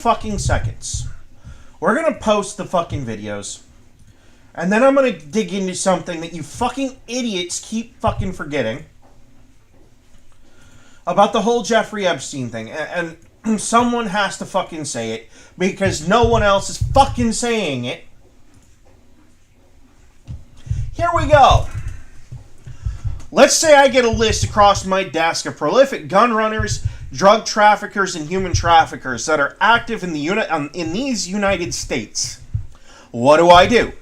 fucking seconds. We're gonna post the fucking videos. And then I'm gonna dig into something that you fucking idiots keep fucking forgetting. About the whole Jeffrey Epstein thing. And someone has to fucking say it. Because no one else is fucking saying it. Here we go. Let's say I get a list across my desk of prolific gun runners, drug traffickers, and human traffickers that are active in these United States. What do?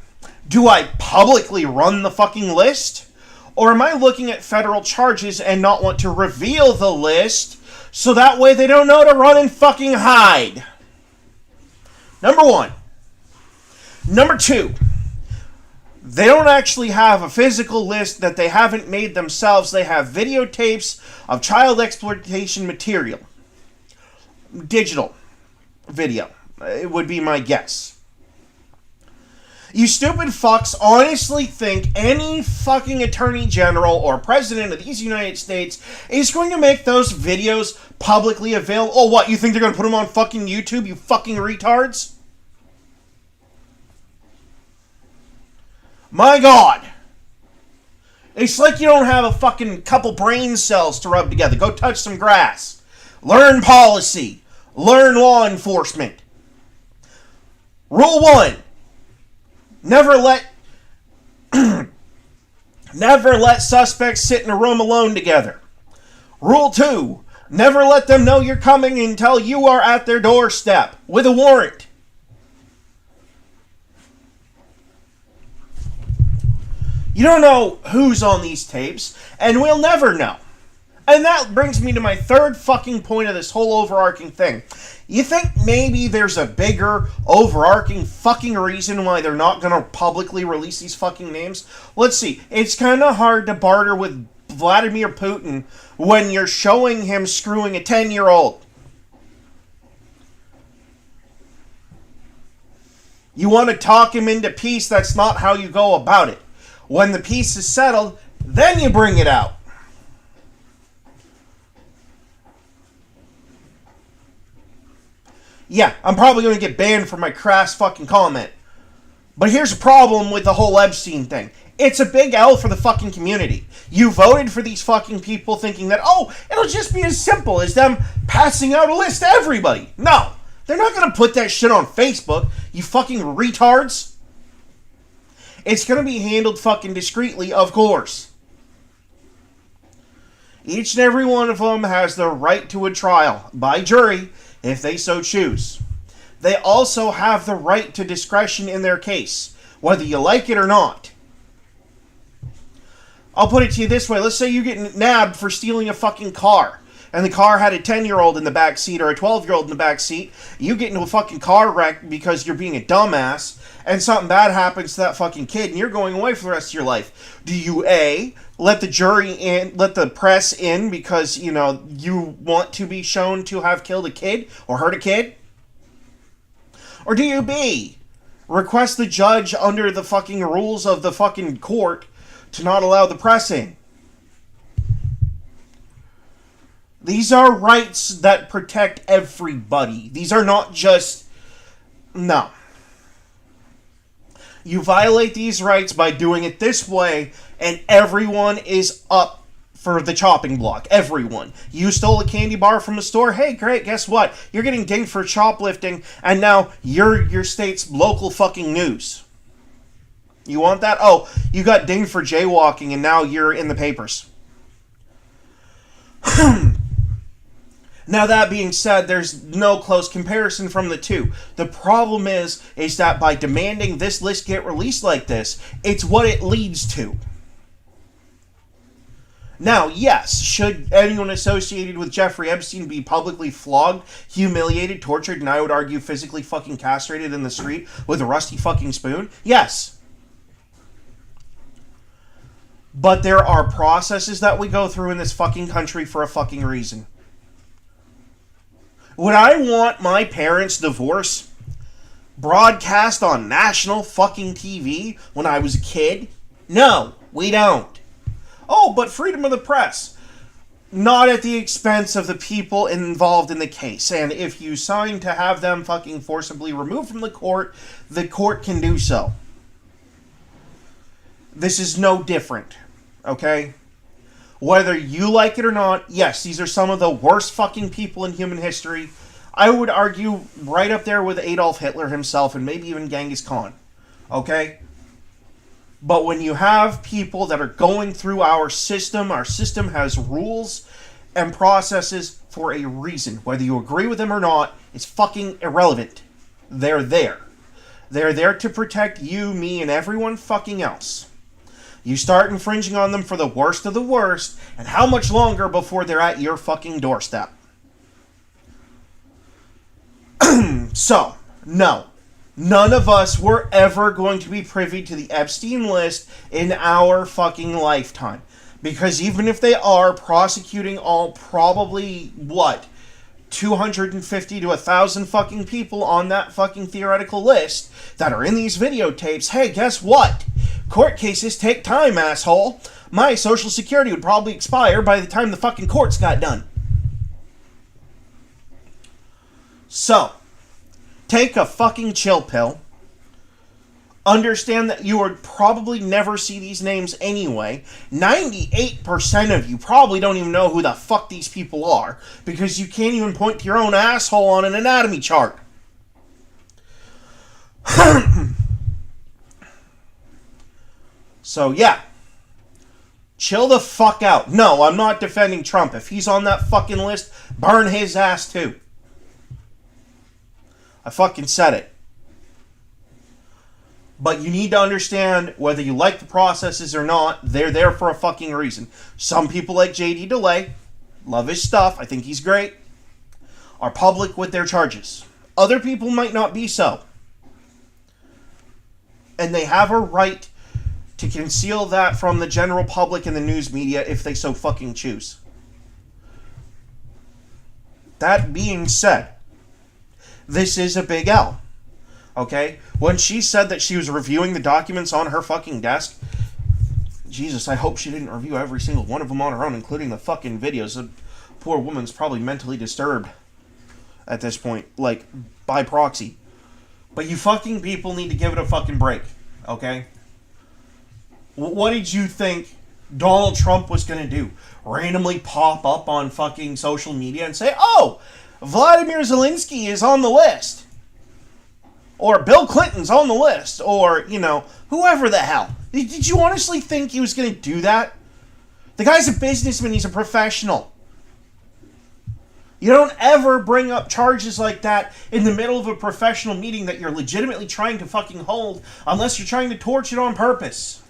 Do I publicly run the fucking list? Or am I looking at federal charges and not want to reveal the list so that way they don't know to run and fucking hide? Number one. Number two. They don't actually have a physical list that they haven't made themselves. They have videotapes of child exploitation material. Digital video. It would be my guess. You stupid fucks honestly think any fucking attorney general or president of these United States is going to make those videos publicly available? Oh, what? You think they're going to put them on fucking YouTube, you fucking retards? My God. It's like you don't have a fucking couple brain cells to rub together. Go touch some grass. Learn policy. Learn law enforcement. Rule 1. Never let suspects sit in a room alone together. Rule 2. Never let them know you're coming until you are at their doorstep with a warrant. You don't know who's on these tapes, and we'll never know. And that brings me to my third fucking point of this whole overarching thing. You think maybe there's a bigger, overarching fucking reason why they're not going to publicly release these fucking names? Let's see. It's kind of hard to barter with Vladimir Putin when you're showing him screwing a 10-year-old. You want to talk him into peace, that's not how you go about it. When the peace is settled, then you bring it out. Yeah, I'm probably going to get banned for my crass fucking comment. But here's a problem with the whole Epstein thing. It's a big L for the fucking community. You voted for these fucking people thinking that, oh, it'll just be as simple as them passing out a list to everybody. No, they're not going to put that shit on Facebook, you fucking retards. It's going to be handled fucking discreetly, of course. Each and every one of them has the right to a trial by jury if they so choose. They also have the right to discretion in their case, whether you like it or not. I'll put it to you this way. Let's say you get nabbed for stealing a fucking car, and the car had a 10-year-old in the back seat or a 12-year-old in the back seat. You get into a fucking car wreck because you're being a dumbass, and something bad happens to that fucking kid, and you're going away for the rest of your life. Do you, A, let the jury in, let the press in because, you know, you want to be shown to have killed a kid or hurt a kid? Or do you, B, request the judge under the fucking rules of the fucking court to not allow the press in? These are rights that protect everybody. These are not just... No. You violate these rights by doing it this way, and everyone is up for the chopping block. Everyone. You stole a candy bar from a store? Hey, great, guess what? You're getting dinged for shoplifting, and now you're your state's local fucking news. You want that? Oh, you got dinged for jaywalking, and now you're in the papers. Now, that being said, there's no close comparison from the two. The problem is that by demanding this list get released like this, it's what it leads to. Now, yes, should anyone associated with Jeffrey Epstein be publicly flogged, humiliated, tortured, and I would argue physically fucking castrated in the street with a rusty fucking spoon? Yes. But there are processes that we go through in this fucking country for a fucking reason. Would I want my parents' divorce broadcast on national fucking TV when I was a kid? No, we don't. Oh, but freedom of the press. not at the expense of the people involved in the case. And if you sign to have them fucking forcibly removed from the court can do so. This is no different, okay? Whether you like it or not, yes, these are some of the worst fucking people in human history. I would argue right up there with Adolf Hitler himself and maybe even Genghis Khan, okay? But when you have people that are going through our system has rules and processes for a reason. Whether you agree with them or not, it's fucking irrelevant. They're there. They're there to protect you, me, and everyone fucking else. You start infringing on them for the worst of the worst, and how much longer before they're at your fucking doorstep? So, no. None of us were ever going to be privy to the Epstein list in our fucking lifetime. Because even if they are prosecuting all probably, 250 to 1,000 fucking people on that fucking theoretical list that are in these videotapes, hey, guess what? Court cases take time, asshole. My Social Security would probably expire by the time the fucking courts got done. So, take a fucking chill pill. Understand that you would probably never see these names anyway. 98% of you probably don't even know who the fuck these people are, because you can't even point to your own asshole on an anatomy chart. So yeah. Chill the fuck out. No, I'm not defending Trump. If he's on that fucking list, burn his ass too. I fucking said it. But you need to understand, whether you like the processes or not, they're there for a fucking reason. Some people like J.D. DeLay, love his stuff, I think he's great, are public with their charges. Other people might not be so. And they have a right to conceal that from the general public and the news media if they so fucking choose. That being said, this is a big L. Okay? When she said that she was reviewing the documents on her fucking desk, Jesus, I hope she didn't review every single one of them on her own, including the fucking videos. The poor woman's probably mentally disturbed at this point, like, by proxy. But you fucking people need to give it a fucking break, okay? What did you think Donald Trump was going to do? Randomly pop up on fucking social media and say, oh, Vladimir Zelensky is on the list. Or Bill Clinton's on the list. Or, whoever the hell. Did you honestly think he was going to do that? The guy's a businessman. He's a professional. You don't ever bring up charges like that in the middle of a professional meeting that you're legitimately trying to fucking hold, unless you're trying to torch it on purpose.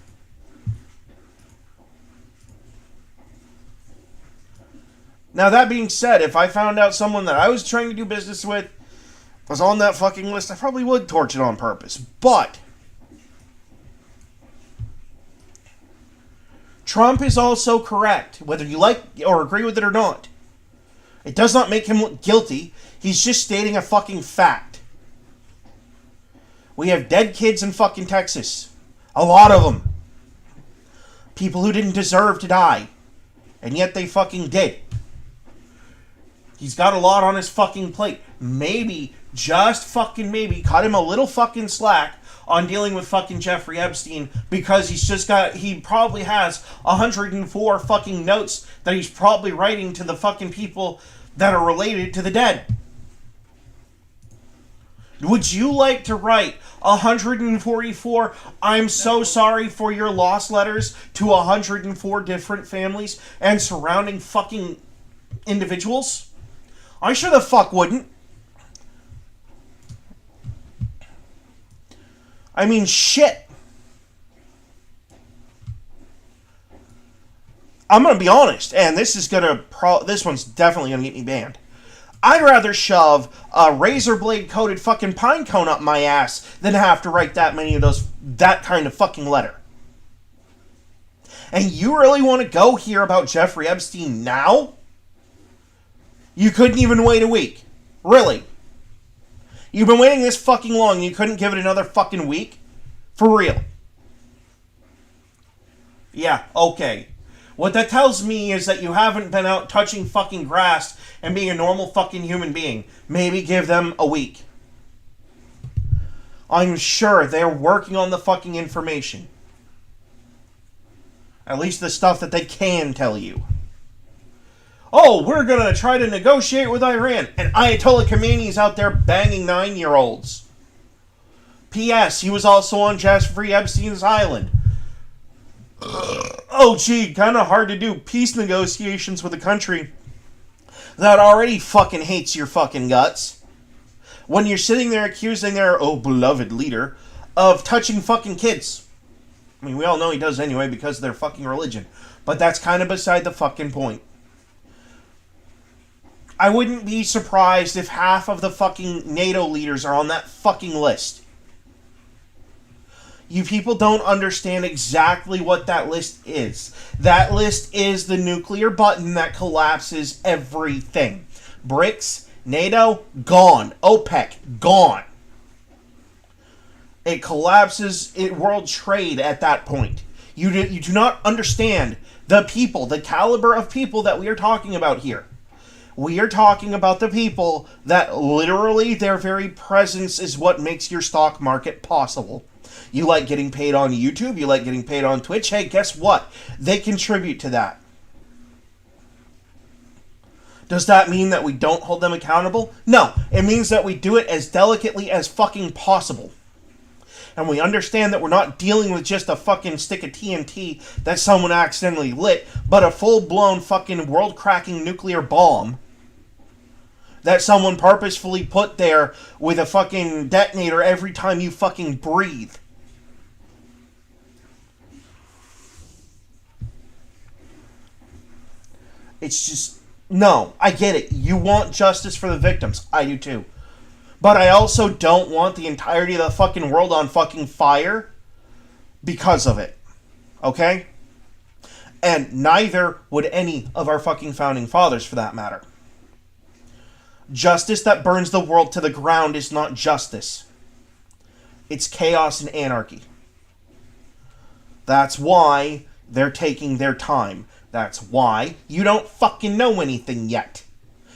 Now, that being said, if I found out someone that I was trying to do business with was on that fucking list, I probably would torch it on purpose. But Trump is also correct, whether you like or agree with it or not. It does not make him look guilty. He's just stating a fucking fact. We have dead kids in fucking Texas. A lot of them. People who didn't deserve to die. And yet they fucking did. He's got a lot on his fucking plate. Maybe, just fucking maybe, cut him a little fucking slack on dealing with fucking Jeffrey Epstein, because he probably has 104 fucking notes that he's probably writing to the fucking people that are related to the dead. Would you like to write 144 I'm so sorry for your loss letters to 104 different families and surrounding fucking individuals? I sure the fuck wouldn't. I mean, shit. I'm gonna be honest, and this one's definitely gonna get me banned. I'd rather shove a razor blade coated fucking pine cone up my ass than have to write that kind of fucking letter. And you really want to go hear about Jeffrey Epstein now? You couldn't even wait a week. Really? You've been waiting this fucking long and you couldn't give it another fucking week? For real? Yeah, okay. What that tells me is that you haven't been out touching fucking grass and being a normal fucking human being. Maybe give them a week. I'm sure they're working on the fucking information. At least the stuff that they can tell you. Oh, we're gonna try to negotiate with Iran. And Ayatollah Khamenei's out there banging 9-year-olds. P.S. He was also on Jeffrey Epstein's island. Oh, gee, kind of hard to do peace negotiations with a country that already fucking hates your fucking guts. When you're sitting there accusing their, beloved leader of touching fucking kids. I mean, we all know he does anyway because of their fucking religion. But that's kind of beside the fucking point. I wouldn't be surprised if half of the fucking NATO leaders are on that fucking list. You people don't understand exactly what that list is. That list is the nuclear button that collapses everything. BRICS, NATO, gone. OPEC, gone. It collapses world trade at that point. You do not understand the people, the caliber of people that we are talking about here. We are talking about the people that literally their very presence is what makes your stock market possible. You like getting paid on YouTube, you like getting paid on Twitch. Hey, guess what? They contribute to that. Does that mean that we don't hold them accountable? No. It means that we do it as delicately as fucking possible. And we understand that we're not dealing with just a fucking stick of TNT that someone accidentally lit, but a full-blown fucking world-cracking nuclear bomb that someone purposefully put there with a fucking detonator every time you fucking breathe. It's just, no, I get it. You want justice for the victims. I do too. But I also don't want the entirety of the fucking world on fucking fire because of it. Okay? And neither would any of our fucking founding fathers, for that matter. Justice that burns the world to the ground is not justice. It's chaos and anarchy. That's why they're taking their time. That's why you don't fucking know anything yet.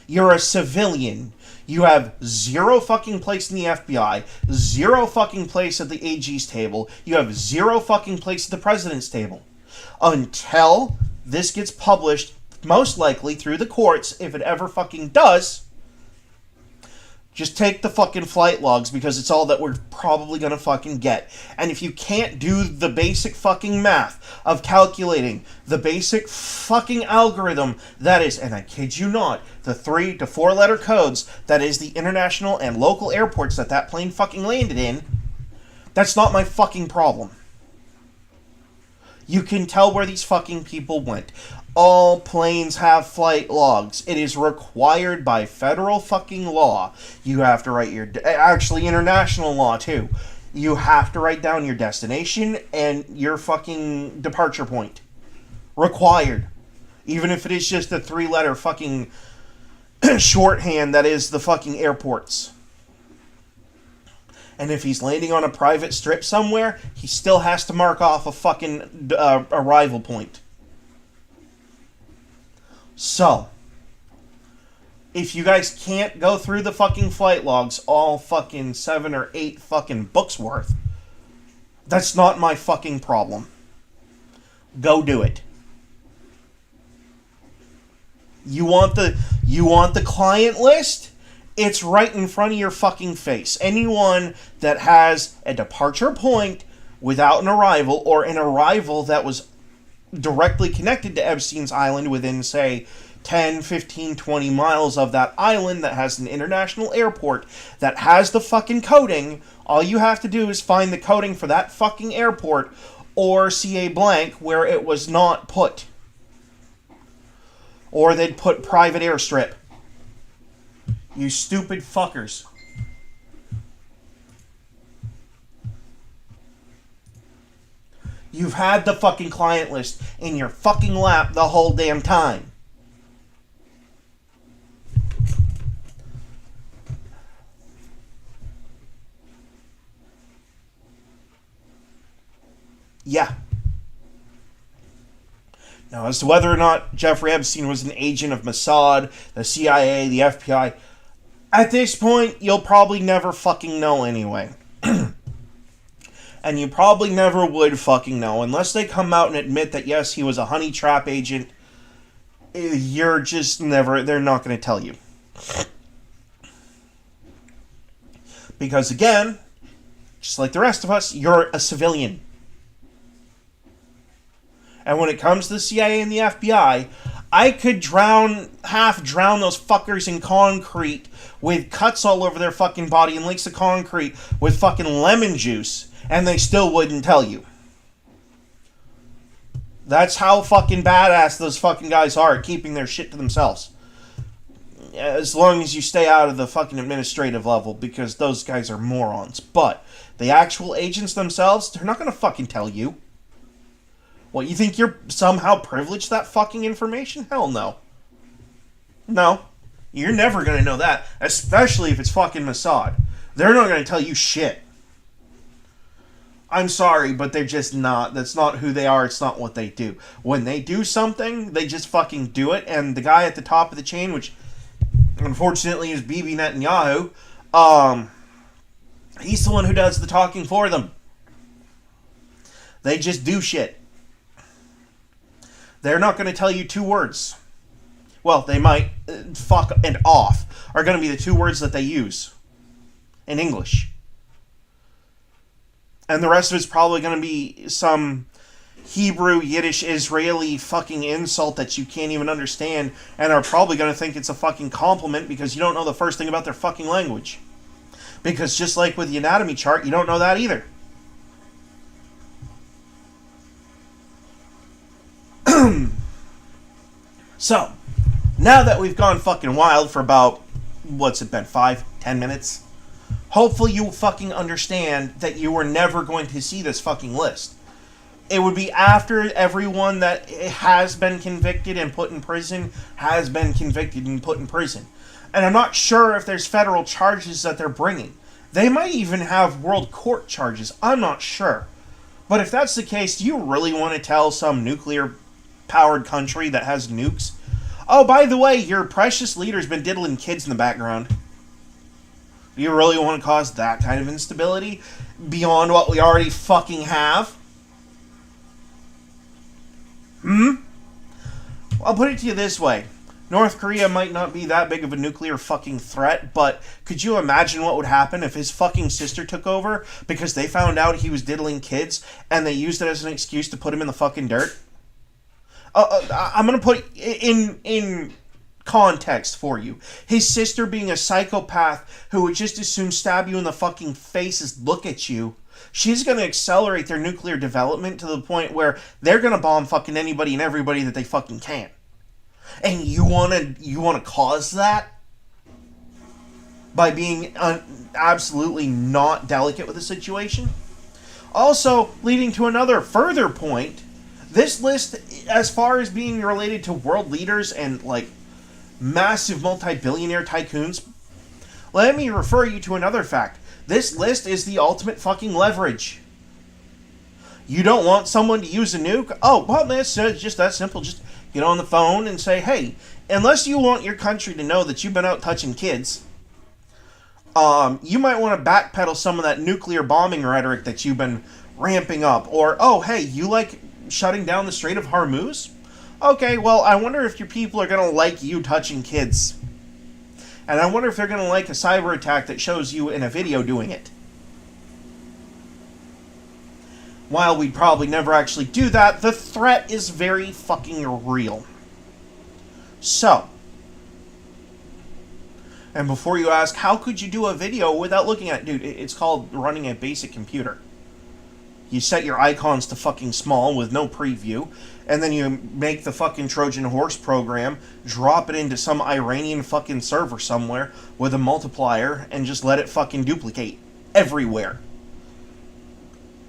You're a civilian. You have zero fucking place in the FBI, zero fucking place at the AG's table, you have zero fucking place at the president's table. Until this gets published, most likely through the courts, if it ever fucking does, just take the fucking flight logs because it's all that we're probably gonna fucking get. And if you can't do the basic fucking math of calculating the basic fucking algorithm that is, and I kid you not, the 3 to 4 letter codes that is the international and local airports that plane fucking landed in, that's not my fucking problem. You can tell where these fucking people went. All planes have flight logs. It is required by federal fucking law. You have to write your... Actually, international law, too. You have to write down your destination and your fucking departure point. Required. Even if it is just a 3-letter fucking shorthand that is the fucking airports. And if he's landing on a private strip somewhere, he still has to mark off a fucking arrival point. So, if you guys can't go through the fucking flight logs, all fucking 7 or 8 fucking books worth, that's not my fucking problem. Go do it. You want the client list? It's right in front of your fucking face. Anyone that has a departure point without an arrival, or an arrival that was directly connected to Epstein's Island within, say, 10, 15, 20 miles of that island that has an international airport that has the fucking coding, all you have to do is find the coding for that fucking airport or CA blank where it was not put. Or they'd put private airstrip. You stupid fuckers. You've had the fucking client list in your fucking lap the whole damn time. Yeah. Now, as to whether or not Jeffrey Epstein was an agent of Mossad, the CIA, the FBI, at this point, you'll probably never fucking know anyway. And you probably never would fucking know. Unless they come out and admit that, yes, he was a honey trap agent, you're just never... They're not going to tell you. Because, again, just like the rest of us, you're a civilian. And when it comes to the CIA and the FBI, I could half drown those fuckers in concrete with cuts all over their fucking body and lakes of concrete with fucking lemon juice, and they still wouldn't tell you. That's how fucking badass those fucking guys are at keeping their shit to themselves. As long as you stay out of the fucking administrative level, because those guys are morons. But the actual agents themselves, they're not gonna fucking tell you. What, you think you're somehow privileged to that fucking information? Hell no. No. You're never going to know that. Especially if it's fucking Mossad. They're not going to tell you shit. I'm sorry, but they're just not. That's not who they are. It's not what they do. When they do something, they just fucking do it. And the guy at the top of the chain, which unfortunately is Bibi Netanyahu, he's the one who does the talking for them. They just do shit. They're not going to tell you two words. Well, they might. Fuck and off are going to be the two words that they use in English. And the rest of it's probably going to be some Hebrew, Yiddish, Israeli fucking insult that you can't even understand, and are probably going to think it's a fucking compliment because you don't know the first thing about their fucking language. Because just like with the anatomy chart, you don't know that either. So, now that we've gone fucking wild for about, what's it been, 5-10 minutes? Hopefully you fucking understand that you were never going to see this fucking list. It would be after everyone that has been convicted and put in prison has been convicted and put in prison. And I'm not sure if there's federal charges that they're bringing. They might even have world court charges. I'm not sure. But if that's the case, do you really want to tell some nuclear-powered country that has nukes, oh, by the way, your precious leader's been diddling kids in the background? Do you really want to cause that kind of instability beyond what we already fucking have? I'll put it to you this way. North Korea might not be that big of a nuclear fucking threat, but could you imagine what would happen if his fucking sister took over because they found out he was diddling kids and they used it as an excuse to put him in the fucking dirt? I'm going to put in context for you. His sister being a psychopath who would just as soon stab you in the fucking face as look at you, she's going to accelerate their nuclear development to the point where they're going to bomb fucking anybody and everybody that they fucking can. And you want to cause that by being absolutely not delicate with the situation? Also, leading to another further point, this list, as far as being related to world leaders and, like, massive multi-billionaire tycoons, let me refer you to another fact. This list is the ultimate fucking leverage. You don't want someone to use a nuke? Oh, well, it's just that simple. Just get on the phone and say, hey, unless you want your country to know that you've been out touching kids, you might want to backpedal some of that nuclear bombing rhetoric that you've been ramping up. Or, oh, hey, you like shutting down the Strait of Hormuz? Okay, well, I wonder if your people are going to like you touching kids. And I wonder if they're going to like a cyber attack that shows you in a video doing it. While we'd probably never actually do that, the threat is very fucking real. So, and before you ask, how could you do a video without looking at it? Dude, it's called running a basic computer. You set your icons to fucking small with no preview, and then you make the fucking Trojan horse program, drop it into some Iranian fucking server somewhere with a multiplier, and just let it fucking duplicate everywhere.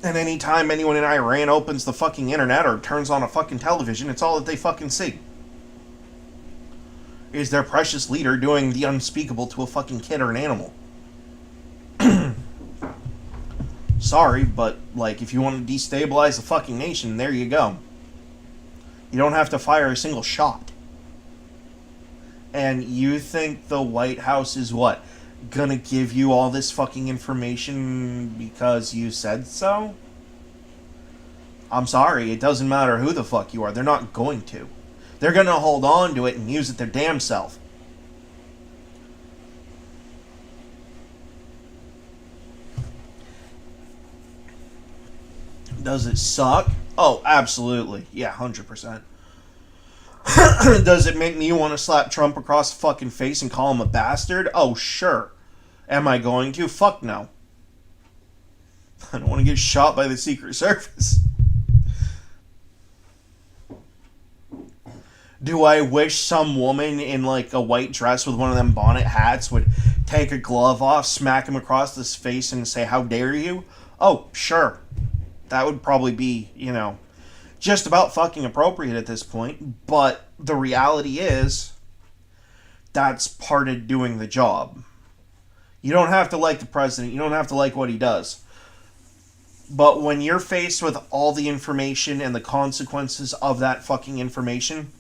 And anytime anyone in Iran opens the fucking internet or turns on a fucking television, it's all that they fucking see. Is their precious leader doing the unspeakable to a fucking kid or an animal. Sorry, but, like, if you want to destabilize the fucking nation, there you go. You don't have to fire a single shot. And you think the White House is what? Gonna give you all this fucking information because you said so? I'm sorry, it doesn't matter who the fuck you are. They're not going to. They're gonna hold on to it and use it their damn self. Does it suck? Oh, absolutely. Yeah, 100%. Does it make me want to slap Trump across the fucking face and call him a bastard? Oh, sure. Am I going to? Fuck no. I don't want to get shot by the Secret Service. Do I wish some woman in like a white dress with one of them bonnet hats would take a glove off, smack him across his face and say, "How dare you?" Oh, sure. That would probably be, just about fucking appropriate at this point. But the reality is, that's part of doing the job. You don't have to like the president. You don't have to like what he does. But when you're faced with all the information and the consequences of that fucking information,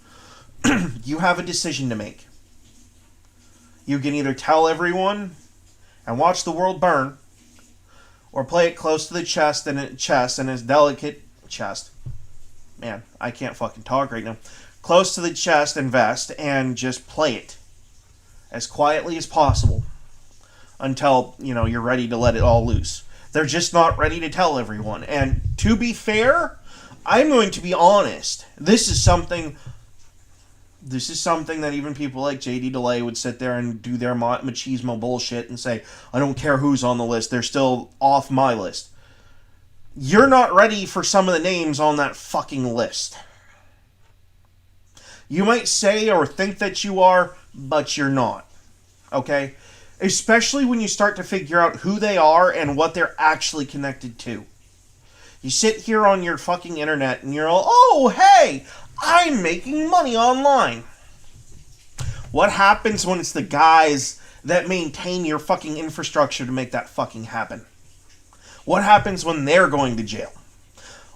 you have a decision to make. You can either tell everyone and watch the world burn, or play it close to the chest and its delicate chest. Man, I can't fucking talk right now. Close to the chest and vest, and just play it as quietly as possible until, you're ready to let it all loose. They're just not ready to tell everyone. And to be fair, I'm going to be honest. This is something that even people like JD DeLay would sit there and do their machismo bullshit and say, I don't care who's on the list, they're still off my list. You're not ready for some of the names on that fucking list. You might say or think that you are, but you're not. Okay? Especially when you start to figure out who they are and what they're actually connected to. You sit here on your fucking internet and you're all, oh, hey, I'm making money online. What happens when it's the guys that maintain your fucking infrastructure to make that fucking happen? What happens when they're going to jail?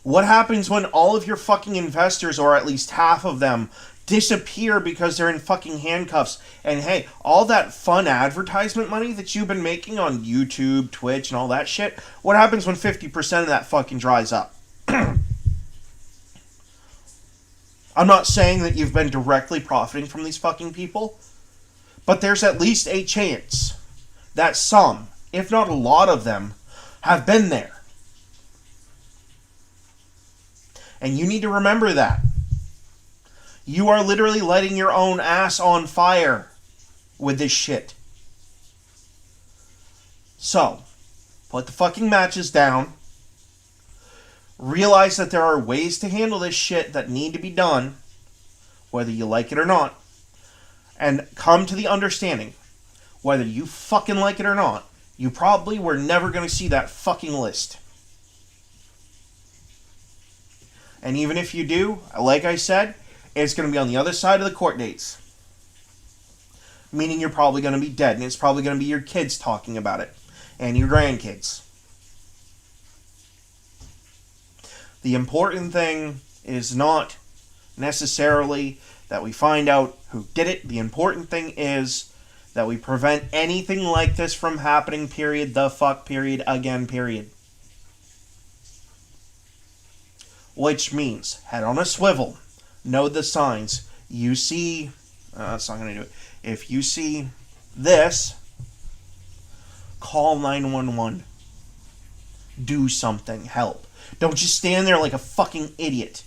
What happens when all of your fucking investors, or at least half of them, disappear because they're in fucking handcuffs? And hey, all that fun advertisement money that you've been making on YouTube, Twitch, and all that shit, what happens when 50% of that fucking dries up? I'm not saying that you've been directly profiting from these fucking people, but there's at least a chance that some, if not a lot of them, have been there. And you need to remember that. You are literally lighting your own ass on fire with this shit. So, put the fucking matches down. Realize that there are ways to handle this shit that need to be done, whether you like it or not. And come to the understanding, whether you fucking like it or not, you probably were never going to see that fucking list. And even if you do, like I said, it's going to be on the other side of the court dates. Meaning you're probably going to be dead, and it's probably going to be your kids talking about it. And your grandkids. The important thing is not necessarily that we find out who did it. The important thing is that we prevent anything like this from happening, period, the fuck, period, again, period. Which means, head on a swivel, know the signs. You see, that's not going to do it. If you see this, call 911. Do something, help. Don't just stand there like a fucking idiot.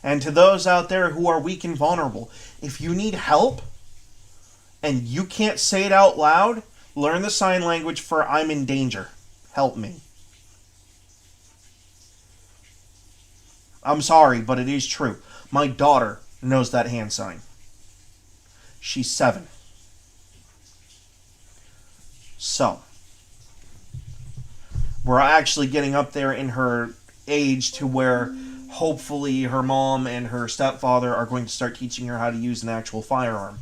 And to those out there who are weak and vulnerable, if you need help and you can't say it out loud, learn the sign language for I'm in danger. Help me. I'm sorry, but it is true. My daughter knows that hand sign. She's 7. So, we're actually getting up there in her age to where hopefully her mom and her stepfather are going to start teaching her how to use an actual firearm.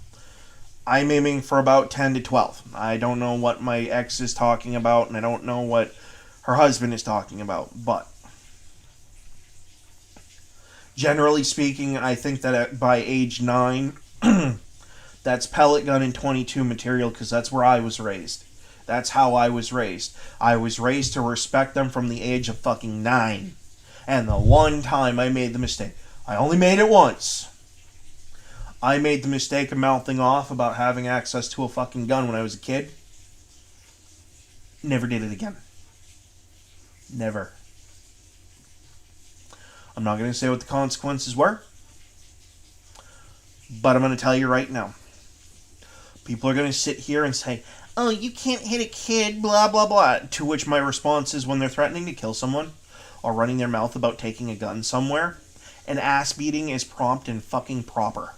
I'm aiming for about 10 to 12. I don't know what my ex is talking about, and I don't know what her husband is talking about, but Generally speaking, I think that by age 9, that's pellet gun and 22 material because that's where I was raised. That's how I was raised. I was raised to respect them from the age of fucking 9. And the one time I made the mistake, I only made it once. I made the mistake of mouthing off about having access to a fucking gun when I was a kid. Never did it again. Never. I'm not going to say what the consequences were, but I'm going to tell you right now. People are going to sit here and say, oh, you can't hit a kid, blah, blah, blah. To which my response is, when they're threatening to kill someone or running their mouth about taking a gun somewhere, an ass beating is prompt and fucking proper.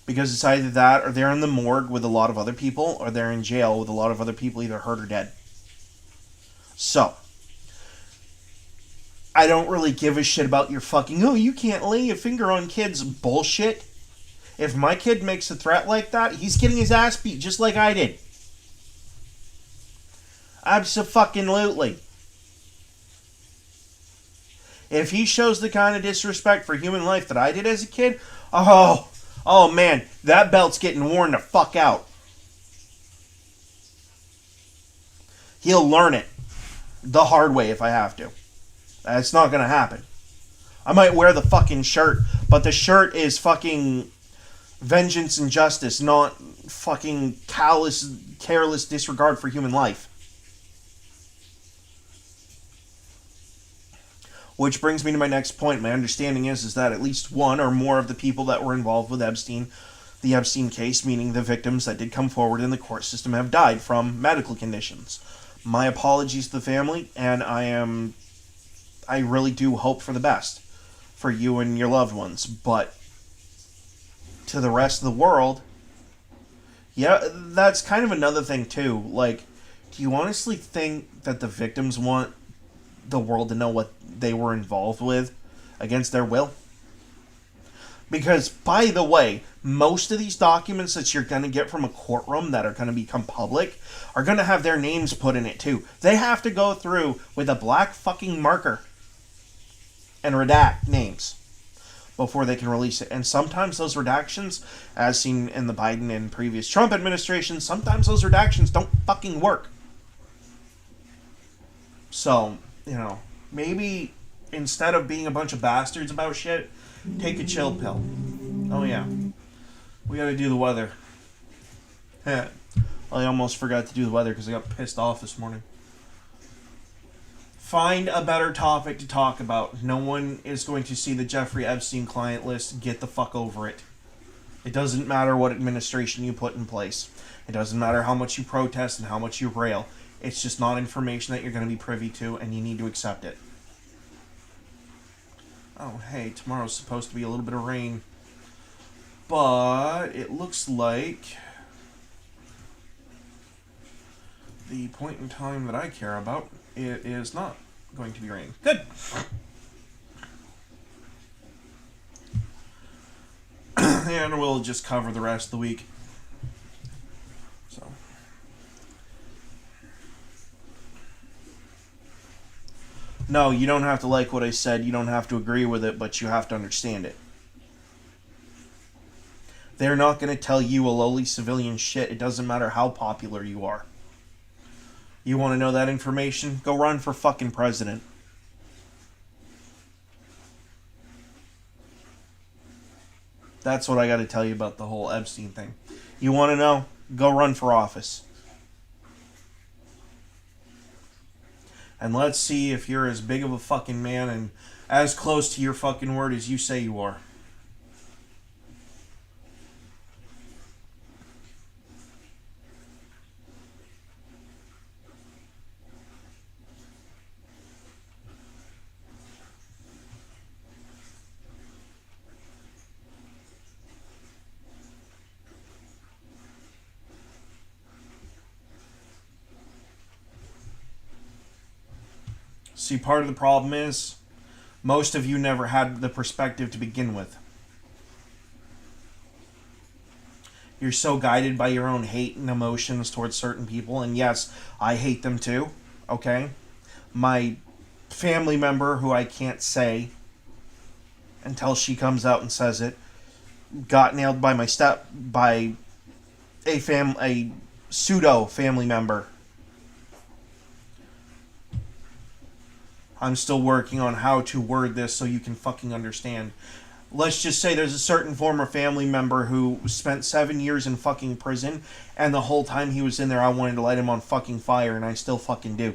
Because it's either that or they're in the morgue with a lot of other people, or they're in jail with a lot of other people either hurt or dead. So, I don't really give a shit about your fucking, oh, you can't lay a finger on kids bullshit. If my kid makes a threat like that, he's getting his ass beat just like I did. Abso-fucking-lutely. If he shows the kind of disrespect for human life that I did as a kid, oh man, that belt's getting worn the fuck out. He'll learn it the hard way if I have to. That's not gonna happen. I might wear the fucking shirt, but the shirt is fucking vengeance and justice, not fucking careless disregard for human life. Which brings me to my next point. My understanding is that at least one or more of the people that were involved with Epstein, the Epstein case, meaning the victims that did come forward in the court system, have died from medical conditions. My apologies to the family, and I really do hope for the best for you and your loved ones. But to the rest of the world, yeah, that's kind of another thing too. Like, do you honestly think that the victims want the world to know what they were involved with against their will? Because, by the way, most of these documents that you're going to get from a courtroom that are going to become public are going to have their names put in it too. They have to go through with a black fucking marker and redact names before they can release it. And sometimes those redactions, as seen in the Biden and previous Trump administration, sometimes those redactions don't fucking work. So, maybe instead of being a bunch of bastards about shit, take a chill pill. Oh yeah, we gotta do the weather. I almost forgot to do the weather because I got pissed off this morning. Find a better topic to talk about. No one is going to see the Jeffrey Epstein client list. Get the fuck over it. It doesn't matter what administration you put in place. It doesn't matter how much you protest and how much you rail. It's just not information that you're going to be privy to, and you need to accept it. Oh, hey, tomorrow's supposed to be a little bit of rain. But it looks like the point in time that I care about, it is not going to be raining. Good. And we'll just cover the rest of the week. So. No, you don't have to like what I said. You don't have to agree with it, but you have to understand it. They're not going to tell you a lowly civilian shit. It doesn't matter how popular you are. You want to know that information? Go run for fucking president. That's what I got to tell you about the whole Epstein thing. You want to know? Go run for office. And let's see if you're as big of a fucking man and as close to your fucking word as you say you are. See, part of the problem is most of you never had the perspective to begin with. You're so guided by your own hate and emotions towards certain people, and yes, I hate them too, okay? My family member who I can't say until she comes out and says it got nailed by a pseudo family member. I'm still working on how to word this so you can fucking understand. Let's just say there's a certain former family member who spent 7 years in fucking prison, and the whole time he was in there I wanted to light him on fucking fire, and I still fucking do.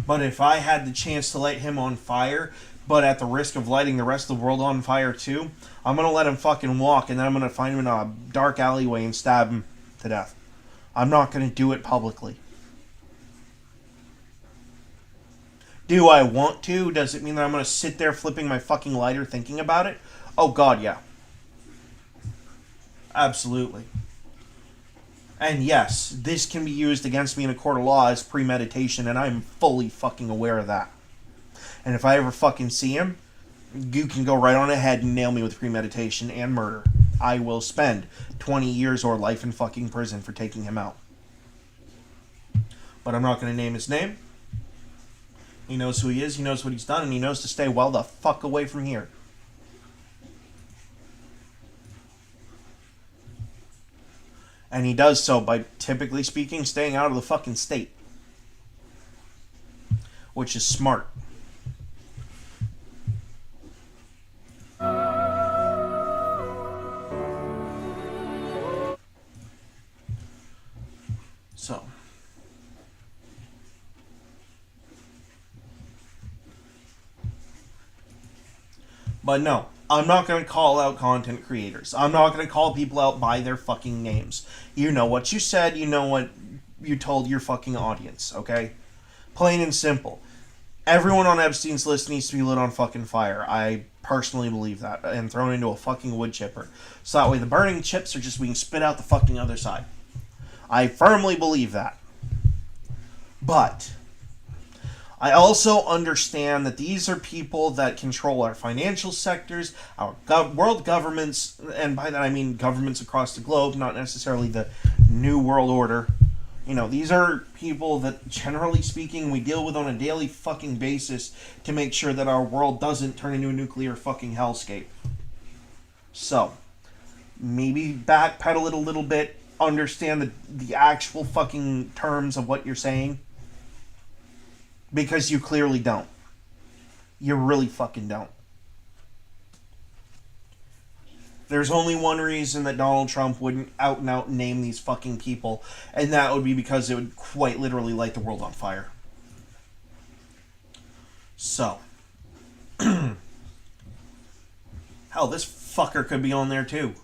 But if I had the chance to light him on fire, but at the risk of lighting the rest of the world on fire too, I'm gonna let him fucking walk, and then I'm gonna find him in a dark alleyway and stab him to death. I'm not gonna do it publicly. Do I want to? Does it mean that I'm going to sit there flipping my fucking lighter thinking about it? Oh god, yeah. Absolutely. And yes, this can be used against me in a court of law as premeditation, and I'm fully fucking aware of that. And if I ever fucking see him, you can go right on ahead and nail me with premeditation and murder. I will spend 20 years or life in fucking prison for taking him out. But I'm not going to name his name. He knows who he is, he knows what he's done, and he knows to stay well the fuck away from here. And he does so by, typically speaking, staying out of the fucking state. Which is smart. So. But no, I'm not going to call out content creators. I'm not going to call people out by their fucking names. You know what you said, you know what you told your fucking audience, okay? Plain and simple. Everyone on Epstein's list needs to be lit on fucking fire. I personally believe that. And thrown into a fucking wood chipper. So that way the burning chips are just being spit out the fucking other side. I firmly believe that. But I also understand that these are people that control our financial sectors, our world governments, and by that I mean governments across the globe, not necessarily the New World Order. You know, these are people that, generally speaking, we deal with on a daily fucking basis to make sure that our world doesn't turn into a nuclear fucking hellscape. So, maybe backpedal it a little bit, understand the actual fucking terms of what you're saying. Because you clearly don't. You really fucking don't. There's only one reason that Donald Trump wouldn't out and out name these fucking people, and that would be because it would quite literally light the world on fire. So. Hell, this fucker could be on there too.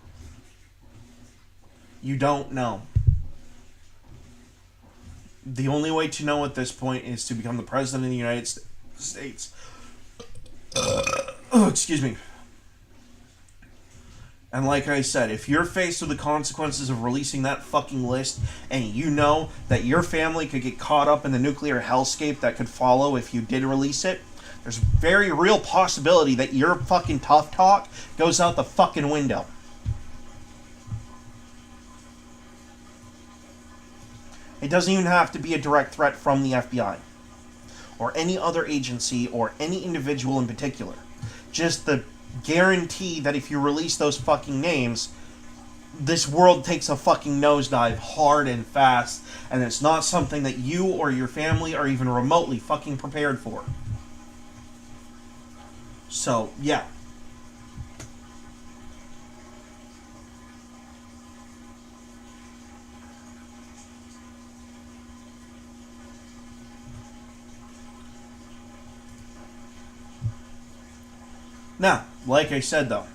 You don't know. The only way to know at this point is to become the president of the United States. Excuse me. And like I said, if you're faced with the consequences of releasing that fucking list, and you know that your family could get caught up in the nuclear hellscape that could follow if you did release it, there's a very real possibility that your fucking tough talk goes out the fucking window. It doesn't even have to be a direct threat from the FBI or any other agency or any individual in particular. Just the guarantee that if you release those fucking names, this world takes a fucking nosedive hard and fast, and it's not something that you or your family are even remotely fucking prepared for. So, yeah. Now, like I said though,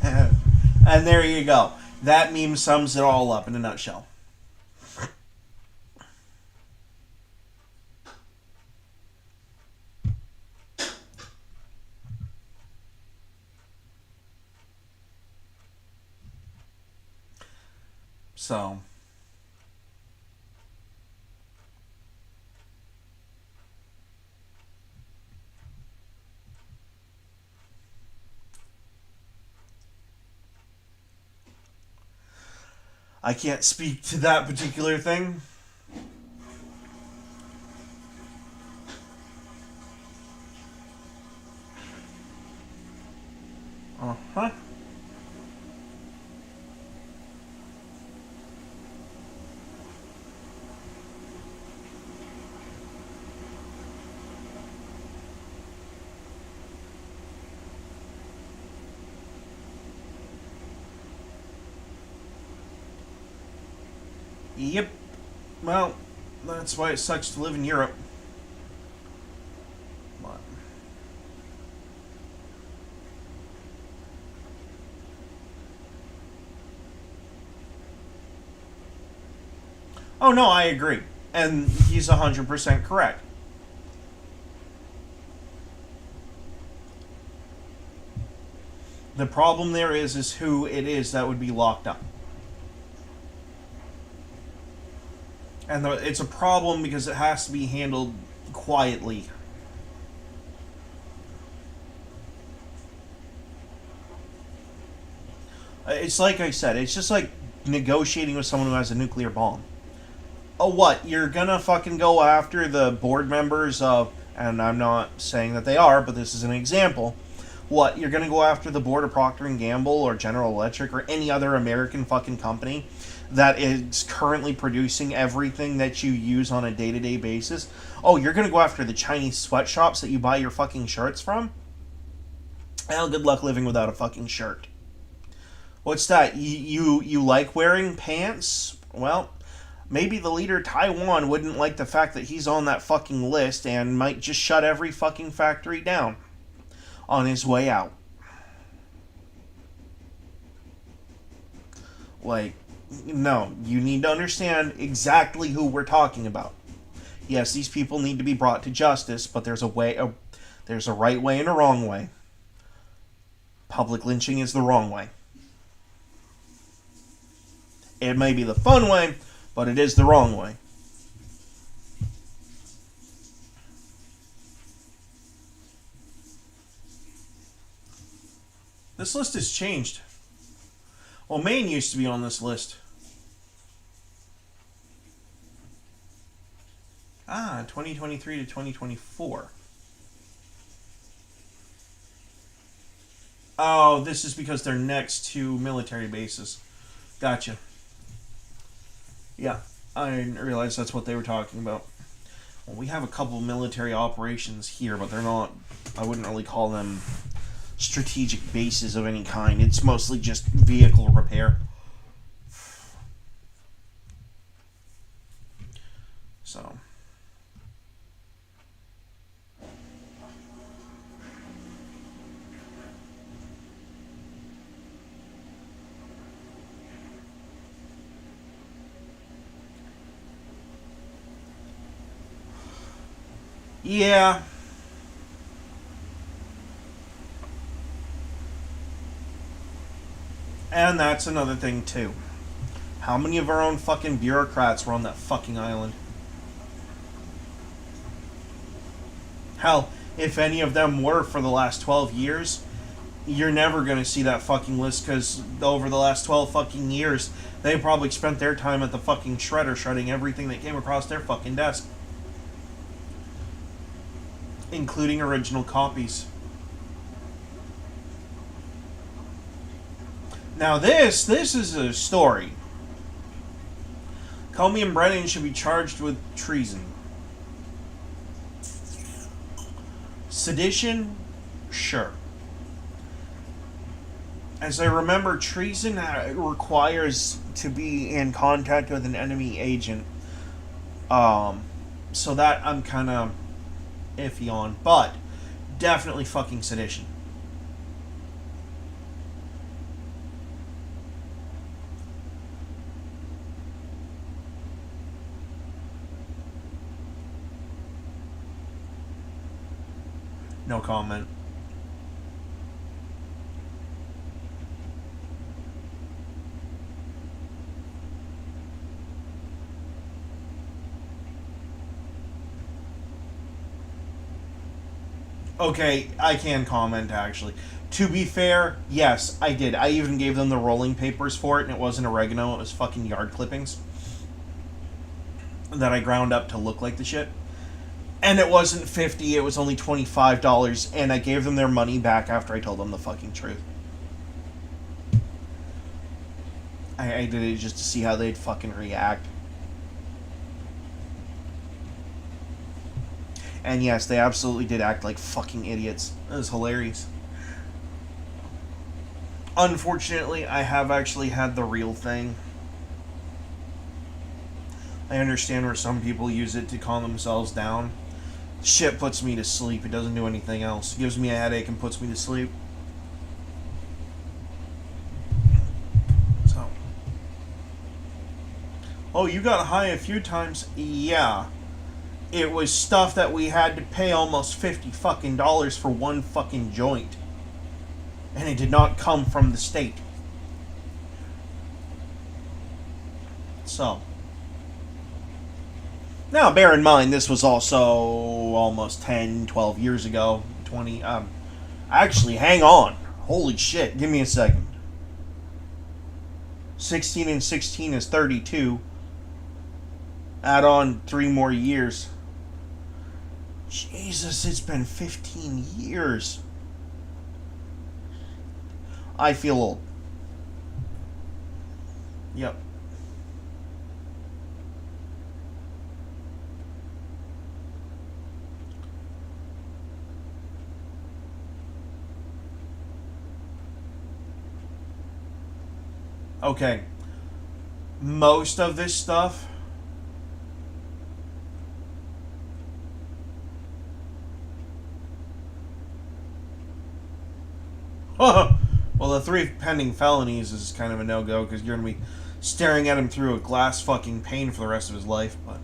and there you go. That meme sums it all up in a nutshell. So, I can't speak to that particular thing. Uh-huh. Yep. Well, that's why it sucks to live in Europe. But oh no, I agree. And he's 100% correct. The problem there is who it is that would be locked up. And it's a problem because it has to be handled quietly. It's like I said, it's just like negotiating with someone who has a nuclear bomb. Oh, what? You're gonna fucking go after the board members of, and I'm not saying that they are, but this is an example. What? You're gonna go after the board of Procter and Gamble or General Electric or any other American fucking company that is currently producing everything that you use on a day-to-day basis? Oh, you're gonna go after the Chinese sweatshops that you buy your fucking shirts from? Well, good luck living without a fucking shirt. What's that? You like wearing pants? Well, maybe the leader of Taiwan wouldn't like the fact that he's on that fucking list and might just shut every fucking factory down on his way out. Like, no, you need to understand exactly who we're talking about. Yes, these people need to be brought to justice, but there's there's a right way and a wrong way. Public lynching is the wrong way. It may be the fun way, but it is the wrong way. This list has changed. Well, Maine used to be on this list. 2023 to 2024. Oh, this is because they're next to military bases. Gotcha. Yeah, I didn't realize that's what they were talking about. Well, we have a couple military operations here, but they're not, I wouldn't really call them strategic bases of any kind. It's mostly just vehicle repair. So. Yeah. And that's another thing, too. How many of our own fucking bureaucrats were on that fucking island? Hell, if any of them were for the last 12 years, you're never going to see that fucking list because over the last 12 fucking years, they probably spent their time at the fucking shredder shredding everything that came across their fucking desk. Including original copies. Now this is a story. Comey and Brennan should be charged with treason. Sedition? Sure. As I remember, treason requires to be in contact with an enemy agent. So that I'm kind of iffy on, but definitely fucking sedition. No comment. Okay, I can comment actually. To be fair, yes, I did. I even gave them the rolling papers for it, and it wasn't oregano, it was fucking yard clippings that I ground up to look like the shit. And it wasn't 50, it was only $25, and I gave them their money back after I told them the fucking truth. I did it just to see how they'd fucking react. And yes, they absolutely did act like fucking idiots. It was hilarious. Unfortunately, I have actually had the real thing. I understand where some people use it to calm themselves down. Shit puts me to sleep. It doesn't do anything else. It gives me a headache and puts me to sleep. So. Oh, you got high a few times? Yeah. It was stuff that we had to pay almost 50 fucking dollars for one fucking joint. And it did not come from the state. So. Now, bear in mind, this was also almost 10, 12 years ago. 20, actually, hang on. Holy shit, give me a second. 16 and 16 is 32. Add on 3 more years. Jesus, it's been 15 years. I feel old. Yep. Okay. Most of this stuff well, the 3 pending felonies is kind of a no-go because you're going to be staring at him through a glass fucking pane for the rest of his life, but...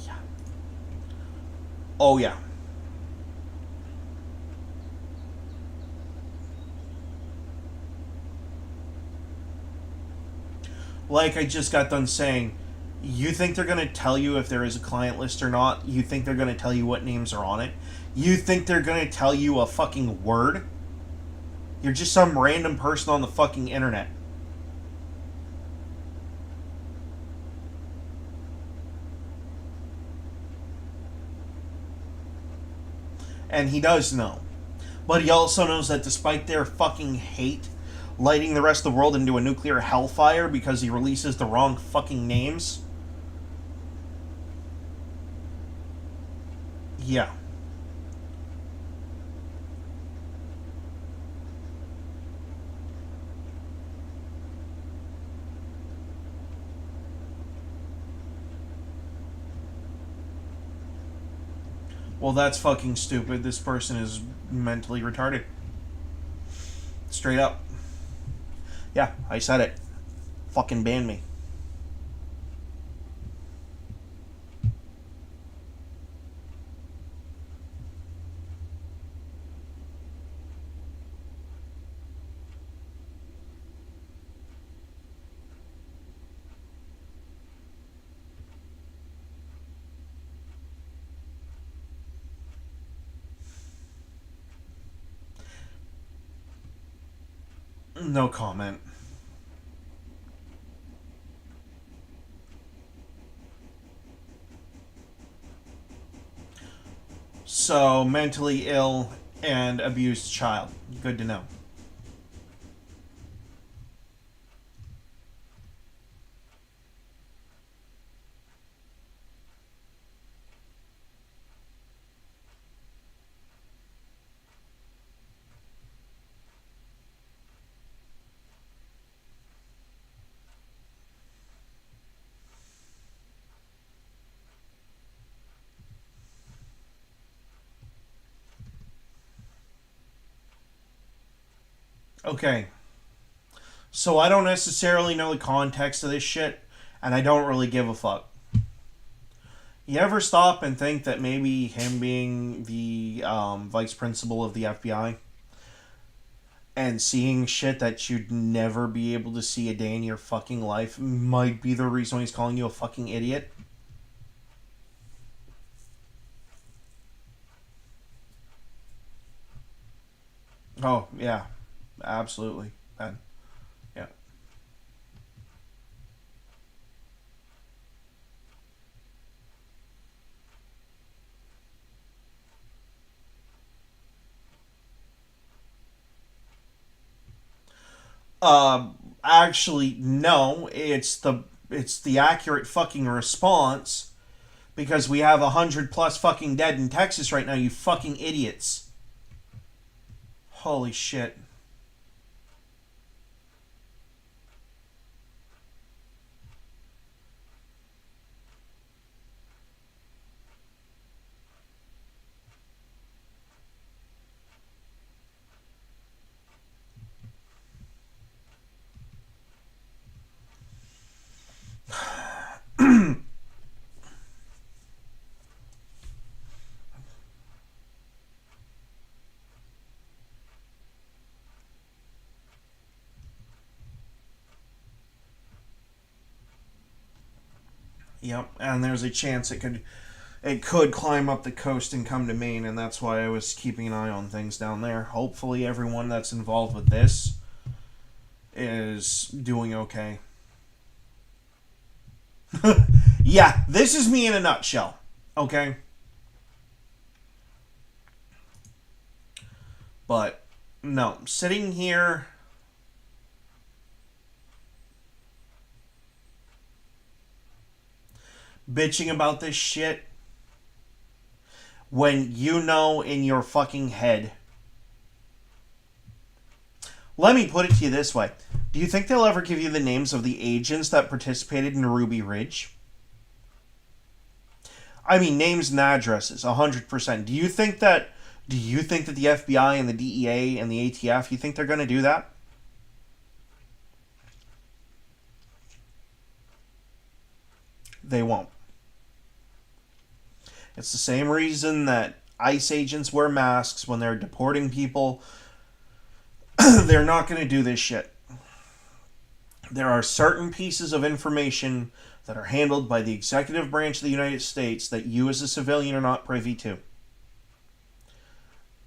yeah. Oh, yeah. Like I just got done saying, you think they're going to tell you if there is a client list or not? You think they're going to tell you what names are on it? You think they're going to tell you a fucking word? You're just some random person on the fucking internet. And he does know. But he also knows that despite their fucking hate lighting the rest of the world into a nuclear hellfire because he releases the wrong fucking names. Yeah. Well, that's fucking stupid. This person is mentally retarded. Straight up. Yeah, I said it. Fucking ban me. No comment. So, mentally ill and abused child. Good to know. Okay. So I don't necessarily know the context of this shit, and I don't really give a fuck. You ever stop and think that maybe him being the vice principal of the FBI and seeing shit that you'd never be able to see a day in your fucking life might be the reason why he's calling you a fucking idiot? Oh, yeah. Absolutely. And, yeah. Actually, no. It's the accurate fucking response because we have 100 plus fucking dead in Texas right now. You fucking idiots. Holy shit. Yep, and there's a chance it could climb up the coast and come to Maine, and that's why I was keeping an eye on things down there. Hopefully, everyone that's involved with this is doing okay. Yeah, this is me in a nutshell. Okay, but no, sitting here bitching about this shit when you know in your fucking head. Let me put it to you this way. Do you think they'll ever give you the names of the agents that participated in Ruby Ridge? I mean, names and addresses, 100%. Do you think that the FBI and the DEA and the ATF, you think they're going to do that? They won't. It's the same reason that ICE agents wear masks when they're deporting people. They're not going to do this shit. There are certain pieces of information that are handled by the executive branch of the United States that you as a civilian are not privy to.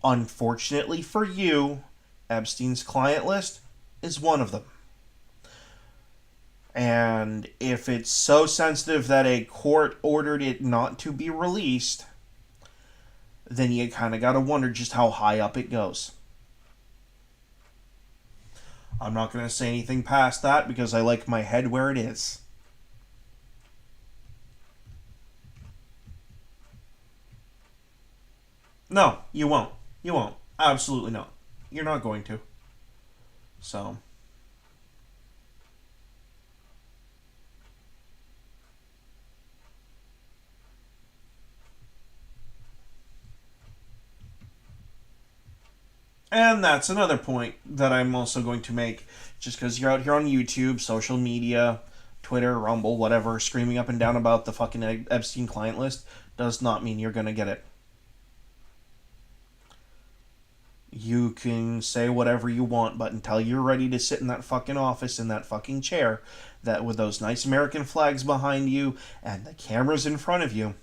Unfortunately for you, Epstein's client list is one of them. And if it's so sensitive that a court ordered it not to be released, then you kind of got to wonder just how high up it goes. I'm not going to say anything past that because I like my head where it is. No, you won't. You won't. Absolutely not. You're not going to. So, and that's another point that I'm also going to make. Just because you're out here on YouTube, social media, Twitter, Rumble, whatever, screaming up and down about the fucking Epstein client list does not mean you're going to get it. You can say whatever you want, but until you're ready to sit in that fucking office in that fucking chair, that with those nice American flags behind you and the cameras in front of you,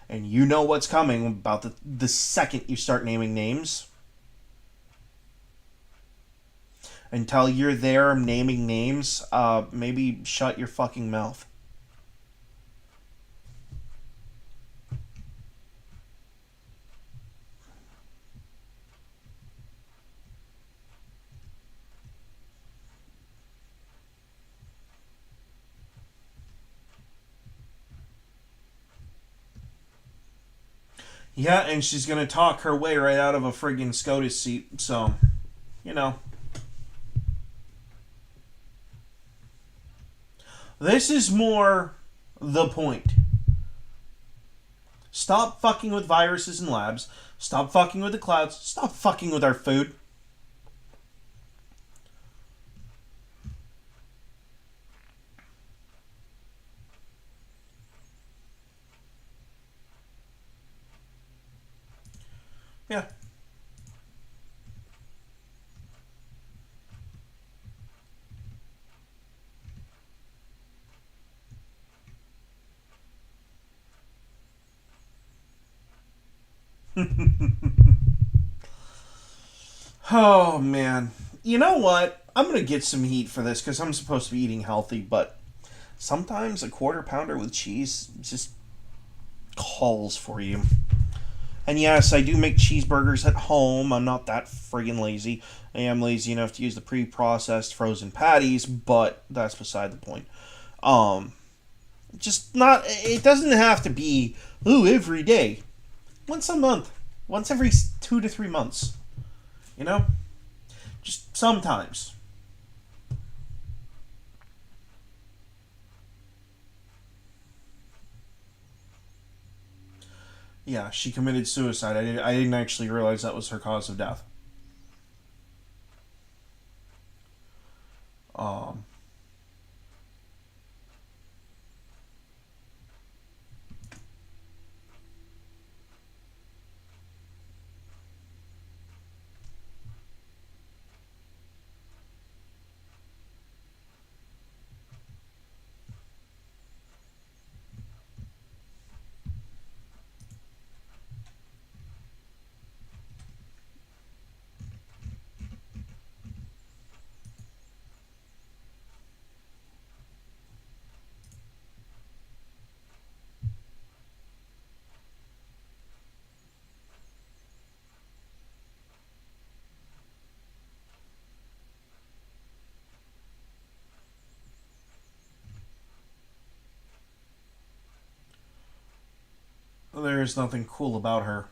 and you know what's coming about the second you start naming names, until you're there naming names, maybe shut your fucking mouth. Yeah, and she's gonna talk her way right out of a friggin' SCOTUS seat, so, you know. This is more the point. Stop fucking with viruses in labs. Stop fucking with the clouds. Stop fucking with our food. Yeah. Oh, man. You know what? I'm going to get some heat for this because I'm supposed to be eating healthy, but sometimes a quarter pounder with cheese just calls for you. And yes, I do make cheeseburgers at home. I'm not that friggin' lazy. I am lazy enough to use the pre-processed frozen patties, but that's beside the point. Um, just not. It doesn't have to be every day. Once a month. Once every 2 to 3 months. You know, just sometimes. Yeah, she committed suicide. I didn't actually realize that was her cause of death. Um, there's nothing cool about her.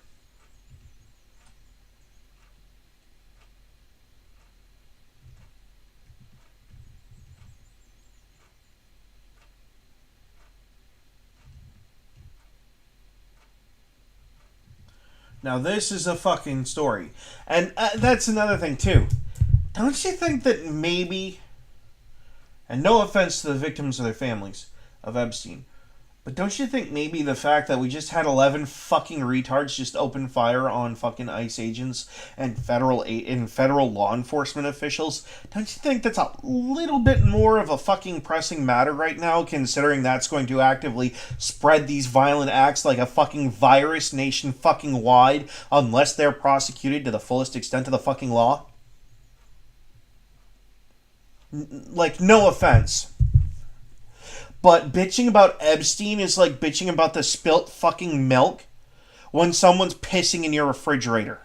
Now this is a fucking story, and that's another thing too. Don't you think that maybe, and no offense to the victims or their families of Epstein, but don't you think maybe the fact that we just had 11 fucking retards just open fire on fucking ICE agents and federal law enforcement officials, don't you think that's a little bit more of a fucking pressing matter right now, considering that's going to actively spread these violent acts like a fucking virus nation fucking wide unless they're prosecuted to the fullest extent of the fucking law? Like, no offense. But bitching about Epstein is like bitching about the spilt fucking milk when someone's pissing in your refrigerator.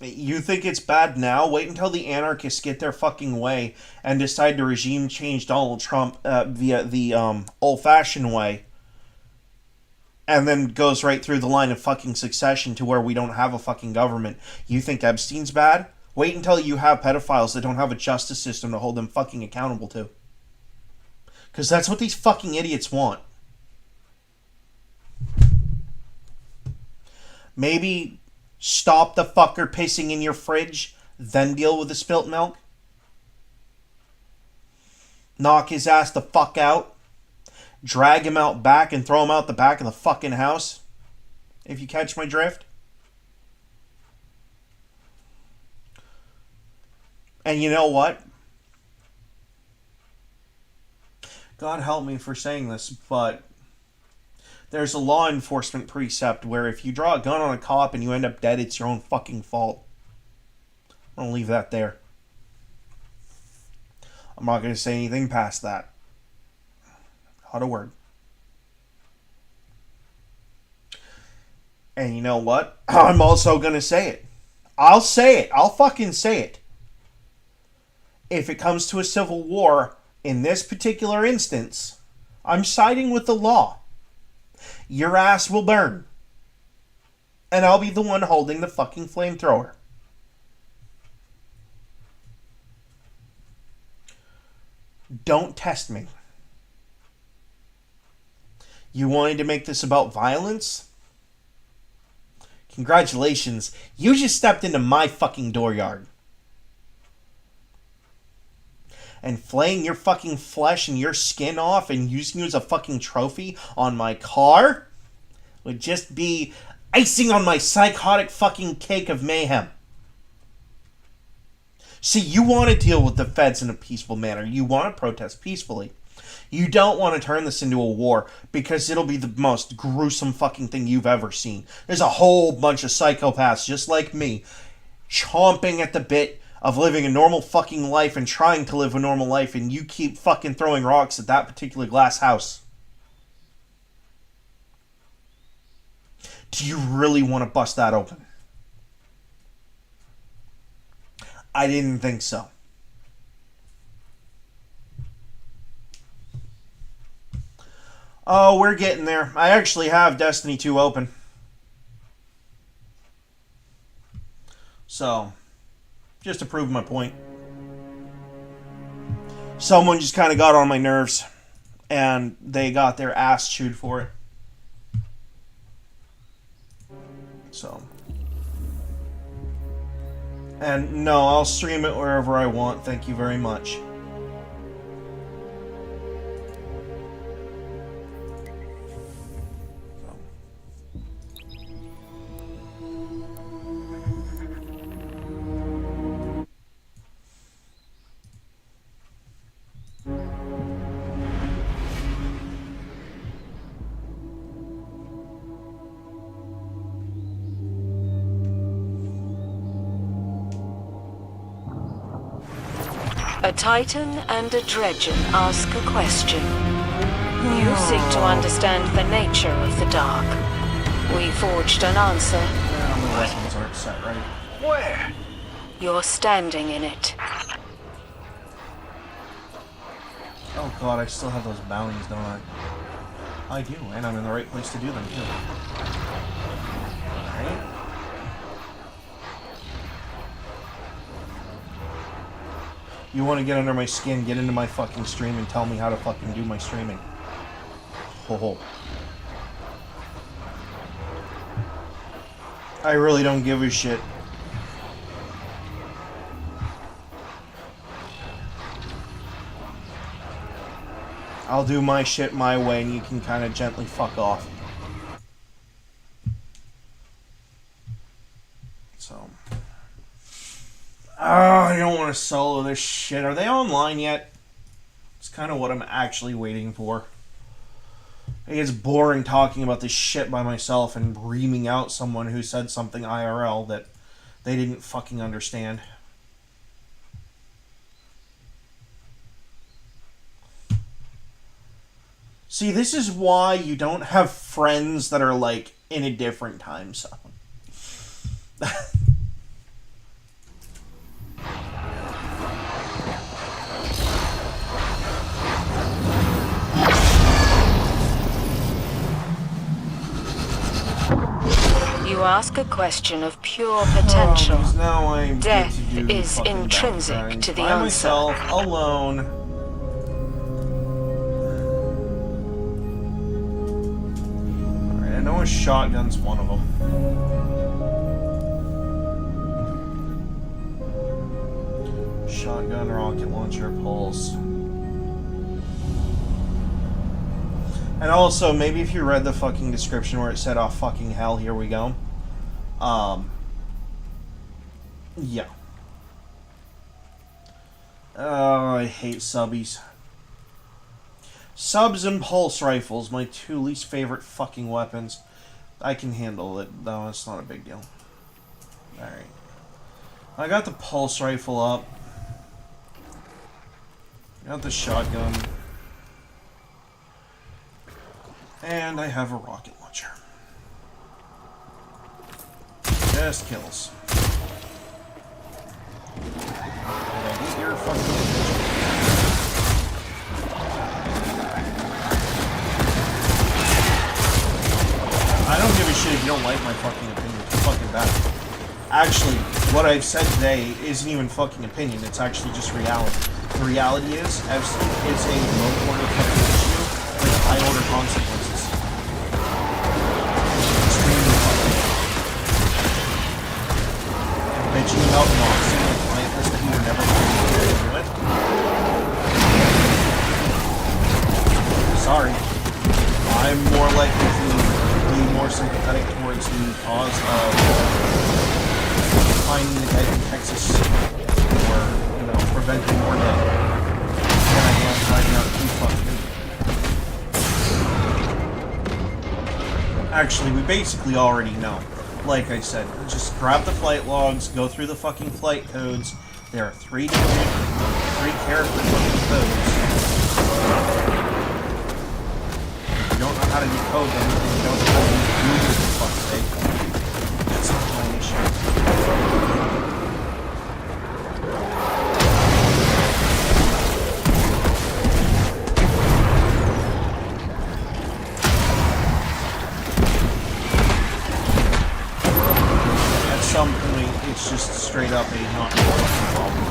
You think it's bad now? Wait until the anarchists get their fucking way and decide to regime change Donald Trump via the old fashioned way, and then goes right through the line of fucking succession to where we don't have a fucking government. You think Epstein's bad? Wait until you have pedophiles that don't have a justice system to hold them fucking accountable to. Because that's what these fucking idiots want. Maybe stop the fucker pissing in your fridge, then deal with the spilt milk. Knock his ass the fuck out. Drag him out back and throw him out the back of the fucking house. If you catch my drift. And you know what? God help me for saying this, but there's a law enforcement precept where if you draw a gun on a cop and you end up dead, it's your own fucking fault. I'm gonna leave that there. I'm not gonna say anything past that. Not a word. And you know what? I'm also gonna say it. I'll say it. I'll fucking say it. If it comes to a civil war, in this particular instance, I'm siding with the law. Your ass will burn. And I'll be the one holding the fucking flamethrower. Don't test me. You wanted to make this about violence? Congratulations. You just stepped into my fucking dooryard. And flaying your fucking flesh and your skin off and using you as a fucking trophy on my car would just be Icing on my psychotic fucking cake of mayhem. See, you want to deal with the feds in a peaceful manner. You want to protest peacefully. You don't want to turn this into a war because it'll be the most gruesome fucking thing you've ever seen. There's a whole bunch of psychopaths just like me chomping at the bit of living a normal fucking life and trying to live a normal life, and you keep fucking throwing rocks at that particular glass house. Do you really want to bust that open? I didn't think so. Oh, we're getting there. I actually have Destiny 2 open. So, just to prove my point. Someone just kind of got on my nerves, and they got their ass chewed for it. So. And no, I'll stream it wherever I want. Thank you very much. A Titan and a Dredgen ask a question. You seek to understand the nature of the dark. We forged an answer. The lessons aren't set right. Where? You're standing in it. Oh god, I still have those bounties, don't I? I do, and I'm in the right place to do them, too. Alright. You want to get under my skin, get into my fucking stream, and tell me how to fucking do my streaming. Ho ho. I really don't give a shit. I'll do my shit my way, and you can kind of gently fuck off. So. I don't want to solo this shit. Are they online yet? It's kind of what I'm actually waiting for. It gets boring talking about this shit by myself and reaming out someone who said something IRL that they didn't fucking understand. See, this is why you don't have friends that are, like, in a different time zone. You ask a question of pure potential. Now I Death get to do is fucking intrinsic background to the by answer. myself, alone. Alright, I know a shotgun's one of them. Shotgun, rocket launcher, pulse. And also, maybe if you read the fucking description where it said, oh, fucking hell, here we go. Yeah. Oh, I hate subbies. Subs and pulse rifles, my two least favorite fucking weapons. I can handle it, though. It's not a big deal. Alright. I got the pulse rifle up. Got the shotgun. And I have a rocket launcher. Just kills. Did I get your fucking attention? I don't give a shit if you don't like my fucking opinion. It's fucking bad. Actually, what I've said today isn't even fucking opinion. It's actually just reality. The reality is, it's a low-order fucking issue with high-order consequences. Extremely fucking. And bitching about Moxie and pointless that you were never going to be able to do it. Sorry. I'm more likely to be more more sympathetic towards the cause of finding the dead in Texas or, you know, preventing more dead than I am finding out who fucked who. Actually, we basically already know. Like I said, just grab the flight logs, go through the fucking flight codes. There are 3 character fucking codes. If you don't know how to decode them, then you don't know how to use Google, for fuck's sake. That's not my issue. At some point, it's just straight up a not fucking problem.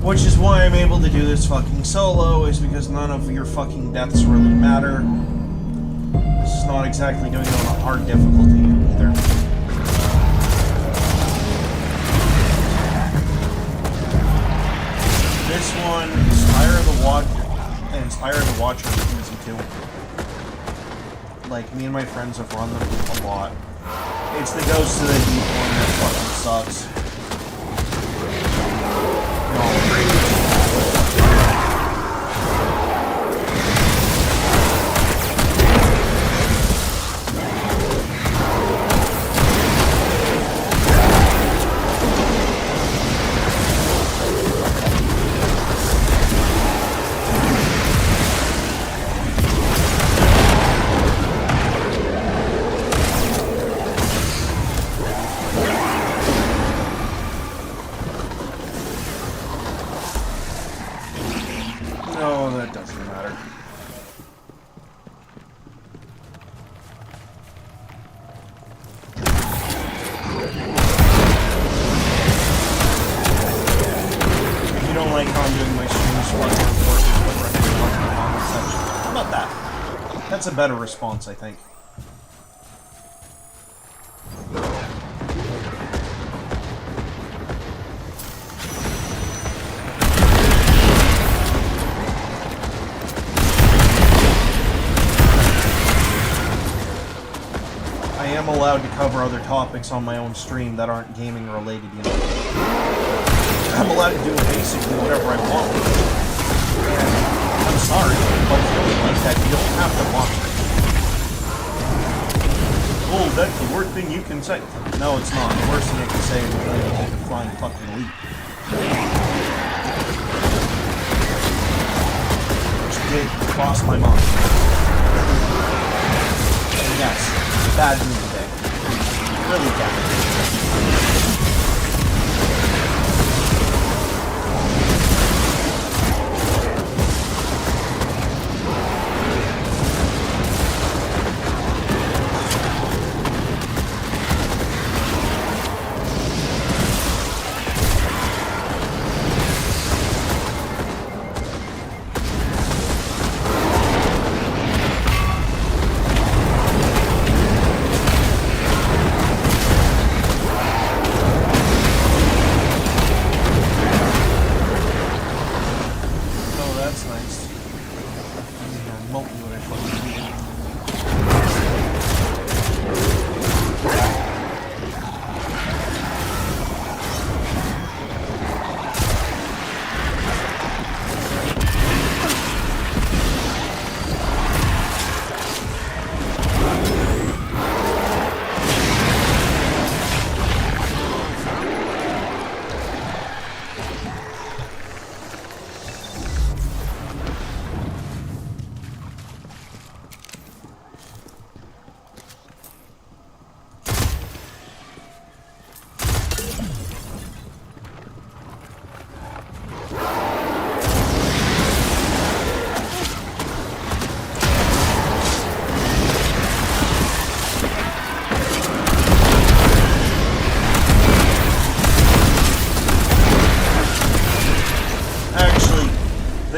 Which is why I'm able to do this fucking solo, is because none of your fucking deaths really matter. This is not exactly doing it on a hard difficulty either. This one, Inspire the Watcher is easy too. Like, me and my friends have run them a lot. It's the Ghost of the Deep one that fucking sucks. No, that doesn't matter. If you don't like how I'm doing my streams, how about that? That's a better response, I think. I am allowed to cover other topics on my own stream that aren't gaming related, you know. I'm allowed to do basically whatever I want. And I'm sorry, but if you don't like that, you don't have to watch it. Oh, that's the worst thing you can say. No, it's not. The worst thing I can say is that you take a flying fucking leap. Which did cross my mind. And Yes, bad mood today. Really bad.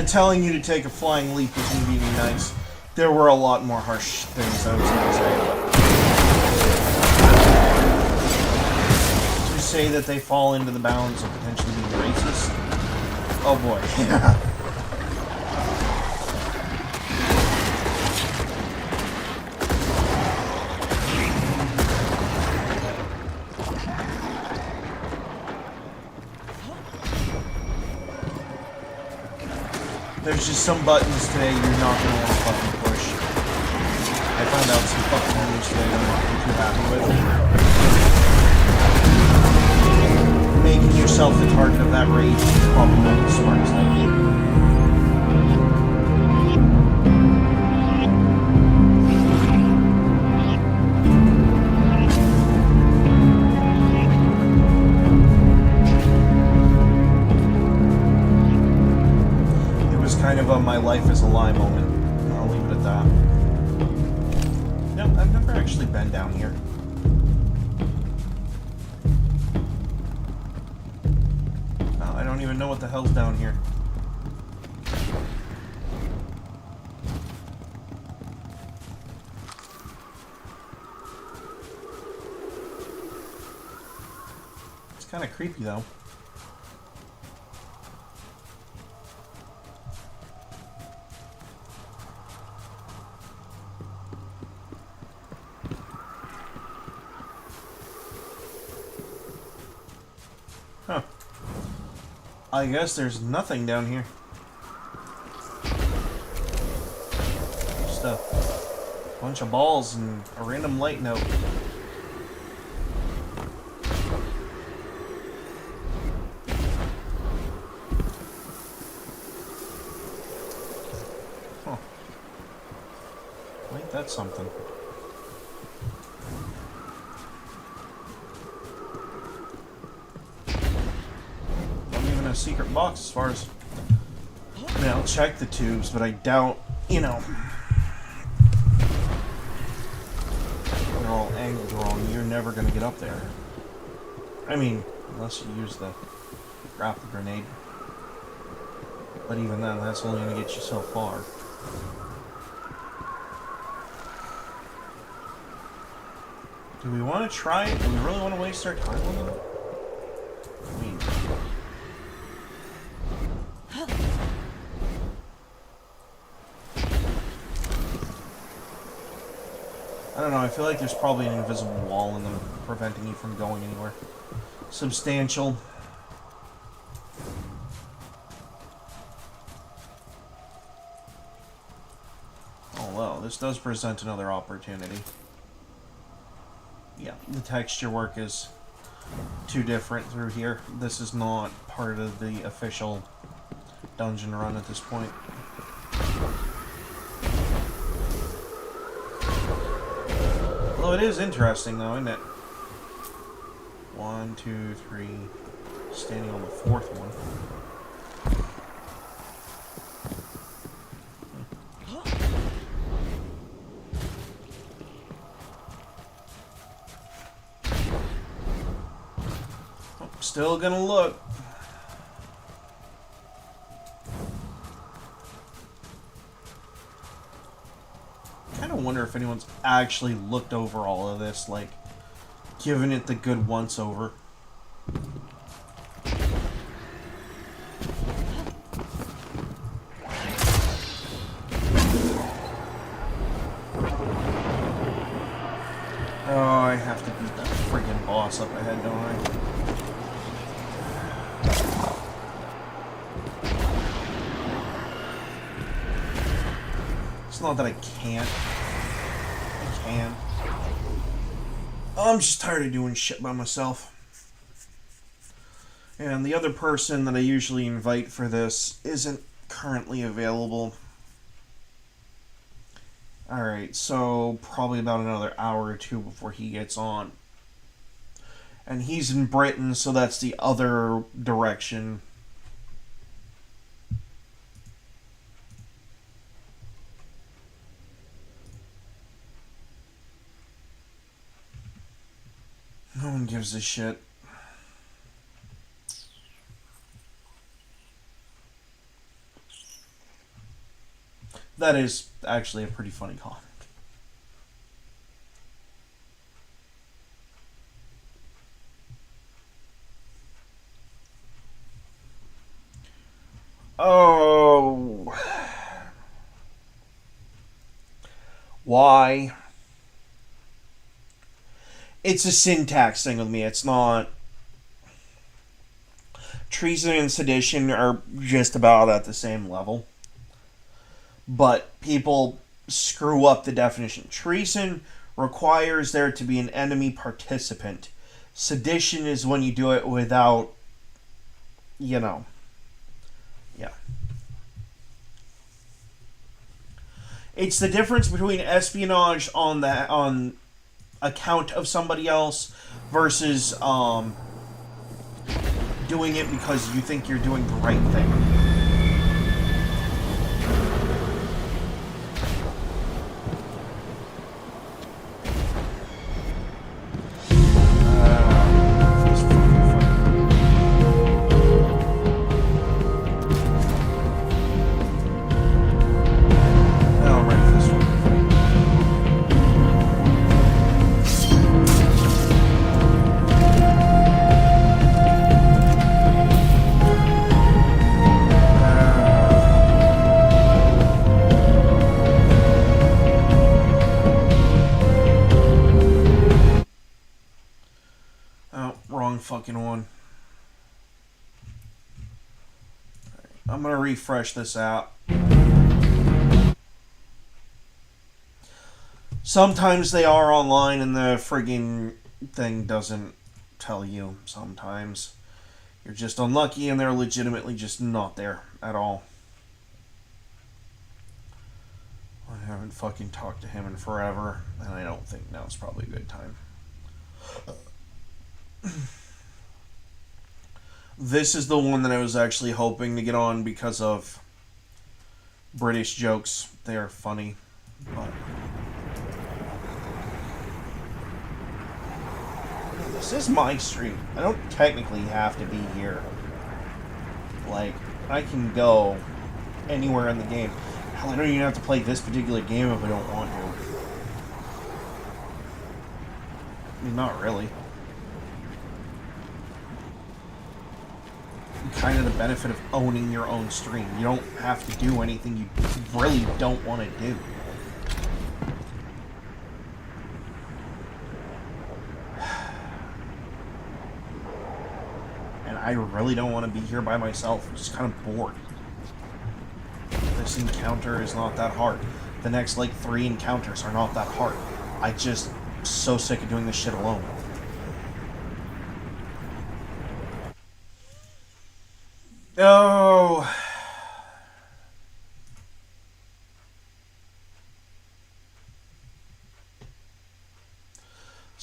Telling you to take a flying leap was really nice. There were a lot more harsh things I was going to say. To say that they fall into the bounds of potentially being racist? Oh boy. There's just some buttons today you're not going to want to fucking push. I found out some fucking news today that I'm not too happy with. Making yourself the target of that rage is probably not the smartest idea. Kind of a my life is a lie moment. I'll leave it at that. No, I've never actually been down here. Oh, I don't even know what the hell's down here. It's kind of creepy though. Huh. I guess there's nothing down here. Just a bunch of balls and a random light note. Huh. Ain't that something? A secret box as far as I mean, I'll check the tubes, but I doubt, you know, they're all angled wrong. You're never gonna get up there. I mean, unless you use the grapple grenade. But even then, that's only gonna get you so far. Do we want to try it? Do we really want to waste our time on it? I mean, I don't know, I feel like there's probably an invisible wall in them preventing you from going anywhere substantial. Oh well, this does present another opportunity. Yeah, the texture work is too different through here. This is not part of the official dungeon run at this point. So it is interesting, though, isn't it? 1, 2, 3. Standing on the fourth one. Oh, still gonna look. Kind of wonder if anyone's actually looked over all of this, like, given it the good once over. Oh, I have to beat that friggin' boss up ahead, don't I? It's not that I can't. I can. I'm just tired of doing shit by myself. And the other person that I usually invite for this isn't currently available. Alright, so probably about another hour or two before he gets on. And he's in Britain, so that's the other direction. No one gives a shit. That is actually a pretty funny comment. Oh. Why? It's a syntax thing with me. It's not. Treason and sedition are just about at the same level. But people screw up the definition. Treason requires there to be an enemy participant. Sedition is when you do it without, yeah. It's the difference between espionage on account of somebody else versus doing it because you think you're doing the right thing. Fucking one. I'm gonna refresh this out. Sometimes they are online and the friggin' thing doesn't tell you. Sometimes you're just unlucky and they're legitimately just not there at all. I haven't fucking talked to him in forever, and I don't think now's probably a good time. This is the one that I was actually hoping to get on because of British jokes. They are funny. But this is my stream. I don't technically have to be here. Like, I can go anywhere in the game. Hell, I don't even have to play this particular game if I don't want to. I mean, not really. Kind of the benefit of owning your own stream. You don't have to do anything you really don't want to do. And I really don't want to be here by myself. I'm just kind of bored. This encounter is not that hard. The next, like, 3 encounters are not that hard. I just so sick of doing this shit alone. Oh.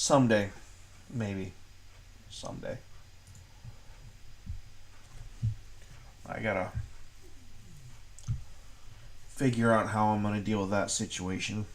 Someday. Maybe. Someday. I gotta figure out how I'm gonna deal with that situation.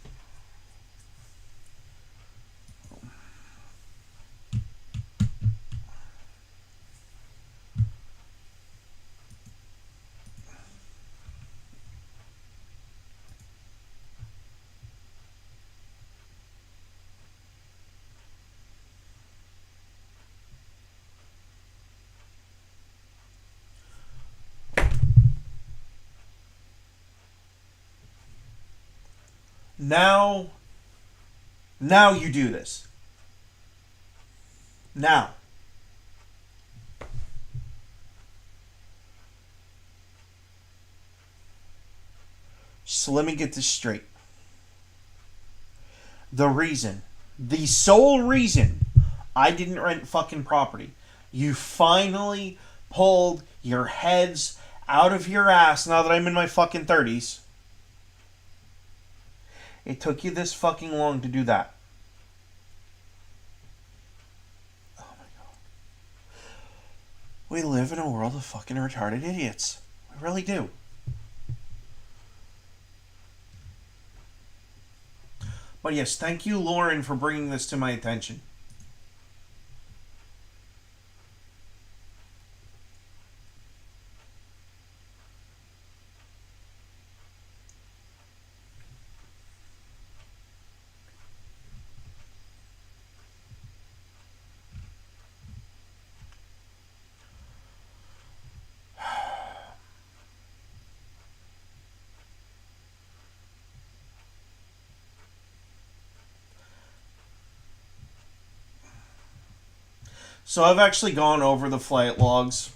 Now you do this. Now. So let me get this straight. The sole reason I didn't rent fucking property, you finally pulled your heads out of your ass now that I'm in my fucking 30s. It took you this fucking long to do that. Oh my god. We live in a world of fucking retarded idiots. We really do. But yes, thank you, Lauren, for bringing this to my attention. So I've actually gone over the flight logs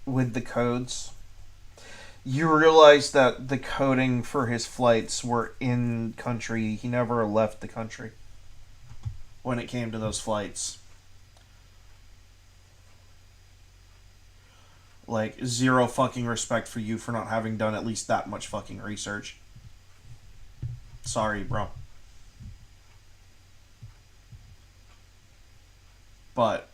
with the codes. You realize that the coding for his flights were in country. He never left the country when it came to those flights. Like, zero fucking respect for you for not having done at least that much fucking research. Sorry, bro. But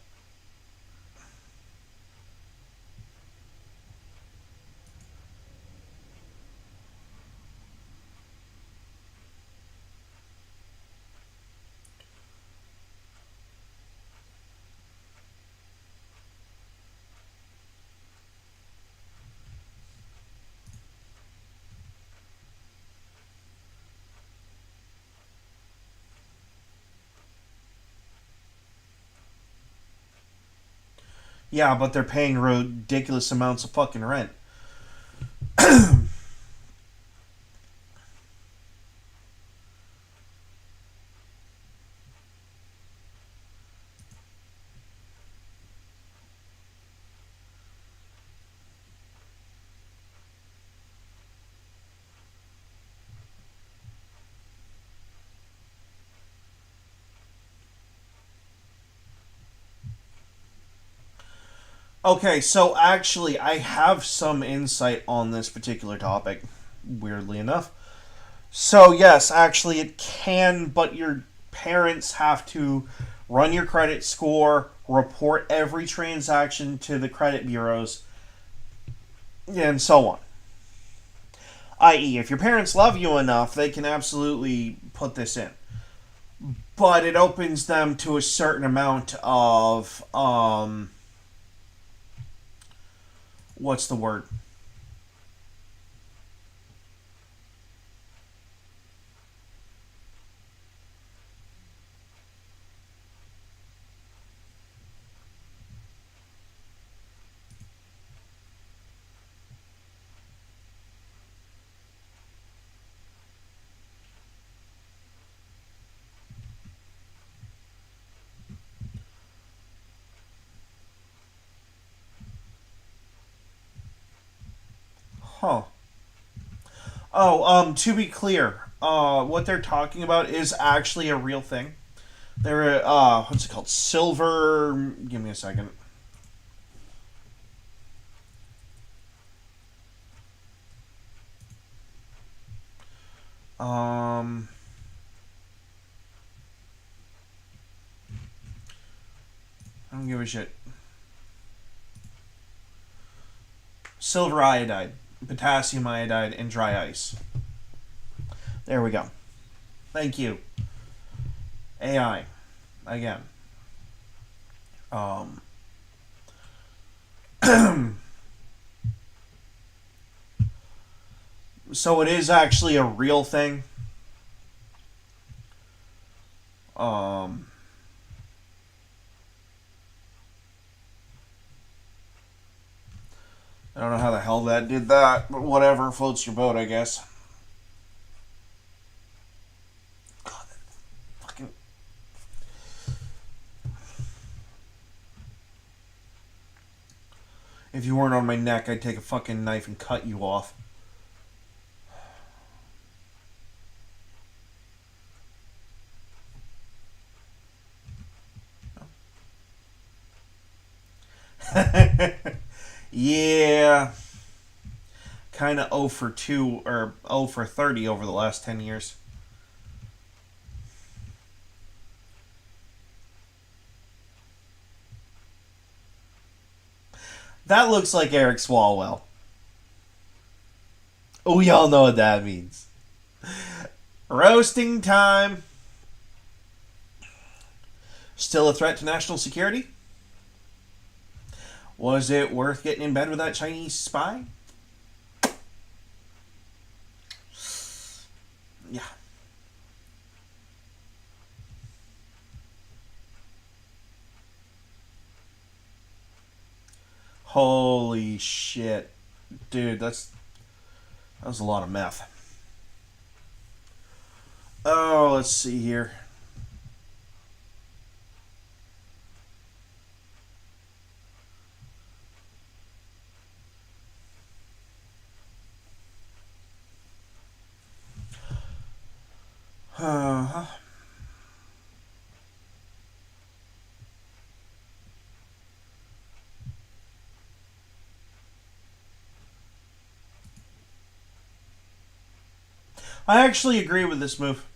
yeah, but they're paying ridiculous amounts of fucking rent. Okay, so actually, I have some insight on this particular topic, weirdly enough. So, yes, actually, it can, but your parents have to run your credit score, report every transaction to the credit bureaus, and so on. I.e., if your parents love you enough, they can absolutely put this in. But it opens them to a certain amount of, what's the word? Huh. Oh, to be clear, what they're talking about is actually a real thing. They're, what's it called? Silver. Give me a second. Um. don't give a shit. Silver iodide, potassium iodide, and dry ice. There we go. Thank you. AI. Again. So it is actually a real thing. I don't know how the hell that did that, but whatever, floats your boat, I guess. God, that fucking... If you weren't on my neck, I'd take a fucking knife and cut you off. Yeah. Kind of 0 for 2 or 0 for 30 over the last 10 years. That looks like Eric Swalwell. Oh, we all know what that means. Roasting time. Still a threat to national security? Was it worth getting in bed with that Chinese spy? Yeah. Holy shit. Dude, that was a lot of meth. Oh, let's see here. Uh-huh. I actually agree with this move.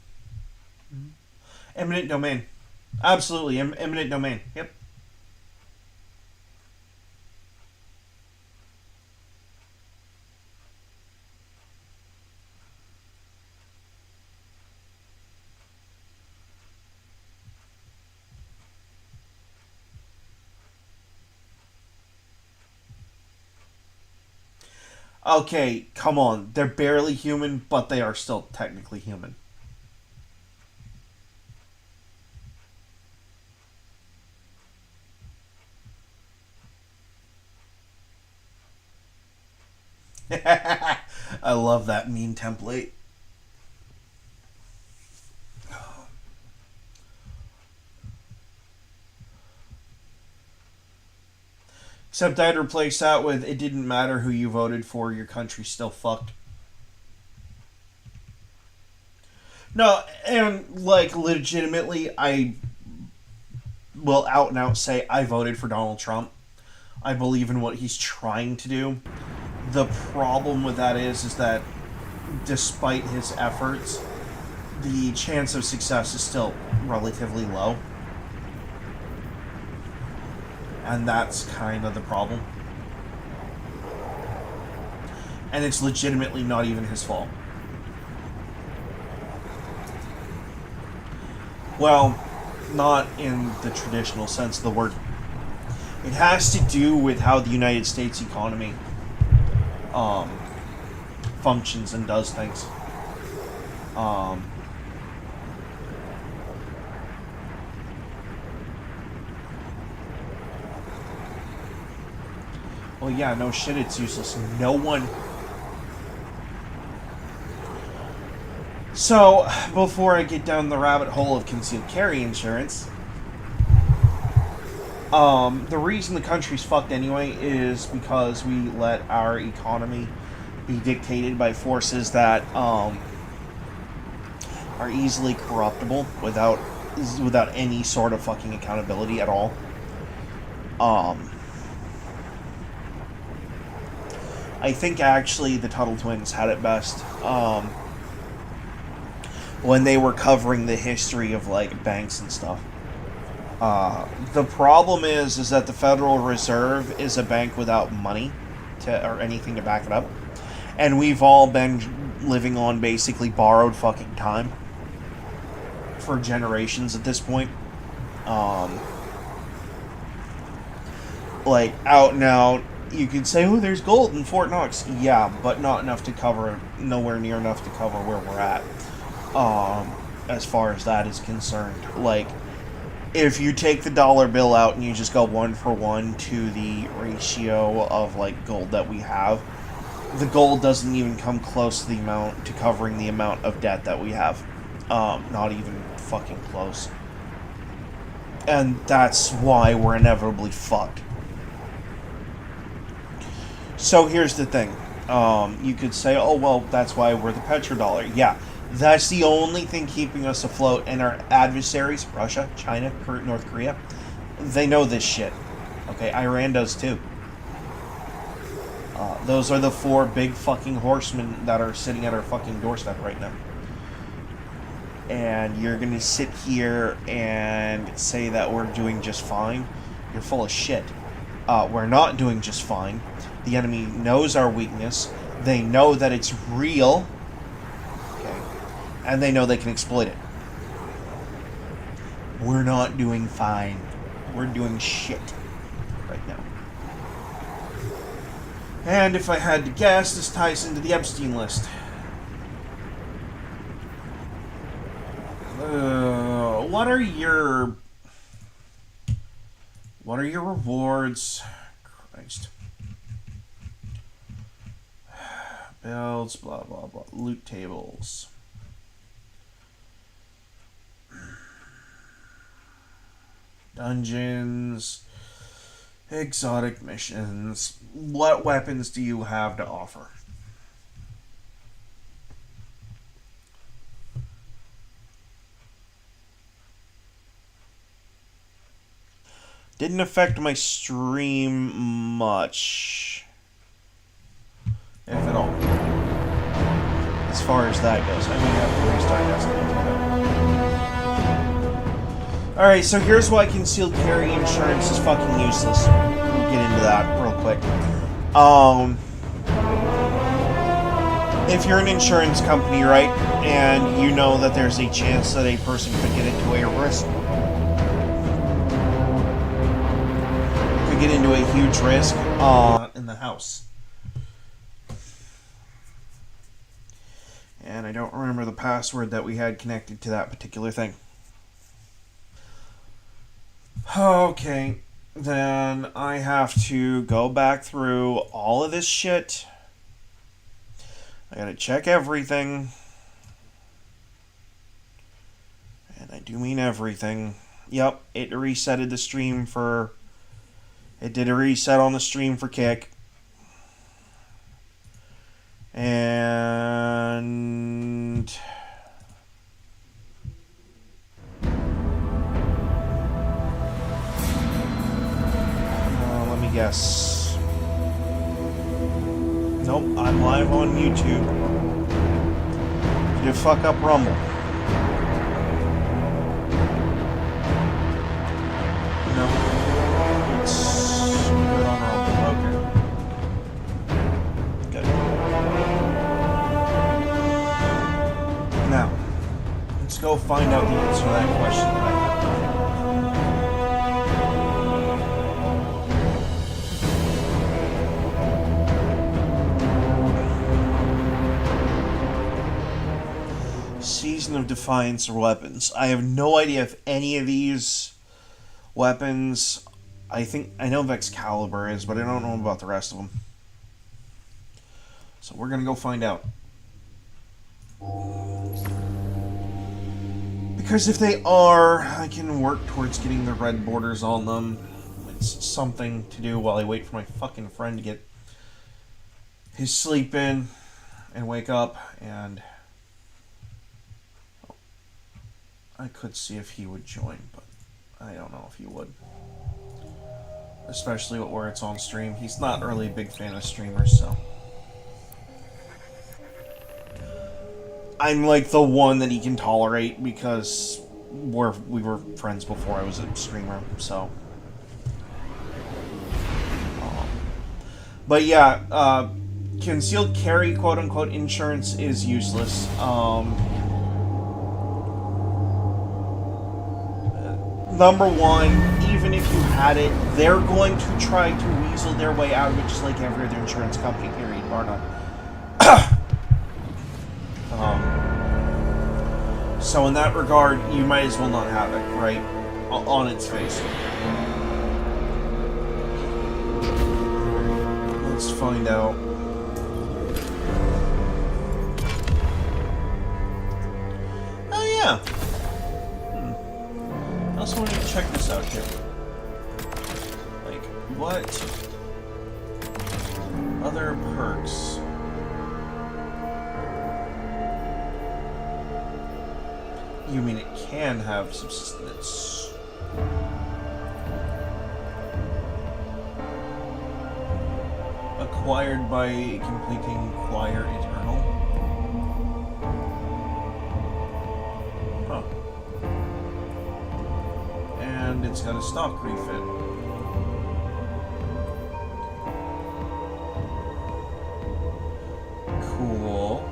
Eminent domain. Absolutely, eminent domain. Yep. Okay, come on. They're barely human, but they are still technically human. I love that meme template. Except I'd replace that with, it didn't matter who you voted for, your country's still fucked. No, and, like, legitimately, I will out and out say I voted for Donald Trump. I believe in what he's trying to do. The problem with that is that despite his efforts, the chance of success is still relatively low. And that's kind of the problem. And it's legitimately not even his fault. Well, not in the traditional sense of the word. It has to do with how the United States economy functions and does things. Well, yeah, no shit, it's useless. No one... So, before I get down the rabbit hole of concealed carry insurance, the reason the country's fucked anyway is because we let our economy be dictated by forces that are easily corruptible without any sort of fucking accountability at all. I think actually the Tuttle Twins had it best when they were covering the history of like banks and stuff. The problem is that the Federal Reserve is a bank without money or anything to back it up. And we've all been living on basically borrowed fucking time for generations at this point. Like, out and out, you could say, oh, there's gold in Fort Knox. Yeah, but not enough to cover, nowhere near enough to cover where we're at. As far as that is concerned. Like, if you take the dollar bill out and you just go 1-for-1 to the ratio of, like, gold that we have, the gold doesn't even come close to the amount, to covering the amount of debt that we have. Not even fucking close. And that's why we're inevitably fucked. So here's the thing. You could say, oh, well, that's why we're the petrodollar. Yeah, that's the only thing keeping us afloat. And our adversaries, Russia, China, North Korea, they know this shit. Okay, Iran does too. Those are the 4 big fucking horsemen that are sitting at our fucking doorstep right now. And you're gonna sit here and say that we're doing just fine? You're full of shit. We're not doing just fine. The enemy knows our weakness. They know that it's real. Okay. And they know they can exploit it. We're not doing fine. We're doing shit right now. And if I had to guess, this ties into the Epstein list. What are your rewards? Christ. Builds, blah, blah, blah. Loot tables. Dungeons. Exotic missions. What weapons do you have to offer? Didn't affect my stream much. If at all. As far as that goes. I may have to restart that. Alright, so here's why concealed carry insurance is fucking useless. We'll get into that real quick. If you're an insurance company, right, and you know that there's a chance that a person could get into a risk, get into a huge risk in the house. And I don't remember the password that we had connected to that particular thing. Okay, then I have to go back through all of this shit. I gotta check everything. And I do mean everything. Yep, it resetted the stream for... It did a reset on the stream for Kick. And... let me guess. Nope, I'm live on YouTube. Did it fuck up Rumble? No. Let's go find out the answer to that question that I have. Season of Defiance or weapons. I have no idea if any of these weapons... I know of Excalibur is, but I don't know about the rest of them. So we're gonna go find out. Because if they are, I can work towards getting the red borders on them. It's something to do while I wait for my fucking friend to get his sleep in and wake up. And I could see if he would join, but I don't know if he would. Especially where it's on stream. He's not really a big fan of streamers, so... I'm like the one that he can tolerate because we were friends before I was a streamer, so. But yeah, concealed carry, quote unquote, insurance is useless. Number one, even if you had it, they're going to try to weasel their way out of it, just like every other insurance company, period, bar none. So in that regard, you might as well not have it, right? On its face. Let's find out. Oh yeah. I also wanted to check this out here. Like, what other perks? You mean it can have subsistence? Acquired by completing Choir Eternal? Huh. And it's got a stock refit. Cool.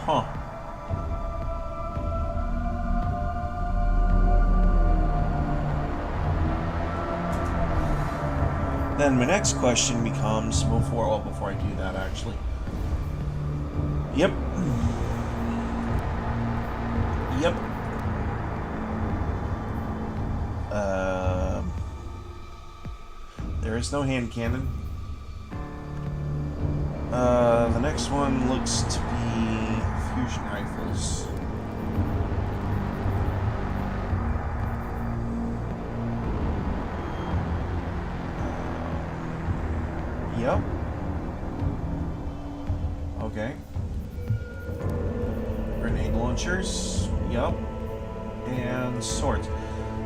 Huh. Then my next question becomes, before I do that actually. Yep. Yep. There is no hand cannon. The next one looks to be fusion rifles. Yep. Okay. Grenade launchers. Yep. And swords.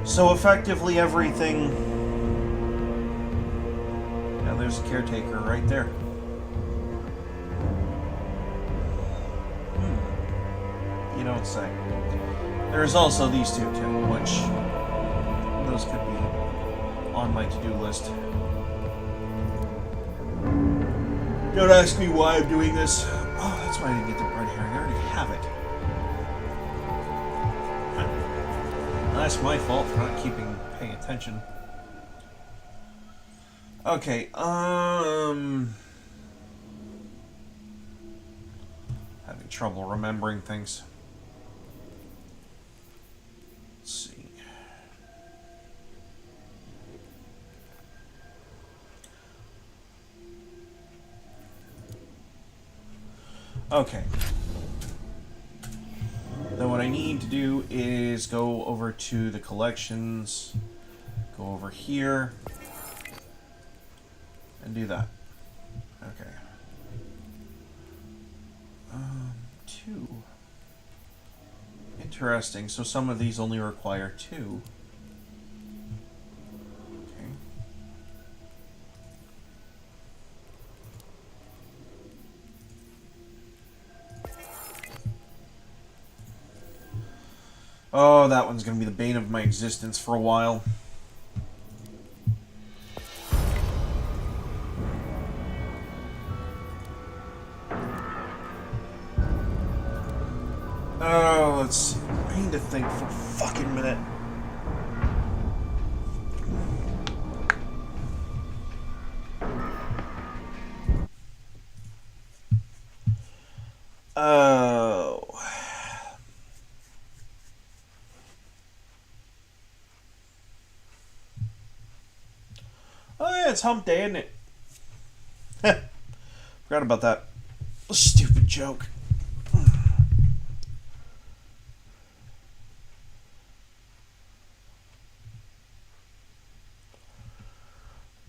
So effectively everything. Now there's a caretaker right there. You don't say. There's also these two too, which those could be on my to-do list. Don't ask me why I'm doing this. Oh, that's why I didn't get the red herring. I already have it. That's my fault for not paying attention. Okay, having trouble remembering things. Let's see. Okay. Then what I need to do is go over to the collections, go over here, and do that. Okay. 2. Interesting. So some of these only require 2. Okay. Oh, that one's gonna be the bane of my existence for a while. Oh, let's see. I need to think for a fucking minute. Oh. Oh yeah, it's hump day, isn't it? Forgot about that. Stupid joke.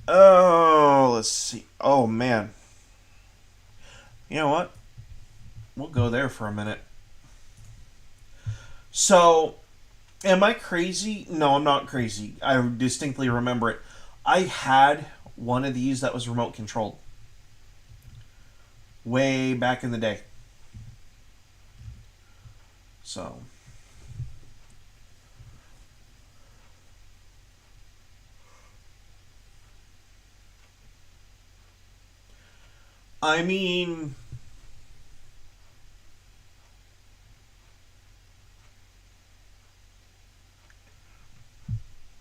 Oh, let's see. Oh, man. You know what? We'll go there for a minute. So, am I crazy? No, I'm not crazy. I distinctly remember it. I had one of these that was remote controlled. Way back in the day. So. I mean,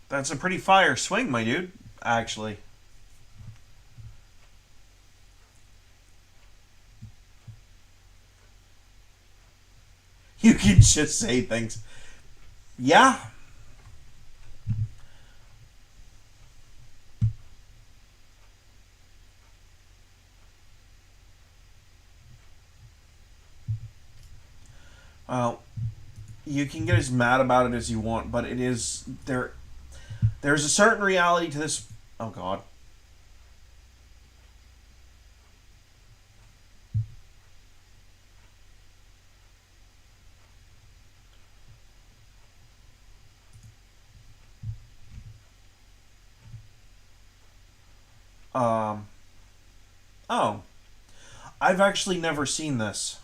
that's a pretty fire swing, my dude, actually. You can just say things. Yeah. Well, you can get as mad about it as you want, but it is there. There's a certain reality to this. Oh God. Um. Oh, I've actually never seen this.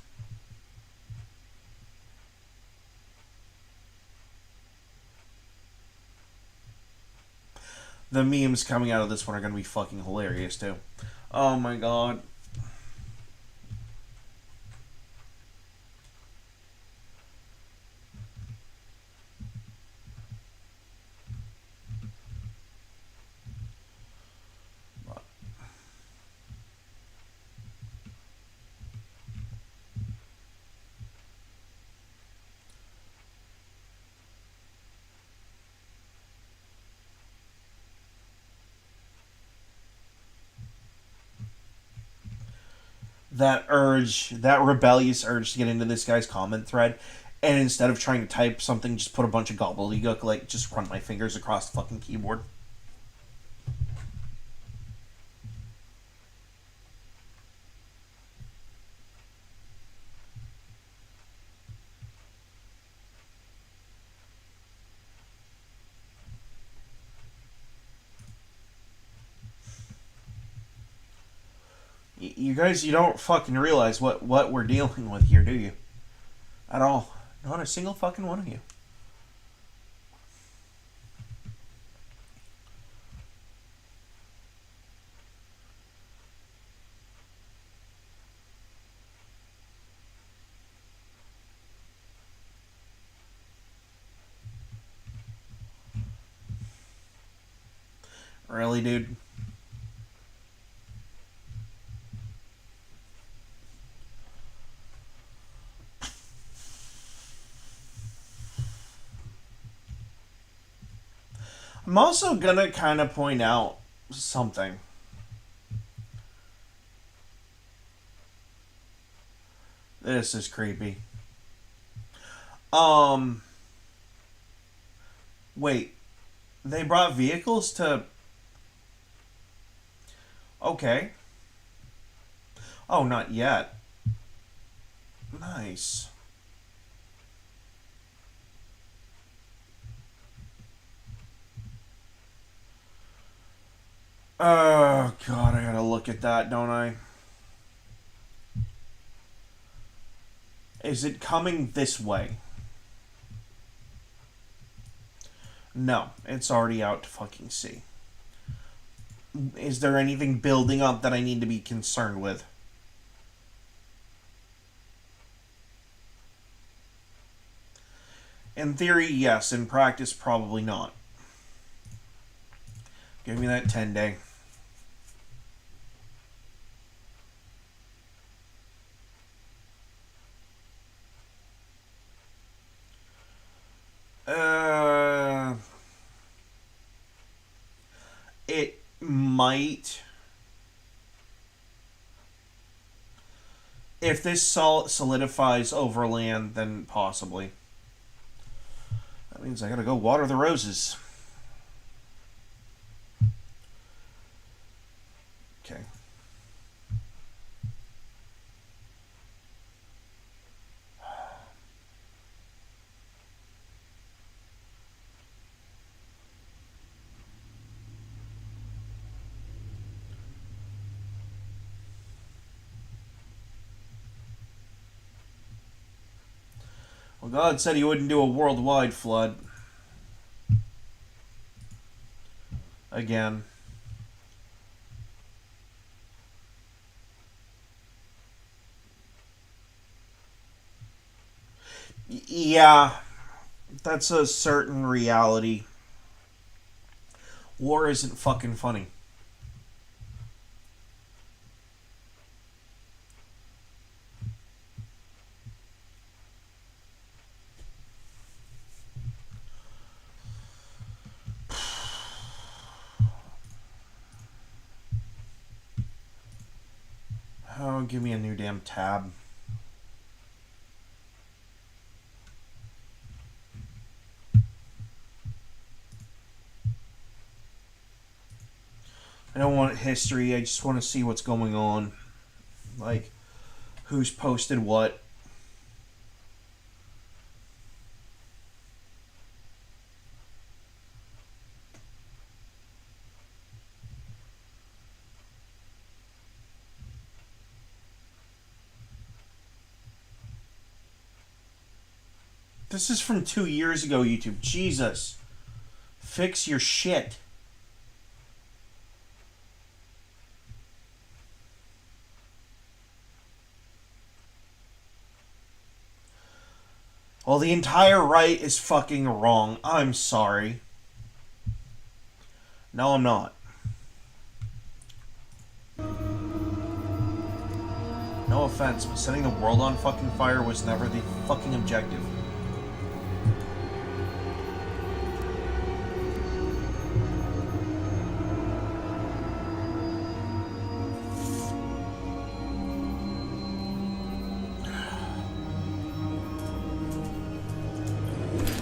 The memes coming out of this one are going to be fucking hilarious too. Oh my God. That urge, that rebellious urge to get into this guy's comment thread, and instead of trying to type something, just put a bunch of gobbledygook, like just run my fingers across the fucking keyboard. You guys, you don't fucking realize what we're dealing with here, do you? At all. Not a single fucking one of you. Really, dude? I'm also gonna kind of point out something. This is creepy. Um, wait. They brought vehicles to. Okay. Oh, not yet. Nice. Oh, God, I gotta look at that, don't I? Is it coming this way? No, it's already out to fucking sea. Is there anything building up that I need to be concerned with? In theory, yes. In practice, probably not. Give me that 10-day. It might. If this solidifies overland, then possibly. That means I gotta go water the roses. Okay. Well, God said he wouldn't do a worldwide flood. Again. Yeah, that's a certain reality. War isn't fucking funny. Oh, give me a new damn tab. I don't want history, I just want to see what's going on. Like, who's posted what. This is from 2 years ago, YouTube. Jesus. Fix your shit. Well, the entire right is fucking wrong. I'm sorry. No, I'm not. No offense, but setting the world on fucking fire was never the fucking objective.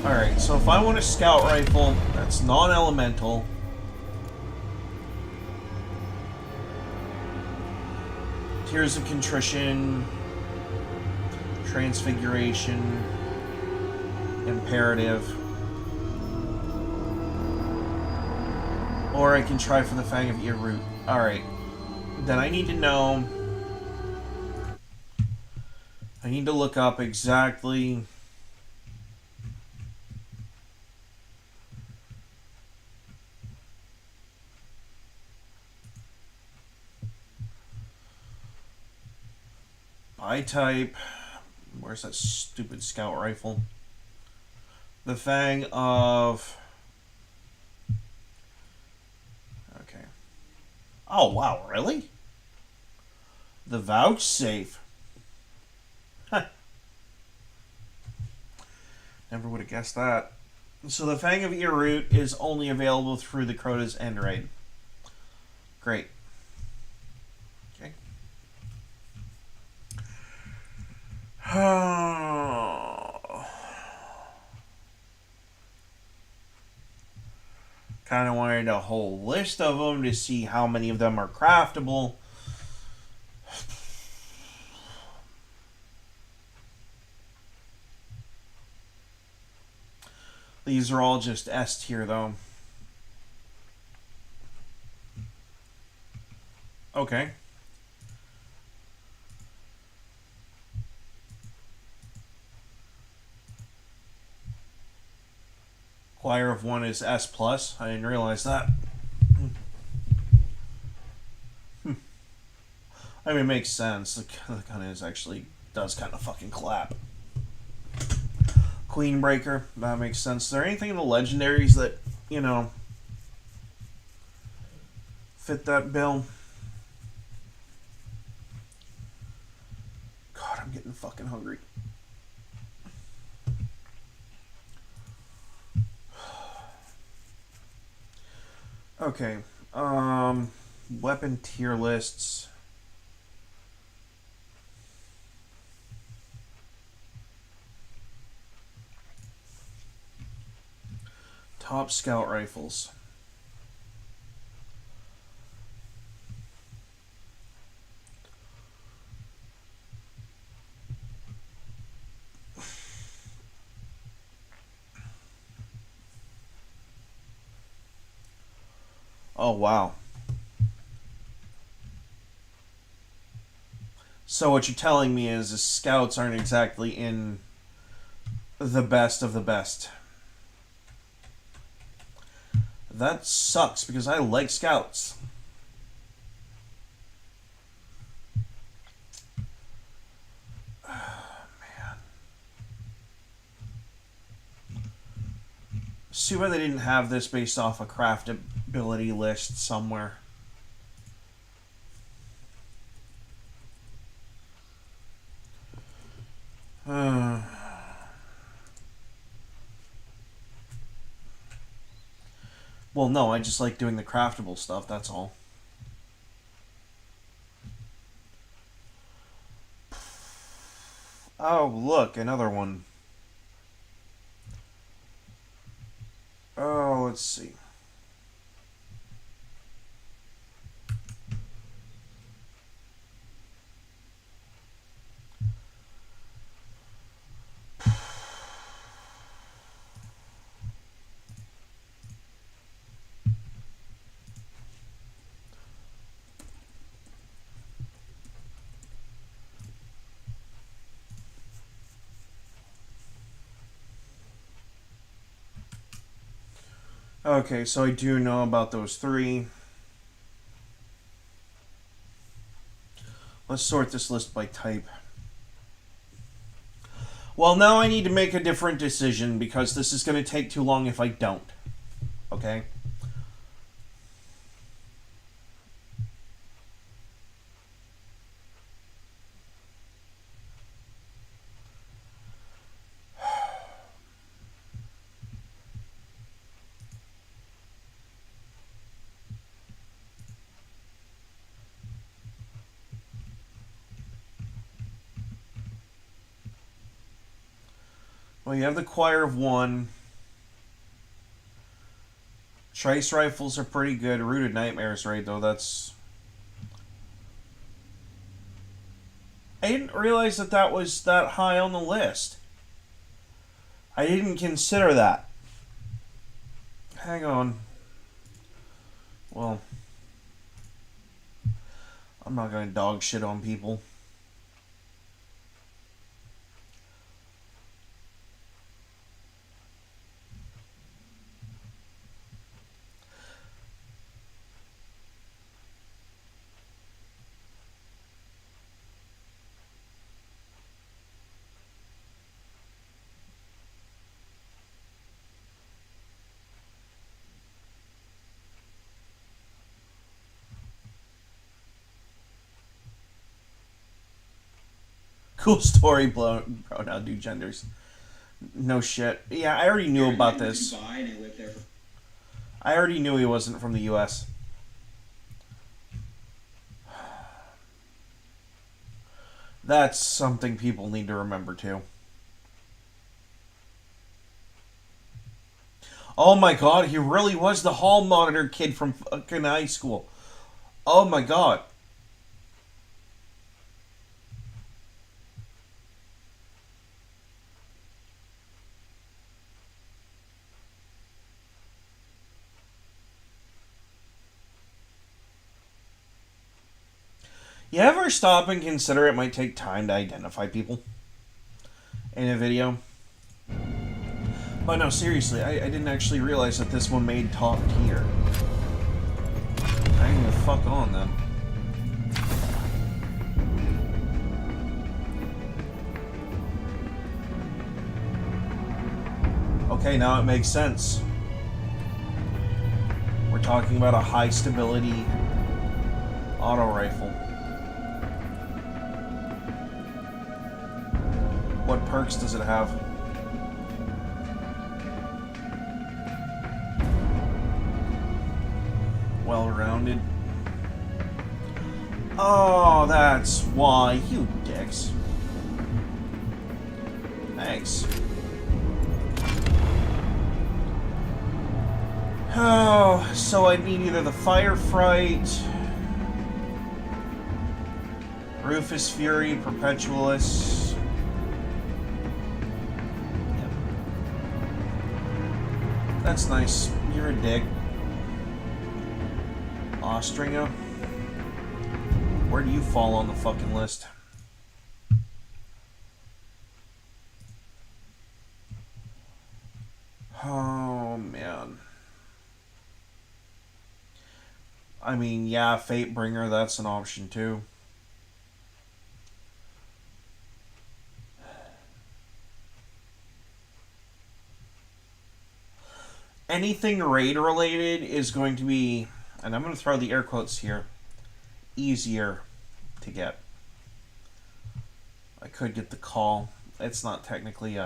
Alright, so if I want a scout rifle that's non-elemental, Tears of Contrition, Transfiguration, Imperative, or I can try for the Fang of Earroot. Alright, then I need to know, I need to look up exactly type. Where's that stupid scout rifle? The Fang of... Okay. Oh, wow, really? The Vouchsafe. Huh. Never would have guessed that. So the Fang of Earroot is only available through the Crota's End raid. Great. Okay. Kind of wanted a whole list of them to see how many of them are craftable. These are all just S tier though. Okay. Choir of One is S+. I didn't realize that. I mean, it makes sense. The gun is actually does kind of fucking clap. Queenbreaker, that makes sense. Is there anything in the legendaries that, you know, fit that bill? God, I'm getting fucking hungry. Okay, weapon tier lists. Top scout rifles. Oh, wow. So what you're telling me is the scouts aren't exactly in the best of the best. That sucks because I like scouts. Man. See why they didn't have this based off a craftability list somewhere. Well, no, I just like doing the craftable stuff, that's all. Oh, look, another one. Oh, let's see. Okay, so I do know about those three. Let's sort this list by type. Well, now I need to make a different decision because this is going to take too long if I don't. Okay? Well, you have the Choir of One. Trace rifles are pretty good. Rooted Nightmares raid, though, that's... I didn't realize that that was that high on the list. I didn't consider that. Hang on. Well, I'm not going to dog shit on people. Cool story, bro. Now do genders. No shit. Yeah, I already knew about this. I already knew he wasn't from the U.S. That's something people need to remember, too. Oh my god, he really was the hall monitor kid from fucking high school. Oh my god. You ever stop and consider it might take time to identify people in a video? But no, seriously, I didn't actually realize that this one made top tier. I ain't gonna fuck on then. Okay, now it makes sense. We're talking about a high stability auto rifle. What perks does it have? Well-rounded. Oh, that's why, you dicks. Thanks. Oh, so I need either the Firefight, Rufus Fury, Perpetualist. That's nice. You're a dick. Austringer. Where do you fall on the fucking list? Oh, man. I mean, yeah, Fatebringer, that's an option too. Anything raid related is going to be, and I'm going to throw the air quotes here, easier to get. I could get the call. It's not technically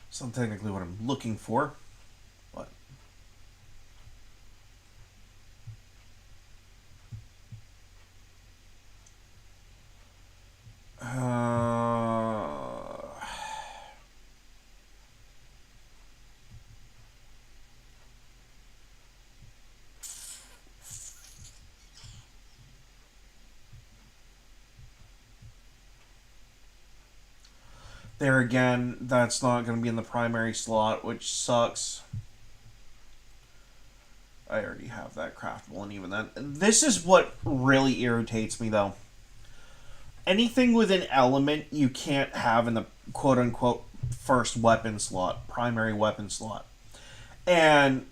it's not technically what I'm looking for, but there again, that's not going to be in the primary slot, which sucks. I already have that craftable, and even then. This is what really irritates me, though. Anything with an element you can't have in the quote-unquote first weapon slot, primary weapon slot. And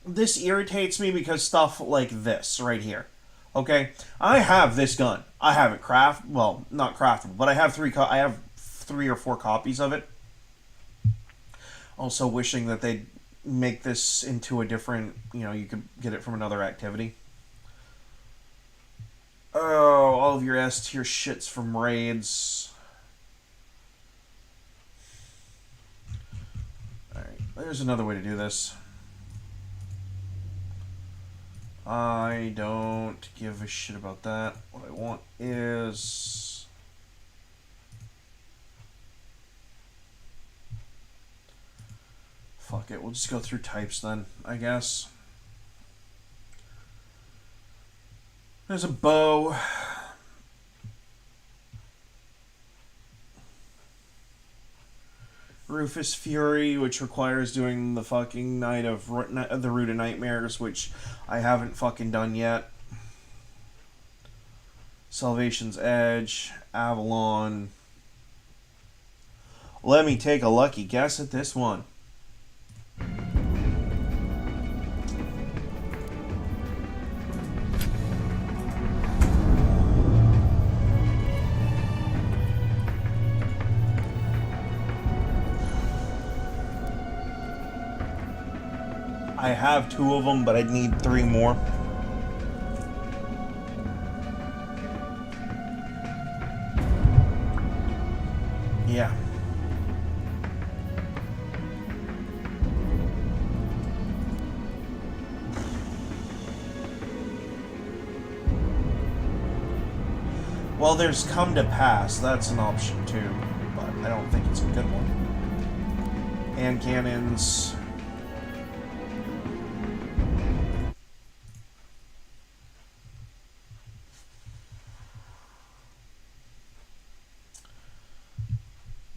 this irritates me because stuff like this right here. Okay? I have this gun. I have it not craftable, but I have three or four copies of it. Also wishing that they'd make this into a different, you could get it from another activity. Oh, all of your S tier shits from raids. Alright, there's another way to do this. I don't give a shit about that. What I want is... fuck it, we'll just go through types then, I guess. There's a bow. Rufus Fury, which requires doing the fucking Night of the Root of Nightmares, which I haven't fucking done yet. Salvation's Edge, Avalon. Let me take a lucky guess at this one. I have 2 of them, but I'd need 3 more. Yeah. Well, there's Come to Pass. That's an option too, but I don't think it's a good one. Hand cannons.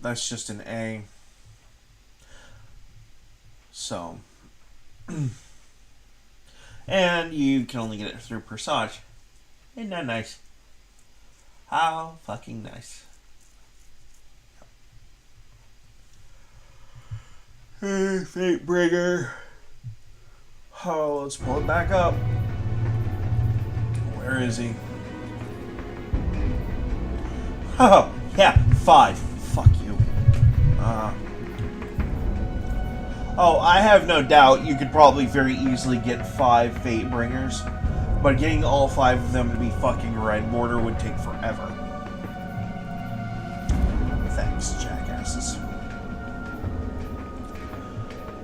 That's just an A. So. And you can only get it through Persage. Isn't that nice? How fucking nice. Hey, Fatebringer. Oh, let's pull it back up. Where is he? Oh, yeah, 5. Fuck you. Oh, I have no doubt you could probably very easily get 5 Fatebringers, but getting all 5 of them to be fucking red border would take forever. Thanks, jackasses.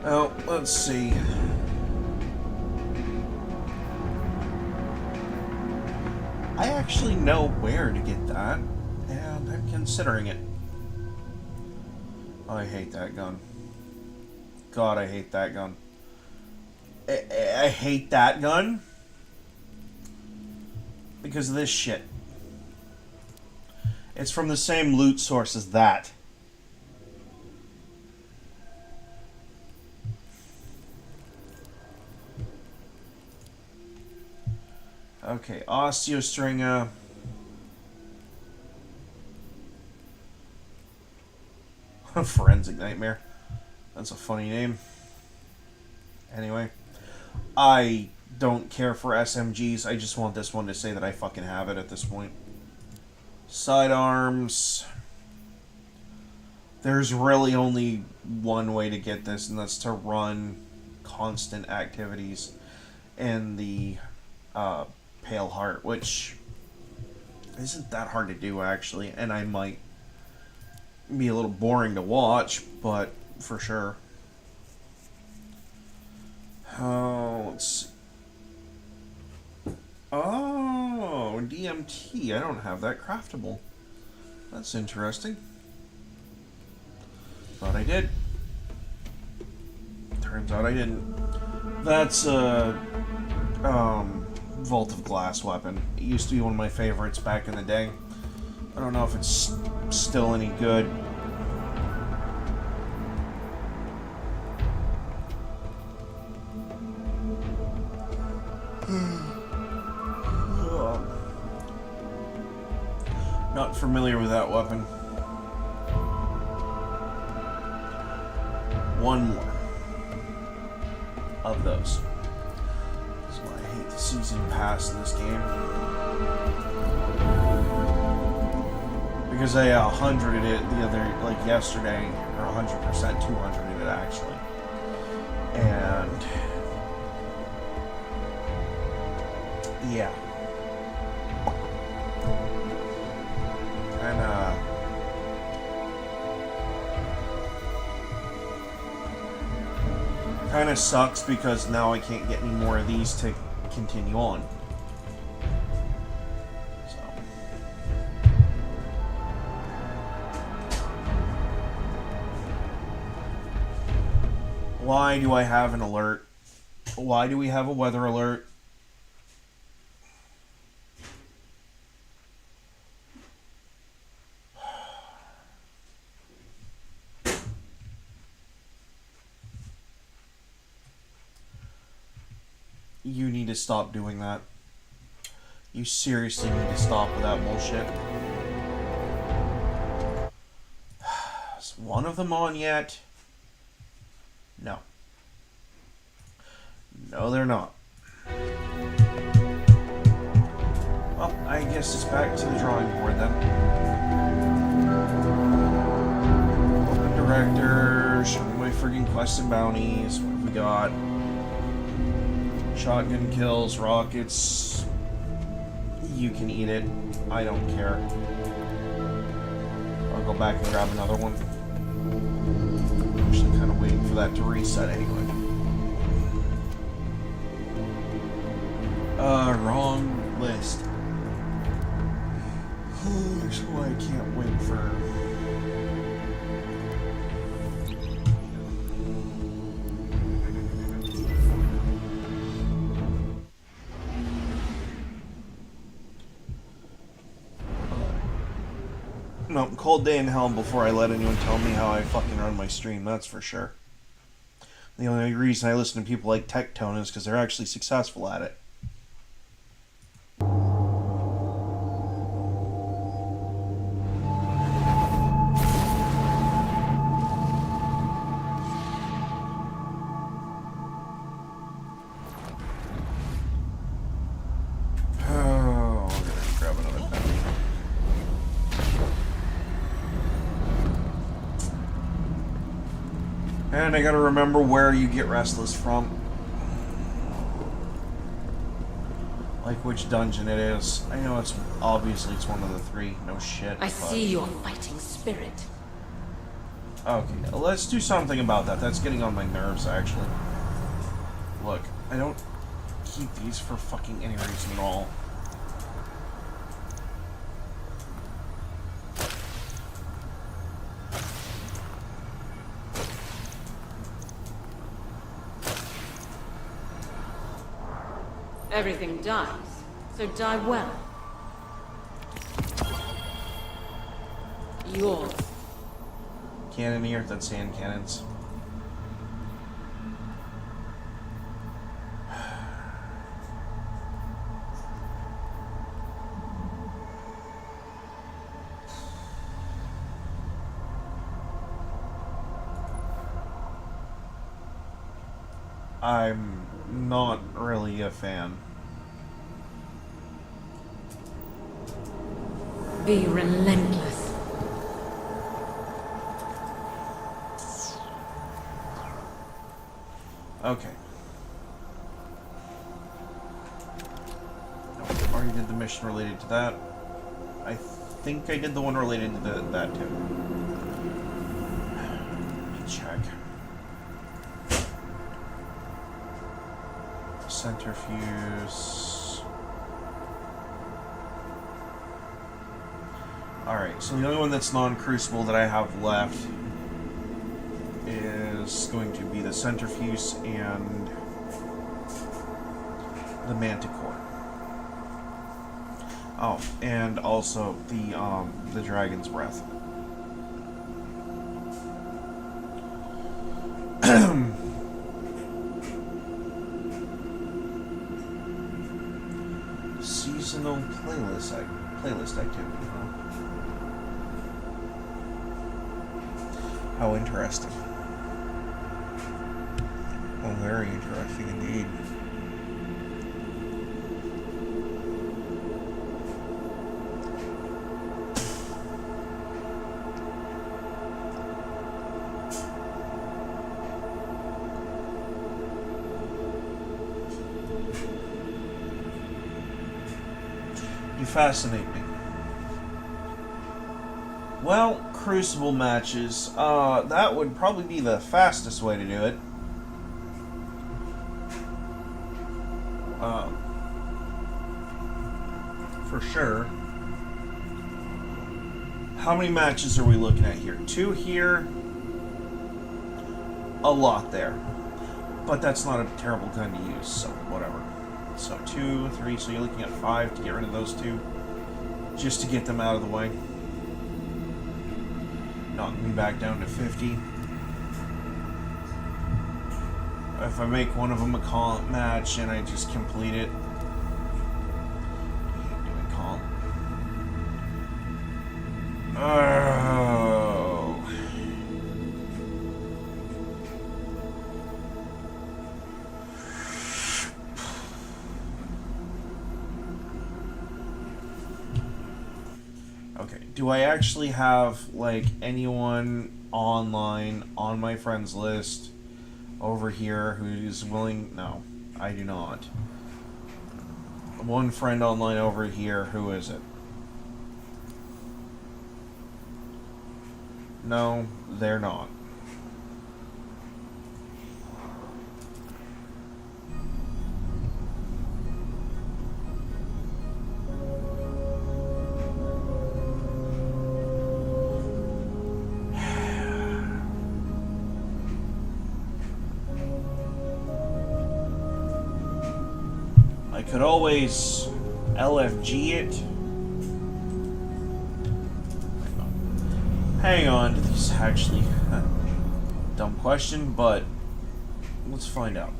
Oh, let's see. I actually know where to get that, and I'm considering it. I hate that gun. God, I hate that gun. I hate that gun because of this shit. It's from the same loot source as that. Okay, Osteostringer. Forensic Nightmare. That's a funny name. Anyway, I don't care for SMGs. I just want this one to say that I fucking have it at this point. Sidearms. There's really only one way to get this, and that's to run constant activities in the Pale Heart, which isn't that hard to do, actually, and I might be a little boring to watch, but for sure. Oh, let's see. Oh, DMT. I don't have that craftable. That's interesting. Thought I did. Turns out I didn't. That's a Vault of Glass weapon. It used to be one of my favorites back in the day. I don't know if it's still any good. Not familiar with that weapon. One more of those. That's why I hate the season pass in this game. Because I 100'd it the other, like yesterday, or 100%, 200'd it actually. And yeah. Kind of sucks because now I can't get any more of these to continue on. So. Why do I have an alert? Why do we have a weather alert? You need to stop doing that. You seriously need to stop with that bullshit. Is one of them on yet? No. No, they're not. Well, I guess it's back to the drawing board then. Open director, show me my friggin' quests and bounties. What have we got? Shotgun kills, rockets. You can eat it. I don't care. I'll go back and grab another one. I'm actually kind of waiting for that to reset anyway. Wrong list. That's why I can't wait for... No, cold day in hell before I let anyone tell me how I fucking run my stream, that's for sure. The only reason I listen to people like Tectone is because they're actually successful at it. And I gotta remember where you get Restless from. Like which dungeon it is. I know it's obviously it's one of the three. No shit. I see your fighting spirit. Okay, let's do something about that. That's getting on my nerves, actually. Look, I don't keep these for fucking any reason at all. Everything dies, so die well. Yours. Cannoneer, that's hand cannons. I'm not really a fan. Be relentless. Okay. I already did the mission related to that. I think I did the one related to that too. Let me check. Centrifuge. Alright, so the only one that's non-crucible that I have left is going to be the centrifuge and the manticore. Oh, and also the dragon's breath. Seasonal playlist activity, huh? How interesting. Oh, very interesting indeed. You fascinate me. Well, Crucible matches. That would probably be the fastest way to do it. For sure. How many matches are we looking at here? 2 here. A lot there. But that's not a terrible gun to use, so whatever. So 2, 3, so you're looking at 5 to get rid of those 2. Just to get them out of the way. Knock me back down to 50. If I make one of them a call match and I just complete it. Doing call. Oh. Okay, do I actually have, like, anyone online on my friends list over here who's willing? No, I do not. One friend online over here, who is it? No, they're not. I could always LFG it. Hang on, this is actually a dumb question, but let's find out.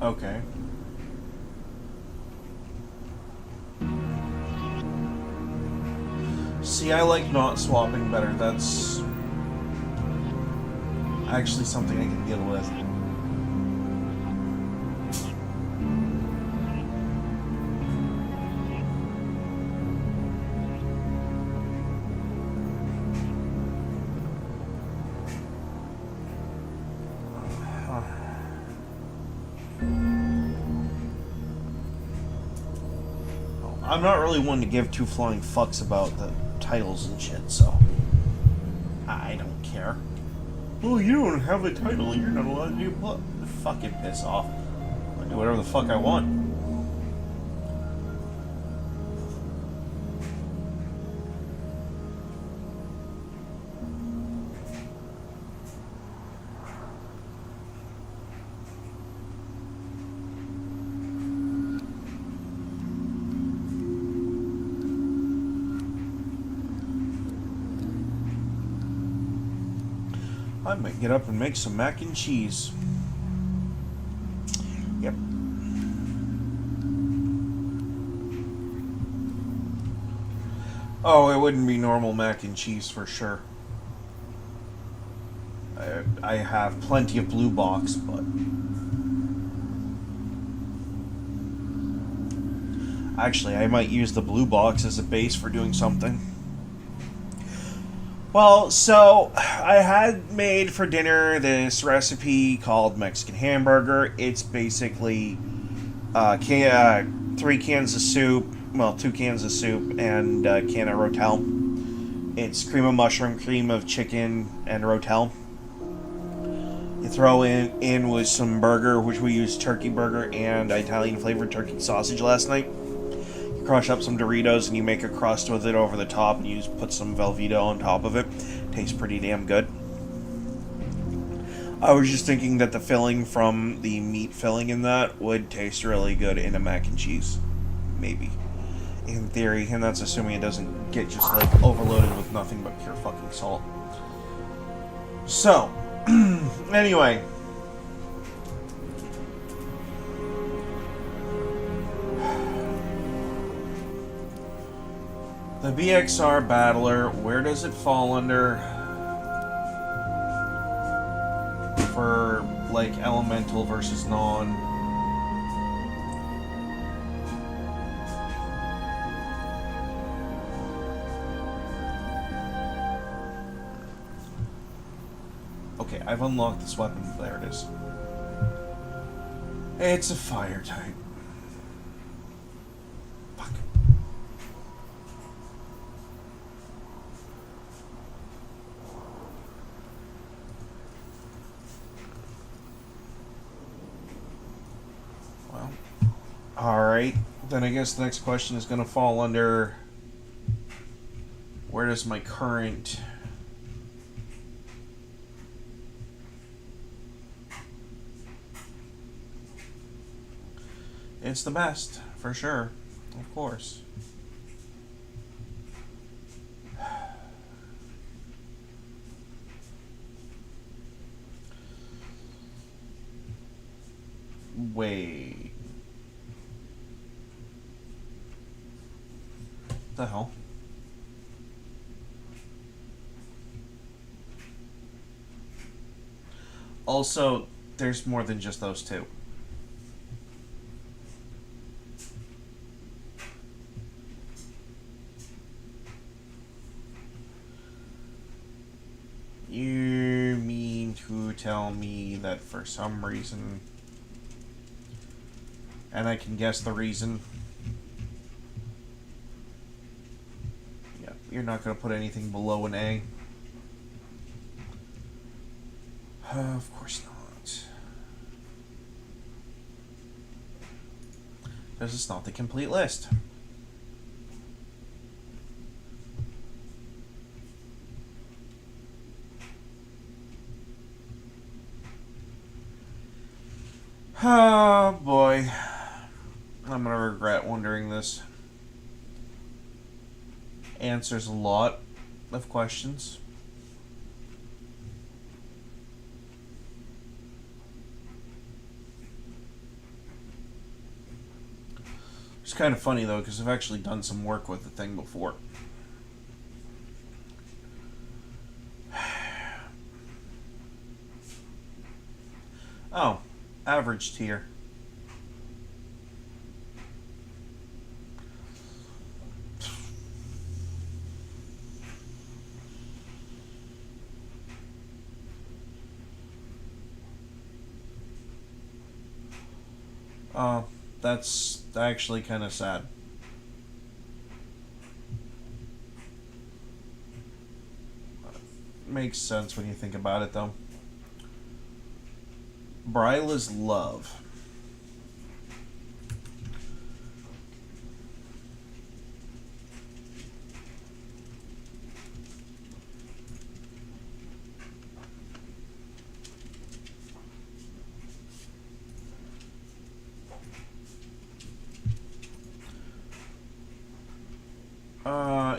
Okay. See, I like not swapping better. That's actually something I can deal with. I'm not really one to give two flying fucks about the titles and shit, so I don't care. Oh, you don't have a title. You're not allowed to do what? Fucking piss off. I do whatever the fuck I want. I might get up and make some mac and cheese. Yep. Oh, it wouldn't be normal mac and cheese for sure. I have plenty of Blue Box, but actually, I might use the Blue Box as a base for doing something. Well, so I had made for dinner this recipe called Mexican hamburger. It's basically 3 cans of soup, well, 2 cans of soup and a can of Rotel. It's cream of mushroom, cream of chicken, and Rotel. You throw in with some burger, which we used turkey burger and Italian flavored turkey sausage last night. Crush up some Doritos and you make a crust with it over the top and you just put some Velveeta on top of it. Tastes pretty damn good. I was just thinking that the filling from the meat filling in that would taste really good in a mac and cheese. Maybe. In theory, and that's assuming it doesn't get just like overloaded with nothing but pure fucking salt. So, anyway. The BXR Battler, where does it fall under for, like, elemental versus non? Okay, I've unlocked this weapon. There it is. It's a fire type. Fuck. Well, alright. Then I guess the next question is going to fall under... Where does my current... It's the best, for sure. Of course. Wait. What the hell? Also, there's more than just those two. You mean to tell me that for some reason, and I can guess the reason, yeah, you're not going to put anything below an A? Of course not. This is not the complete list. Oh boy, I'm gonna regret wondering this. Answers a lot of questions. It's kind of funny though, because I've actually done some work with the thing before. Oh. Average tier. Oh, that's actually kind of sad. makes sense when you think about it, though. Bryla's love.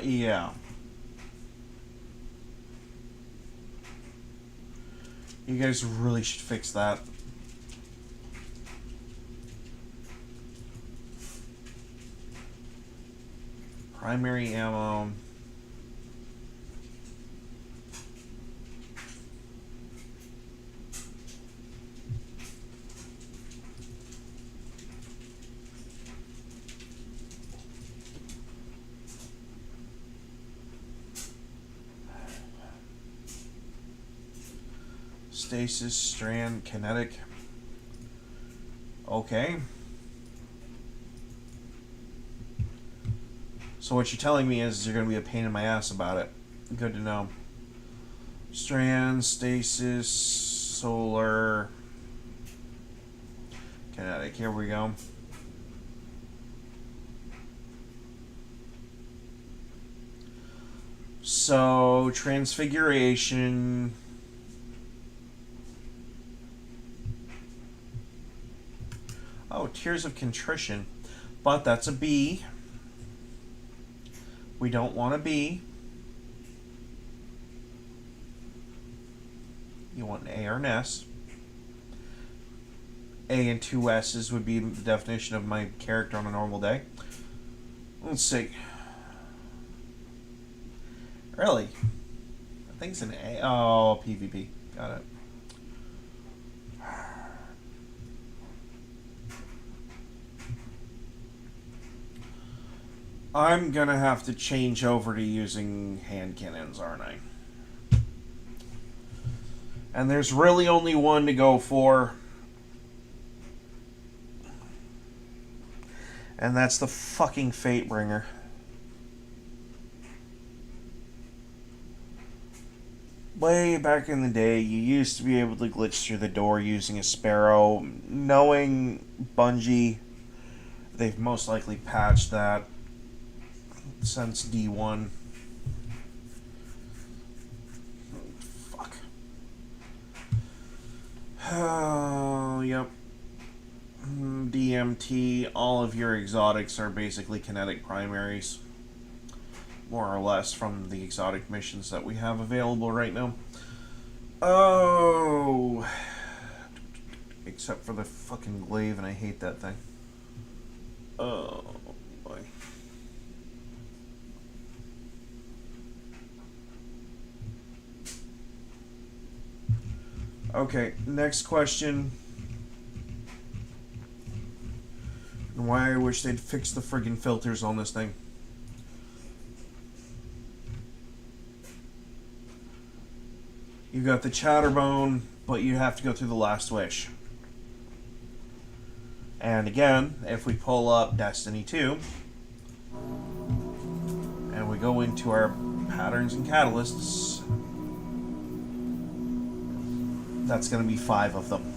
Yeah. You guys really should fix that. Primary ammo. Stasis, strand, kinetic. Okay. So what you're telling me is you're going to be a pain in my ass about it. Good to know. Strand, stasis, solar, kinetic. Here we go. So, transfiguration. Oh, Tears of Contrition. But that's a B. We don't want a B. You want an A or an S. A and two S's would be the definition of my character on a normal day. Let's see. Really? That thing's an A. Oh, PvP. Got it. I'm gonna have to change over to using hand cannons, aren't I? And there's really only one to go for. And that's the fucking Fatebringer. Way back in the day, you used to be able to glitch through the door using a Sparrow. Knowing Bungie, they've most likely patched that since D1. Fuck. Oh, yep. DMT, all of your exotics are basically kinetic primaries. More or less from the exotic missions that we have available right now. Oh. Except for the fucking glaive, and I hate that thing. Oh, boy. Okay, next question. And why I wish they'd fix the friggin' filters on this thing. You got the Chatterbone, but you have to go through the Last Wish. And again, if we pull up Destiny 2, and we go into our patterns and catalysts, that's going to be 5 of them.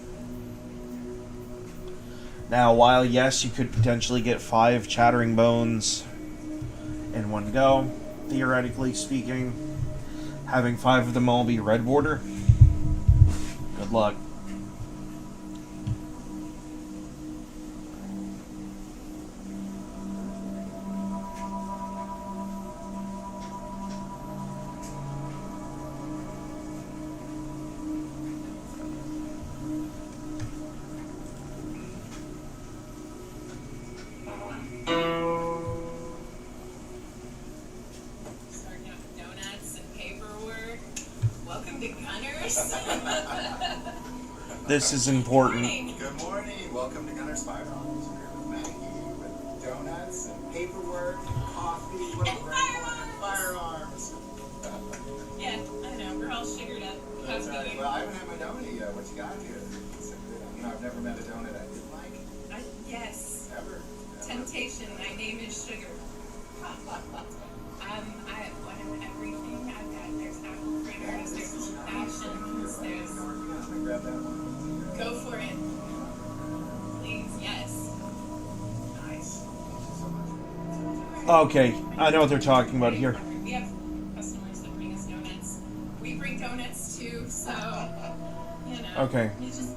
Now, while yes, you could potentially get 5 Chattering Bones in one go, theoretically speaking, having 5 of them all be Red Warder, good luck. This is important. Good morning. Welcome to Gunner's Firearms. We're here with Maggie with donuts and paperwork and coffee. What a great morning. Firearms. Yeah, I know. We're all sugared up. That's right. Well, I haven't had my donut yet. What you got here? You know, I've never met a donut I didn't like. Yes. Ever. Temptation. My name is Sugar. I have one of everything. There's apple fritters, there's Okay, I know what they're talking about here. We have customers that bring us donuts. We bring donuts too, so you know. Okay. It's just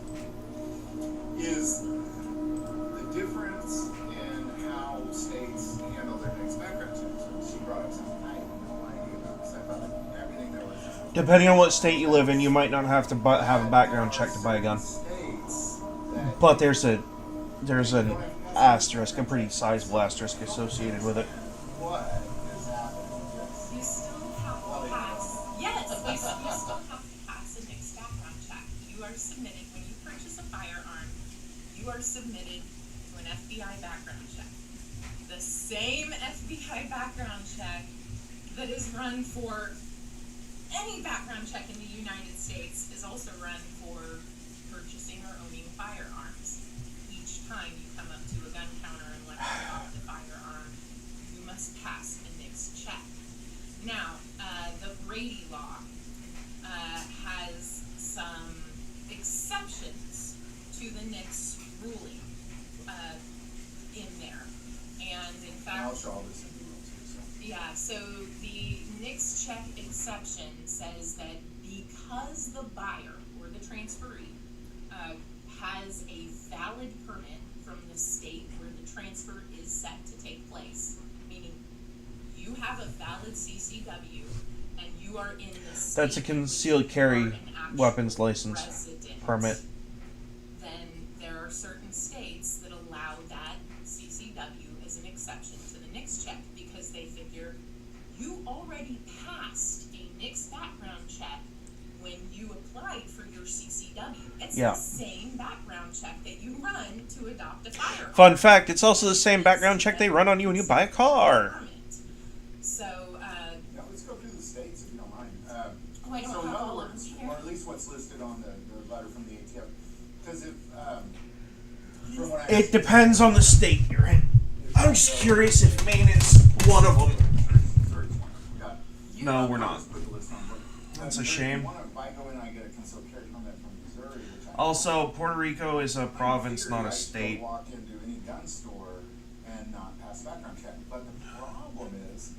Is the difference in how states handle their next background checks. She brought up something I had no idea about, because I thought that everything that was Depending on what state you live in, you might not have to have a background check to buy a gun. states that But there's an asterisk, a pretty sizable asterisk associated with it. what is happening. Yes. you still have to pass. Yes, you still have to pass a next background check. You are submitted when you purchase a firearm. You are submitted to an FBI background check. The same FBI background check that is run for any background check in the United States is also run for purchasing or owning firearms. Each time you come up to a gun counter and let them off the firearm, you must pass a NICS check. Now, the Brady Law has some exceptions to the NICS ruling in there. And in fact, I'll show all this in the rules too, so. yeah, so the NICS check exception says that because the buyer or the transferee has a valid permit from the state where the transfer is set to take place, meaning you have a valid CCW and you are in the state That's a in which concealed you carry are an actual weapons license resident, permit. then there are certain states that allow that CCW as an exception to the NICS check because they figure you already passed a NICS background check when you applied for your CCW. It's Yeah. the same background check that you run to adopt a firearm. Fun fact, it's also the same background check they run on you when you buy a car. Permit. So, Yeah, let's go through the states if you don't mind. Oh, I don't so have in other all of words, them here. or at least what's listed on the letter from the ATF. Because if, from what I It depends on the state you're in. I'm just curious if Maine is one of them. Got it. No, we're not. Let's put the list on. That's a shame. If I go in and I get a concealed carry permit from Missouri, which I Also, Puerto Rico is a in province, theory, not a I could still state. walk into any gun store and not pass background check. But the problem is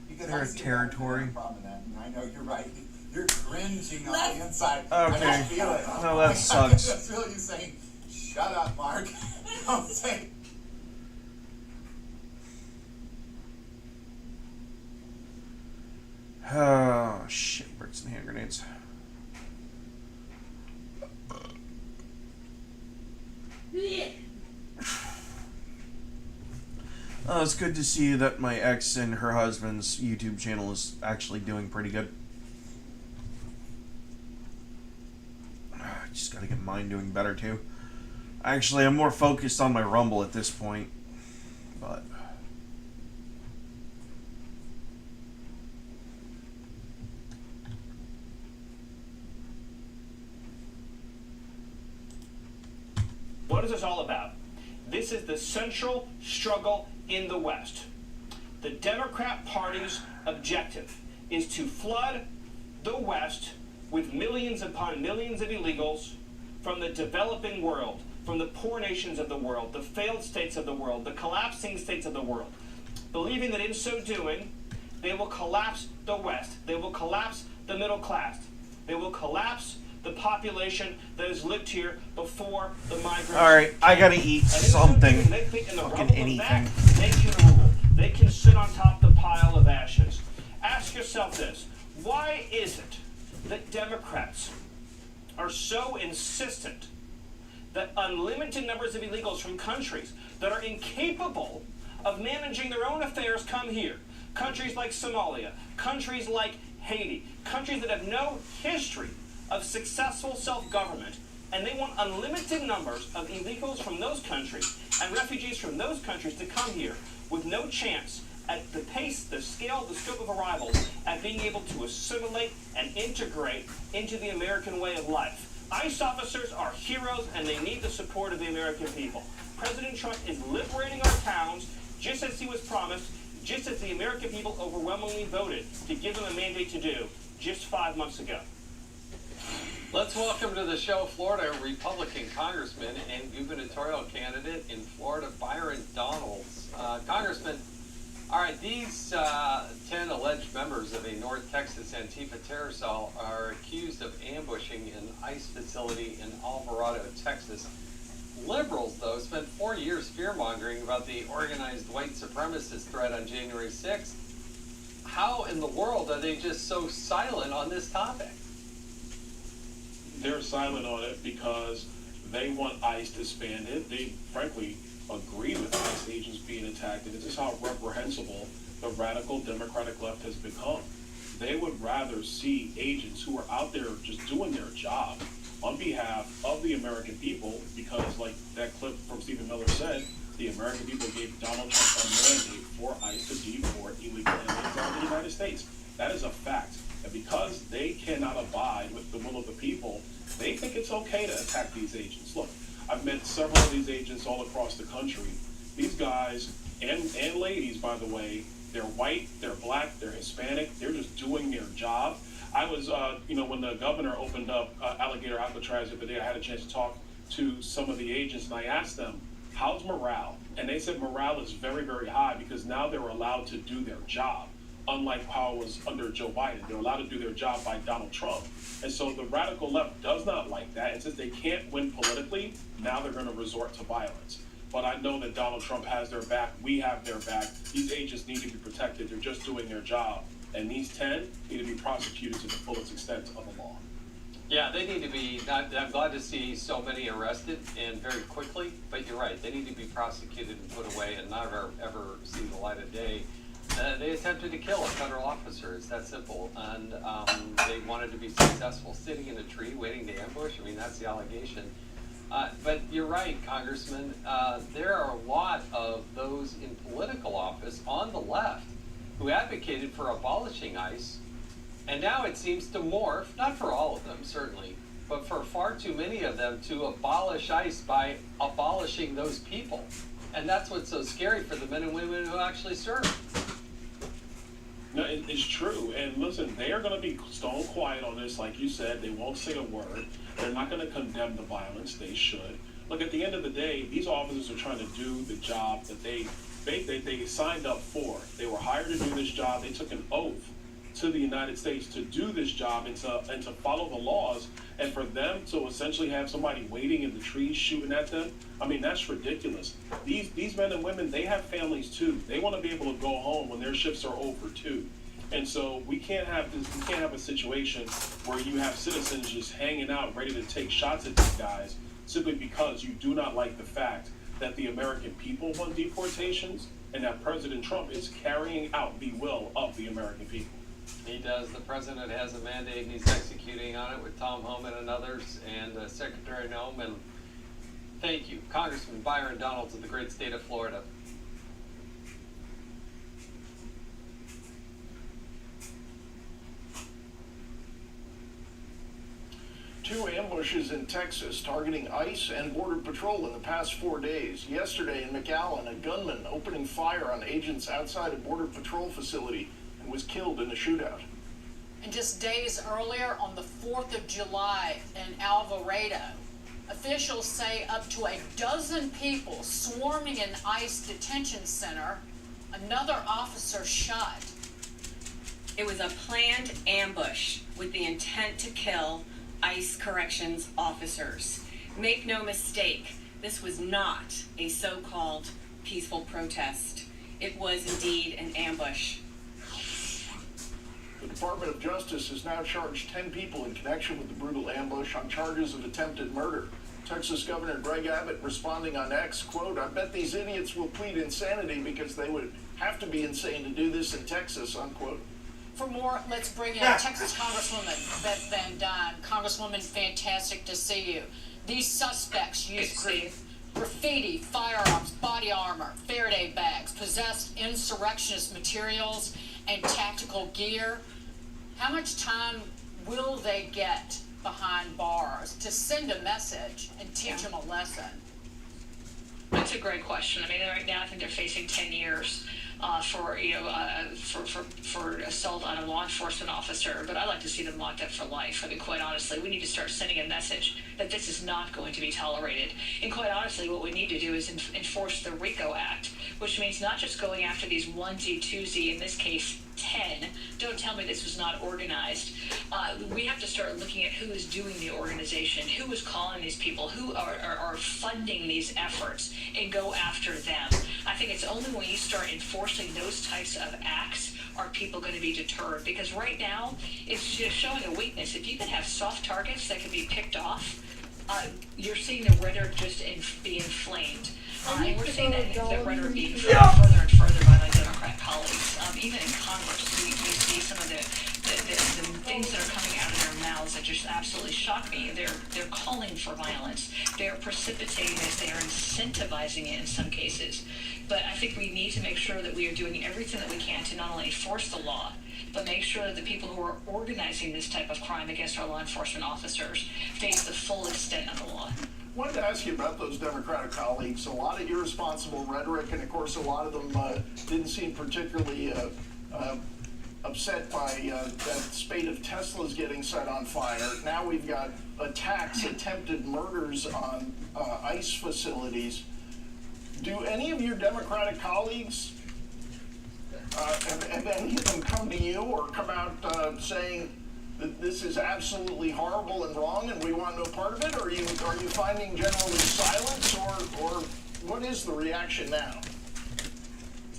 because They're I a see that, territory. I have a problem in that, and I know you're right. You're cringing on Let's- the inside. Okay. I just feel it. No, that I sucks. just feel you saying, "Shut up, Mark." Don't say. Oh, shit, bricks and hand grenades. It's good to see that my ex and her husband's YouTube channel is actually doing pretty good. Just gotta get mine doing better too. Actually, I'm more focused on my Rumble at this point, but what is this all about? This is the central struggle in the West. The Democrat Party's objective is to flood the West with millions upon millions of illegals from the developing world, from the poor nations of the world, the failed states of the world, the collapsing states of the world, believing that in so doing, they will collapse the West. They will collapse the middle class. They will collapse the population that has lived here before the migrants. alright, I gotta eat And in so something. doing, they think in the Fucking rubble of anything. that, they can rule. They can sit on top of the pile of ashes. Ask yourself this. Why is it that Democrats are so insistent that unlimited numbers of illegals from countries that are incapable of managing their own affairs come here? Countries like Somalia, countries like Haiti, countries that have no history of successful self-government, and they want unlimited numbers of illegals from those countries and refugees from those countries to come here with no chance at the pace, the scale, the scope of arrivals at being able to assimilate and integrate into the American way of life. ICE officers are heroes and they need the support of the American people. President Trump is liberating our towns just as he was promised, just as the American people overwhelmingly voted to give him a mandate to do just 5 months ago. Let's welcome to the show Florida Republican Congressman and gubernatorial candidate in Florida, Byron Donalds. Congressman, All right, these 10 alleged members of a North Texas Antifa terror cell are accused of ambushing an ICE facility in Alvarado, Texas. Liberals, though, spent 4 years fear-mongering about the organized white supremacist threat on January 6th. How in the world are they just so silent on this topic? They're silent on it because they want ICE disbanded. They, frankly, agree with ICE agents being attacked, and this is how reprehensible the radical Democratic left has become. They would rather see agents who are out there just doing their job on behalf of the American people, because like that clip from Stephen Miller said, the American people gave Donald Trump a mandate for ICE to deport illegal aliens out of the United States. That is a fact. And because they cannot abide with the will of the people, they think it's okay to attack these agents. Look, I've met several of these agents all across the country. These guys, and ladies, by the way, they're white, they're black, they're Hispanic, they're just doing their job. I was, when the governor opened up Alligator Alcatraz the other day, I had a chance to talk to some of the agents, and I asked them, how's morale? And they said morale is very, very high because now they're allowed to do their job. Unlike how it was under Joe Biden, they're allowed to do their job by Donald Trump. And so the radical left does not like that. And since they can't win politically, now they're going to resort to violence. But I know that Donald Trump has their back. We have their back. These agents need to be protected. They're just doing their job. And these 10 need to be prosecuted to the fullest extent of the law. Yeah, they need to be, I'm glad to see so many arrested and very quickly, but you're right, they need to be prosecuted and put away and never ever see the light of day. They attempted to kill a federal officer, it's that simple, and they wanted to be successful, sitting in a tree waiting to ambush. I mean, that's the allegation. But you're right, Congressman, there are a lot of those in political office on the left who advocated for abolishing ICE, and now it seems to morph, not for all of them, certainly, but for far too many of them to abolish ICE by abolishing those people. And that's what's so scary for the men and women who actually serve. No, it's true. And listen, they are going to be stone quiet on this. Like you said, they won't say a word. They're not going to condemn the violence. They should. Look, at the end of the day, these officers are trying to do the job that they signed up for. They were hired to do this job. They took an oath to the United States to do this job and to follow the laws. And for them to essentially have somebody waiting in the trees shooting at them, I mean, that's ridiculous. These men and women, they have families too. They want to be able to go home when their shifts are over too. And so we can't have this. We can't have a situation where you have citizens just hanging out ready to take shots at these guys simply because you do not like the fact that the American people want deportations and that President Trump is carrying out the will of the American people. He does. The president has a mandate, and he's executing on it with Tom Homan and others, and Secretary Noem. And thank you, Congressman Byron Donalds of the great state of Florida. Two ambushes in Texas targeting ICE and Border Patrol in the past 4 days. Yesterday in McAllen, a gunman opening fire on agents outside a Border Patrol facility and was killed in a shootout. And just days earlier, on the 4th of July in Alvarado, officials say up to a dozen people swarming an ICE detention center, another officer shot. It was a planned ambush with the intent to kill ICE corrections officers. Make no mistake, this was not a so-called peaceful protest. It was indeed an ambush. The Department of Justice has now charged 10 people in connection with the brutal ambush on charges of attempted murder. Texas Governor Greg Abbott responding on X, quote, "I bet these idiots will plead insanity because they would have to be insane to do this in Texas," unquote. For more, let's bring in Texas Congresswoman Beth Van Duyne. Congresswoman, fantastic to see you. These suspects used graffiti, firearms, body armor, Faraday bags, possessed insurrectionist materials, and tactical gear. How much time will they get behind bars to send a message and teach them a lesson? That's a great question. I mean, right now I think they're facing 10 years for assault on a law enforcement officer, but I'd like to see them locked up for life. I mean, quite honestly, we need to start sending a message that this is not going to be tolerated. And quite honestly, what we need to do is enforce the RICO Act, which means not just going after these onesie, twosie, in this case, 10. Don't tell me this was not organized. We have to start looking at who is doing the organization, who is calling these people, who are funding these efforts, and go after them. I think it's only when you start enforcing those types of acts are people going to be deterred. Because right now, it's just showing a weakness. If you can have soft targets that can be picked off, you're seeing the rhetoric just be inflamed. And we're seeing that rhetoric being inflamed further and further by my Democrat colleagues. Even in Congress, we see some of the things that are coming out of their mouths that just absolutely shock me. They're calling for violence. They're precipitating this. They are incentivizing it in some cases. But I think we need to make sure that we are doing everything that we can to not only enforce the law, but make sure that the people who are organizing this type of crime against our law enforcement officers face the full extent of the law. I wanted to ask you about those Democratic colleagues. A lot of irresponsible rhetoric, and of course a lot of them didn't seem particularly upset by that spate of Teslas getting set on fire. Now we've got attacks, attempted murders on ICE facilities. Do any of your Democratic colleagues, have any of them come to you or come out saying that this is absolutely horrible and wrong and we want no part of it? Or are you finding generally silence, or what is the reaction now?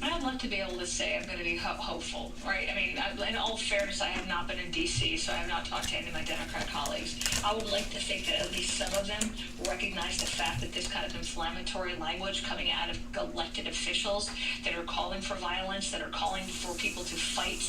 I'd love to be able to say I'm going to be hopeful, right? I mean, in all fairness, I have not been in D.C., so I have not talked to any of my Democrat colleagues. I would like to think that at least some of them recognize the fact that this kind of inflammatory language coming out of elected officials that are calling for violence, that are calling for people to fight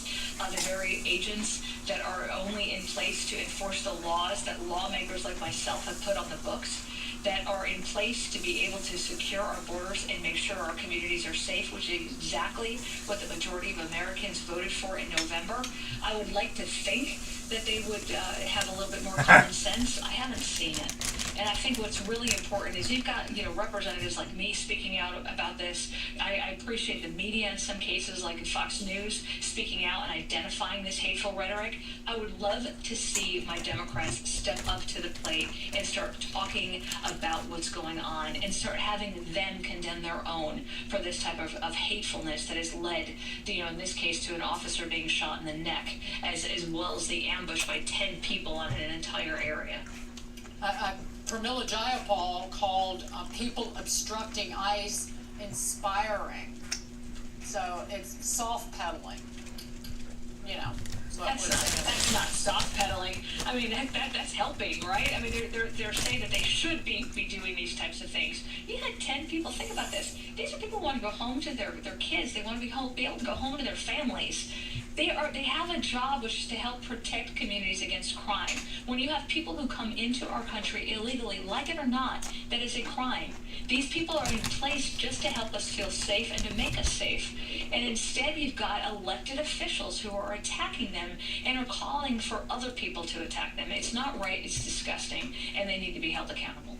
the very agents that are only in place to enforce the laws that lawmakers like myself have put on the books, that are in place to be able to secure our borders and make sure our communities are safe, which is exactly what the majority of Americans voted for in November. I would like to think that they would have a little bit more common sense. I haven't seen it. And I think what's really important is you've got, representatives like me speaking out about this. I appreciate the media in some cases, like Fox News, speaking out and identifying this hateful rhetoric. I would love to see my Democrats step up to the plate and start talking about what's going on and start having them condemn their own for this type of hatefulness that has led, in this case, to an officer being shot in the neck, as well as the ambush by 10 people on an entire area. Pramila Jayapal called people obstructing ICE inspiring. So it's soft pedaling, That's not soft pedaling. I mean, that's helping, right? I mean, they're saying that they should be doing these types of things. You had 10 people. Think about this. These are people who want to go home to their kids. They want to be able to go home to their families. They have a job which is to help protect communities against crime. When you have people who come into our country illegally, like it or not, that is a crime. These people are in place just to help us feel safe and to make us safe. And instead you've got elected officials who are attacking them and are calling for other people to attack them. It's not right, it's disgusting, and they need to be held accountable.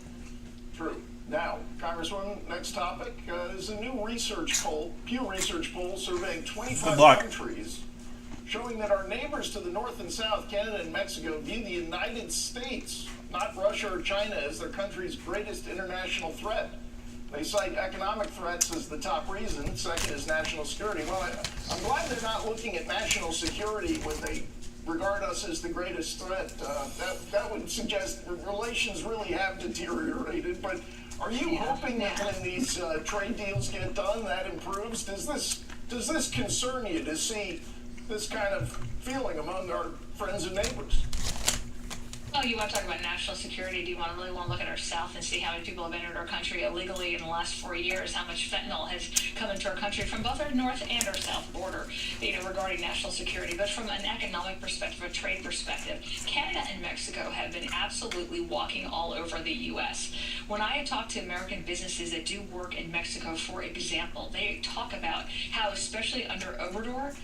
True. Now, Congresswoman, next topic is a new research poll, Pew Research poll surveying 25 countries, showing that our neighbors to the north and south, Canada and Mexico, view the United States, not Russia or China, as their country's greatest international threat. They cite economic threats as the top reason. Second is national security. Well, I'm glad they're not looking at national security when they regard us as the greatest threat. That would suggest relations really have deteriorated. But are you hoping that when these trade deals get done, that improves? Does this concern you to see this kind of feeling among our friends and neighbors? Oh, you want to talk about national security? Do you really want to look at our south and see how many people have entered our country illegally in the last 4 years? How much fentanyl has come into our country from both our north and our south border, regarding national security? But from an economic perspective, a trade perspective, Canada and Mexico have been absolutely walking all over the U.S. When I talk to American businesses that do work in Mexico, for example, they talk about how, especially under Obrador,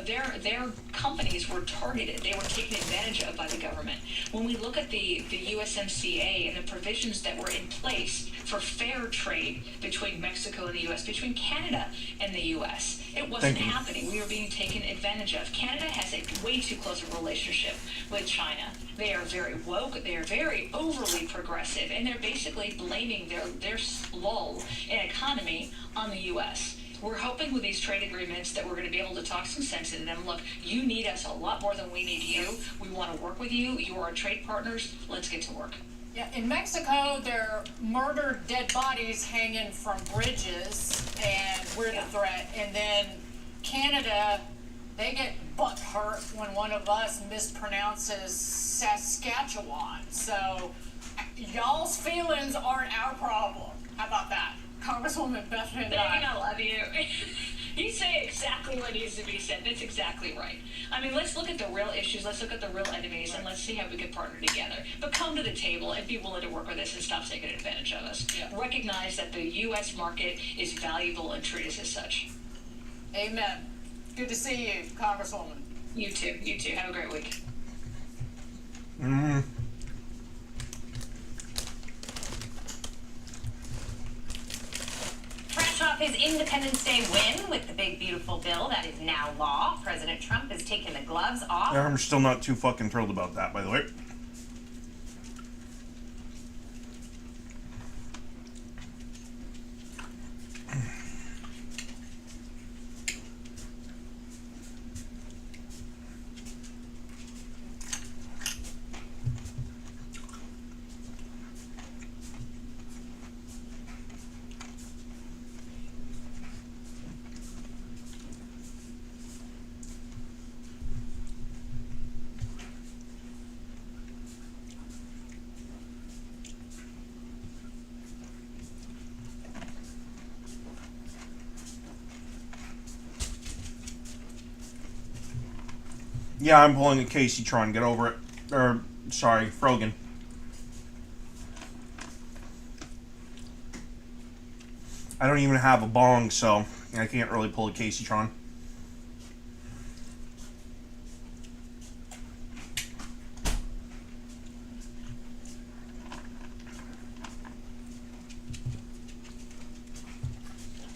their companies were targeted. They were taken advantage of by the government. When we look at the USMCA and the provisions that were in place for fair trade between Mexico and the U.S., between Canada and the U.S., it wasn't happening. We were being taken advantage of. Canada has a way too close a relationship with China. They are very woke. They are very overly progressive, and they're basically blaming their lull in economy on the U.S. We're hoping with these trade agreements that we're going to be able to talk some sense into them. Look, you need us a lot more than we need you. We want to work with you. You are our trade partners. Let's get to work. Yeah, in Mexico, there are murdered dead bodies hanging from bridges, and we're the threat. And then Canada, they get butt hurt when one of us mispronounces Saskatchewan. So y'all's feelings aren't our problem. How about that? Congresswoman Bethany and I love you. You say exactly what needs to be said. That's exactly right. I mean, let's look at the real issues, let's look at the real enemies, and let's see how we can partner together. But come to the table and be willing to work with us and stop taking advantage of us. Yeah. Recognize that the U.S. market is valuable and treat us as such. Amen. Good to see you, Congresswoman. You too. You too. Have a great week. Fresh off his Independence Day win with the big beautiful bill that is now law, President Trump has taken the gloves off. I'm still not too fucking thrilled about that, by the way. Yeah, I'm pulling a Casey Tron. Get over it. Or, sorry, Frogan. I don't even have a bong, so I can't really pull a Casey Tron.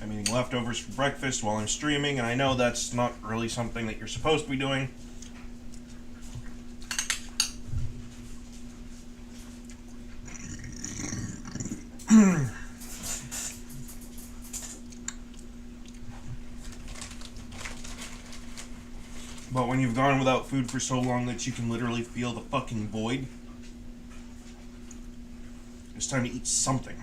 I'm eating leftovers for breakfast while I'm streaming, and I know that's not really something that you're supposed to be doing. But when you've gone without food for so long that you can literally feel the fucking void, it's time to eat something.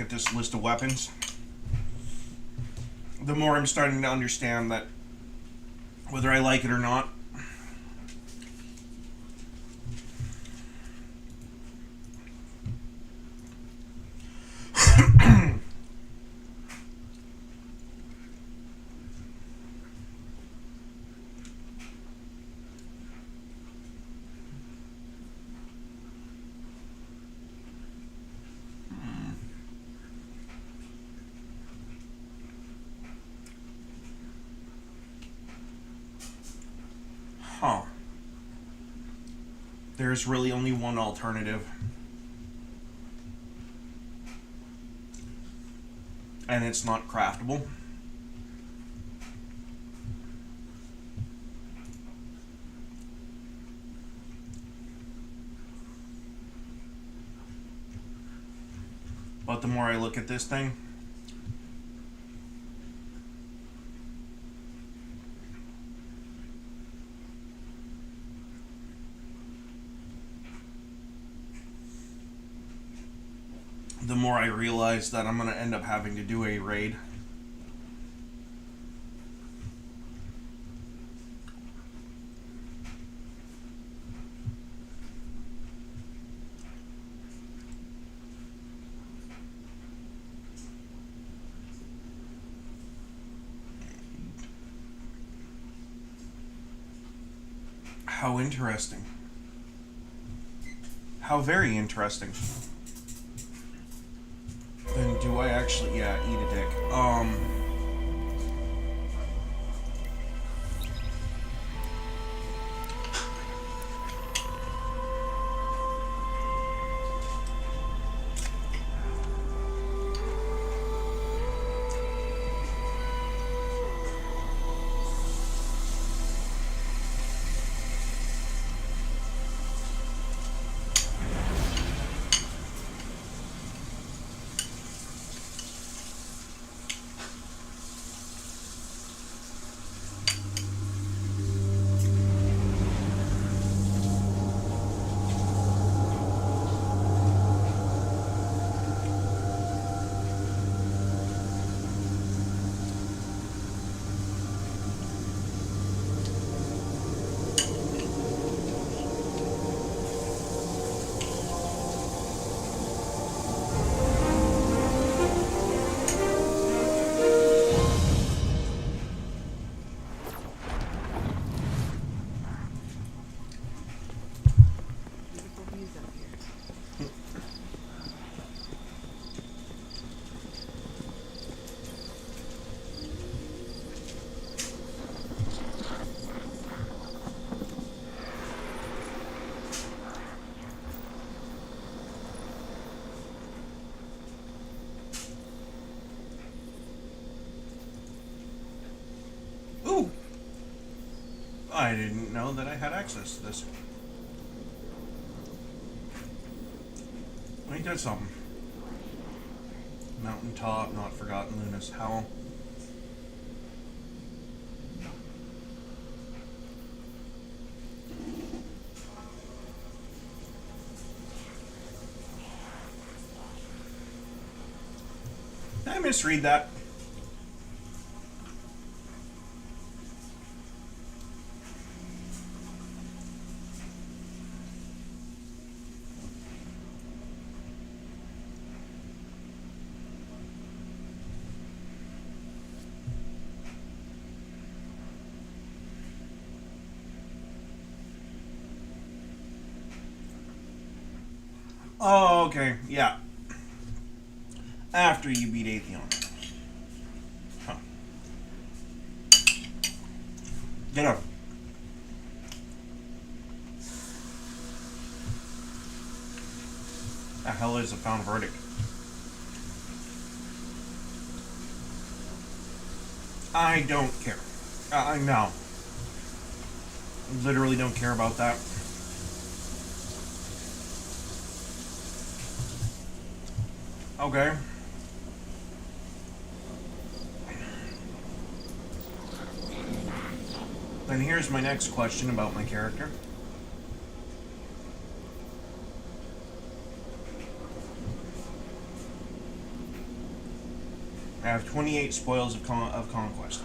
at this list of weapons, the more I'm starting to understand that whether I like it or not, there's really only one alternative. And it's not craftable. But the more I look at this thing, the more I realize that I'm going to end up having to do a raid. How interesting. How very interesting. Then do I actually, yeah, eat a dick. Ooh! I didn't know that I had access to this. Ain't that something? Mountaintop, not forgotten, Luna's Howl. Did I misread that? Oh, okay, yeah. After you beat Atheon. Huh. Get up. The hell is a found verdict? I don't care. No. Literally don't care about that. Okay. Then here's my next question about my character. I have 28 spoils of conquest.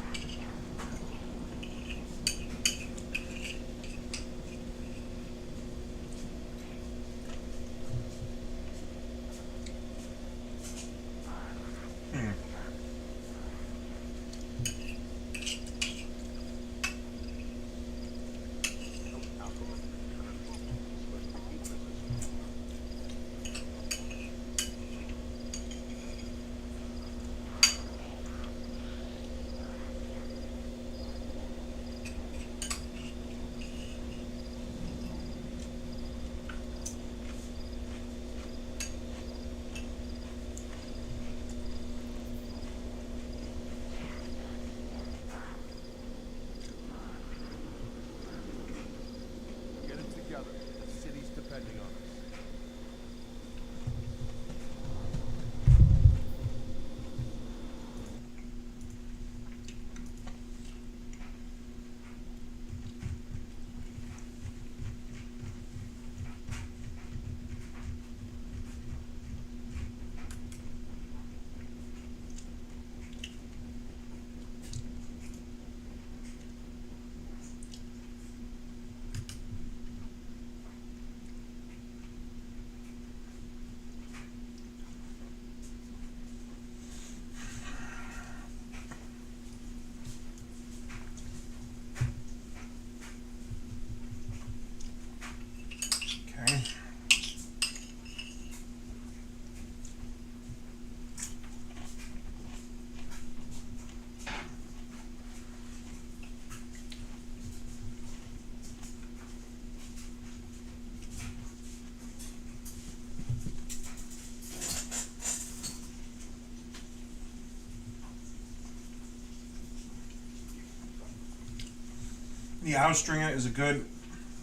The Austringer is a good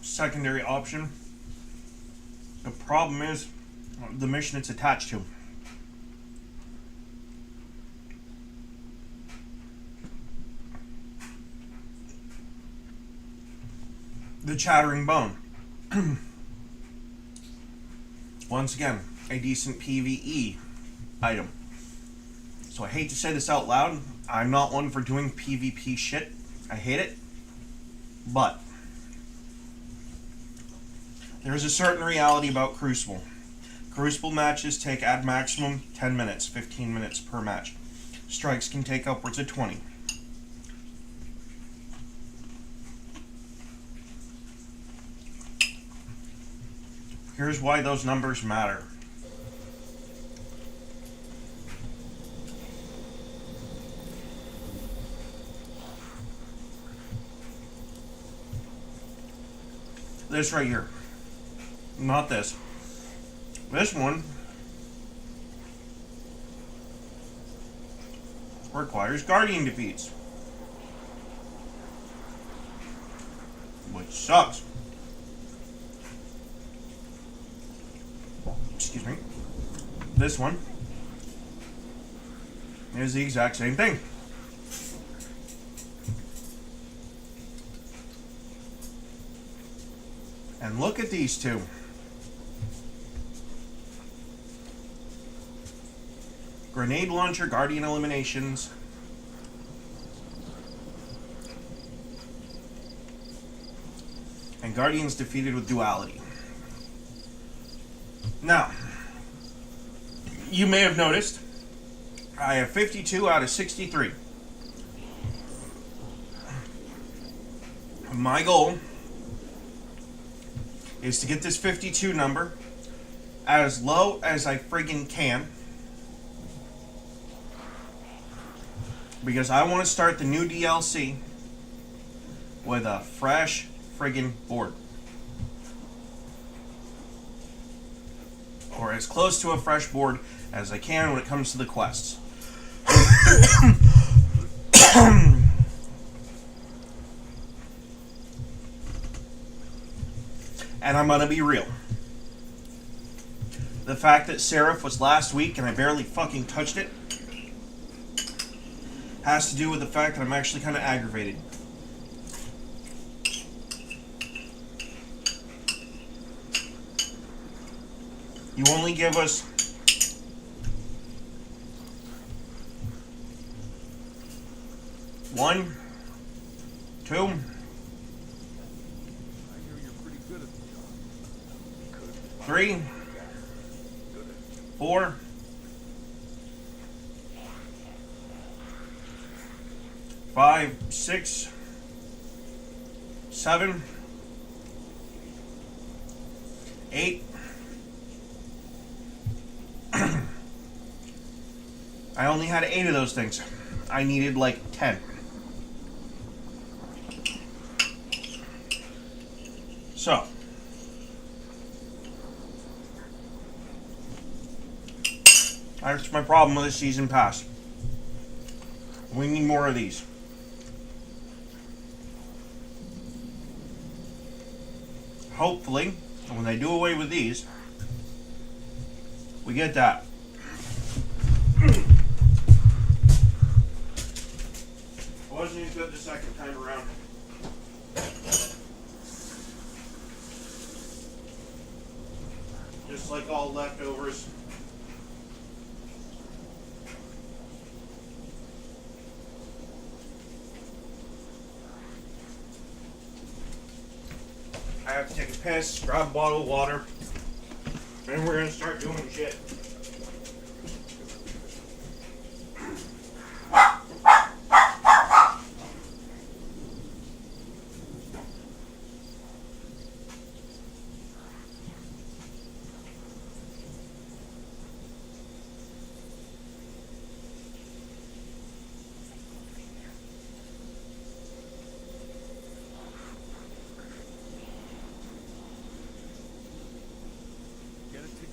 secondary option. The problem is the mission it's attached to. The Chattering Bone. Once again, a decent PvE item. So I hate to say this out loud. I'm not one for doing PvP shit. I hate it. But there is a certain reality about Crucible. Crucible matches take at maximum 10 minutes, 15 minutes per match. Strikes can take upwards of 20. Here's why those numbers matter. This right here. Not this. This one requires Guardian defeats. Which sucks. Excuse me. This one is the exact same thing. And look at these two. Grenade launcher, Guardian eliminations. And Guardians defeated with duality. Now, you may have noticed, I have 52 out of 63. My goal is to get this 52 number as low as I friggin' can, because I want to start the new DLC with a fresh friggin' board, or as close to a fresh board as I can when it comes to the quests. And I'm gonna be real. The fact that Seraph was last week and I barely fucking touched it has to do with the fact that I'm actually kind of aggravated. You only give us 1, 2, 3, 4, 5, 6, 7, 8. I only had 8 of those things. I needed like 10. So, that's my problem with the season pass. We need more of these. Hopefully, when they do away with these, we get that. Wasn't as good the second time around. Just like all leftovers. I have to take a piss, grab a bottle of water, and we're gonna start doing shit.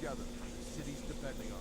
Together, the city's depending on us.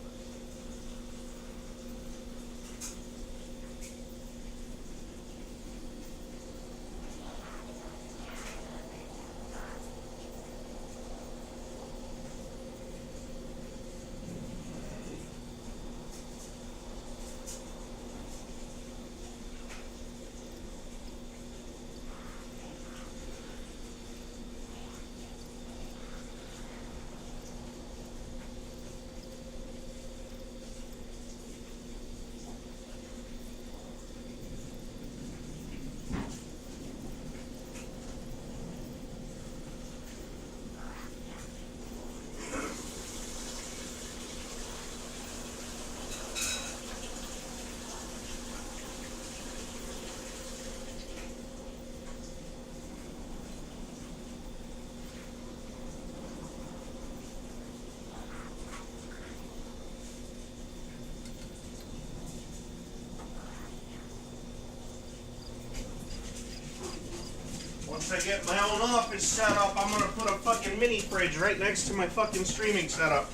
Once I get my own office set up, I'm gonna put a fucking mini fridge right next to my fucking streaming setup.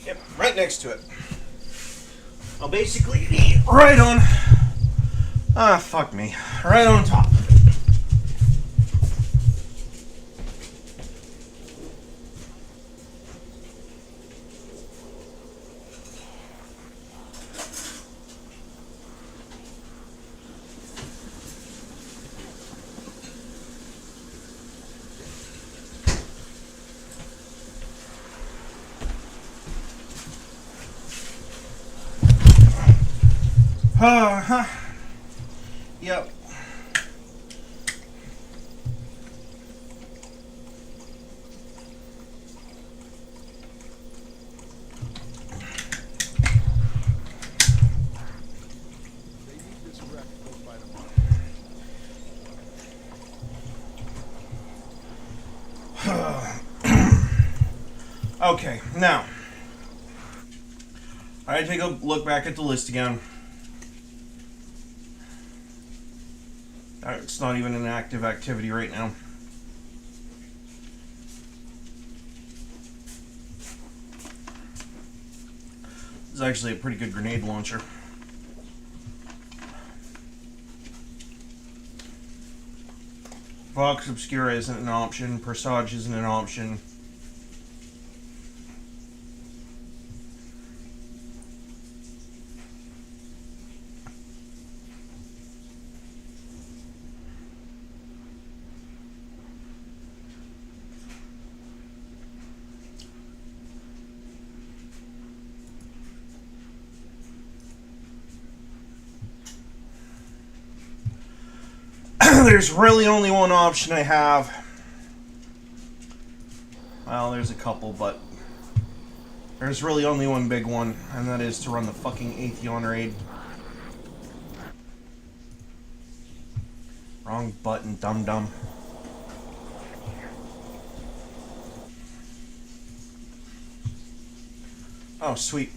Yep, right next to it. I'll basically be right on. Fuck me. Right on top. Yep. Okay, now I take a look back at the list again. It's not even an active activity right now. It's actually a pretty good grenade launcher. Vox Obscura isn't an option. Presage isn't an option. There's really only one option I have. Well, there's a couple, but there's really only one big one, and that is to run the fucking Atheon raid. Wrong button, dum-dum. Oh, sweet.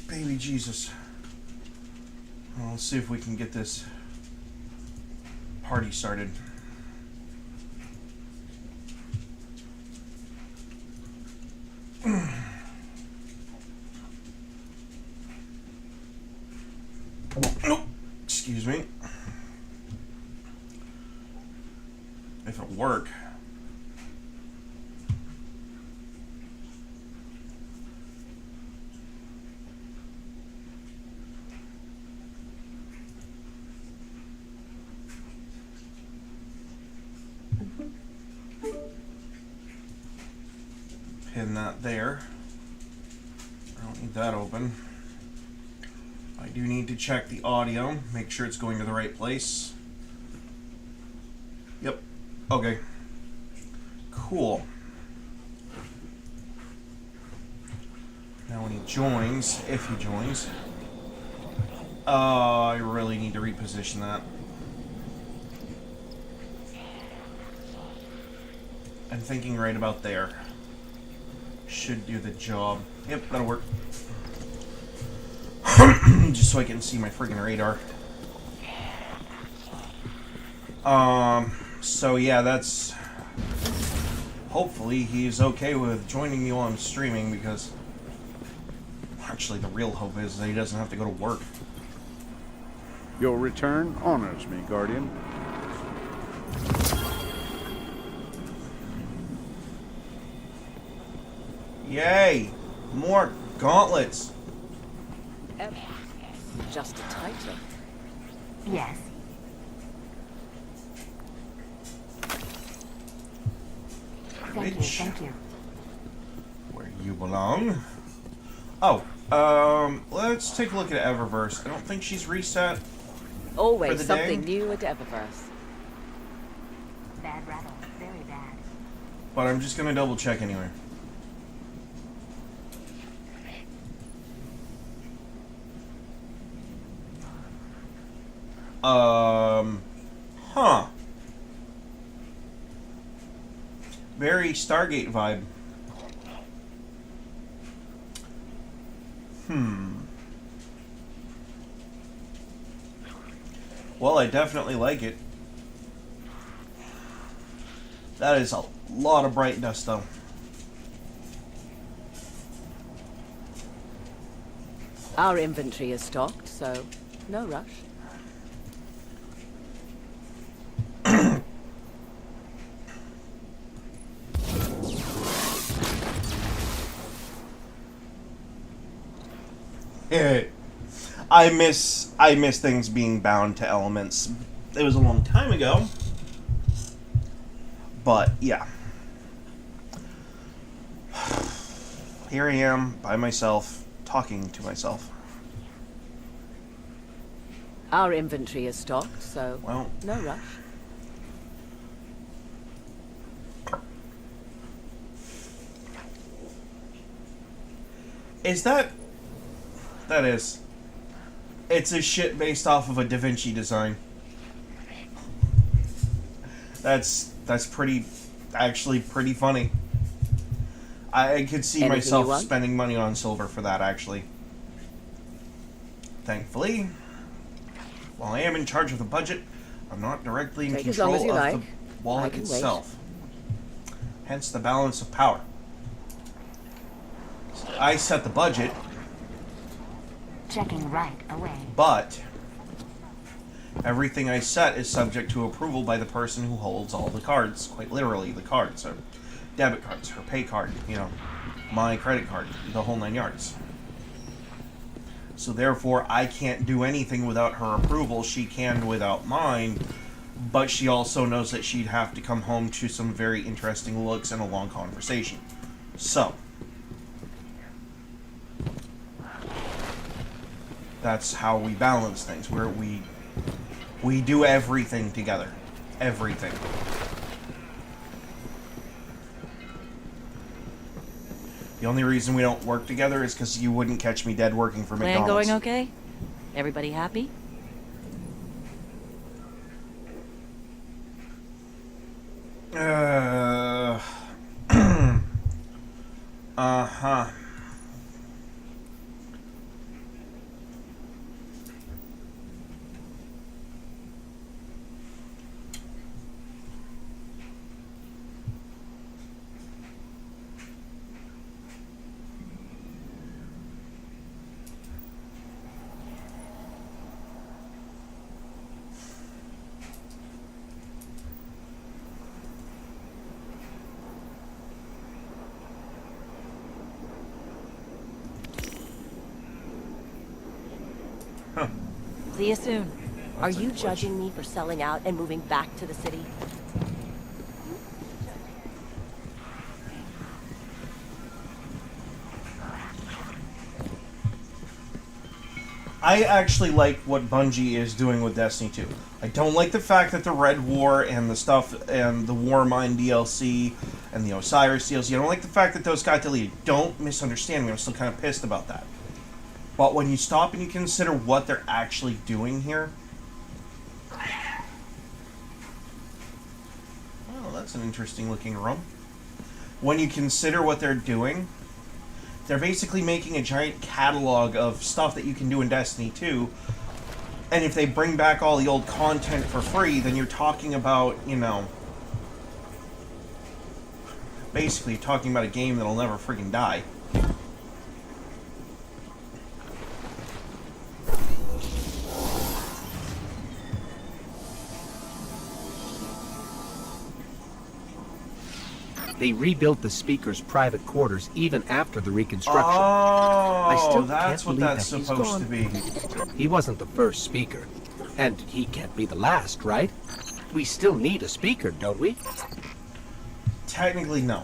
Baby Jesus. Well, let's see if we can get this party started. Nope. Excuse me. If it work. Pin that there. I don't need that open. I do need to check the audio, make sure it's going to the right place. Yep. Okay. Cool. Now when he joins, if he joins, I really need to reposition that. I'm thinking right about there. Should do the job. Yep, that'll work. Just so I can see my friggin' radar. So yeah, that's... Hopefully he's okay with joining me while I'm streaming, because... Actually, the real hope is that he doesn't have to go to work. Your return honors me, Guardian. Yay! More gauntlets! Just a title. Yes. Thank you. Where you belong. Oh, let's take a look at Eververse. I don't think she's reset. Always for the something day, new at Eververse. Bad rattle. Very bad. but I'm just gonna double check anyway. Huh. Very Stargate vibe. Well, I definitely like it. That is a lot of brightness, though. Our inventory is stocked, so no rush. I miss things being bound to elements. It was a long time ago, but yeah. Here I am by myself, talking to myself. Our inventory is stocked, so well, no rush. Is that... That is. It's a shit based off of a Da Vinci design. That's pretty... Actually pretty funny. I could see Anything myself spending money on silver for that, actually. Thankfully, while I am in charge of the budget, I'm not directly in Take as long as control you of like. the wallet I can wait. itself. Hence the balance of power. I set the budget, Checking right away. but everything I set is subject to approval by the person who holds all the cards. Quite literally, the cards. Her debit cards, her pay card, you know, my credit card, the whole 9 yards. So therefore, I can't do anything without her approval. She can without mine, but she also knows that she'd have to come home to some very interesting looks and a long conversation. So, that's how we balance things, where we We do everything together. Everything. The only reason we don't work together is because you wouldn't catch me dead working for Plan McDonald's. going okay? Everybody happy? Uh-huh. See you soon. Are you judging me for selling out and moving back to the city? I actually like what Bungie is doing with Destiny 2. I don't like the fact that the Red War and the stuff and the Warmind DLC and the Osiris DLC, I don't like the fact that those got deleted. Don't misunderstand me, I'm still kind of pissed about that. But when you stop and you consider what they're actually doing here... Oh, that's an interesting looking room. When you consider what they're doing, they're basically making a giant catalog of stuff that you can do in Destiny 2. And if they bring back all the old content for free, then you're talking about, you know... Basically, you're talking about a game that'll never freaking die. They rebuilt the Speaker's private quarters even after the reconstruction. Oh, I still that's can't what believe that's that he's supposed gone. to be. He wasn't the first Speaker. And he can't be the last, right? We still need a Speaker, don't we? Technically, no.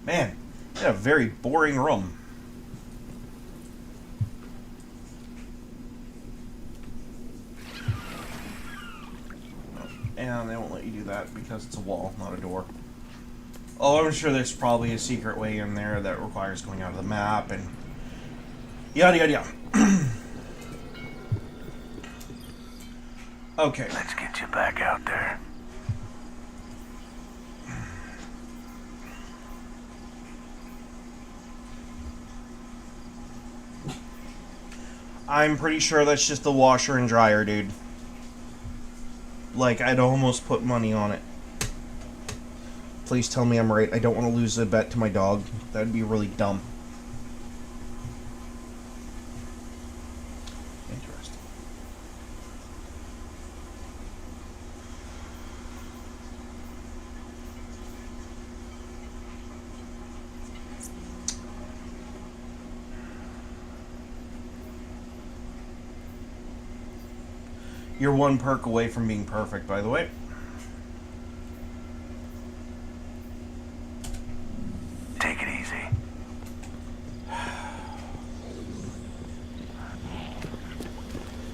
Man, they had a very boring room. And they won't let you do that because it's a wall, not a door. Oh, I'm sure there's probably a secret way in there that requires going out of the map and yada yada yada. Okay. Let's get you back out there. I'm pretty sure that's just the washer and dryer, dude. Like, I'd almost put money on it. Please tell me I'm right. I don't want to lose a bet to my dog. That'd be really dumb. Interesting. You're one perk away from being perfect, by the way. Take it easy.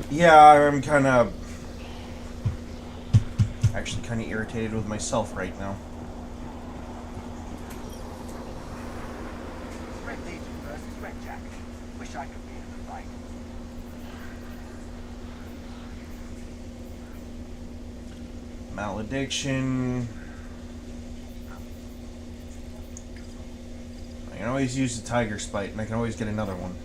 Yeah, I'm kind of... actually kind of irritated with myself right now. Red Legion versus Red Jacket. Wish I could be in the fight. Malediction. I can always use the Tiger Spite, and I can always get another one.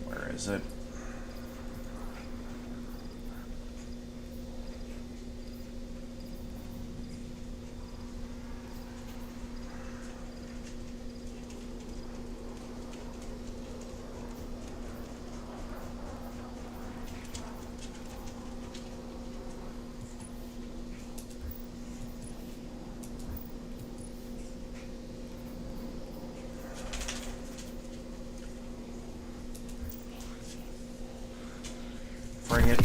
Where is it? it.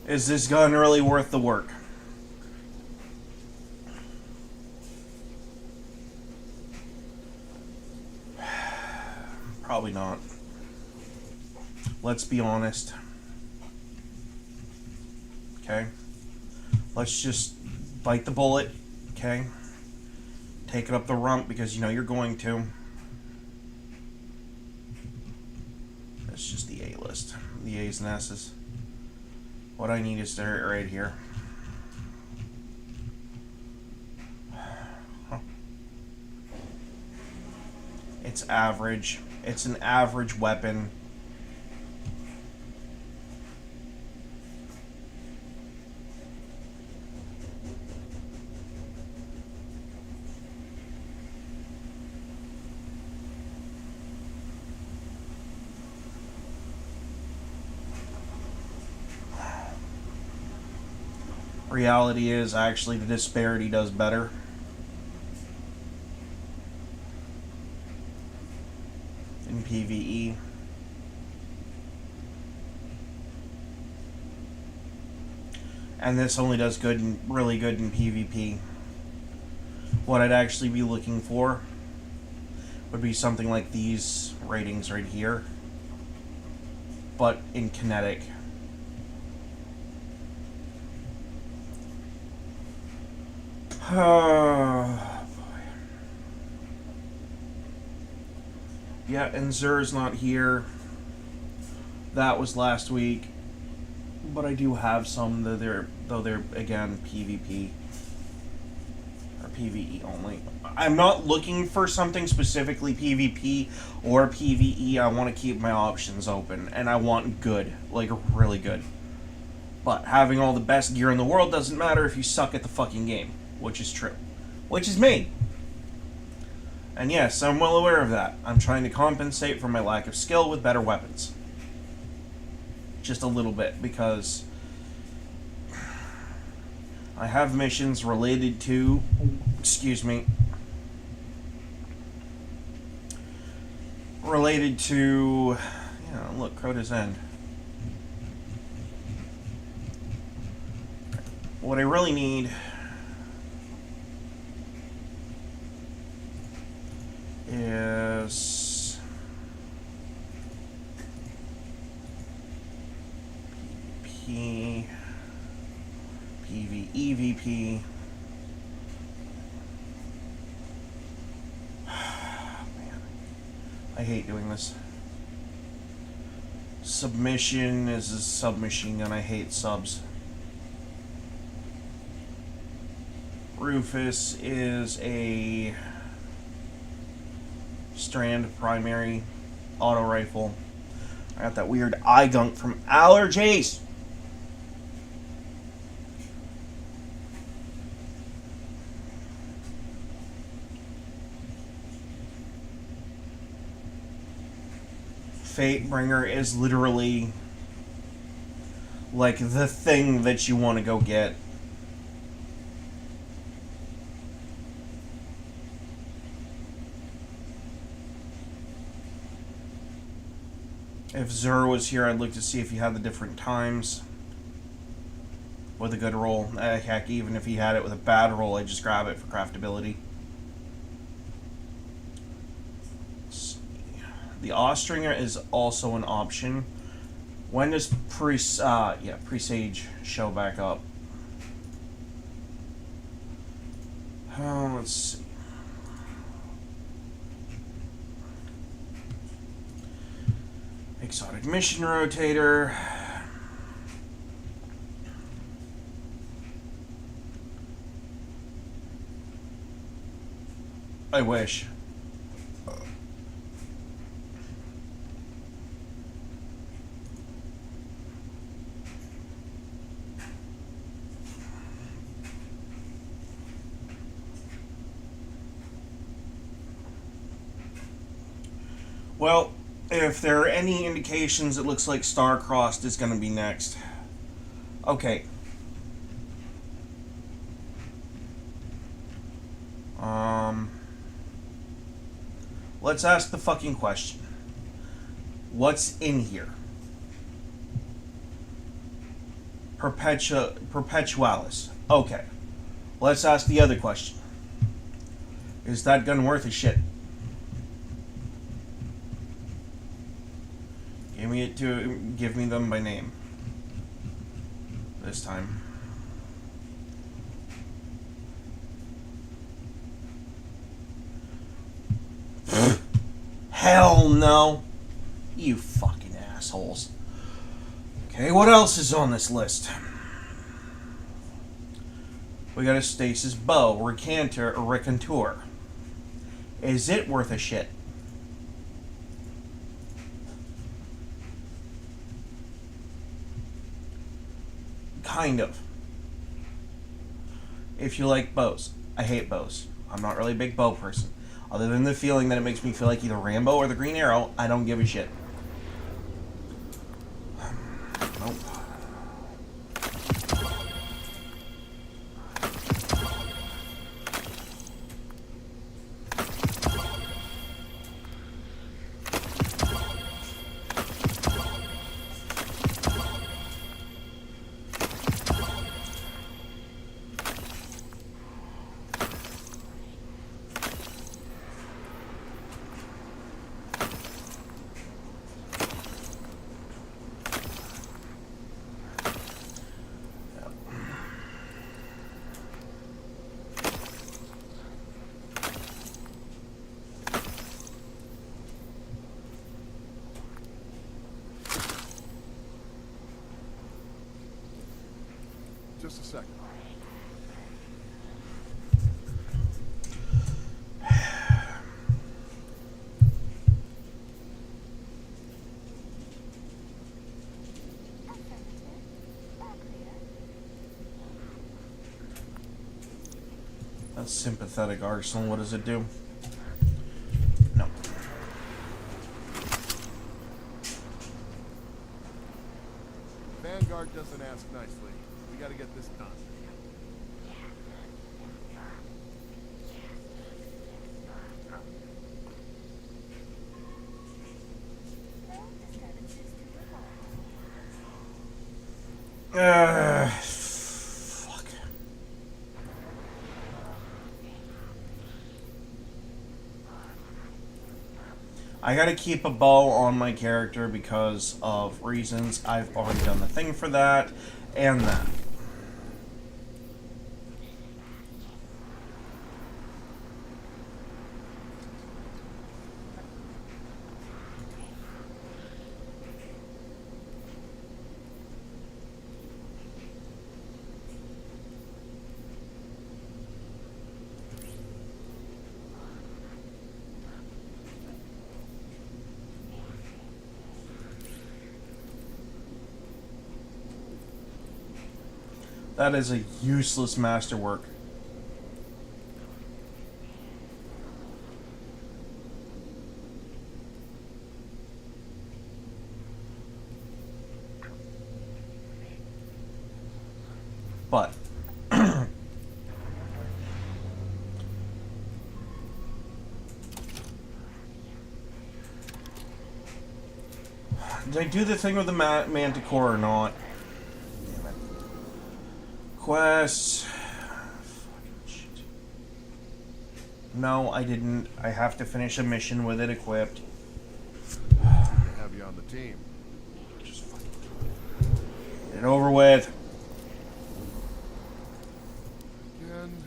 Is this gun really worth the work? Probably not. Let's be honest. Okay? Let's just bite the bullet, okay? Take it up the rump because you know you're going to. That's just the A list. The A's and S's. What I need is right here. Huh. It's average. It's an average weapon. Reality is, actually, the disparity does better. In PvE. And this only does good and really good in PvP. What I'd actually be looking for would be something like these ratings right here, but in kinetic. Oh, boy. Yeah, and Zer's not here. That was last week. But I do have some, though they're again, PvP. Or PvE only. I'm not looking for something specifically PvP or PvE. I want to keep my options open. And I want good. Like, really good. But having all the best gear in the world doesn't matter if you suck at the fucking game. Which is true. Which is me. And yes, I'm well aware of that. I'm trying to compensate for my lack of skill with better weapons. Just a little bit, because I have missions related to... Excuse me. Related to... Yeah, look, Crota's End. What I really need... is PvP, PvEVP. Man, I hate doing this. Submission is a submachine gun. I hate subs. Rufus is a Strand primary auto rifle. I got that weird eye gunk from allergies. Fatebringer is literally like the thing that you want to go get. If Zur was here, I'd look to see if he had the different times with a good roll. Heck, even if he had it with a bad roll, I'd just grab it for craftability. Let's see. The Austringer is also an option. When does Presage show back up? Let's see. Exotic Mission Rotator. I wish. Well, if there are any indications, it looks like Star-Crossed is going to be next. Okay. let's ask the fucking question. What's in here? Perpetualis. Okay. Let's ask the other question. Is that gun worth a shit? Give me them by name. This time. Hell no. You fucking assholes. Okay, what else is on this list? We got a stasis bow, recantor. Is it worth a shit? Kind of. If you like bows. I hate bows. I'm not really a big bow person. Other than the feeling that it makes me feel like either Rambo or the Green Arrow, I don't give a shit. Nope. Just a second. That's sympathetic arsenal. What does it do? No. Vanguard doesn't ask nicely. We gotta get this done. Fuck. I gotta keep a bow on my character because of reasons. I've already done the thing for that and that. That is a useless masterwork. But did I do the thing with the Manticore or not? Quests. No, I didn't. I have to finish a mission with it equipped. Have you on the team? Just fucking get it over with. Again.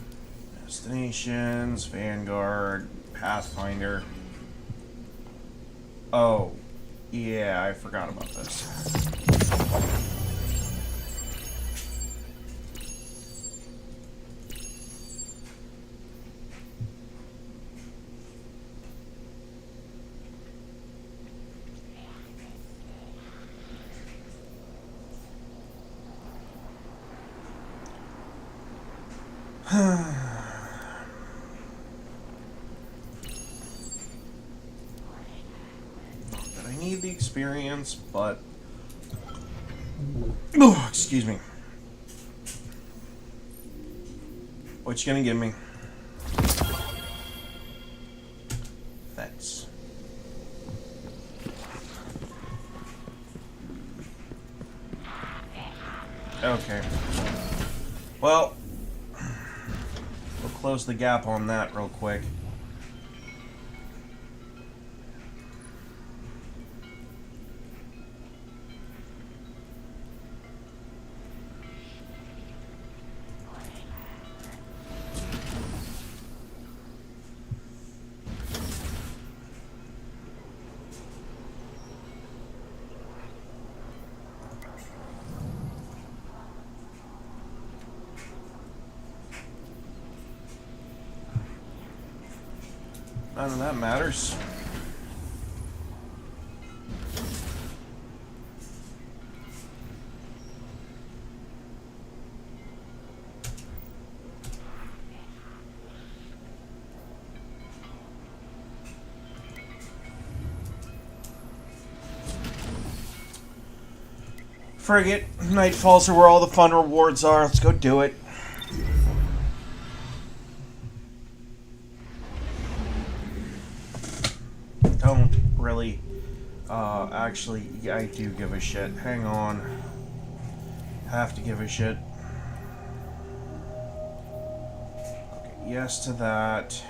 Destinations, Vanguard, Pathfinder. Oh, yeah, I forgot about this. I need the experience, but oh, excuse me. What you gonna give me? Thanks. Okay. Well, we'll close the gap on that real quick. None of that matters. Frigate, Nightfalls are where all the fun rewards are. Let's go do it. Don't really. Actually, I do give a shit. Hang on. Have to give a shit. Okay, yes to that.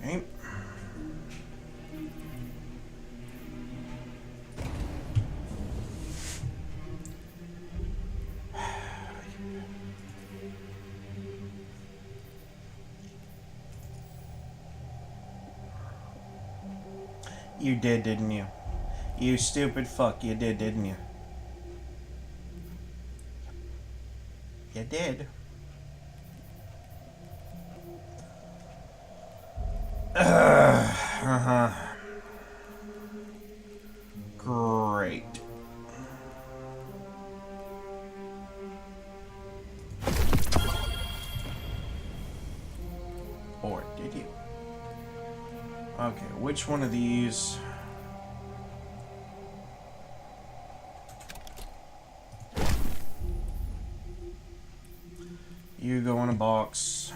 Okay. You did, didn't you? You stupid fuck, you did, didn't you? You did. Uh-huh. Great. Or did you? Okay, which one of these? You go in a box.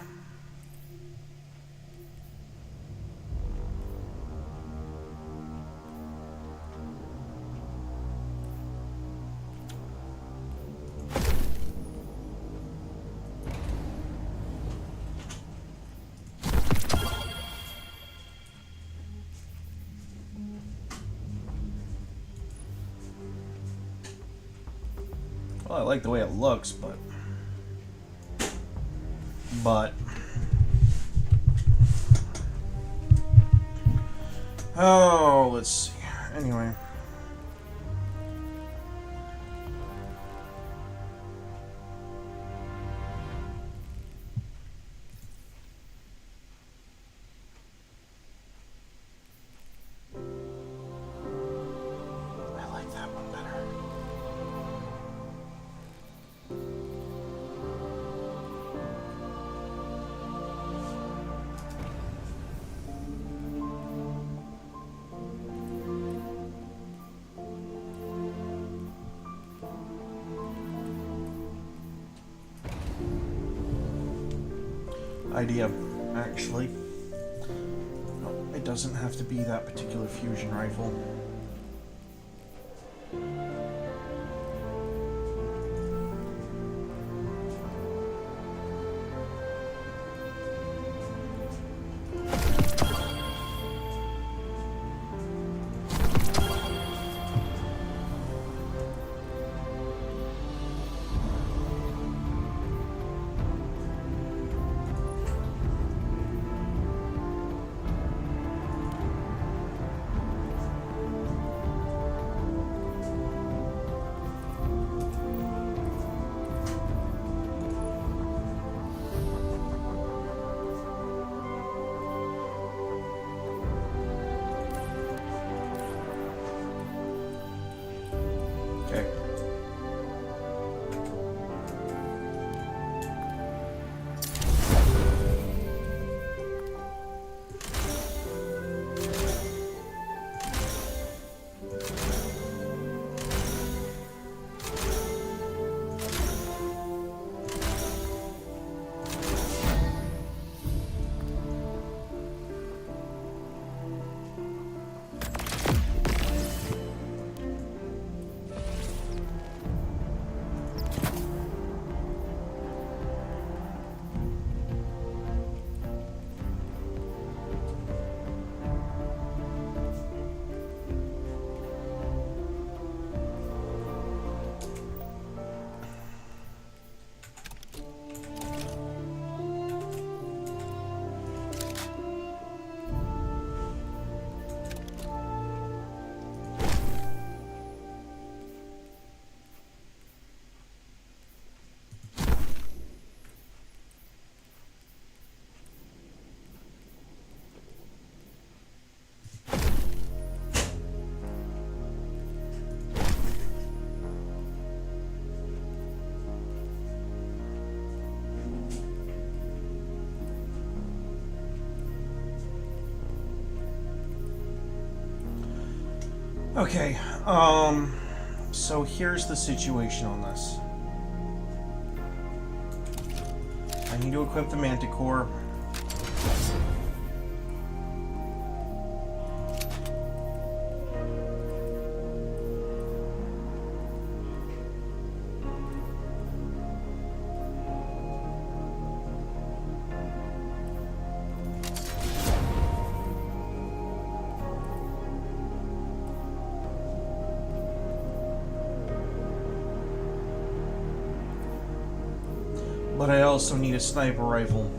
Well, I like the way it looks, but oh, let's see. Anyway. I like that one better. Idea, actually. No, it doesn't have to be that particular fusion rifle. Okay, so here's the situation on this. I need to equip the Manticore. But I also need a sniper rifle.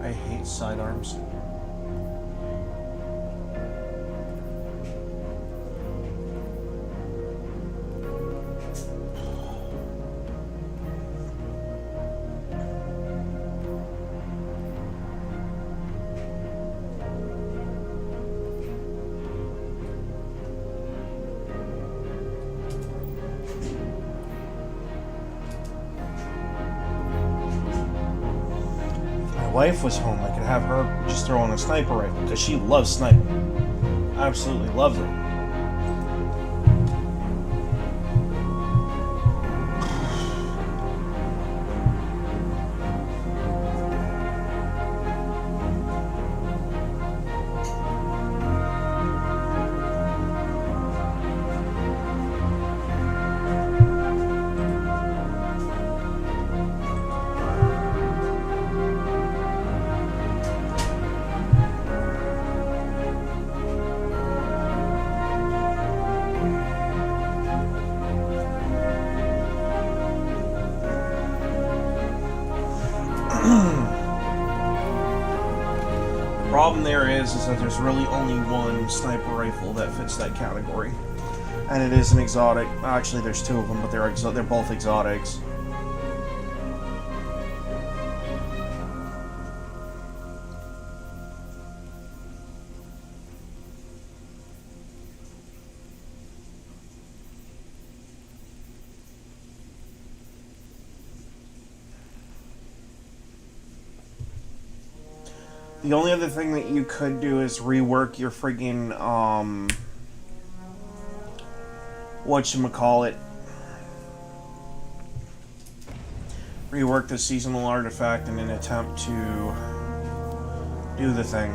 I hate sidearms. Wife was home, I could have her just throw on a sniper rifle because she loves sniping. Absolutely loves it. Problem there is that there's really only one sniper rifle that fits that category, and it is an exotic. Actually, there's two of them, but they're both exotics. The only other thing that you could do is rework your friggin', whatchamacallit. Rework the seasonal artifact in an attempt to do the thing.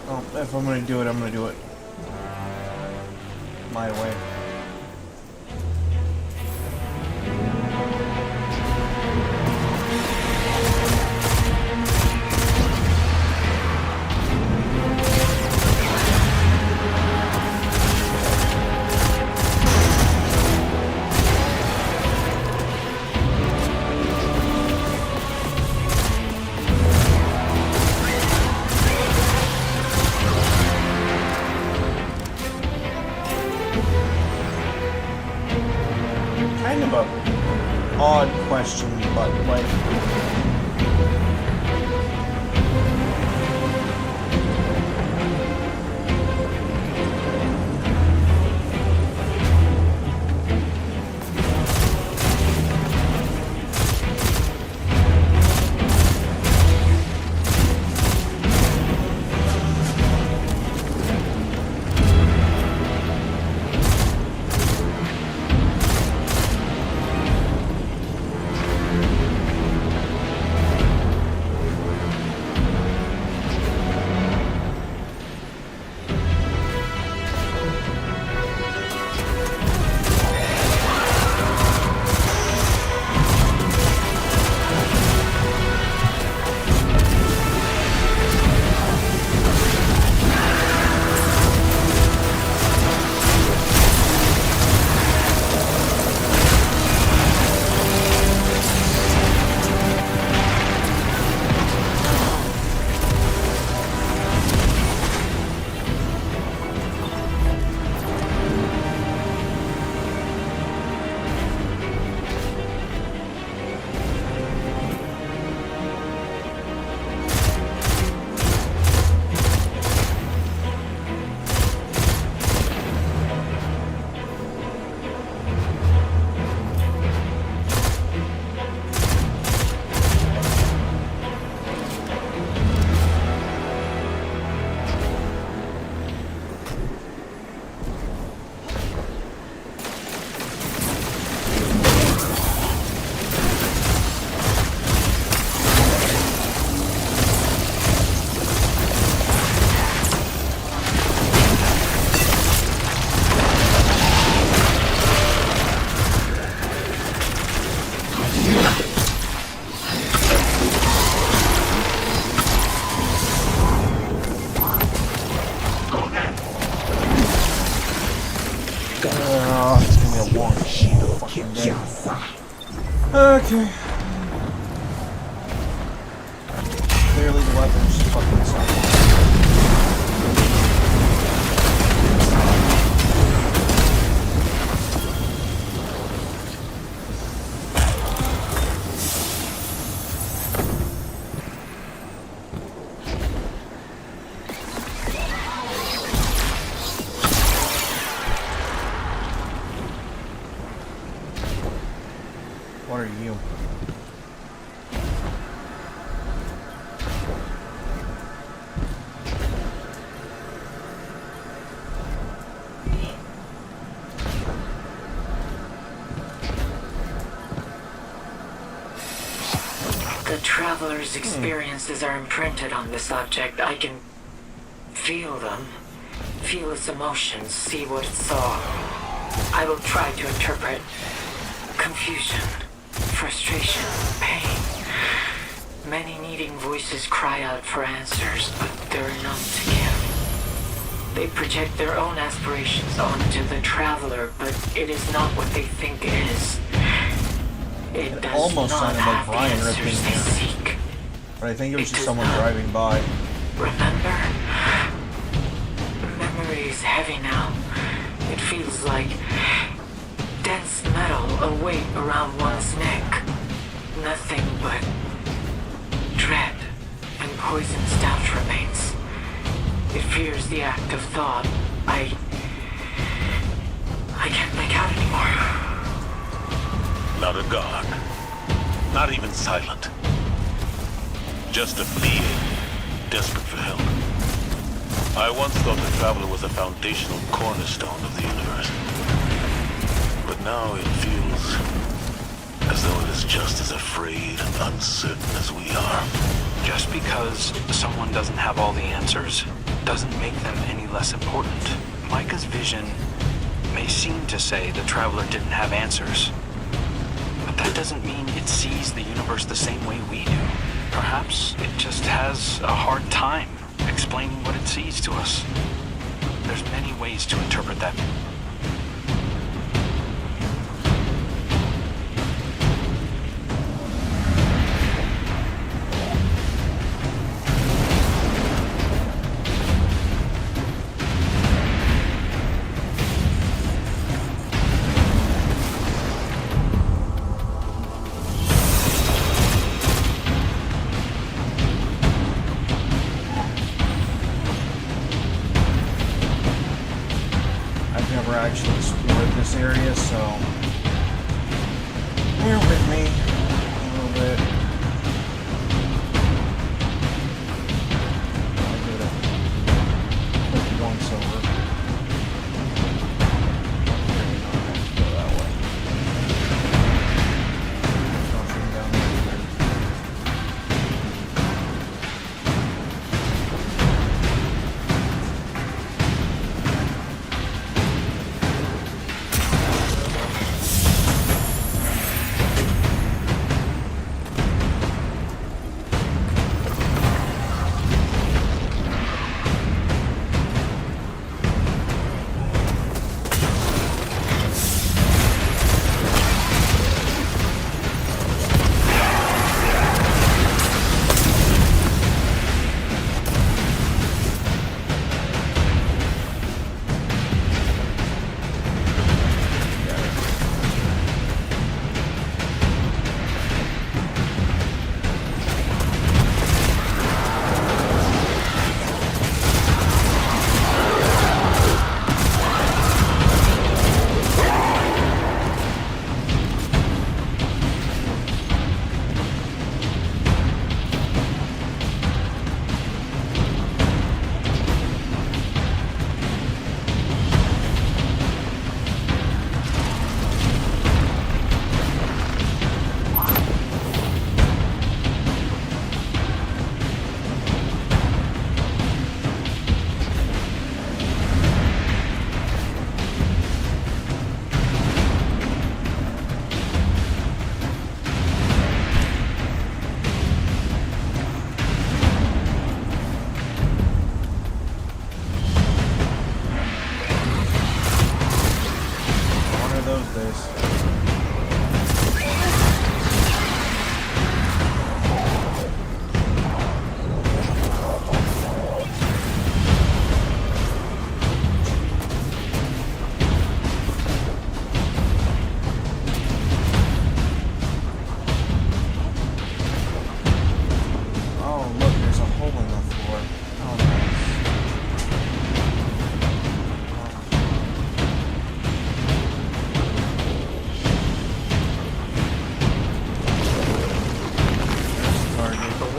Well, if I'm gonna do it, I'm gonna do it my way. Kind of a odd question, but like fucking day. Okay. Clearly the weapons fucking suck. What are you? The Traveler's experiences are imprinted on this object. I can feel them, feel its emotions, see what it saw. I will try to interpret confusion, frustration, pain. Many needing voices cry out for answers, but there are none to give. They project their own aspirations onto the Traveler, but it is not what they think it is. It does almost not sounded like have Brian the ripping answers they me. seek. But I think it was just someone driving by. Remember? Memory is heavy now. It feels like dense metal, a weight around one's neck. Nothing but dread and poisoned doubt remains. It fears the act of thought. I can't make out anymore. Not a god. Not even silent. Just a being, desperate for help. I once thought the Traveler was a foundational cornerstone of the universe. But now it feels as though it is just as afraid and uncertain as we are. Just because someone doesn't have all the answers doesn't make them any less important. Micah's vision may seem to say the Traveler didn't have answers, but that doesn't mean it sees the universe the same way we do. Perhaps it just has a hard time explaining what it sees to us. There's many ways to interpret that. Actually explored this area, so bear with me a little bit. I'll give it a quick once over. Maybe not have to go that way. Nothing down there.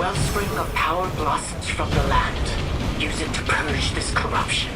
wellspring of power blossoms from the land. Use it to purge this corruption.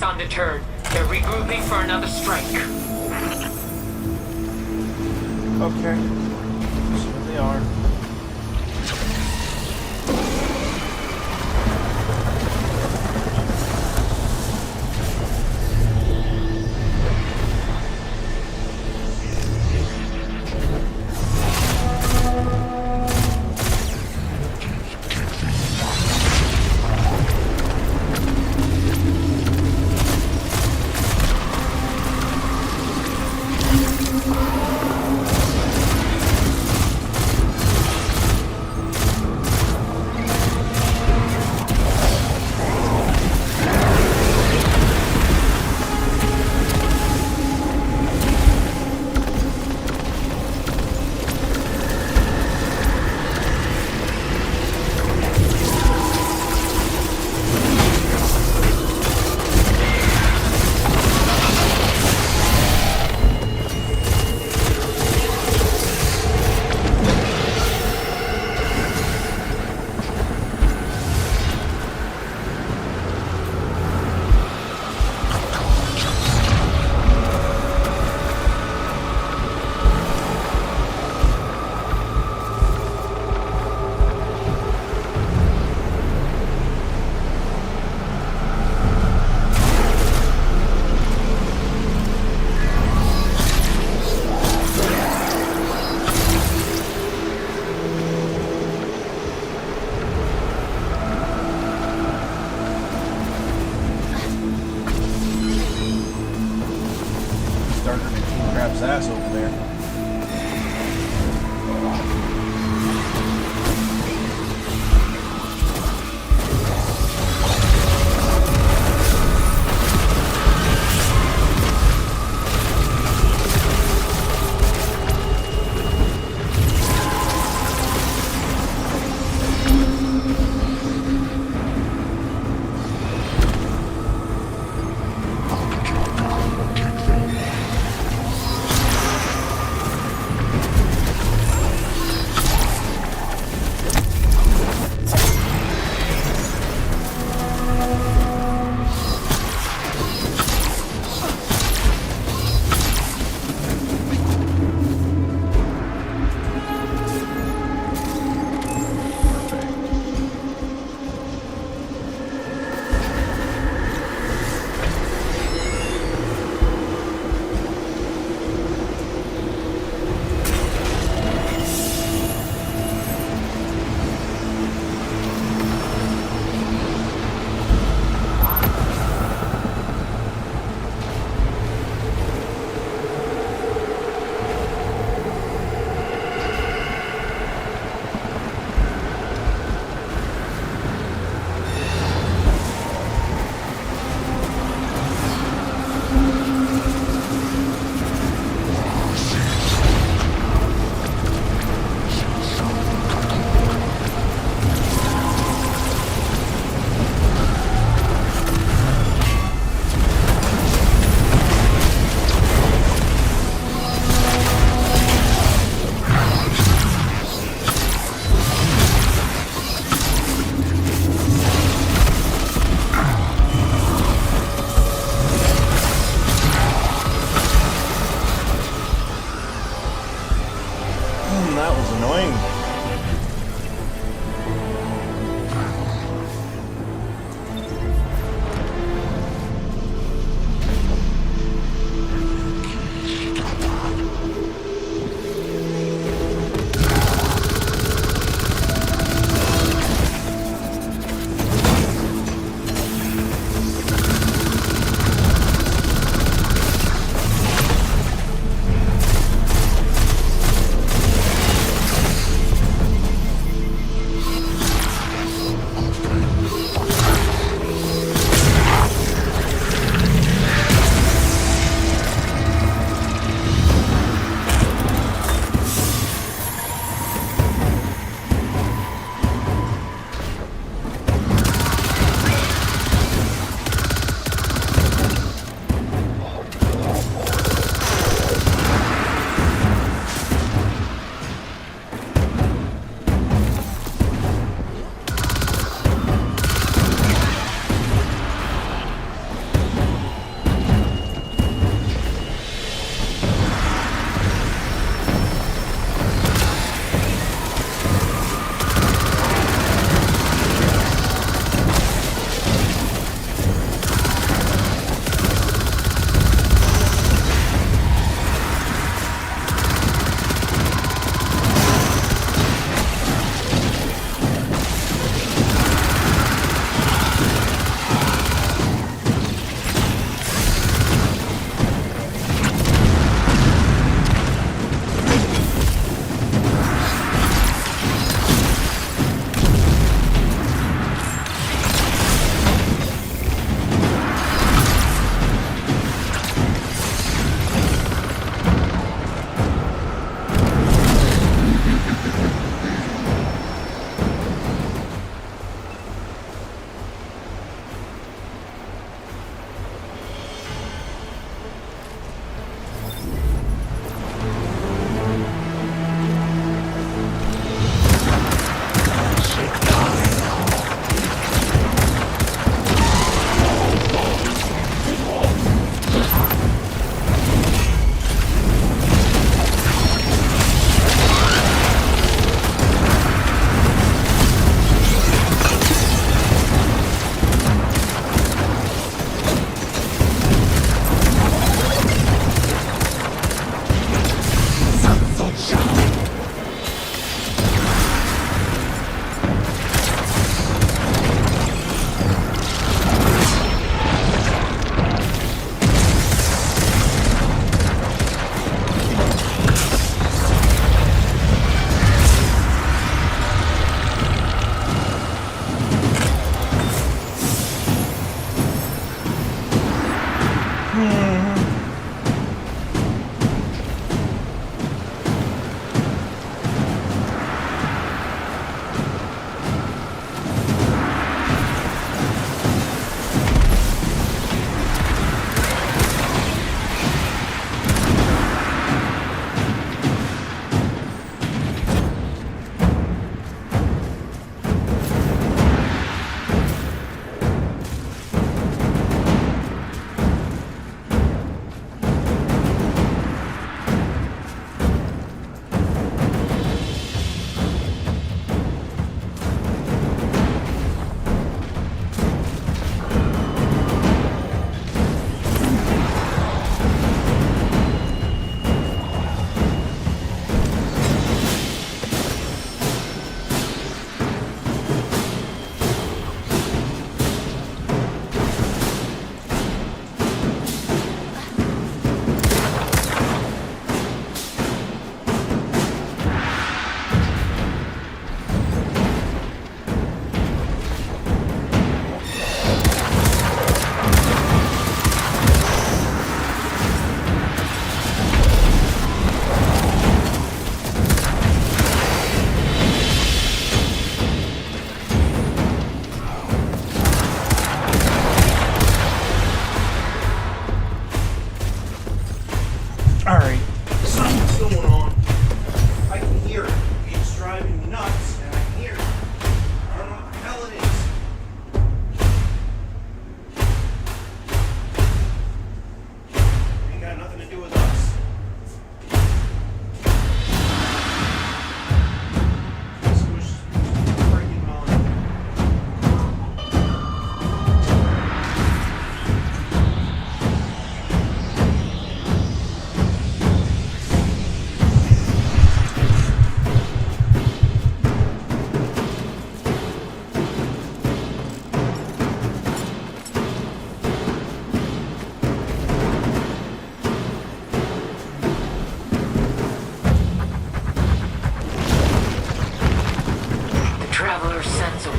Undeterred, they're regrouping for another strike. Okay. So here they are. Ass over there.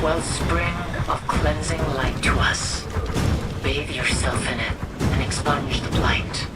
wellspring of cleansing light to us. Bathe yourself in it and expunge the blight.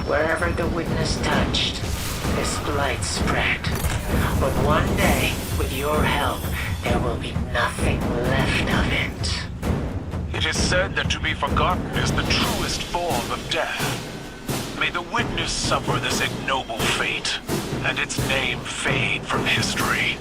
Wherever the witness touched, this blight spread. But one day, with your help, there will be nothing left of it. It is said that to be forgotten is the truest form of death. May the witness suffer this ignoble fate, and its name fade from history.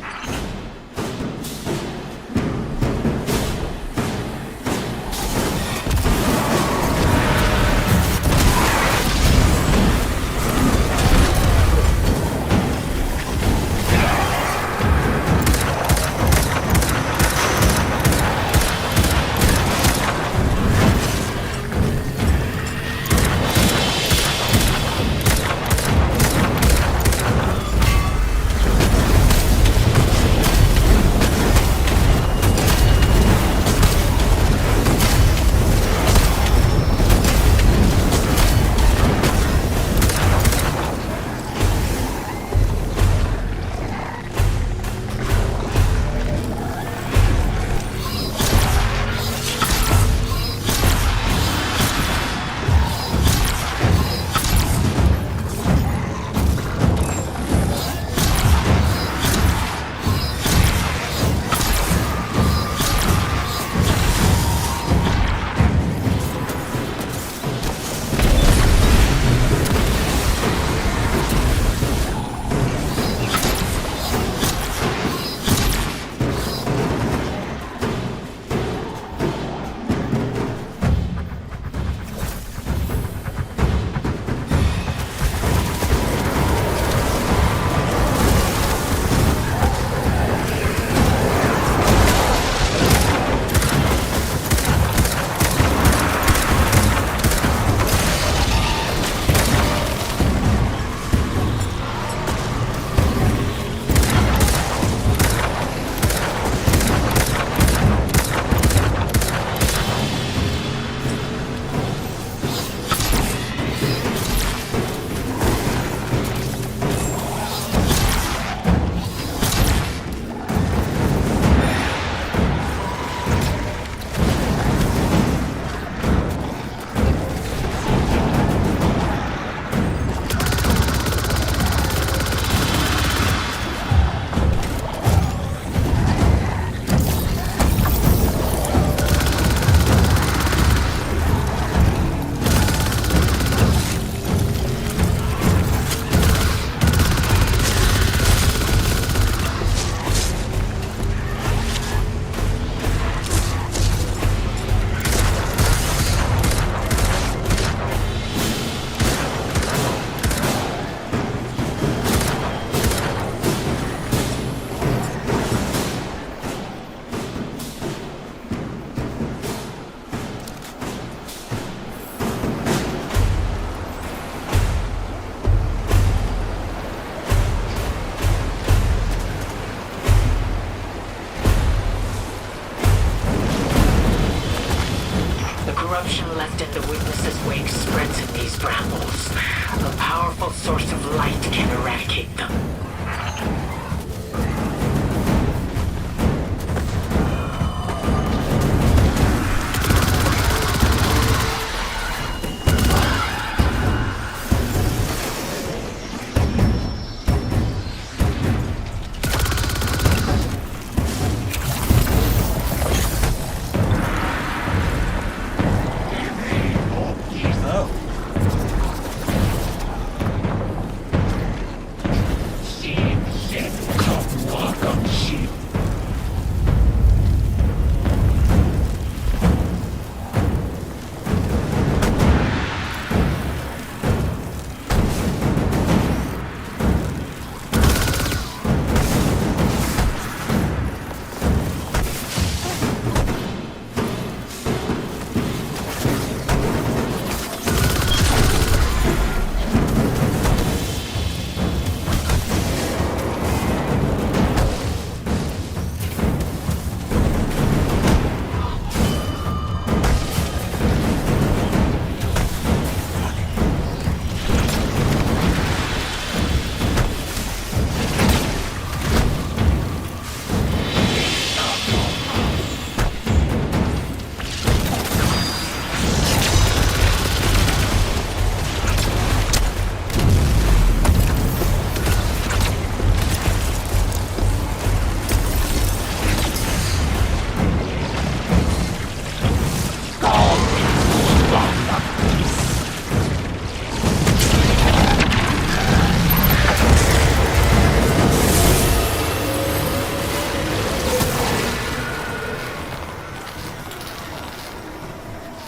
powerful source of light can eradicate them.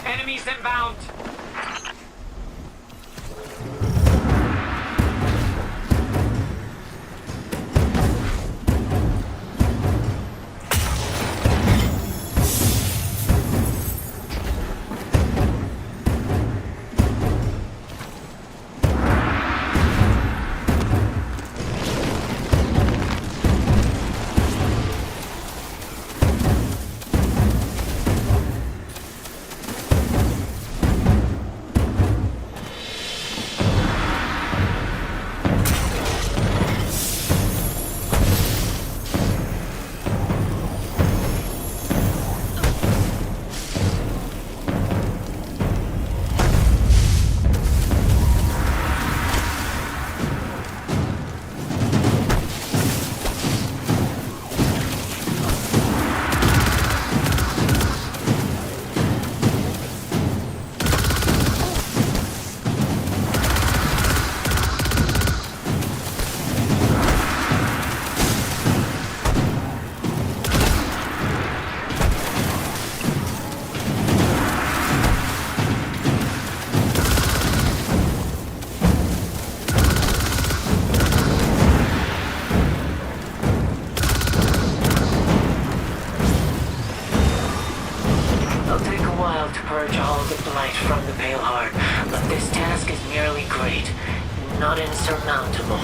Enemies inbound! To purge all the blight from the Pale Heart, but this task is merely great, not insurmountable.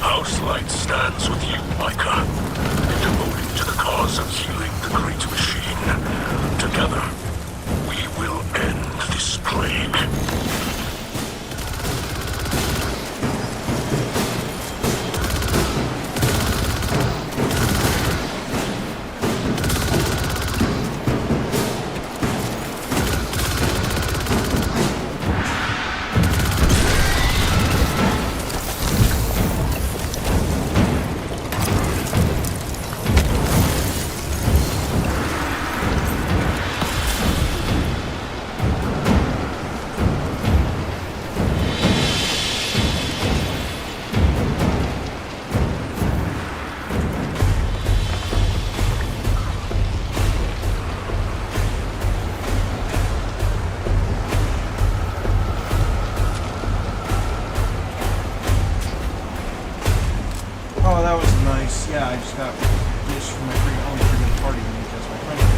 House Light stands with you, Micah. Devoted to the cause of healing the great machine. Together, we will end this plague. Oh, that was nice. Yeah, I just got this from my freaking party to make as my friend.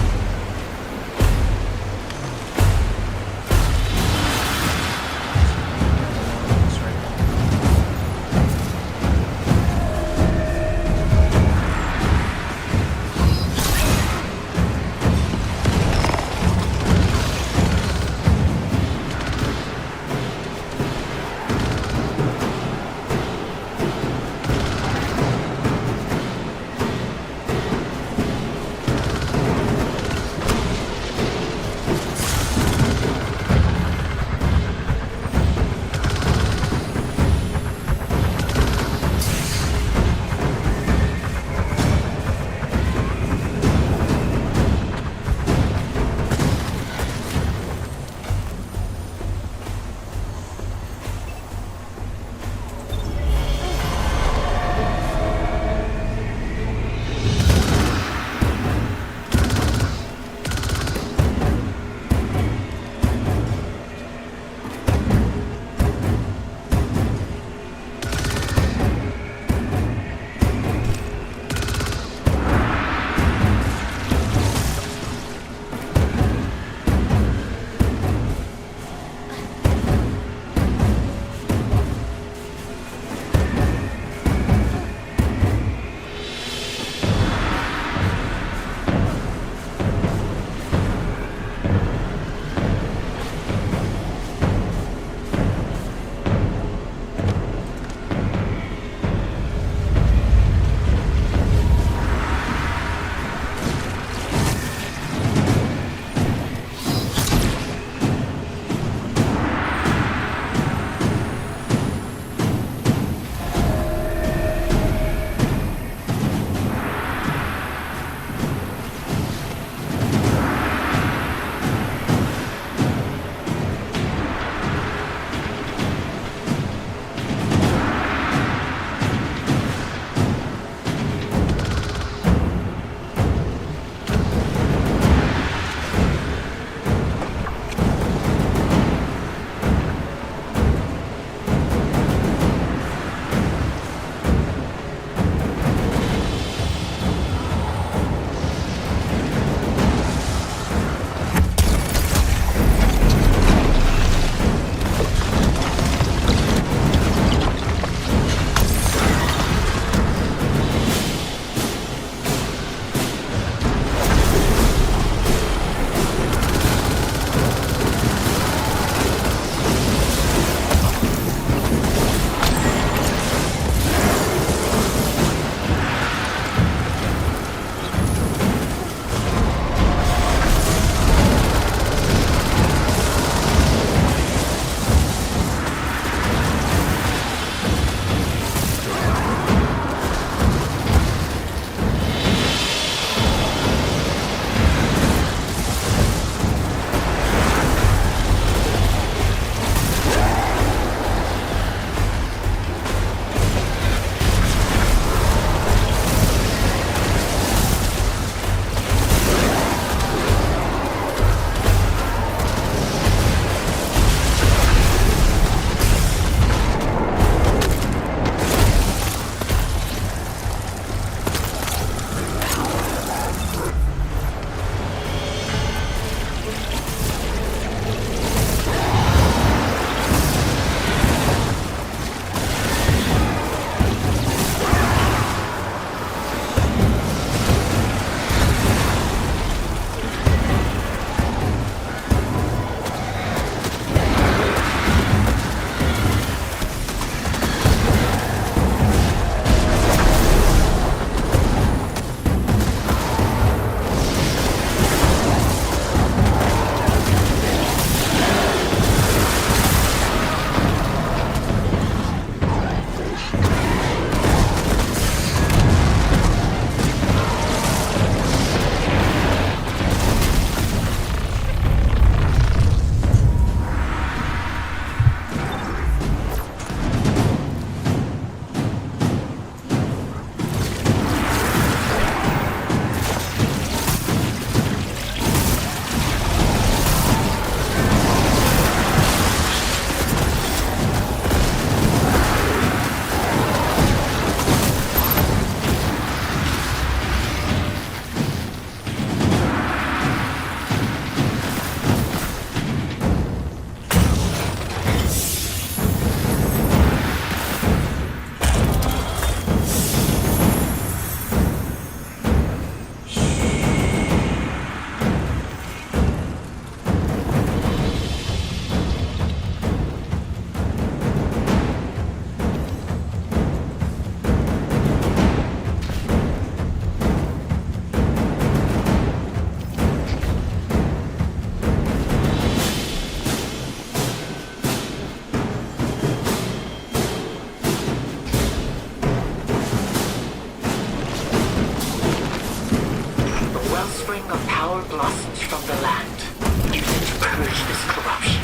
on the land. Use it to purge this corruption.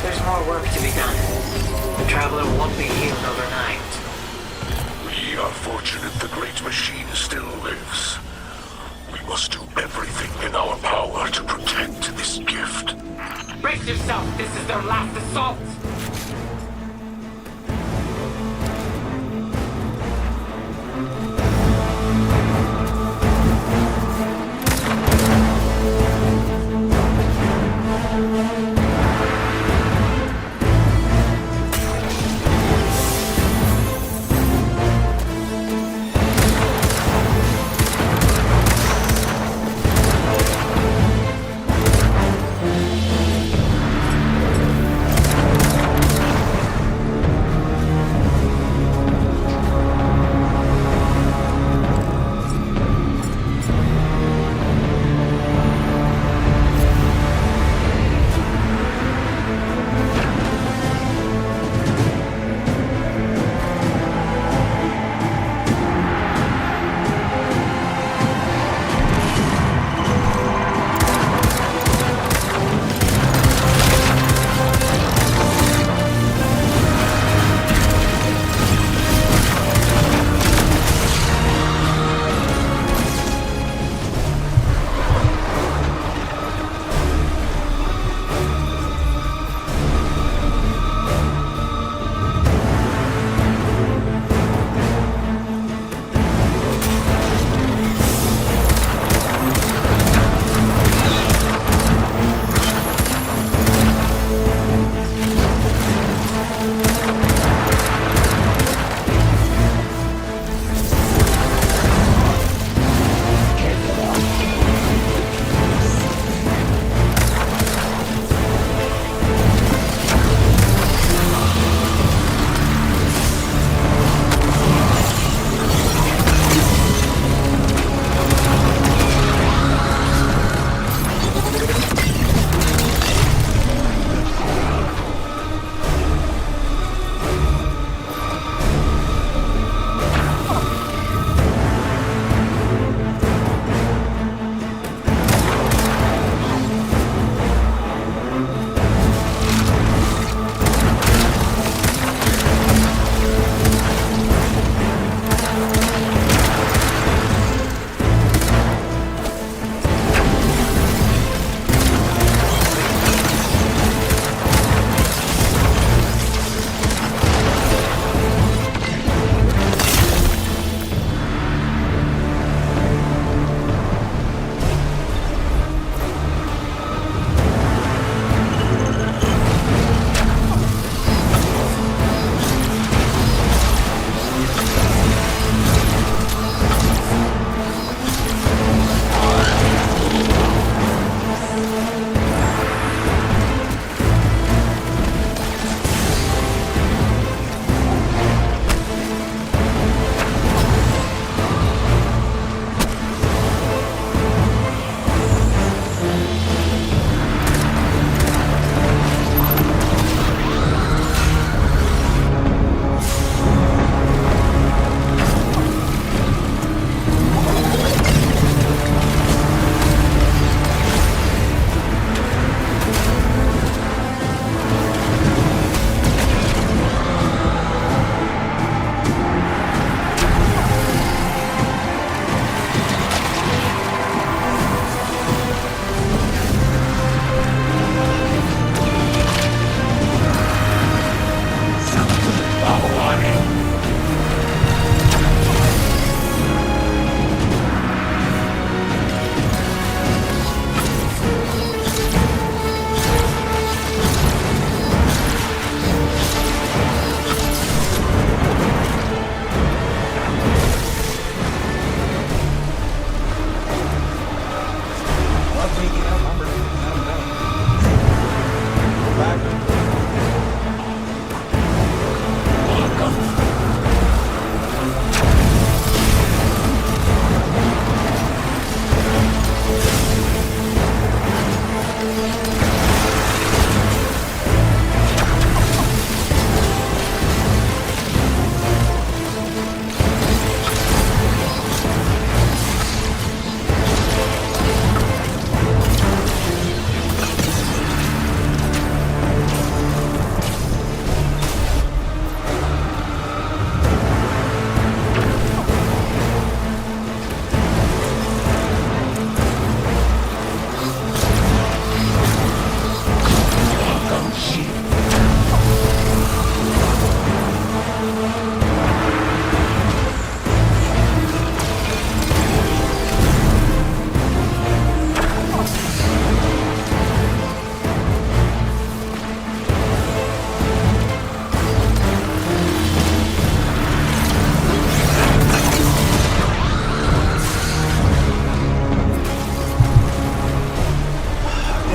There's more work to be done. The Traveler won't be healed overnight. We are fortunate the great machine still lives. We must do everything in our power to protect this gift. Brace yourself. This is their last assault.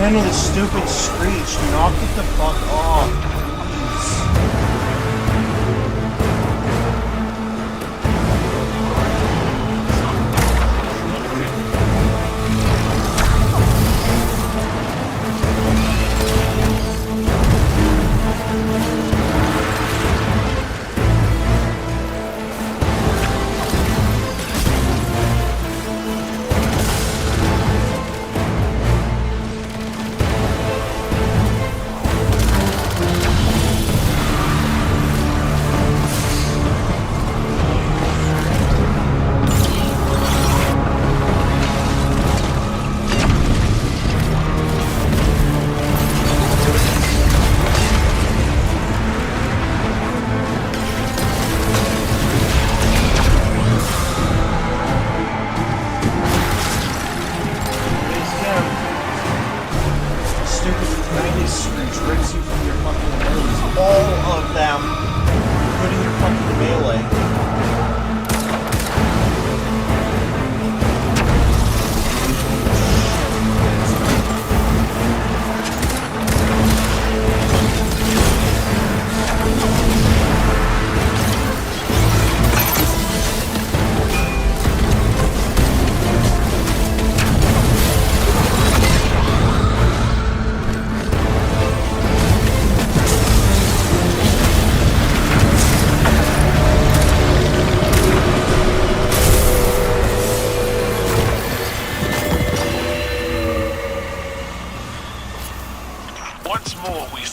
And with a stupid screech, knock it the fuck off, please.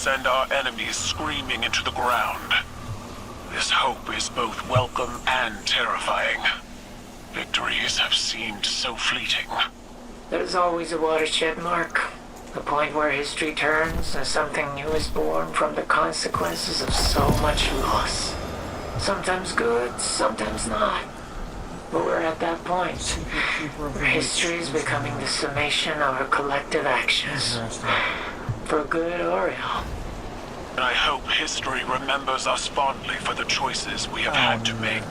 send our enemies screaming into the ground. This hope is both welcome and terrifying. Victories have seemed so fleeting. There's always a watershed mark. The point where history turns and something new is born from the consequences of so much loss. Sometimes good, sometimes not. But we're at that point, where history is becoming the summation of our collective actions. For good or ill. And I hope history remembers us fondly for the choices we have had to make.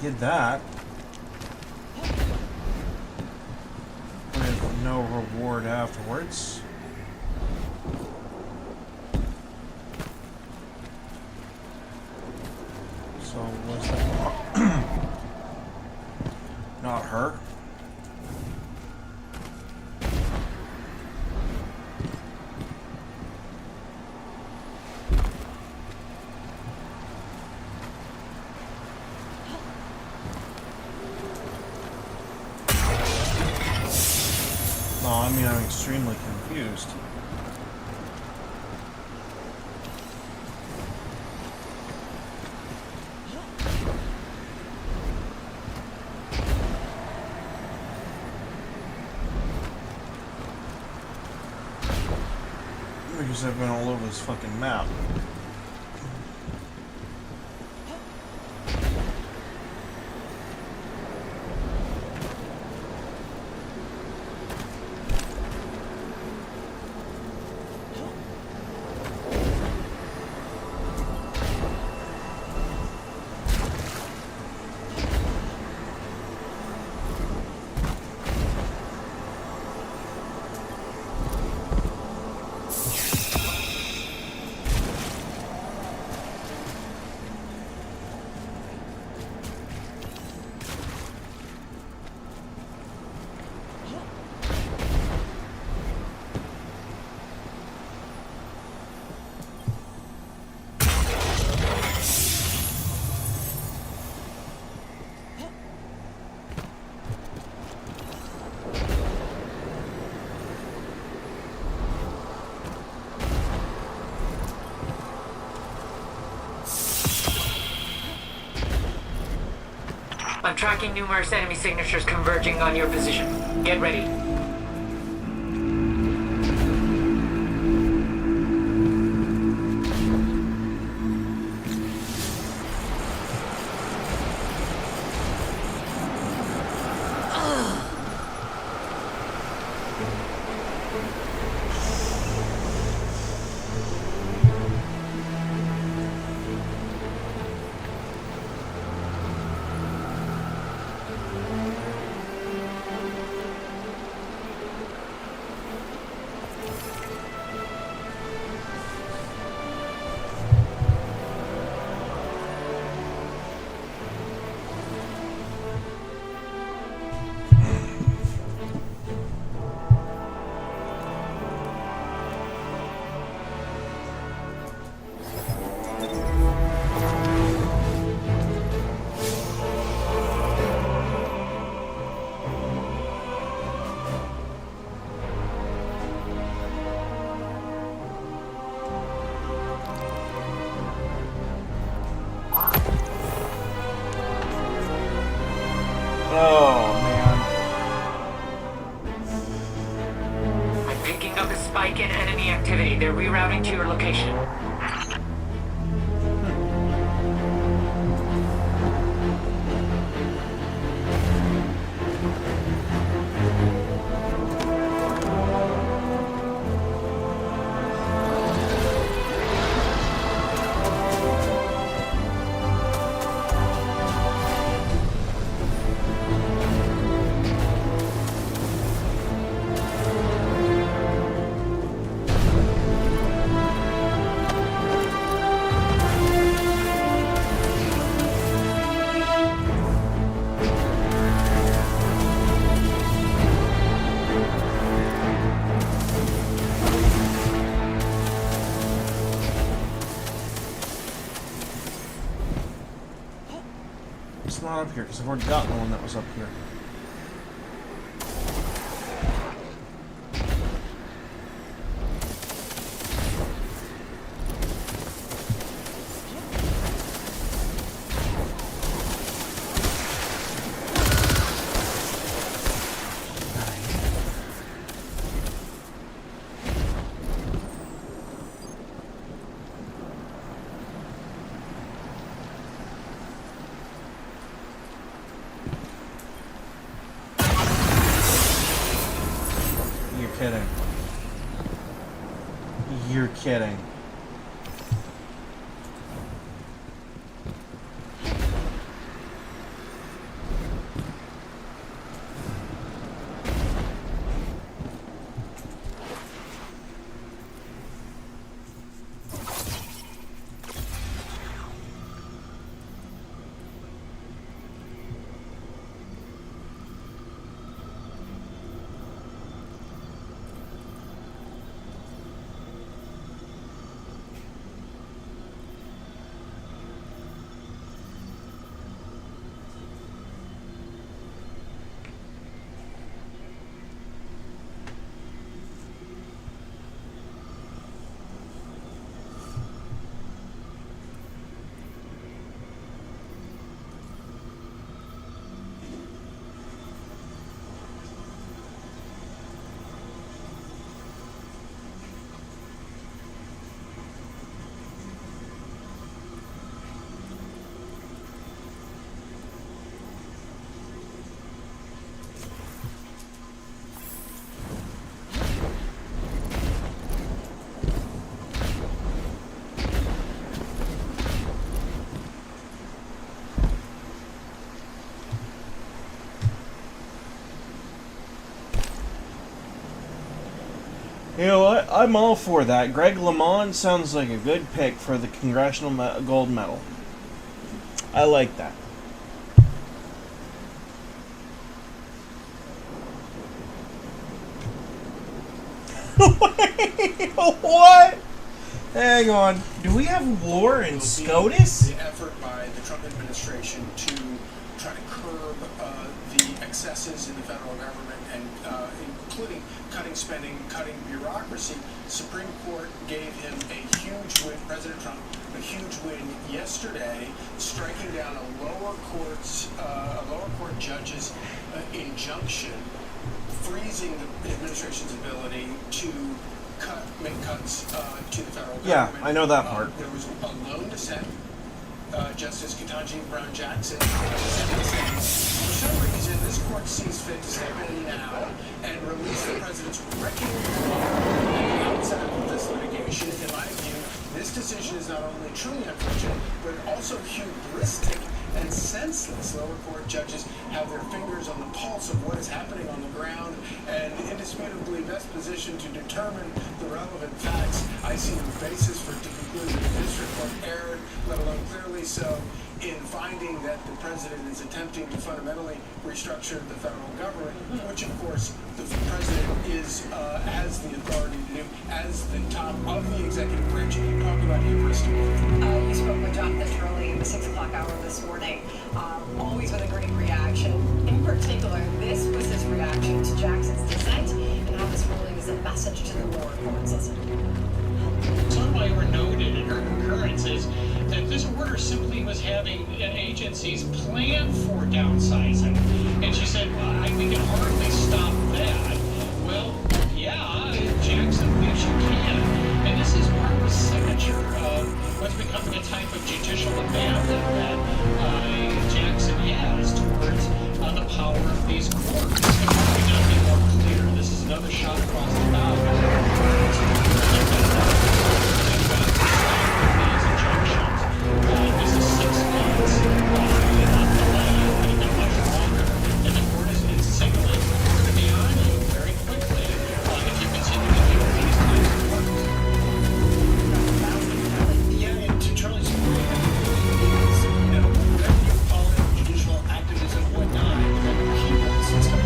Did that with no reward afterwards. So was that not her? I mean, I'm extremely confused. Because I've been all over this fucking map. I'm tracking numerous enemy signatures converging on your position. Get ready. Oh, man. I'm picking up a spike in enemy activity. They're rerouting to your location. It's not up here, because I've already gotten the one that was up here. Kidding. You're kidding. You know what? I'm all for that. Greg LeMond sounds like a good pick for the Congressional Gold Medal. I like that. Wait, what? Hang on. Do we have war in SCOTUS? The effort by the Trump administration to try to curb the excesses in the federal government and including cutting spending, cutting bureaucracy. Supreme Court gave him a huge win, President Trump, a huge win yesterday, striking down a lower court judge's injunction, freezing the administration's ability to make cuts to the federal government. Yeah, I know that part. There was a lone dissent. Justice Ketanji Brown Jackson saying, for some reason, this court sees fit to step in now and release the president's wrecking ball at the outset of this litigation. In my view, this decision is not only truly unfortunate, but also hubristic and senseless. Lower court judges have their fingers on the pulse of what is happening on the ground and indisputably best positioned to determine the relevant facts. I see no basis for it to conclude that the district court erred, let alone clearly so, in finding that the president is attempting to fundamentally restructure the federal government, which of course the president has the authority to do as the top of the executive branch. Talk about hubris. You spoke with Jonathan Turley in the 6 o'clock hour this morning, always with a great reaction. In particular, this was his reaction to Jackson's dissent and how this ruling is a message to the lower courts. Sotomayor noted in her concurrences that this order simply was having agencies plan for downsizing. And she said, well, we can hardly stop that. Well, yeah, Jackson believes you can. And this is part of the signature of what's becoming a type of judicial abandon that Jackson has towards the power of these courts. It could not be more clear. This is another shot across the bow. This is 6 months on the way, and much longer. And the court is signaling we're going to be on you very quickly if you continue to do these kinds of work. Yeah, and to Charlie's point, whatever you call it, judicial activism, whatnot, he wants to start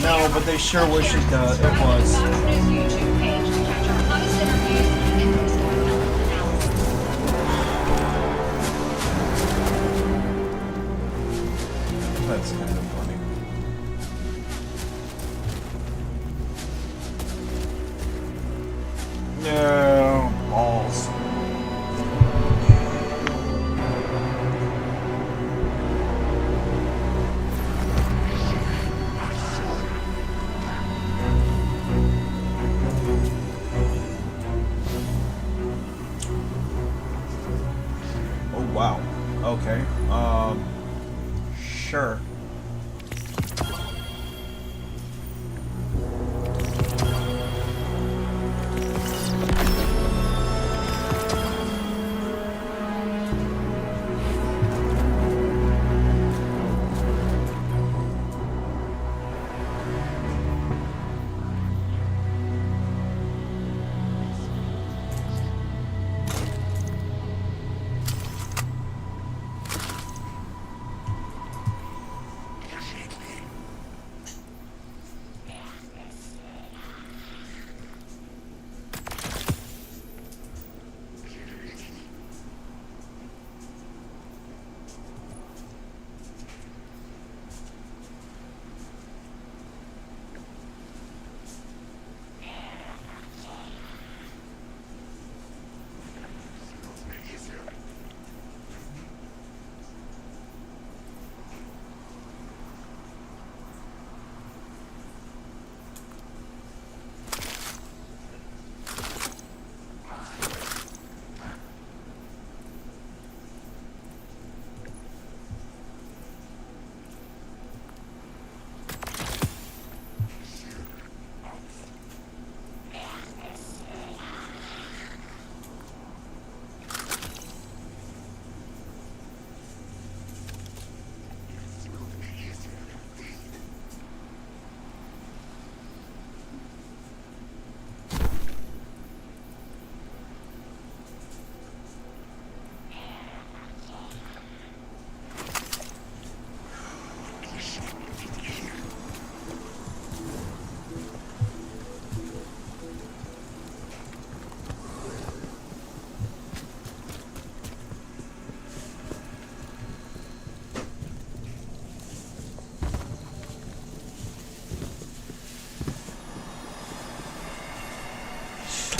No, but they sure wish it was. That's kind of funny. No, balls. Oh, wow. Okay. Sure.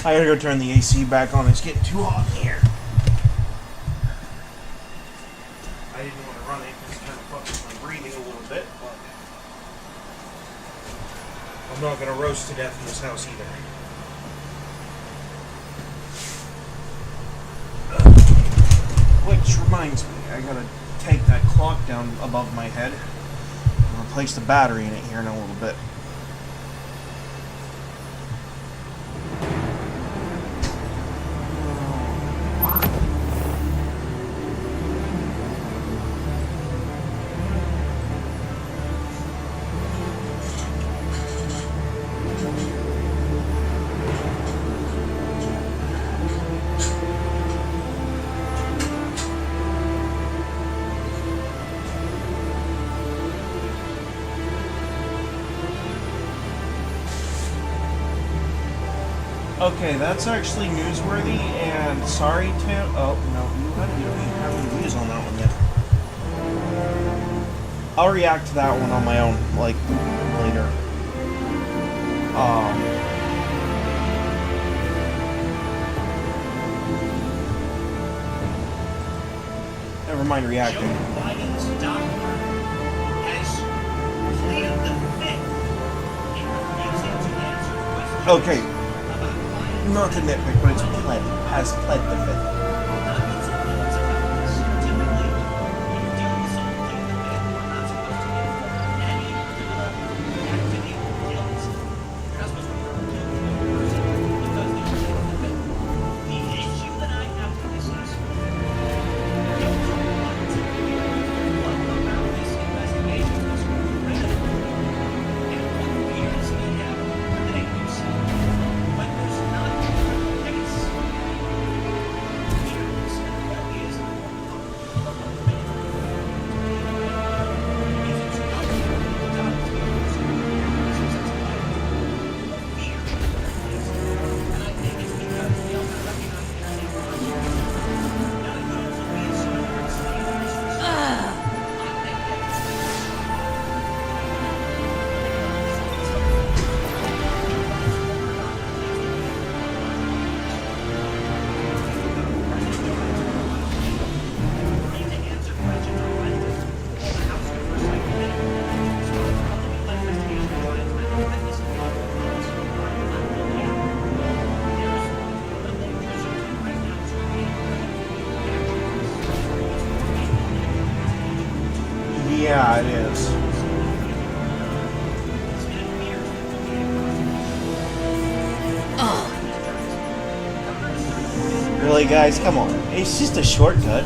I gotta go turn the AC back on. It's getting too hot in here. I didn't want to run it because it kind of fucks with my breathing a little bit, but I'm not gonna roast to death in this house either. Which reminds me, I gotta take that clock down above my head and replace the battery in it here in a little bit. Okay, that's actually newsworthy, and sorry to... Oh, no, you don't even have any views on that one yet. I'll react to that one on my own, like, later. Never mind reacting. Joe Biden's doctor has pleaded the fifth in refusing to answer questions. Okay. Not to nitpick, but it's pled. Has pled the fifth. Yeah, it is. Really, guys? Come on. It's just a shortcut.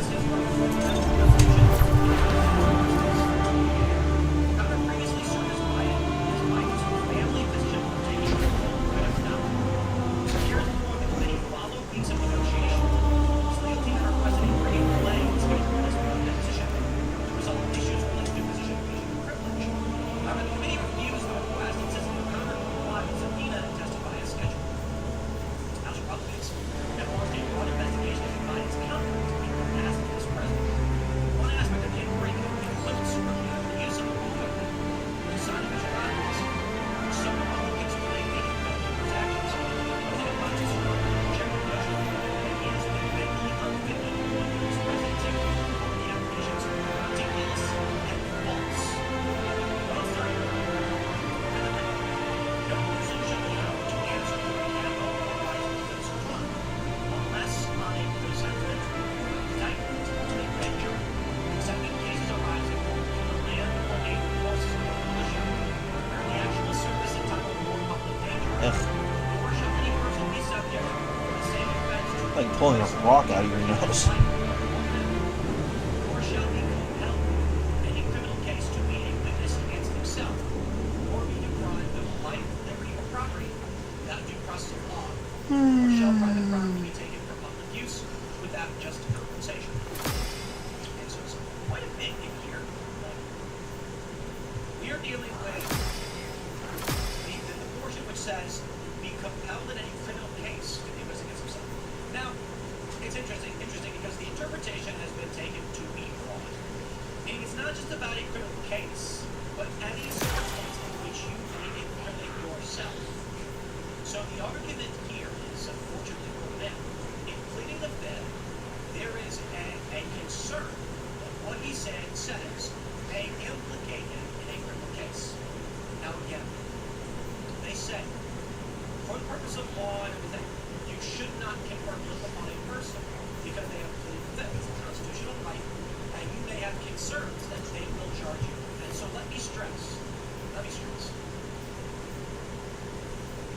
Like pulling a rock out of your nose. So the argument here is case, unfortunately for them, in pleading the fifth, there is a concern that what he says may implicate him in a criminal case. Now again, they say, for the purpose of law and everything, you should not confer guilt upon a person because they have pleaded the fifth. It's a constitutional right, and you may have concerns that they will charge you. And so let me stress,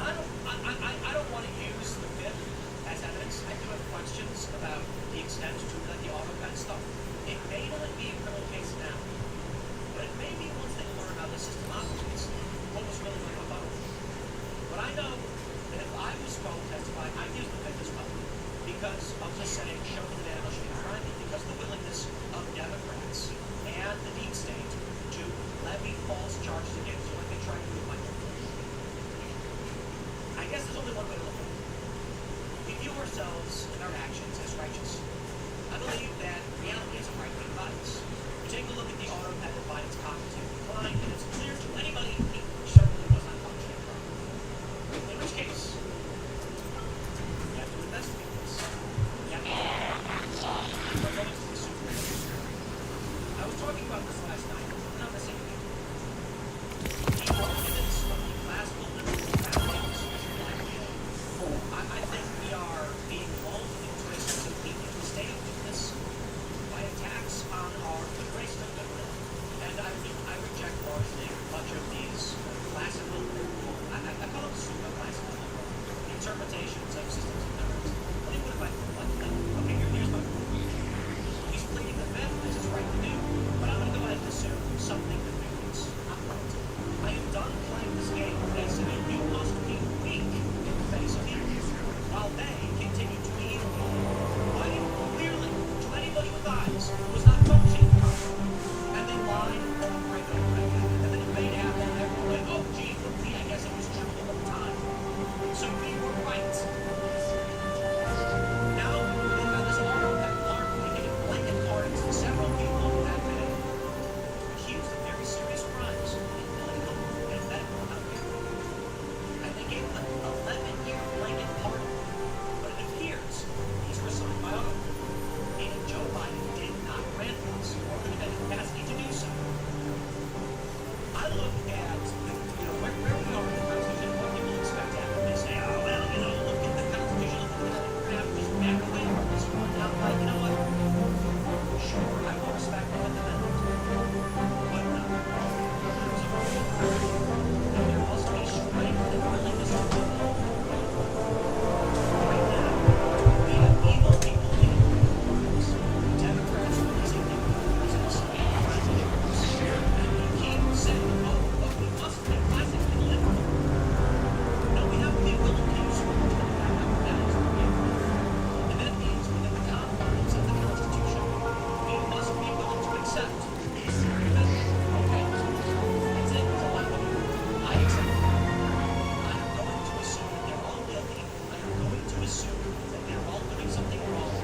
I don't want to use the fifth as evidence. I do have questions about the extent to the AutoPet stuff. It may not be a criminal case now, but it may be once they learn how the system operates, what was really going on about it. But I know that if I was going to testify, I'd use the fifth as well, because of the saying, show me the damage you can find it, because of the willingness of Democrats and the deep state to levy false charges against you like they tried to do with Michael. I guess there's only one way to look at it. We view ourselves and our actions as righteous. I believe that reality is a right-wing bias. You take a look at the AutoPet that Biden's cognitive decline, and it's clear to anybody he certainly was not functioning properly. In which case, you have to investigate this. You have to I was talking about this last night. I'm not the same thing. The evidence of the classical liberal I think we are being lulled into a sense of weakness, a state of weakness, by attacks on our race of liberty. And I reject largely much of these classical, I call them super classical interpretations of systems of government. Let me put it like that. Okay, here's my point. He's pleading the fifth, this is right to do, but I'm going to go ahead and assume something that is not right. I am done playing this game where they say you must be weak in the face of evil, while they continue to be evil. Fighting clearly to anybody with eyes was not functioning properly. And they lied and break it, and then it made happen and everyone went, oh gee, I guess it was true the whole time. So we were right. Now they've got this AutoPet card making blanket pardons to several people who have been accused of very serious crimes in illegal and medical outfit. And they gave them an 11-year blanket pardon. But it appears these were signed by AutoPet, meaning Joe Biden did not grant these or could have had the capacity to do so. I look at where we are in the Constitution, what people expect to happen. They say, oh, well, look at the Constitution, we're going to have to just back away from this one. And I'm like, you know what? Sure, I will respect the amendment. But no. There's a rule. And there must be strength and willingness to do it. Right now, we have evil people in Congress. Democrats releasing new presidents and presidents. And we keep saying, oh, but we must be classic and liberal. No, we have to be willing to use words to back up values that we have. And that means within the confines of the Constitution, we must be willing to accept. Okay? That's it. That's all I want to do. I accept it. I am going to assume that they're all guilty. I am going to assume that they're all doing something wrong.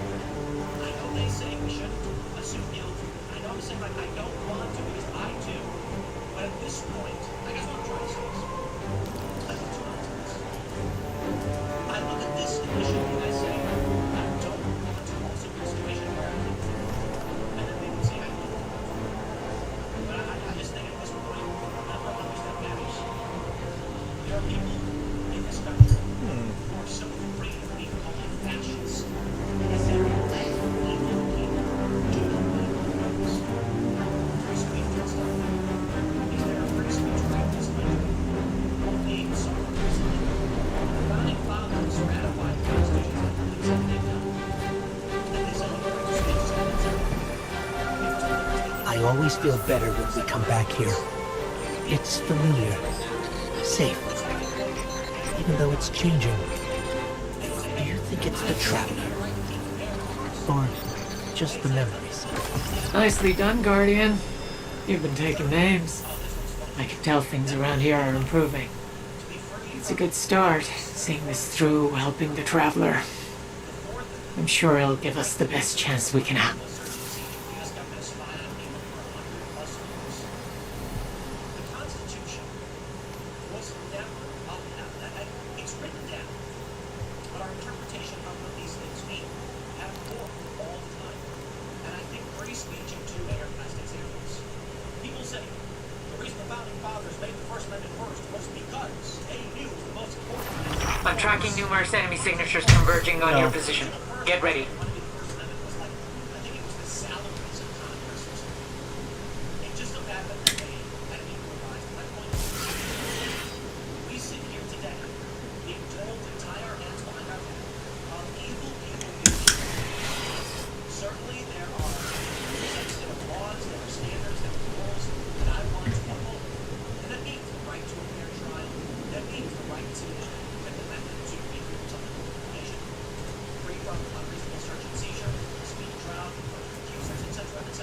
I know they say we shouldn't assume guilt. I know I'm saying like I don't want to because I do. But at this point, I guess what I'm trying to say is, I look to this. I look at this initially and I say, I don't want to also be in a situation where I think, and then they would say I do. But I just think at this point, not how much that matters. There are people in this country who are so afraid of being called fascists because they're led evil people do not believe in things. Free speech and stuff. Is there a free speech right in this country? Being so recently, the founding fathers ratified the Constitution that believes that they've done. And they said the right to speech is I always feel better when we come back here. It's familiar, safe, even though it's changing. Do you think it's the Traveler? Or just the memories? Nicely done, Guardian. You've been taking names. I can tell things around here are improving. It's a good start, seeing this through, helping the Traveler. I'm sure it'll give us the best chance we can have. The Constitution was never upheld. It's written down. But our tracking numerous enemy signatures converging on No. your position. Get ready. We sit here today, being told to tie our hands behind our back, while evil people use it. Certainly there are sets of laws, there are standards, there are rules that I want to uphold. And that means the right to a fair trial. That means the right to and the method to be information. Free from unreasonable search and seizure, speedy trial, accusers, etc., etc.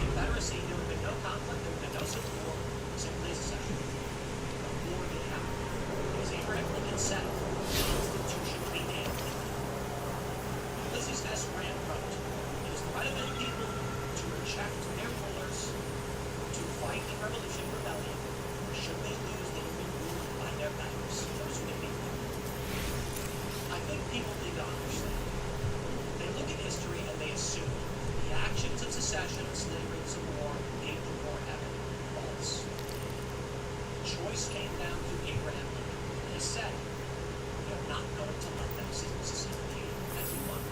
Confederacy, there would have been no conflict, there would have been no civil war, simply a secession. A war that happened. As Abraham Lincoln said, the Constitution began. Ulysses S. Grant wrote, "It is the right of any people to reject their rulers, to fight in revolution and rebellion, should they lose they have been ruled by their betters, those who defeat them." I think people need to understand. They look at history and they assume the actions of secession, slavery, and civil war made the war happen. False. Choice came down to Abraham Lincoln. He said, "You're not going to let them secede as you want."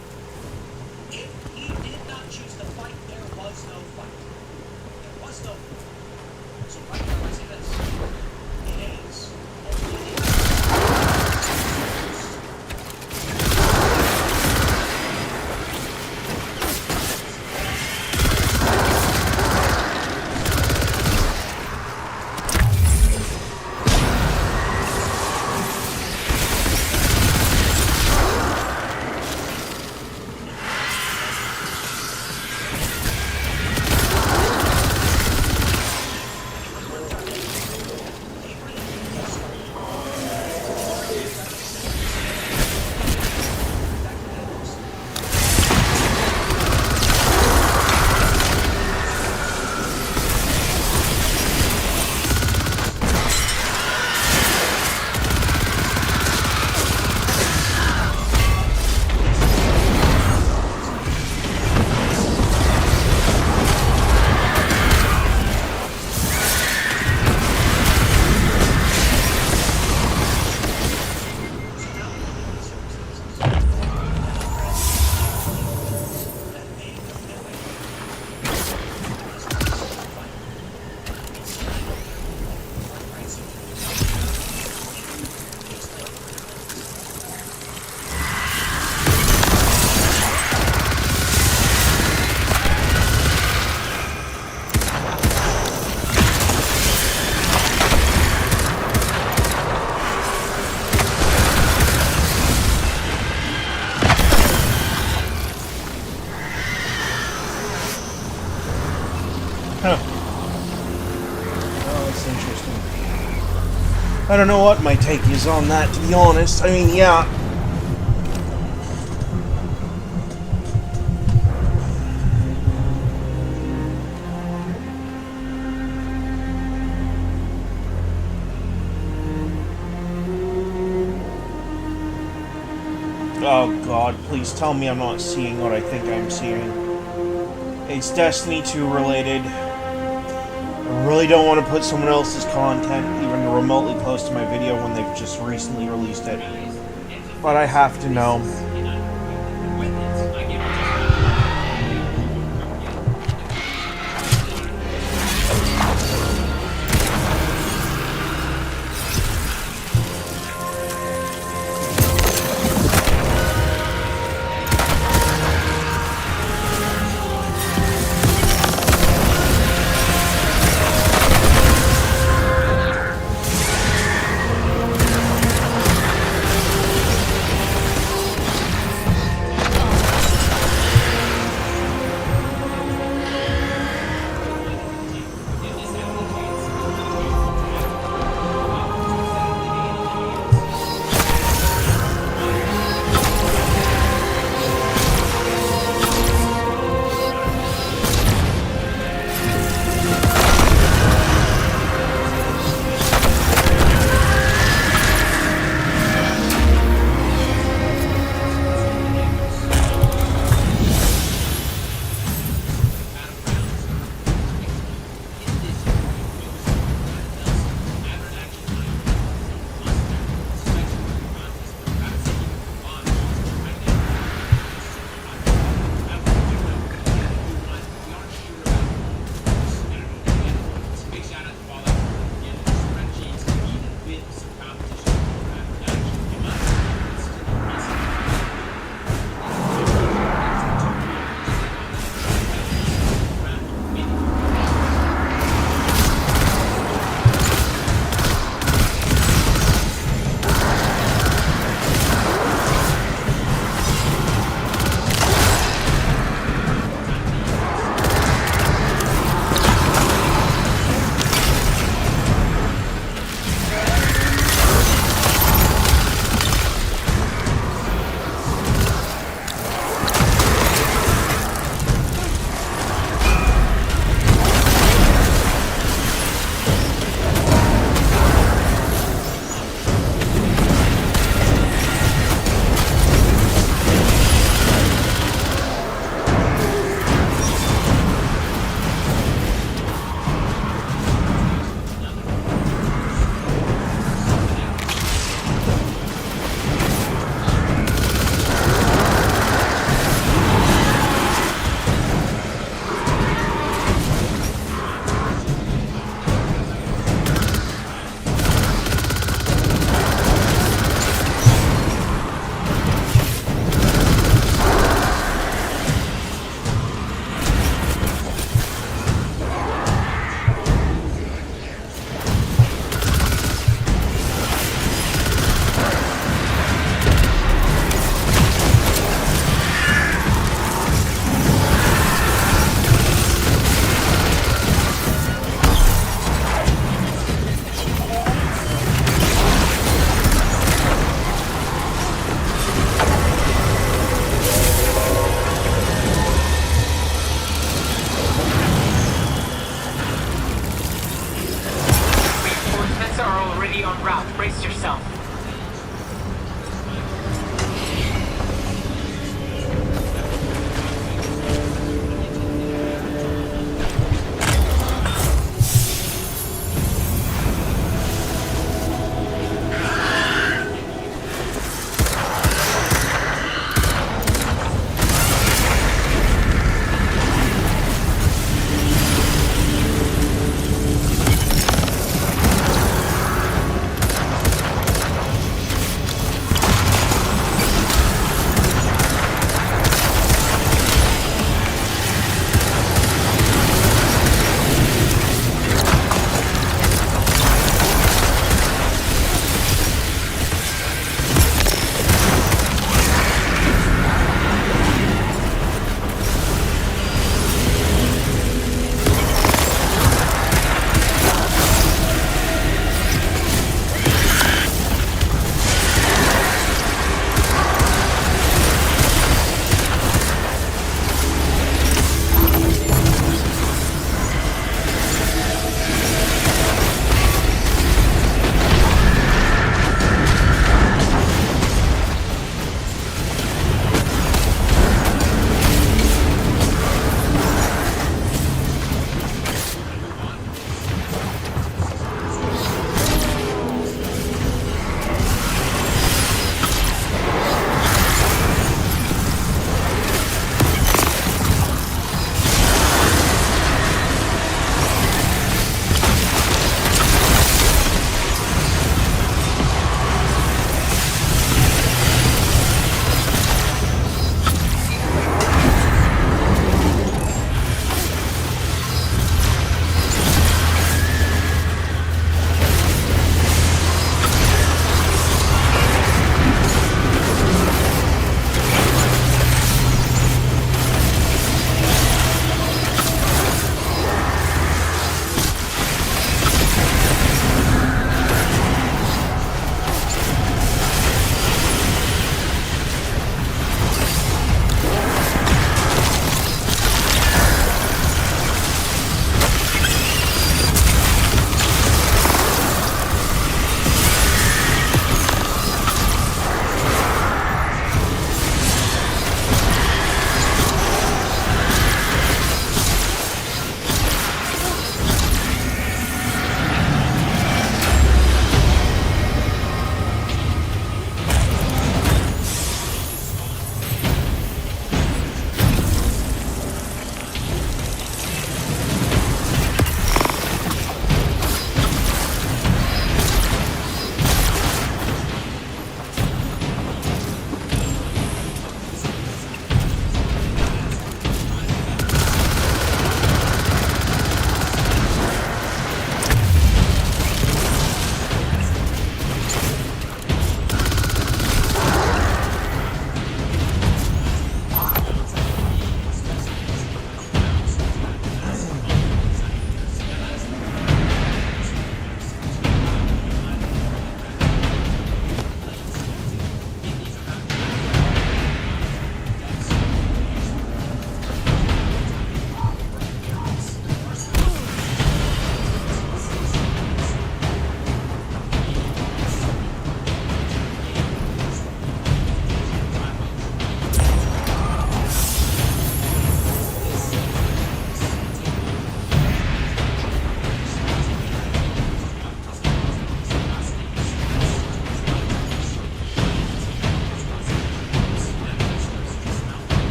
If he did not choose to fight, there was no fight. There was no fight. So right now I say this. It is only Oh, that's interesting. I don't know what my take is on that, to be honest. I mean, yeah. Oh god, please tell me I'm not seeing what I think I'm seeing. It's Destiny 2 related. I really don't want to put someone else's content even remotely close to my video when they've just recently released it. But I have to know.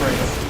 frustrating.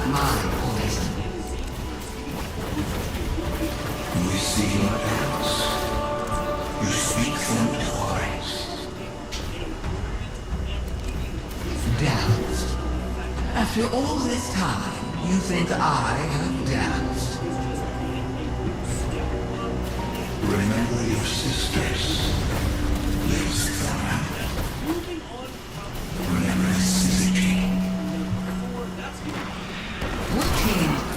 not my poison. We see your acts. You speak them twice. Dance. After all this time, you think I have danced. Remember your sisters. Lose them. Remember Syzygy. What changed?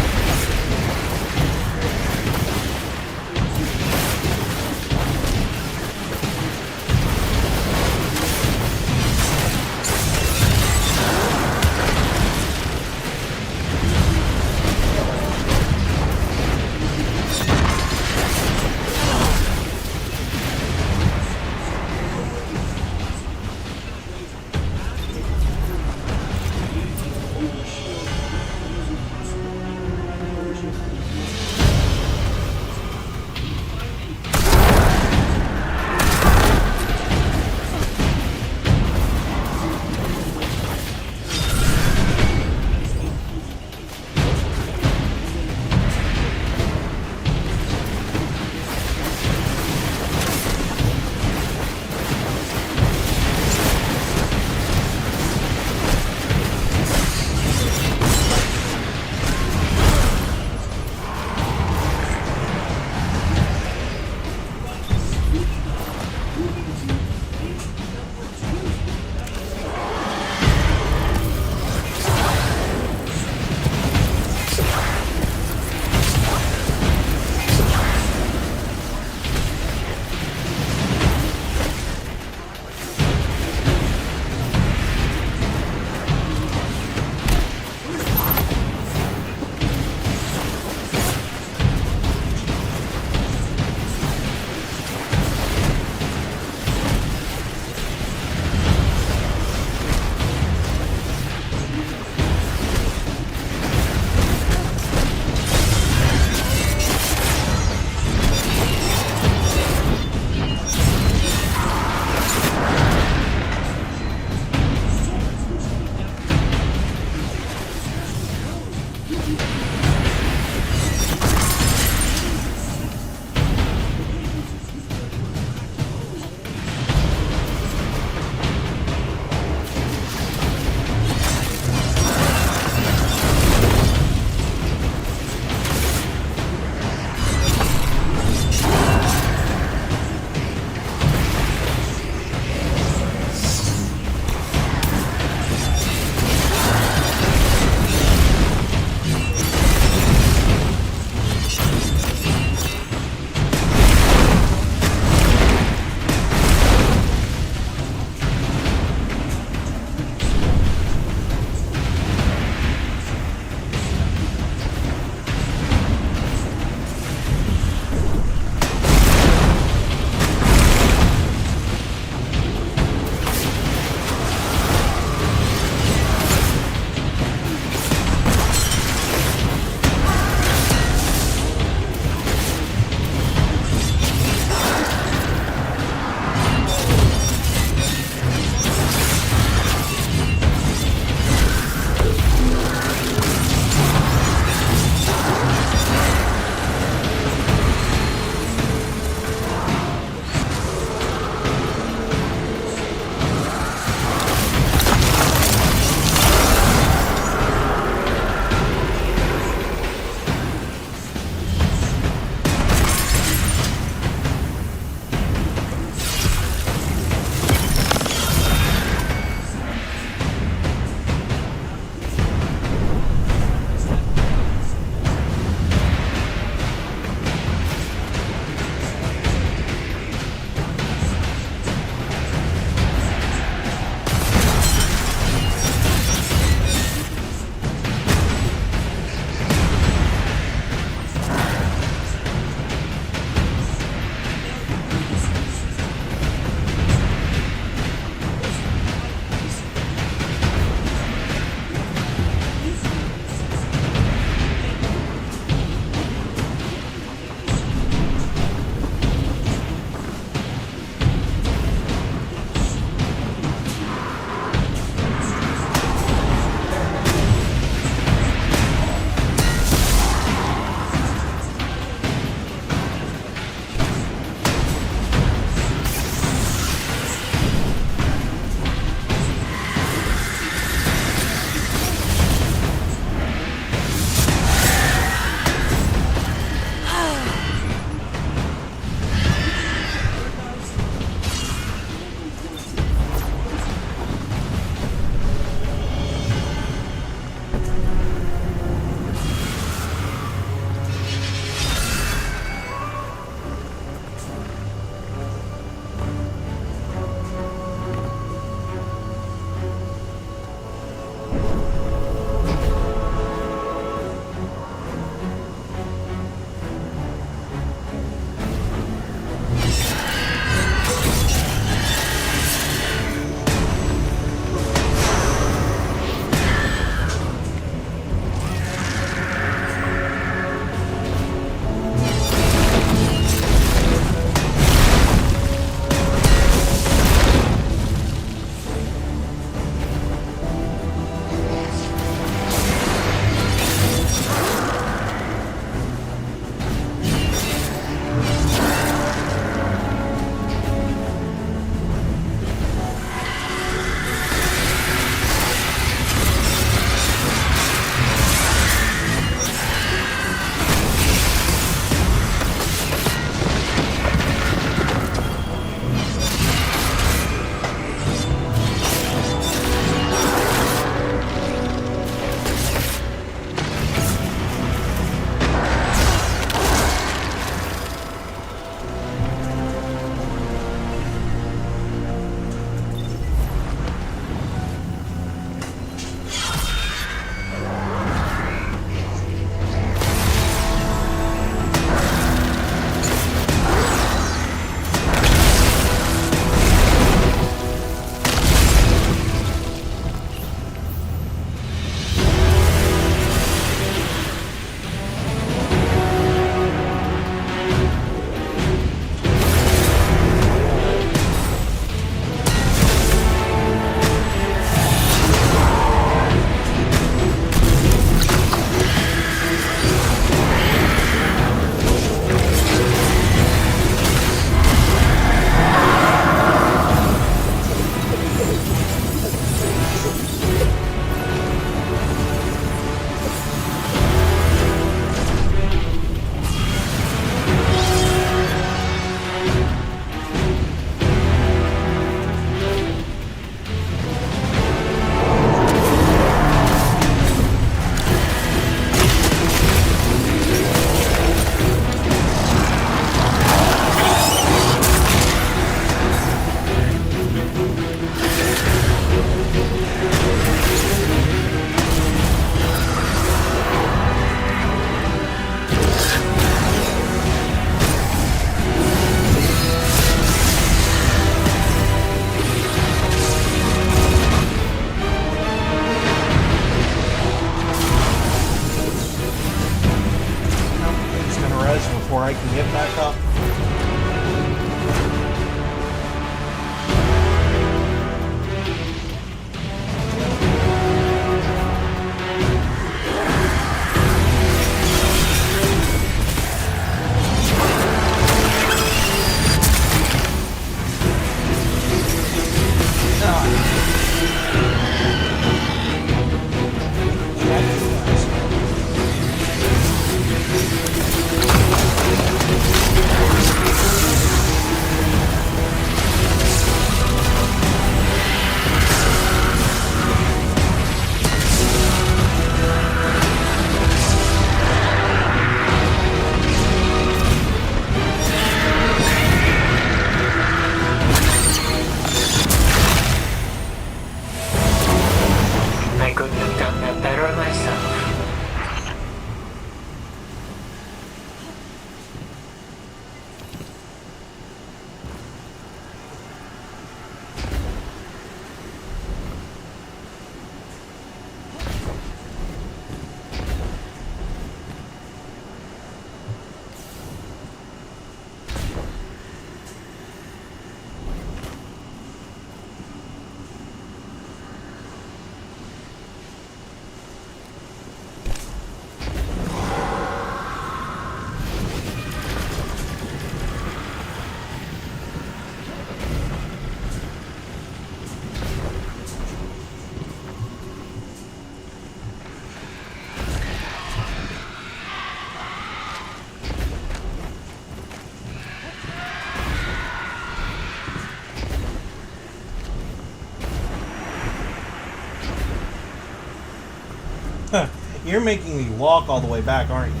You're making me walk all the way back, aren't you?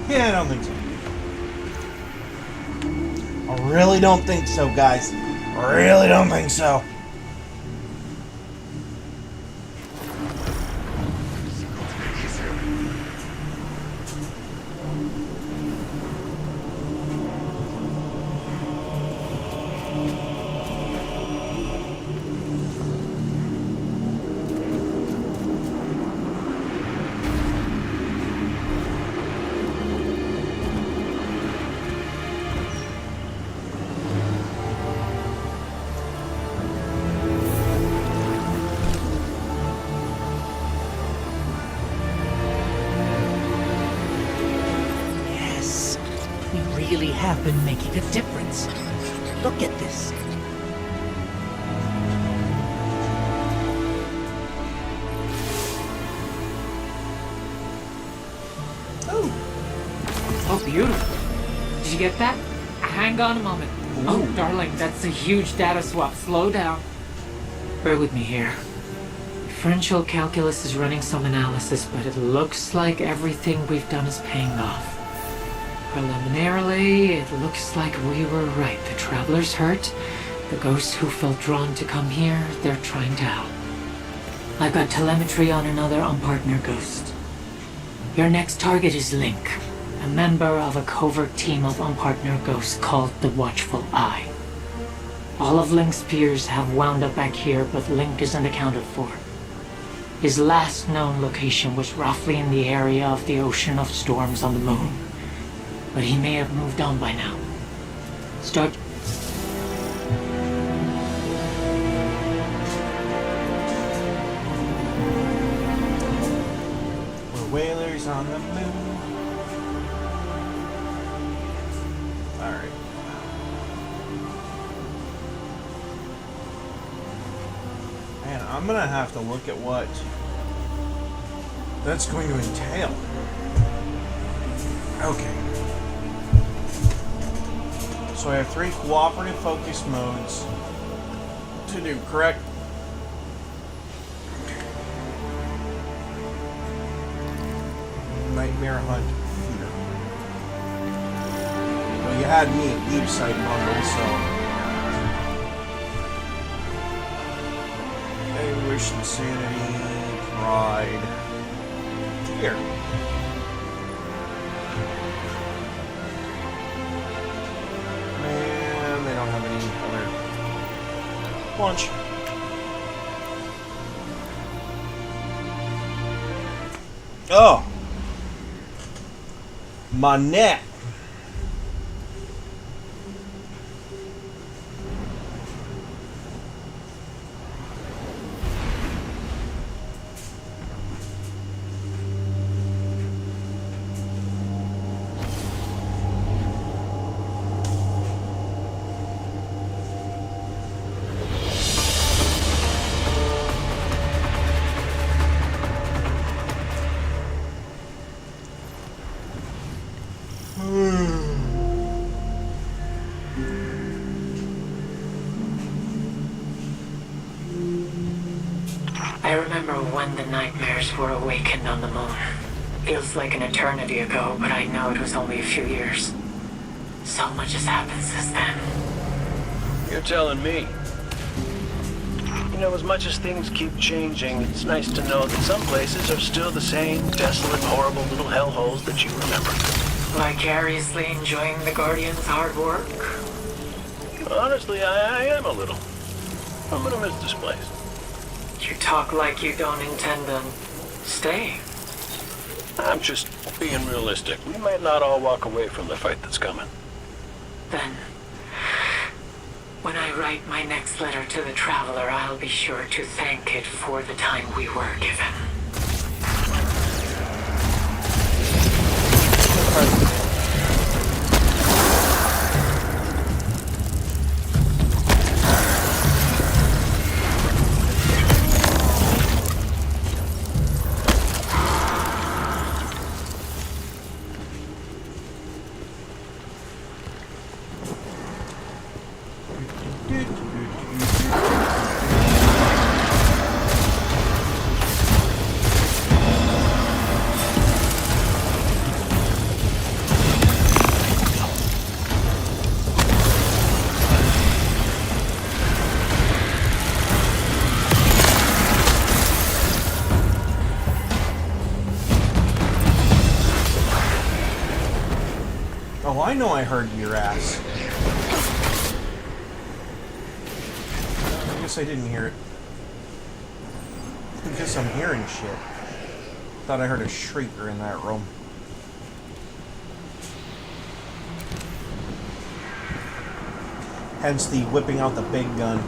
Yeah, I don't think so. I really don't think so, guys. I really don't think so. Yes, we really have been making a difference. Look at this. Oh, beautiful. Did you get that? Hang on a moment. Oh, darling, that's a huge data swap. Slow down. Bear with me here. Differential calculus is running some analysis, but it looks like everything we've done is paying off. Preliminarily, it looks like we were right. The Traveler's hurt. The ghosts who felt drawn to come here, they're trying to help. I've got telemetry on another unpartner ghost. Your next target is Link, a member of a covert team of unpartner ghosts called the Watchful Eye. All of Link's peers have wound up back here, but Link isn't accounted for. His last known location was roughly in the area of the Ocean of Storms on the moon. But he may have moved on by now. Start... We're whalers on the moon. Alright. Man, I'm gonna have to look at what that's going to entail. Okay. So I have 3 cooperative focus modes to do, correct? Nightmare Hunt Fear. Well, you had me at Deep Sight bundle, so... Anguish, Insanity, Pride... Fear. Man, they don't have any other... Launch. Oh! My neck. I remember when the nightmares were awakened on the moon. Feels like an eternity ago, but I know it was only a few years. So much has happened since then. You're telling me. You know, as much as things keep changing, it's nice to know that some places are still the same desolate, horrible little hellholes that you remember. Vicariously enjoying the Guardian's hard work? Honestly, I am a little. I'm gonna miss this place. You talk like you don't intend on staying. I'm just being realistic. We might not all walk away from the fight that's coming. Then, when I write my next letter to the Traveler, I'll be sure to thank it for the time we were given. Oh, I know I heard your ass. I guess I didn't hear it. I guess I'm hearing shit. Thought I heard a shrieker in that room. Hence the whipping out the big gun.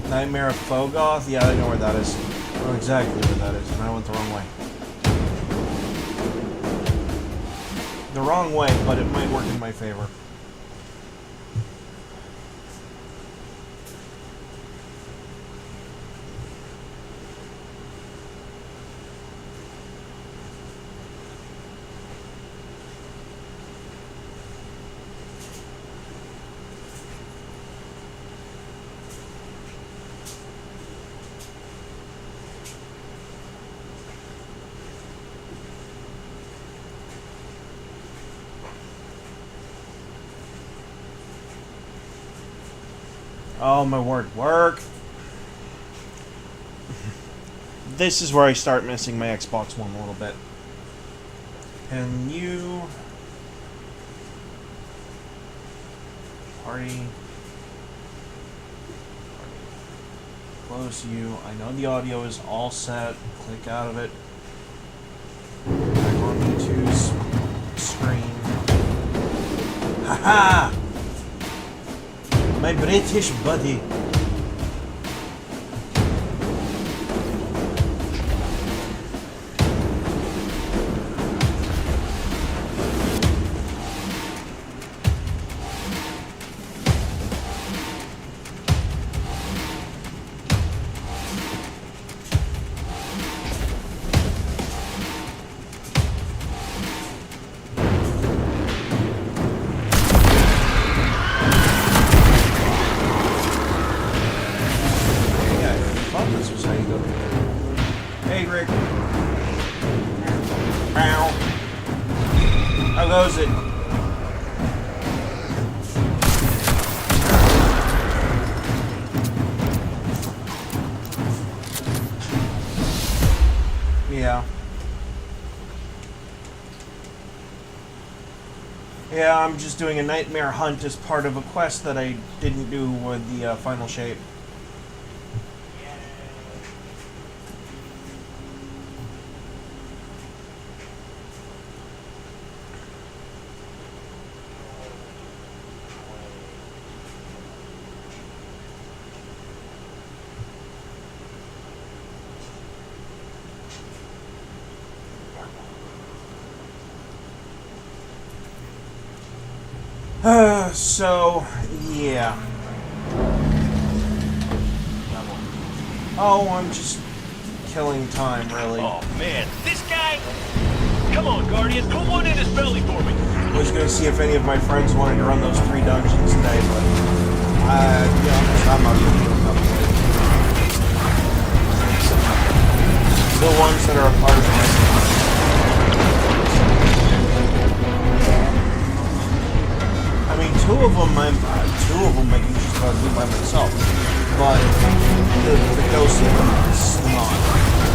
Nightmare of Fogoth? Yeah, I know where that is. I know exactly where that is, and I went the wrong way. The wrong way, but it might work in my favor. Oh my word, work! This is where I start missing my Xbox One a little bit. Can you... Party... Close you. I know the audio is all set. Click out of it. Back on Me2's screen. Haha! My British buddy. Ow. How goes it? Yeah. Yeah, I'm just doing a nightmare hunt as part of a quest that I didn't do with the final shape. So, yeah. Oh, I'm just killing time, really. Oh, man. This guy? Come on, Guardian. Put one in his belly for me. I was going to see if any of my friends wanted to run those 3 dungeons today, but... yeah, I'm not going to do a couple of it. The ones that are a part of it. I mean, two of them I can just about do by myself, but the ghost of them is not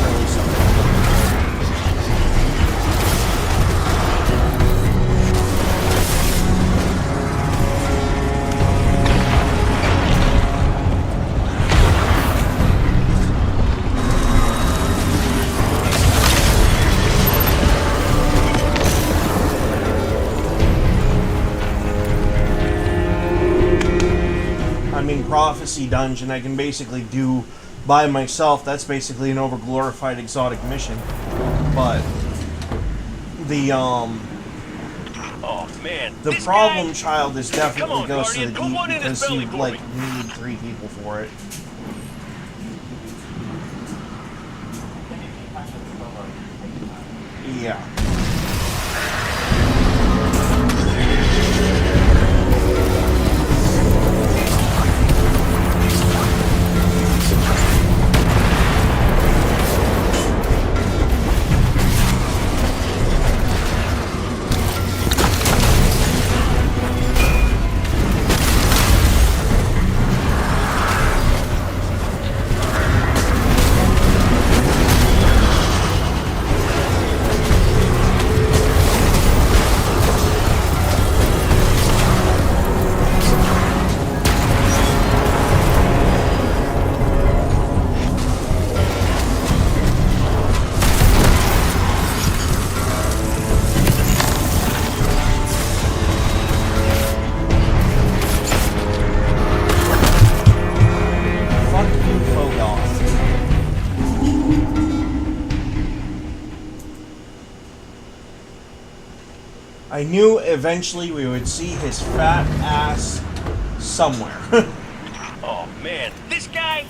really something. Prophecy dungeon I can basically do by myself. That's basically an overglorified exotic mission. But the oh man, the problem child is definitely Ghost of the Deep because you like need 3 people for it. Yeah. I knew eventually we would see his fat ass somewhere. Oh man, this guy?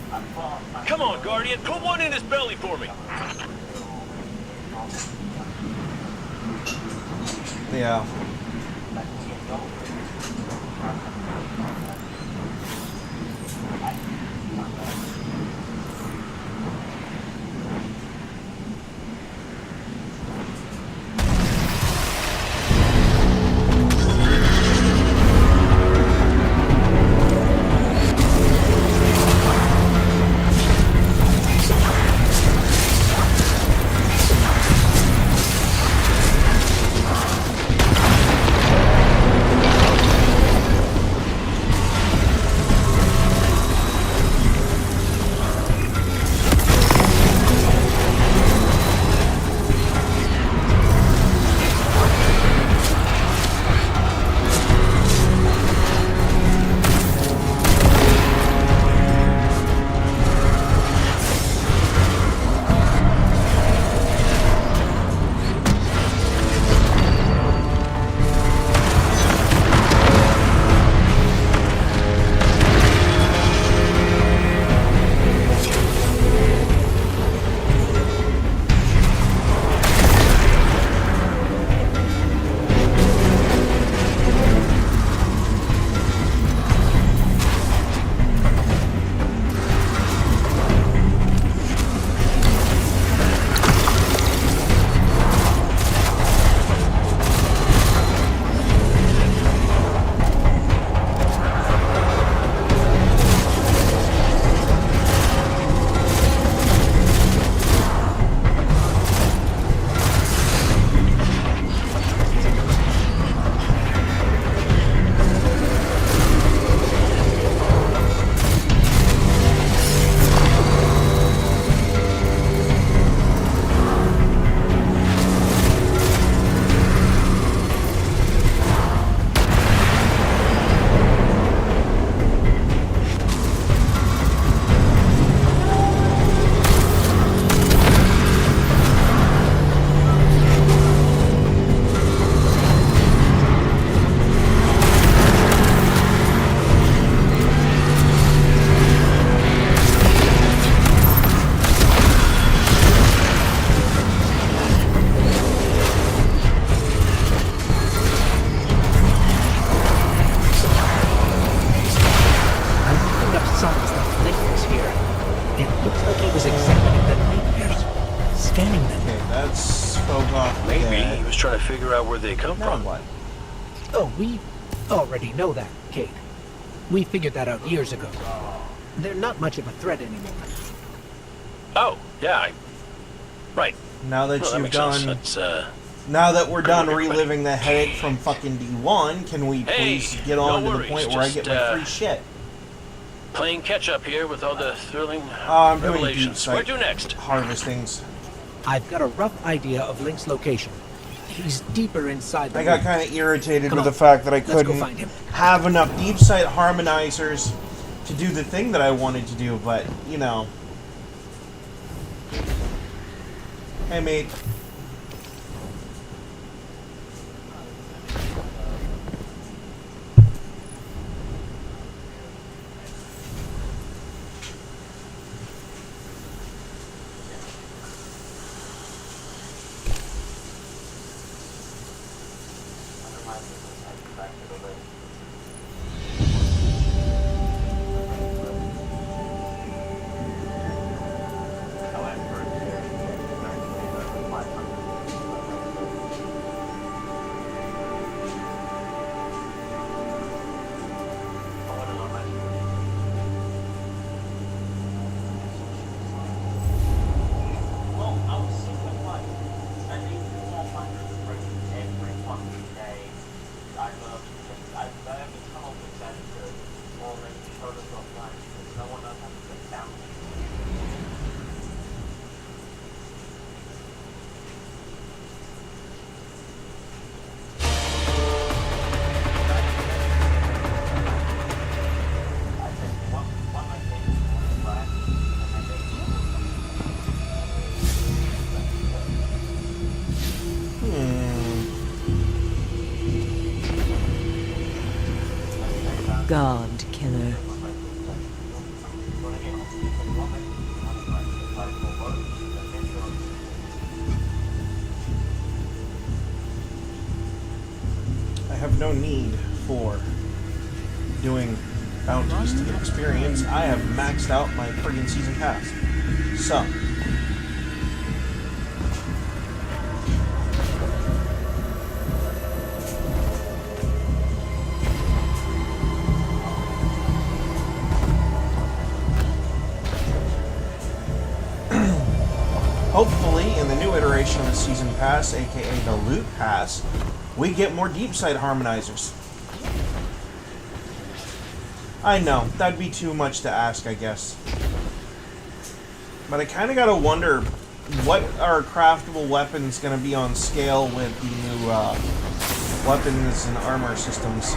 Come on, Guardian, put one in his belly for me. Yeah. Maybe he was trying to figure out where they come from. What? Oh, we already know that, Kate. We figured that out years ago. They're not much of a threat anymore. Oh, yeah, right. Now that Well, that you've makes sense. done... That's, now that we're done everybody. reliving the headache from fucking D1, can we please get on to the point where I get my free shit? Playing catch up here with all the thrilling I'm doing deep revelations. Where site to next? harvestings. I've got a rough idea of Link's location. He's deeper inside the I got loop. kind of irritated Come with on, the fact that I let's go couldn't find him. have enough deep site harmonizers to do the thing that I wanted to do, but, you know. Hey, mate. God killer. I have no need for doing bounties to get experience. I have maxed out my friggin' season pass. So. Hopefully, in the new iteration of the Season Pass, aka the Loot Pass, we get more deep site harmonizers. I know, that'd be too much to ask, I guess. But I kind of gotta wonder what are craftable weapons gonna be on scale with the new weapons and armor systems.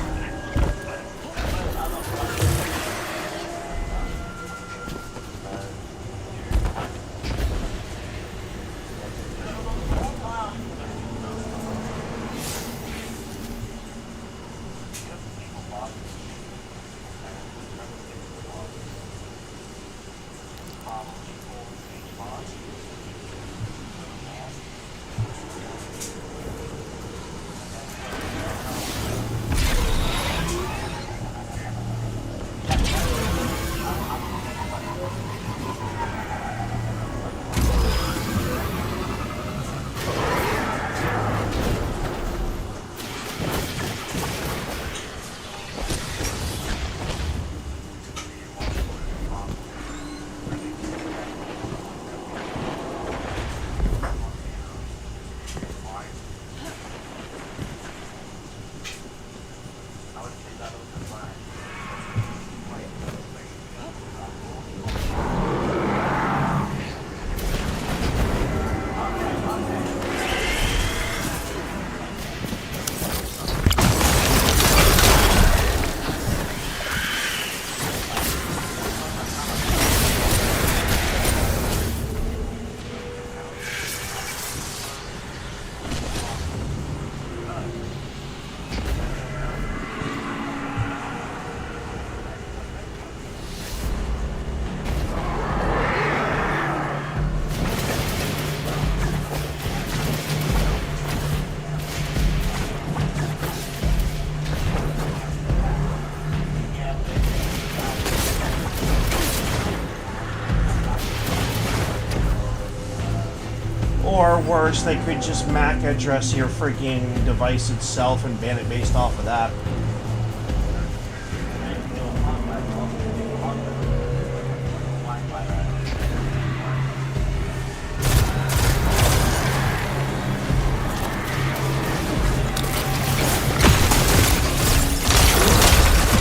worse, they could just MAC address your freaking device itself and ban it based off of that.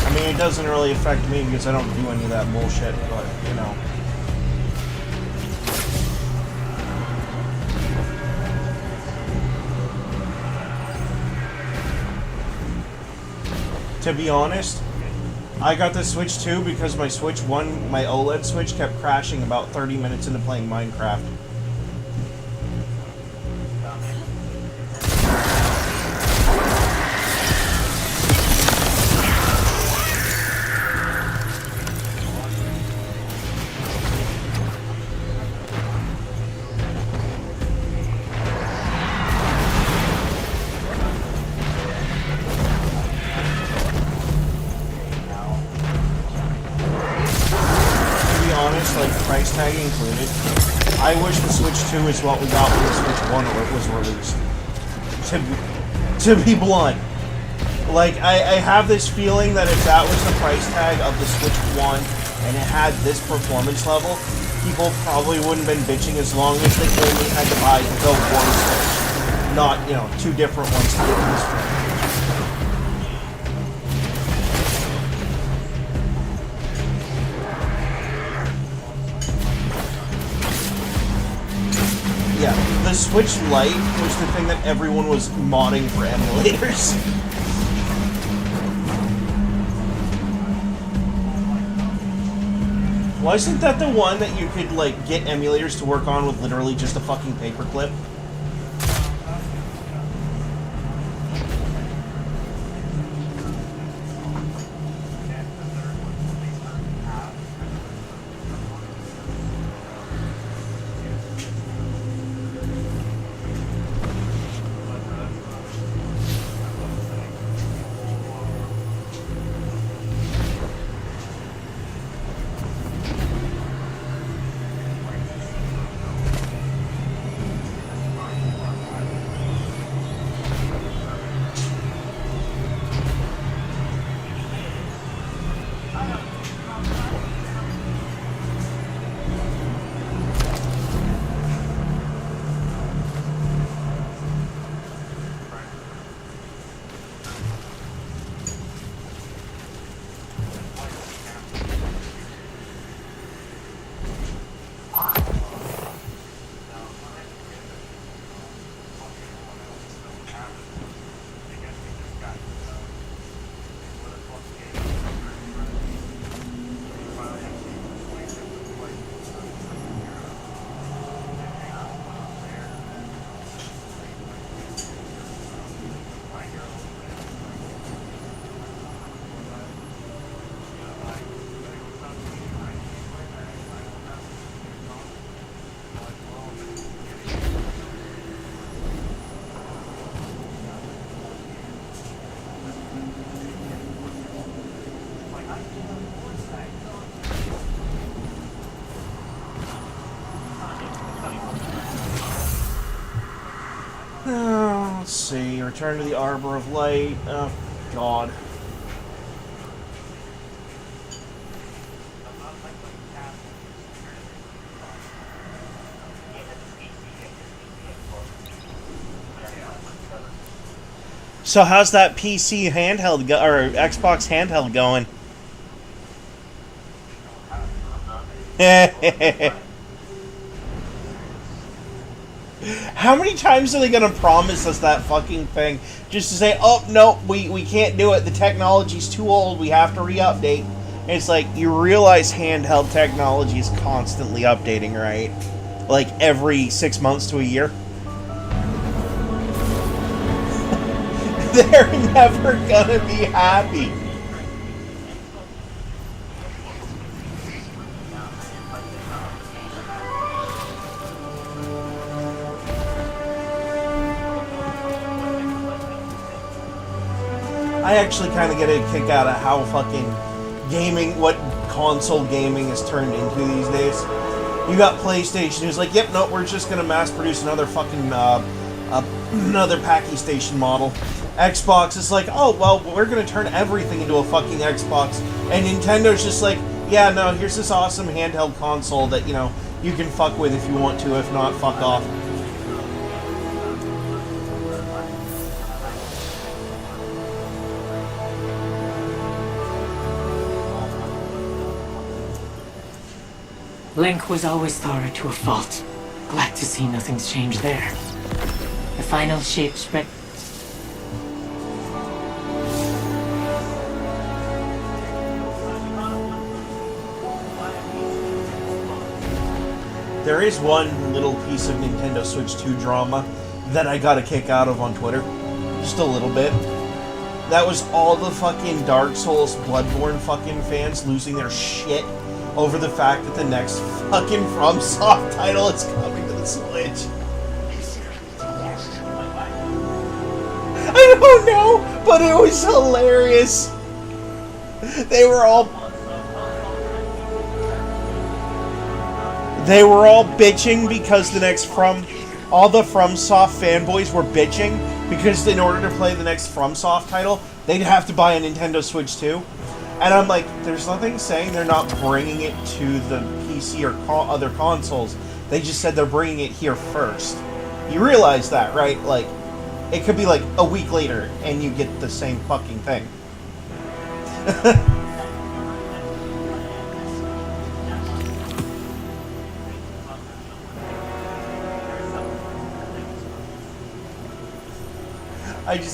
I mean, it doesn't really affect me because I don't do any of that bullshit, but, you know. To be honest, I got the Switch 2 because my Switch 1, my OLED Switch, kept crashing about 30 minutes into playing Minecraft. Price tag included. I wish the Switch 2 is what we got when the Switch 1 was released. To be blunt. Like, I have this feeling that if that was the price tag of the Switch 1 and it had this performance level, people probably wouldn't have been bitching as long as they only had to buy the one Switch. Not, you know, two different ones to get this from. Yeah, the Switch Lite was the thing that everyone was modding for emulators. Wasn't that the one that you could, like, get emulators to work on with literally just a fucking paperclip? Let's see, return to the Arbor of Light. Oh, God. So how's that PC handheld or Xbox handheld going? How many times are they going to promise us that fucking thing? Just to say, oh, no, we can't do it. The technology's too old. We have to re-update. And it's like, you realize handheld technology is constantly updating, right? Like, every 6 months to a year? They're never gonna be happy. I actually kind of get a kick out of how fucking gaming, what console gaming is turned into these days. You got PlayStation who's like, yep, no, we're just gonna mass produce another fucking another Packy Station model. Xbox is like, oh well, we're gonna turn everything into a fucking Xbox, and Nintendo's just like, yeah, no, here's this awesome handheld console that you know you can fuck with if you want to, if not, fuck off. Link was always thorough to a fault. Glad to see nothing's changed there. The final shape spread. There is one little piece of Nintendo Switch 2 drama that I got a kick out of on Twitter. Just a little bit. That was all the fucking Dark Souls Bloodborne fucking fans losing their shit over the fact that the next fucking FromSoft title is coming to the Switch. I don't know, but it was hilarious. They were all bitching because the next all the FromSoft fanboys were bitching because in order to play the next FromSoft title, they'd have to buy a Nintendo Switch 2. And I'm like, there's nothing saying they're not bringing it to the PC or other consoles. They just said they're bringing it here first. You realize that, right? Like, it could be like a week later and you get the same fucking thing.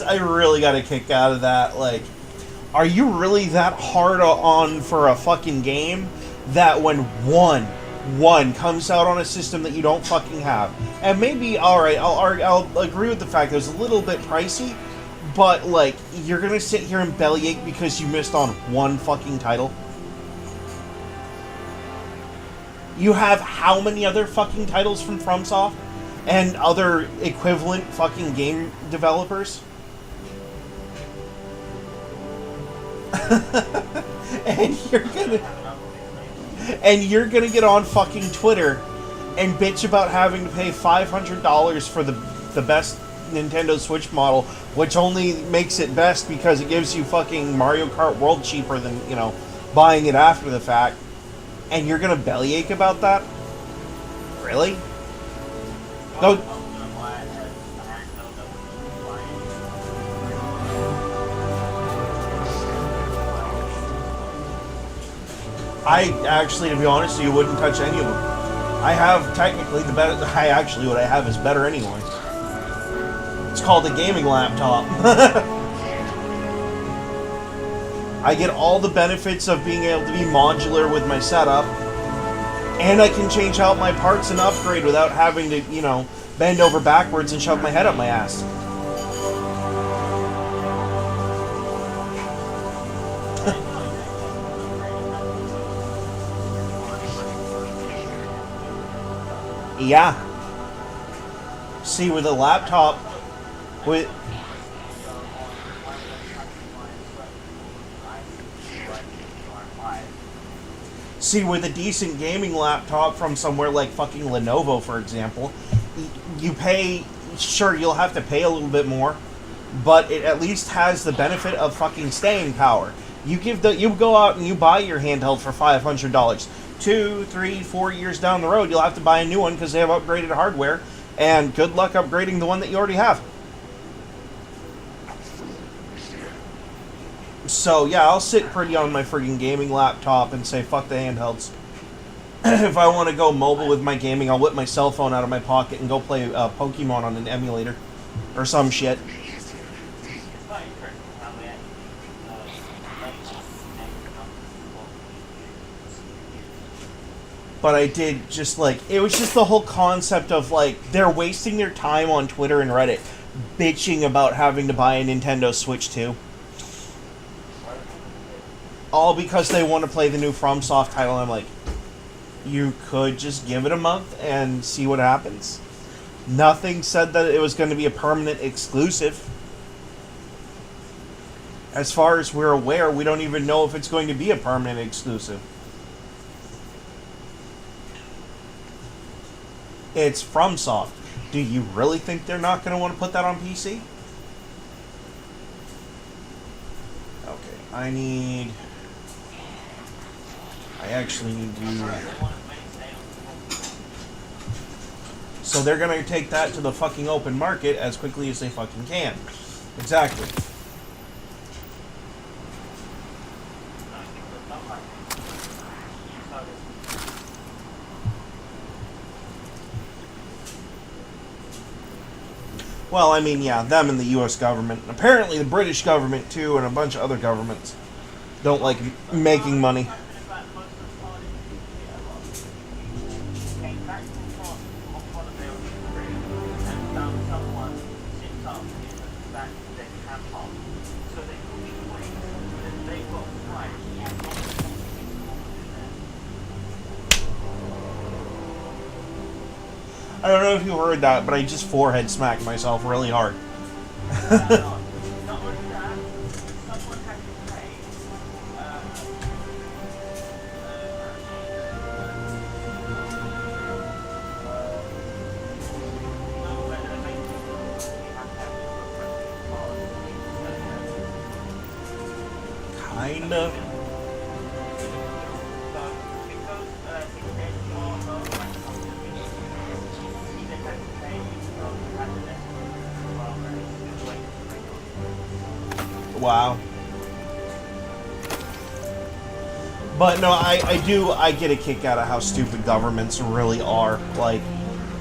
I really got a kick out of that. Like, are you really that hard on for a fucking game that when one comes out on a system that you don't fucking have, and maybe, alright, I'll agree with the fact that it was a little bit pricey, but, like, you're gonna sit here and bellyache because you missed on one fucking title? You have how many other fucking titles from FromSoft? And other equivalent fucking game developers? and you're gonna get on fucking Twitter and bitch about having to pay $500 for the best Nintendo Switch model, which only makes it best because it gives you fucking Mario Kart World cheaper than, you know, buying it after the fact. And you're gonna bellyache about that? Really? Go. I actually, to be honest with you, wouldn't touch any of them. I have technically the better. What I have is better anyway. It's called a gaming laptop. I get all the benefits of being able to be modular with my setup. And I can change out my parts and upgrade without having to, you know, bend over backwards and shove my head up my ass. Yeah. See, with a laptop, with... See, with a decent gaming laptop from somewhere like fucking Lenovo, for example, you pay, sure, you'll have to pay a little bit more, but it at least has the benefit of fucking staying power. You go out and you buy your handheld for $500. 2, 3, 4 years down the road, you'll have to buy a new one because they have upgraded hardware, and good luck upgrading the one that you already have. So, yeah, I'll sit pretty on my friggin' gaming laptop and say, fuck the handhelds. If I want to go mobile with my gaming, I'll whip my cell phone out of my pocket and go play Pokemon on an emulator. Or some shit. But I did just, like, it was just the whole concept of, like, they're wasting their time on Twitter and Reddit bitching about having to buy a Nintendo Switch 2. All because they want to play the new FromSoft title. I'm like, you could just give it a month and see what happens. Nothing said that it was going to be a permanent exclusive. As far as we're aware, we don't even know if it's going to be a permanent exclusive. It's FromSoft. Do you really think they're not going to want to put that on PC? Okay, I actually need to... So they're going to take that to the fucking open market as quickly as they fucking can. Exactly. Well, I mean, yeah, them and the U.S. government. Apparently the British government, too, and a bunch of other governments don't like making money. I don't know if you heard that, but I just forehead smacked myself really hard. Kinda. Wow. But no, I get a kick out of how stupid governments really are. Like,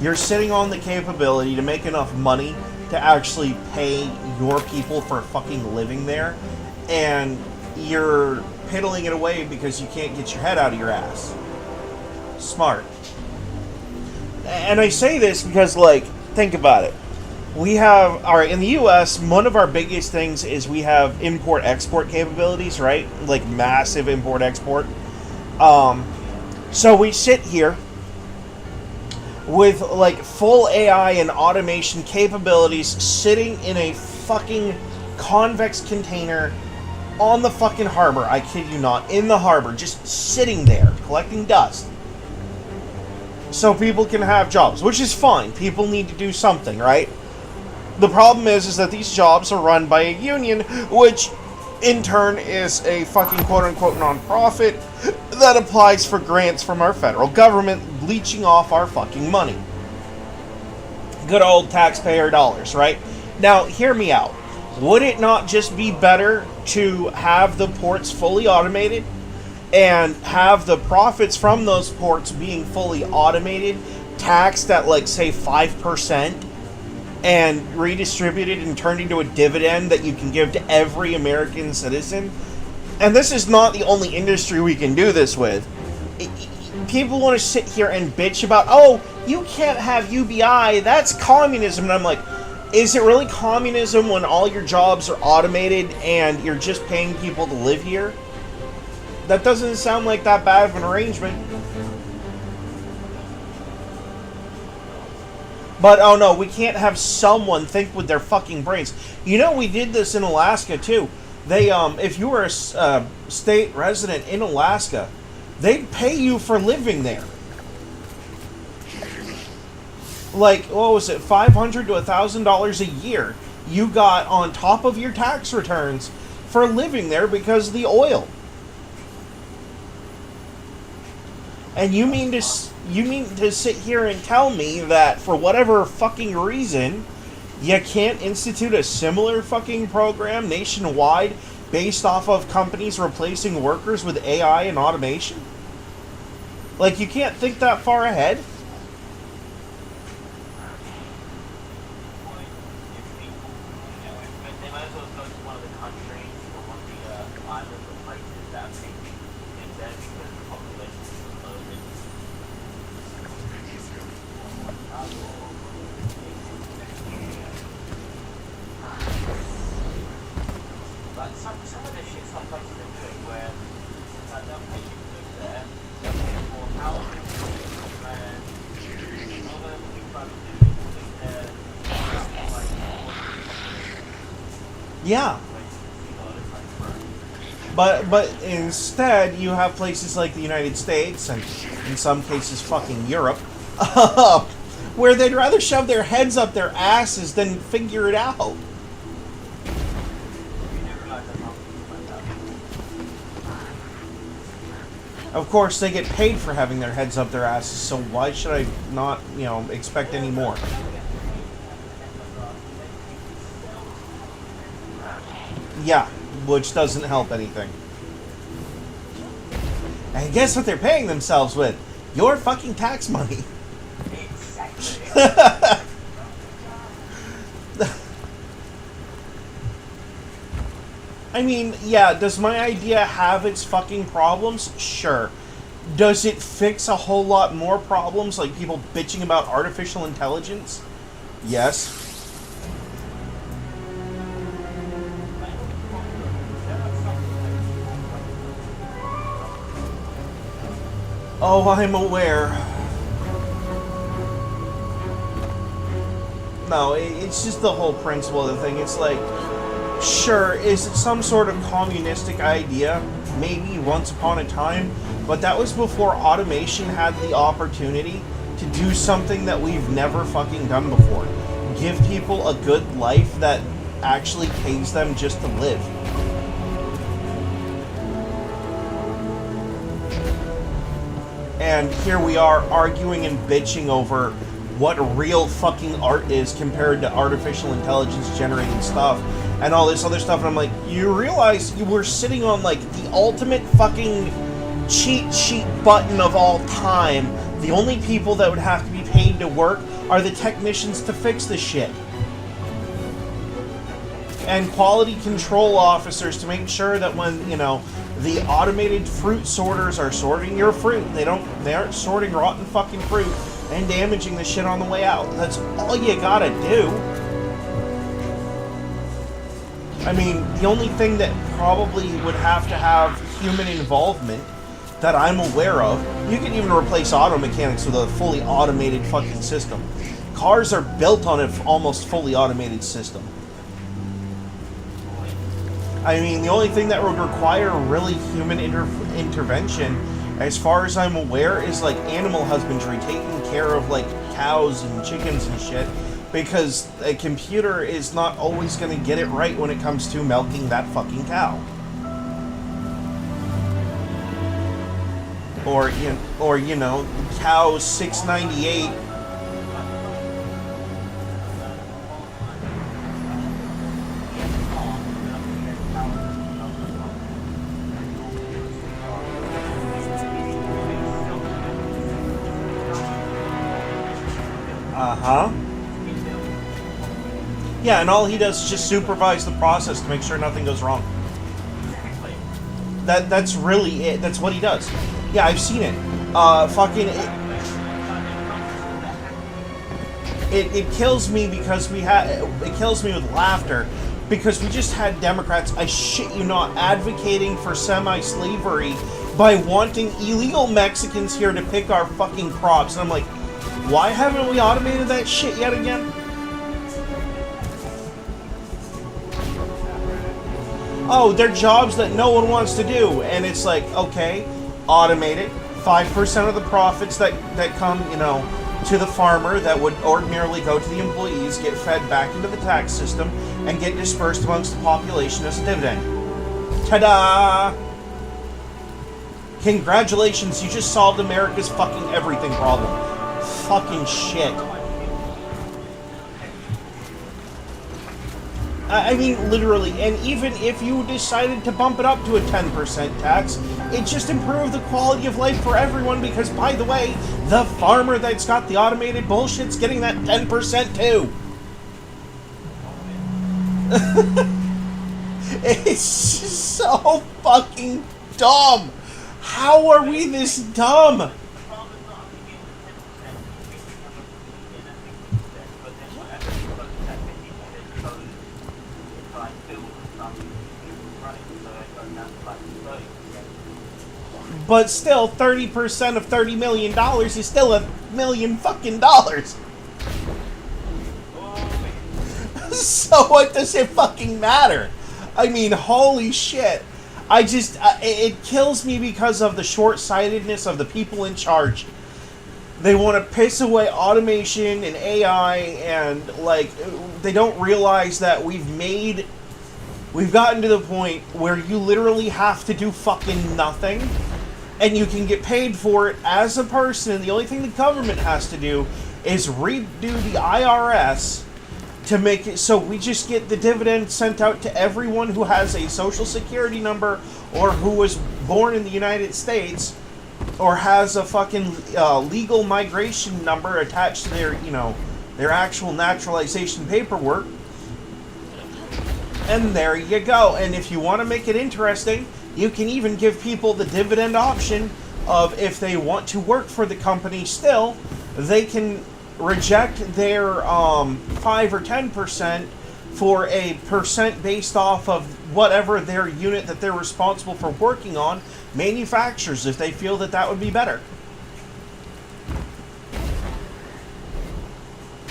you're sitting on the capability to make enough money to actually pay your people for fucking living there, and you're piddling it away because you can't get your head out of your ass. Smart. And I say this because, like, think about it. We have, alright, in the U.S., one of our biggest things is we have import-export capabilities, right? Like, massive import-export. So we sit here with, like, full AI and automation capabilities sitting in a fucking convex container on the fucking harbor. I kid you not. In the harbor. Just sitting there, collecting dust. So people can have jobs, which is fine. People need to do something, right? The problem is that these jobs are run by a union, which in turn is a fucking quote-unquote non-profit that applies for grants from our federal government, bleaching off our fucking money. Good old taxpayer dollars, right? Now, hear me out. Would it not just be better to have the ports fully automated and have the profits from those ports being fully automated taxed at, like, say, 5%? And redistributed and turned into a dividend that you can give to every American citizen? And this is not the only industry we can do this with. People want to sit here and bitch about, oh, you can't have UBI, that's communism. And I'm like, is it really communism when all your jobs are automated and you're just paying people to live here? That doesn't sound like that bad of an arrangement. But, oh no, we can't have someone think with their fucking brains. You know, we did this in Alaska, too. They, if you were a state resident in Alaska, they'd pay you for living there. Like, what was it, $500 to $1,000 a year you got on top of your tax returns for living there because of the oil. And you mean to sit here and tell me that for whatever fucking reason you can't institute a similar fucking program nationwide based off of companies replacing workers with AI and automation? Like, you can't think that far ahead? Yeah. But instead, you have places like the United States, and in some cases fucking Europe, where they'd rather shove their heads up their asses than figure it out. Of course, they get paid for having their heads up their asses, so why should I not, expect any more? Yeah, which doesn't help anything. And guess what they're paying themselves with? Your fucking tax money. I mean, yeah, does my idea have its fucking problems? Sure. Does it fix a whole lot more problems, like people bitching about artificial intelligence? Yes. Oh, I'm aware. No, it's just the whole principle of the thing. It's like, sure, is it some sort of communistic idea? Maybe once upon a time, but that was before automation had the opportunity to do something that we've never fucking done before. Give people a good life that actually pays them just to live. And here we are arguing and bitching over what real fucking art is compared to artificial intelligence generating stuff and all this other stuff. And I'm like, you realize you were sitting on like the ultimate fucking cheat sheet button of all time. The only people that would have to be paid to work are the technicians to fix the shit. And quality control officers to make sure that when, the automated fruit sorters are sorting your fruit, they aren't sorting rotten fucking fruit and damaging the shit on the way out. That's all you gotta do. I mean, the only thing that probably would have to have human involvement that I'm aware of, you can even replace auto mechanics with a fully automated fucking system. Cars are built on an almost fully automated system. I mean, the only thing that would require really human intervention, as far as I'm aware, is like animal husbandry, taking care of like cows and chickens and shit, because a computer is not always going to get it right when it comes to milking that fucking cow. Or cow 698. Uh-huh. Yeah, and all he does is just supervise the process to make sure nothing goes wrong. That's really it. That's what he does. Yeah, I've seen it. It kills me because it kills me with laughter because we just had Democrats, I shit you not, advocating for semi-slavery by wanting illegal Mexicans here to pick our fucking crops. And I'm like, why haven't we automated that shit yet again? Oh, they're jobs that no one wants to do. And it's like, okay, automate it. 5% of the profits that come, to the farmer that would ordinarily go to the employees get fed back into the tax system and get dispersed amongst the population as a dividend. Ta-da! Congratulations, you just solved America's fucking everything problem. Fucking shit. I mean, literally, and even if you decided to bump it up to a 10% tax, it just improved the quality of life for everyone because, by the way, the farmer that's got the automated bullshit's getting that 10% too. It's just so fucking dumb. How are we this dumb? But still, 30% of $30 million is still $1 million fucking dollars. So what does it fucking matter? I mean, holy shit. It kills me because of the short-sightedness of the people in charge. They want to piss away automation and AI, and like they don't realize that we've gotten to the point where you literally have to do fucking nothing, and you can get paid for it as a person. The only thing the government has to do is redo the IRS to make it so we just get the dividend sent out to everyone who has a social security number or who was born in the United States or has a fucking legal migration number attached to their, their actual naturalization paperwork. And there you go. And if you want to make it interesting, you can even give people the dividend option of if they want to work for the company still, they can reject their 5 or 10% for a percent based off of whatever their unit that they're responsible for working on manufactures if they feel that that would be better.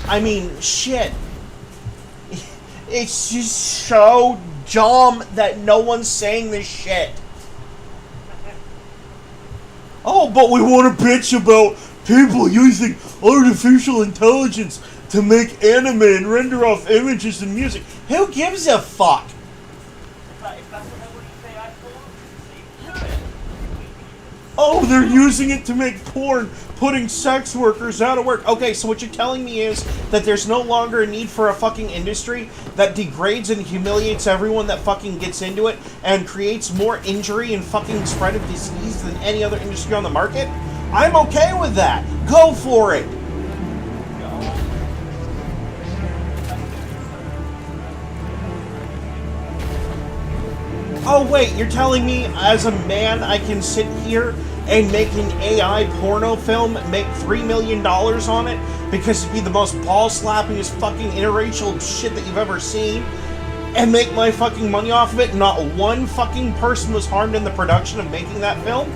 I mean, shit. It's just so dumb that no one's saying this shit. Oh, but we want to bitch about people using artificial intelligence to make anime and render off images and music. Who gives a fuck? Oh, they're using it to make porn, putting sex workers out of work. Okay, so what you're telling me is that there's no longer a need for a fucking industry that degrades and humiliates everyone that fucking gets into it and creates more injury and fucking spread of disease than any other industry on the market? I'm okay with that. Go for it. Oh wait, you're telling me as a man I can sit here and make an AI porno film, make $3 million on it because it'd be the most ball-slappingest fucking interracial shit that you've ever seen, and make my fucking money off of it? Not one fucking person was harmed in the production of making that film?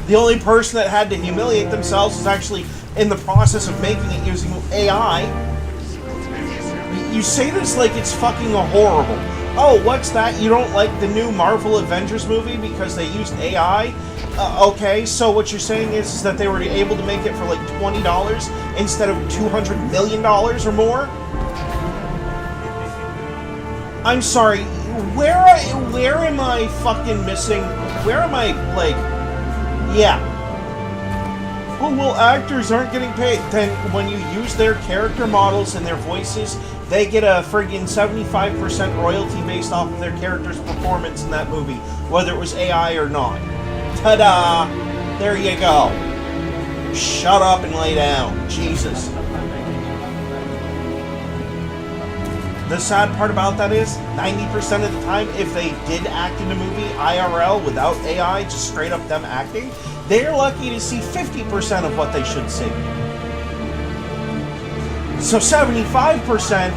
The only person that had to humiliate themselves was actually in the process of making it using AI. You say this like it's fucking horrible. Oh, what's that? You don't like the new Marvel Avengers movie because they used AI? Okay, so what you're saying is that they were able to make it for like $20 instead of $200 million or more? I'm sorry, where am I fucking missing? Where am I, like, yeah. Oh, well, actors aren't getting paid. Then when you use their character models and their voices, they get a friggin' 75% royalty based off of their character's performance in that movie, whether it was AI or not. Ta-da! There you go. Shut up and lay down. Jesus. The sad part about that is, 90% of the time, if they did act in a movie IRL without AI, just straight up them acting, they're lucky to see 50% of what they should see. So 75%...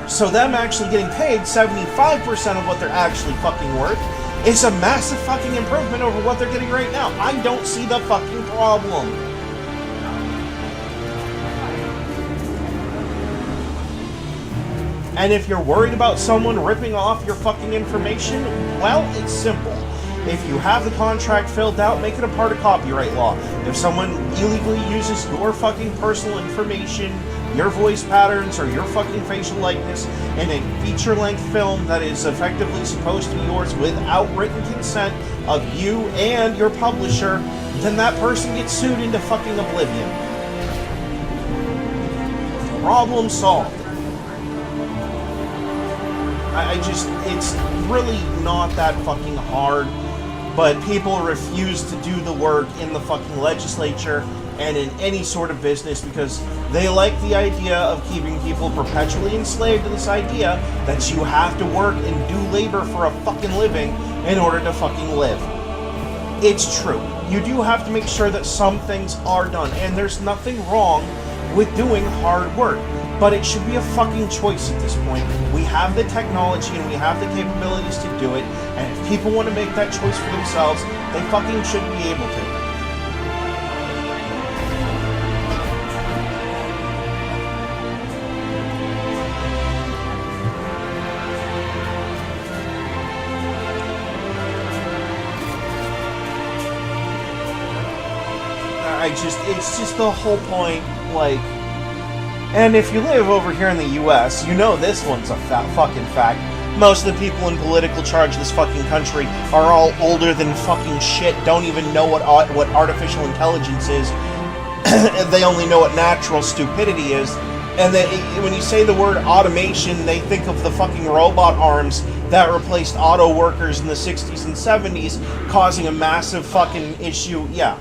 So them actually getting paid 75% of what they're actually fucking worth is a massive fucking improvement over what they're getting right now. I don't see the fucking problem. And if you're worried about someone ripping off your fucking information, well, it's simple. If you have the contract filled out, make it a part of copyright law. If someone illegally uses your fucking personal information, your voice patterns, or your fucking facial likeness in a feature-length film that is effectively supposed to be yours without written consent of you and your publisher, then that person gets sued into fucking oblivion. Problem solved. It's really not that fucking hard, but people refuse to do the work in the fucking legislature and in any sort of business because they like the idea of keeping people perpetually enslaved to this idea that you have to work and do labor for a fucking living in order to fucking live. It's true. You do have to make sure that some things are done, and there's nothing wrong with doing hard work. But it should be a fucking choice at this point. We have the technology and we have the capabilities to do it, and if people want to make that choice for themselves, they fucking should be able to. it's just the whole point, like, and if you live over here in the U.S., you know this one's a fucking fact. Most of the people in political charge of this fucking country are all older than fucking shit, don't even know what artificial intelligence is. They only know what natural stupidity is. And when you say the word automation, they think of the fucking robot arms that replaced auto workers in the 60s and 70s, causing a massive fucking issue. Yeah.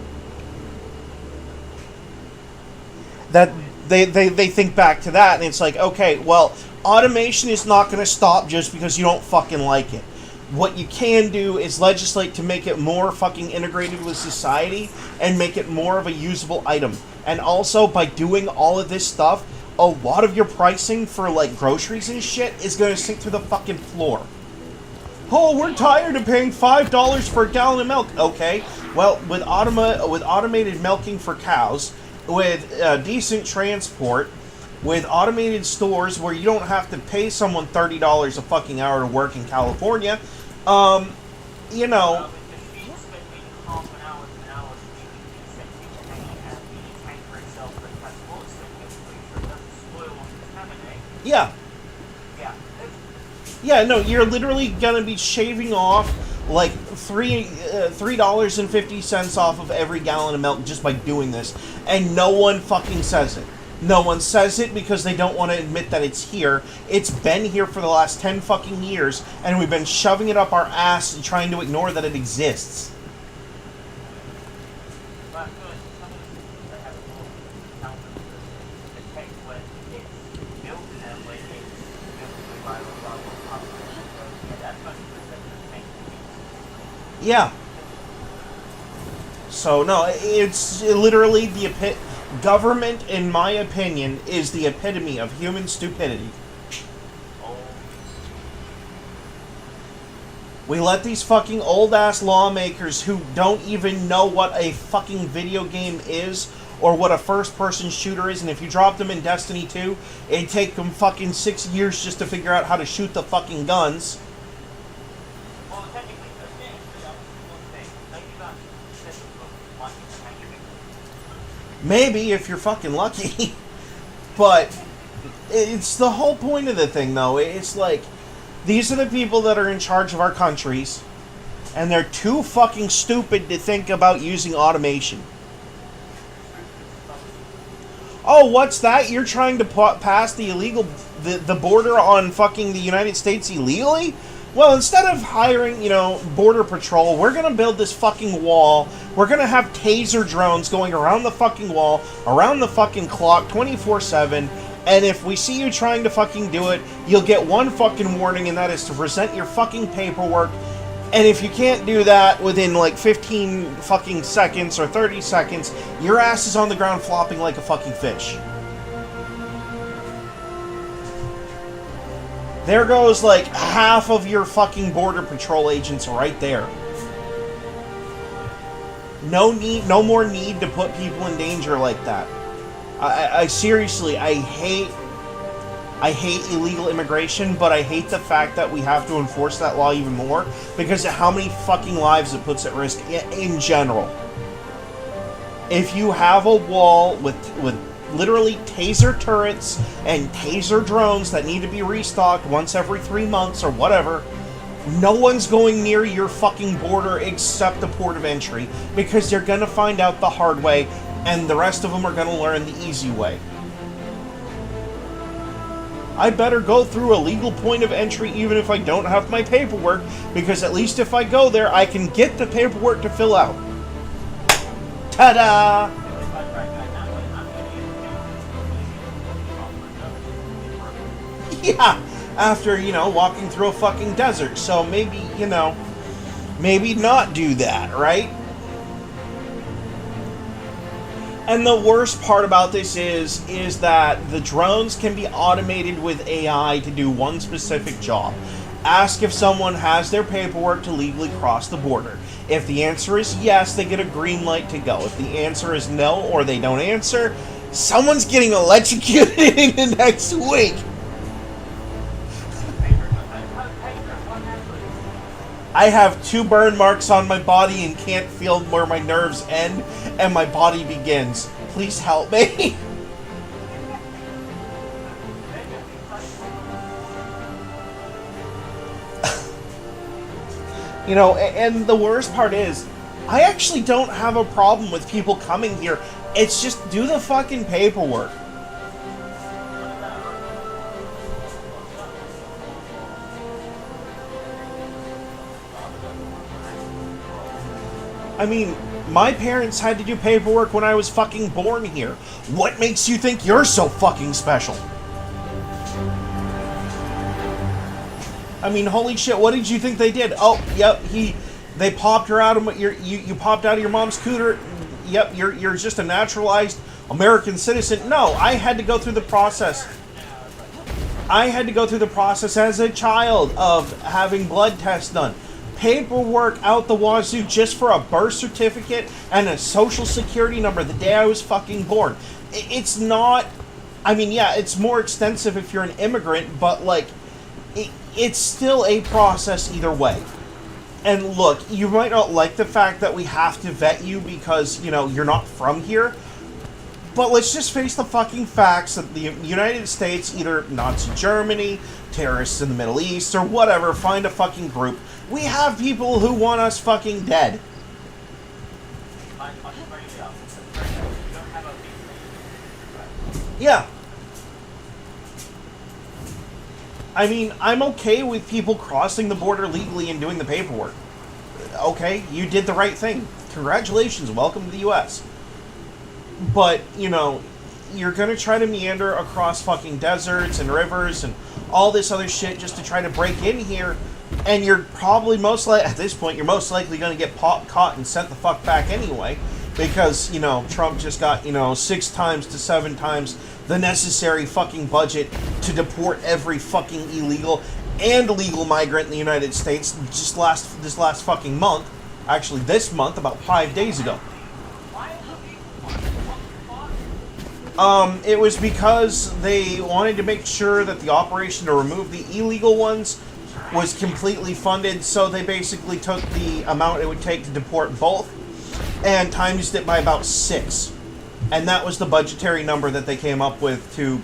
That they think back to that, and it's like, okay, well, automation is not going to stop just because you don't fucking like it. What you can do is legislate to make it more fucking integrated with society and make it more of a usable item. And also, by doing all of this stuff, a lot of your pricing for, like, groceries and shit is going to sink through the fucking floor. Oh, we're tired of paying $5 for a gallon of milk. Okay, well, with automated milking for cows, with decent transport, with automated stores where you don't have to pay someone $30 a fucking hour to work in California, you know... Yeah. Yeah, no, you're literally gonna be shaving off like $3.50 off of every gallon of milk just by doing this, and no one fucking says it. No one says it because they don't want to admit that it's here. It's been here for the last 10 fucking years, and we've been shoving it up our ass and trying to ignore that it exists. Yeah. So, no, it's literally government, in my opinion, is the epitome of human stupidity. We let these fucking old-ass lawmakers who don't even know what a fucking video game is or what a first-person shooter is, and if you dropped them in Destiny 2, it'd take them fucking 6 years just to figure out how to shoot the fucking guns. Maybe, if you're fucking lucky. But it's the whole point of the thing, though. It's like, these are the people that are in charge of our countries, and they're too fucking stupid to think about using automation. Oh, what's that? You're trying to pass the border on fucking the United States illegally? Well, instead of hiring, Border Patrol, we're going to build this fucking wall. We're going to have taser drones going around the fucking wall, around the fucking clock, 24/7. And if we see you trying to fucking do it, you'll get one fucking warning, and that is to present your fucking paperwork. And if you can't do that within like 15 fucking seconds or 30 seconds, your ass is on the ground flopping like a fucking fish. There goes like half of your fucking Border Patrol agents right there. No more need to put people in danger like that. I seriously, I hate illegal immigration, but I hate the fact that we have to enforce that law even more because of how many fucking lives it puts at risk in general. If you have a wall with literally taser turrets and taser drones that need to be restocked once every 3 months or whatever, no one's going near your fucking border except the port of entry because they're gonna find out the hard way, and the rest of them are gonna learn the easy way. I better go through a legal point of entry even if I don't have my paperwork, because at least if I go there, I can get the paperwork to fill out. Ta-da! Yeah, after, walking through a fucking desert. So maybe, maybe not do that, right? And the worst part about this is that the drones can be automated with AI to do one specific job. Ask if someone has their paperwork to legally cross the border. If the answer is yes, they get a green light to go. If the answer is no, or they don't answer, someone's getting electrocuted in the next week. I have 2 burn marks on my body and can't feel where my nerves end and my body begins. Please help me. You know, and the worst part is, I actually don't have a problem with people coming here. It's just do the fucking paperwork. I mean, my parents had to do paperwork when I was fucking born here. What makes you think you're so fucking special? I mean, holy shit, what did you think they did? Oh, yep, they popped her out of you popped out of your mom's cooter. Yep, you're just a naturalized American citizen. No, I had to go through the process. I had to go through the process as a child of having blood tests done. Paperwork out the wazoo just for a birth certificate and a social security number the day I was fucking born. It's not... I mean, yeah, it's more extensive if you're an immigrant, but, like, it's still a process either way. And look, you might not like the fact that we have to vet you because, you know, you're not from here. But let's just face the fucking facts that the United States, either Nazi Germany, terrorists in the Middle East, or whatever, find a fucking group. We have people who want us fucking dead. Yeah. I mean, I'm okay with people crossing the border legally and doing the paperwork. Okay, you did the right thing. Congratulations, welcome to the U.S. But, you know, you're gonna try to meander across fucking deserts and rivers and all this other shit just to try to break in here, and you're probably at this point, you're most likely gonna get caught and sent the fuck back anyway, because, you know, Trump just got, 6 times to 7 times the necessary fucking budget to deport every fucking illegal and legal migrant in the United States this last fucking month. Actually, this month, about 5 days ago. It was because they wanted to make sure that the operation to remove the illegal ones was completely funded, so they basically took the amount it would take to deport both and times it by about 6. And that was the budgetary number that they came up with to,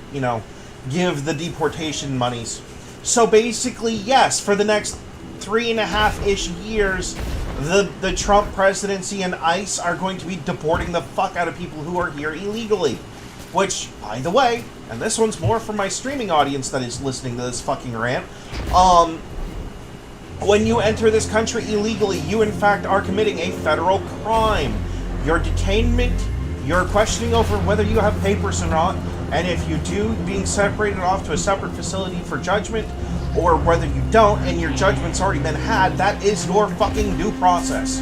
give the deportation monies. So basically, yes, for the next 3.5-ish years, the Trump presidency and ICE are going to be deporting the fuck out of people who are here illegally. Which, by the way, and this one's more for my streaming audience that is listening to this fucking rant, when you enter this country illegally, you in fact are committing a federal crime. Your detainment, your questioning over whether you have papers or not, and if you do, being separated off to a separate facility for judgment, or whether you don't and your judgment's already been had, that is your fucking due process.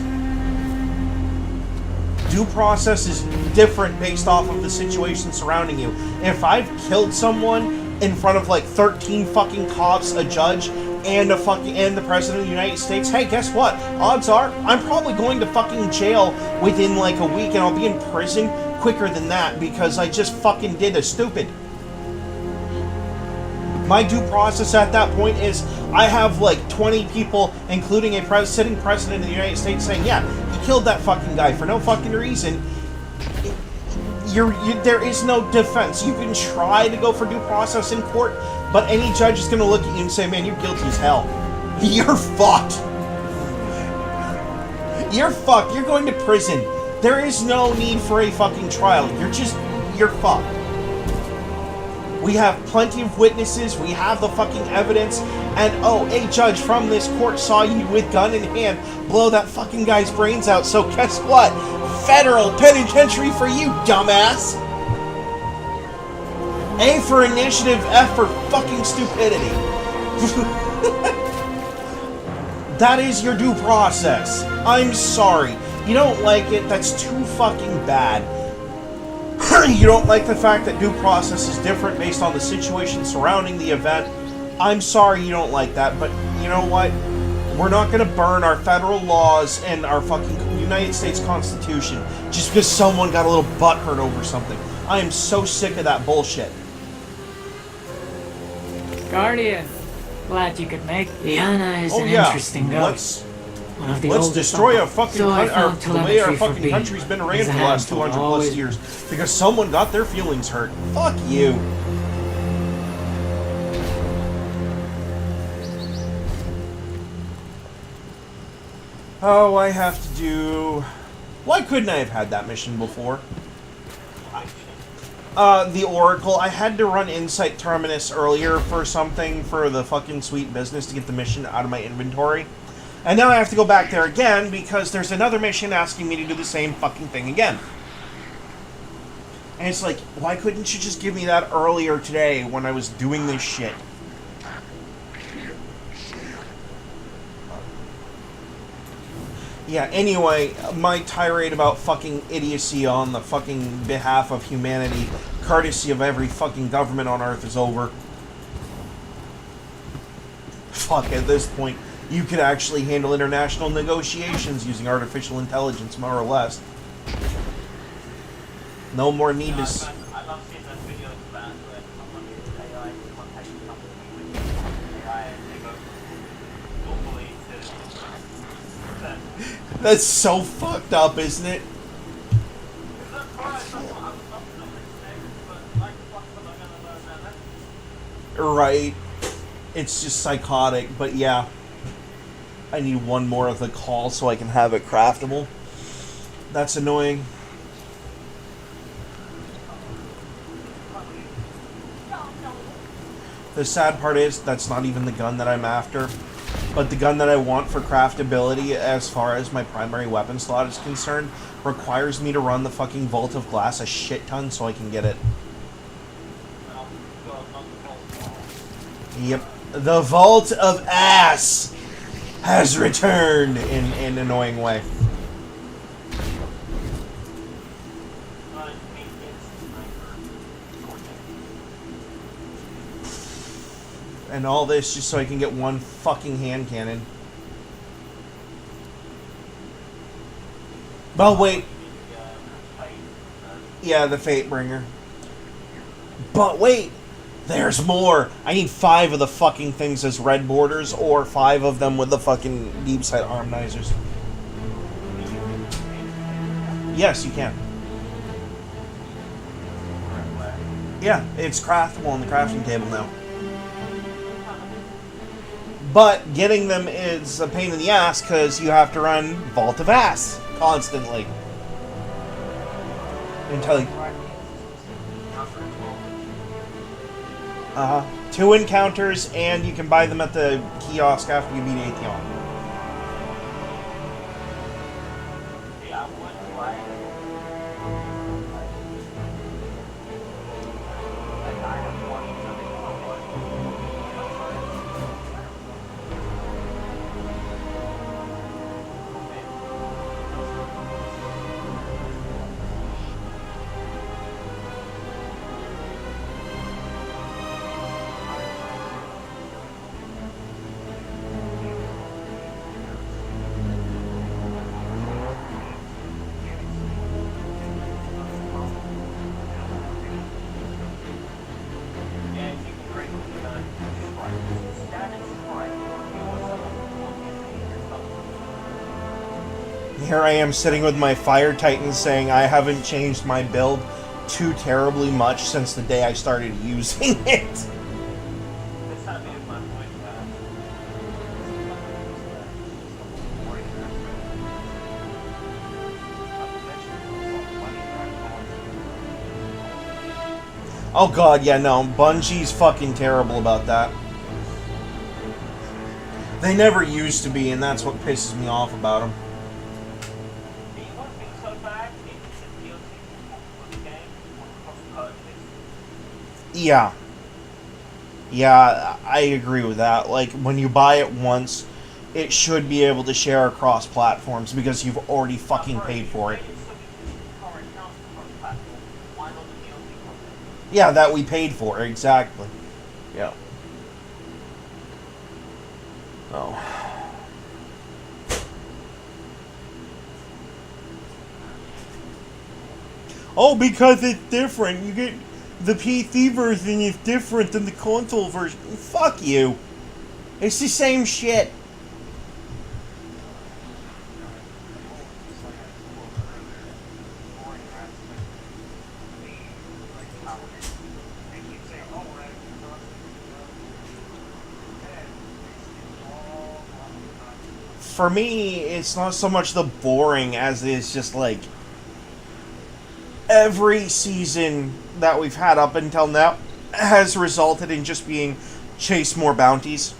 Due process is different based off of the situation surrounding you. If I've killed someone in front of like 13 fucking cops, a judge, and the President of the United States, hey, guess what? Odds are I'm probably going to fucking jail within like a week, and I'll be in prison quicker than that because I just fucking did a stupid. My due process at that point is I have like 20 people, including a sitting president of the United States, saying, yeah, you killed that fucking guy for no fucking reason. There is no defense. You can try to go for due process in court, but any judge is going to look at you and say, man, you're guilty as hell. You're fucked. You're fucked. You're going to prison. There is no need for a fucking trial. You're fucked. We have plenty of witnesses, we have the fucking evidence, and oh, a judge from this court saw you with gun in hand blow that fucking guy's brains out, so guess what? Federal penitentiary for you, dumbass! A for initiative, F for fucking stupidity. That is your due process. I'm sorry. You don't like it, that's too fucking bad. You don't like the fact that due process is different based on the situation surrounding the event. I'm sorry you don't like that, but you know what? We're not going to burn our federal laws and our fucking United States Constitution just because someone got a little butthurt over something. I am so sick of that bullshit. Guardian, glad you could make it. Liana is an interesting ghost. One of the Let's oldest destroy of a fucking so I our, found the way our telemetry for fucking B. country's been ran There's for a the last handful, 200 plus always- years because someone got their feelings hurt. Fuck you. Oh, I have to do... Why couldn't I have had that mission before? The Oracle. I had to run Insight Terminus earlier for something for the fucking sweet business to get the mission out of my inventory. And now I have to go back there again because there's another mission asking me to do the same fucking thing again. And it's like, why couldn't you just give me that earlier today when I was doing this shit? Yeah, anyway, my tirade about fucking idiocy on the fucking behalf of humanity, courtesy of every fucking government on Earth, is over. Fuck, at this point, you could actually handle international negotiations using artificial intelligence, more or less. No more need to... I love seeing those videos about where someone uses AI to contact something with AI and they go normally to... That's so fucked up, isn't it? Right. It's just psychotic, but yeah. I need one more of the call so I can have it craftable. That's annoying. The sad part is, that's not even the gun that I'm after. But the gun that I want for craftability, as far as my primary weapon slot is concerned, requires me to run the fucking Vault of Glass a shit ton so I can get it. Yep. The Vault of Ass has returned in an annoying way. And all this just so I can get one fucking hand cannon. But wait. Yeah, the Fatebringer. But wait! There's more! I need 5 of the fucking things as red borders, or 5 of them with the fucking deep sight harmonizers. Yes, you can. Yeah, it's craftable on the crafting table now. But getting them is a pain in the ass because you have to run Vault of Ass constantly. Until you... 2 encounters, and you can buy them at the kiosk after you beat Atheon. Here I am sitting with my Fire Titan saying I haven't changed my build too terribly much since the day I started using it. Oh god, yeah, no, Bungie's fucking terrible about that. They never used to be, and that's what pisses me off about them. Yeah. Yeah, I agree with that. Like, when you buy it once, it should be able to share across platforms because you've already fucking paid for it. Yeah, that we paid for, exactly. Yeah. Oh. Oh, because it's different. You get... The PC version is different than the console version. Fuck you. It's the same shit. for me, it's not so much the boring as it is just like every season that we've had up until now has resulted in just being chase more bounties.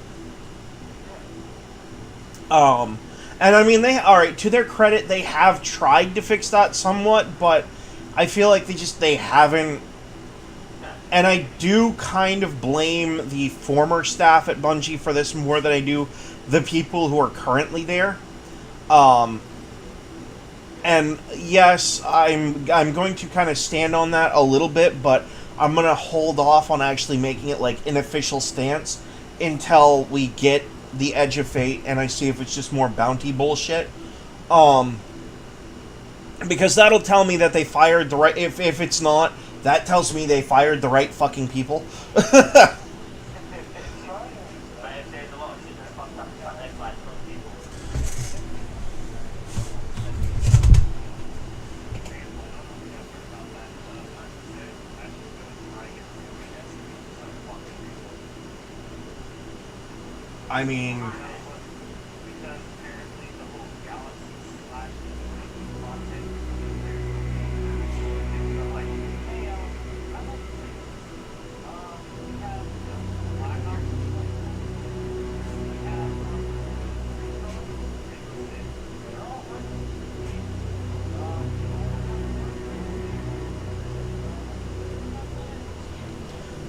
And I mean, alright, to their credit, they have tried to fix that somewhat, but I feel like they haven't. And I do kind of blame the former staff at Bungie for this more than I do the people who are currently there. And yes, I'm going to kind of stand on that a little bit, but I'm going to hold off on actually making it like an official stance until we get the Edge of Fate and I see if it's just more bounty bullshit. Because that'll tell me that they fired the right... If it's not, that tells me they fired the right fucking people. I mean...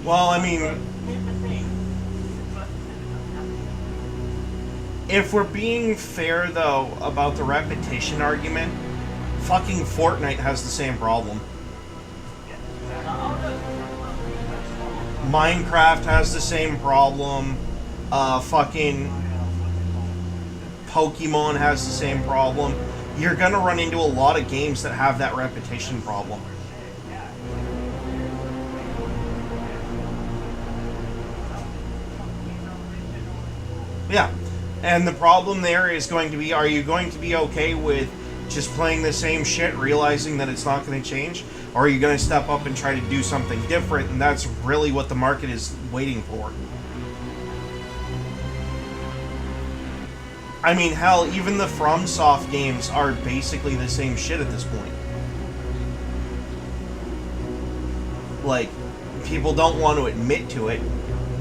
Well, I mean... If we're being fair, though, about the repetition argument, fucking Fortnite has the same problem. Minecraft has the same problem. Fucking Pokemon has the same problem. You're gonna run into a lot of games that have that repetition problem. Yeah. And the problem there is going to be, are you going to be okay with just playing the same shit, realizing that it's not going to change? Or are you going to step up and try to do something different? And that's really what the market is waiting for. I mean, hell, even the FromSoft games are basically the same shit at this point. Like, people don't want to admit to it,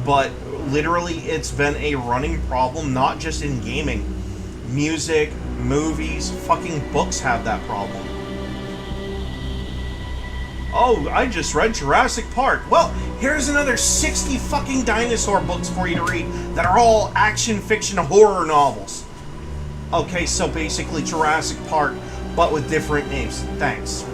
but literally it's been a running problem, not just in gaming. Music, movies, fucking books have that problem. Oh, I just read Jurassic Park. Well, here's another 60 fucking dinosaur books for you to read that are all action fiction horror novels. Okay, so basically Jurassic Park, but with different names. Thanks.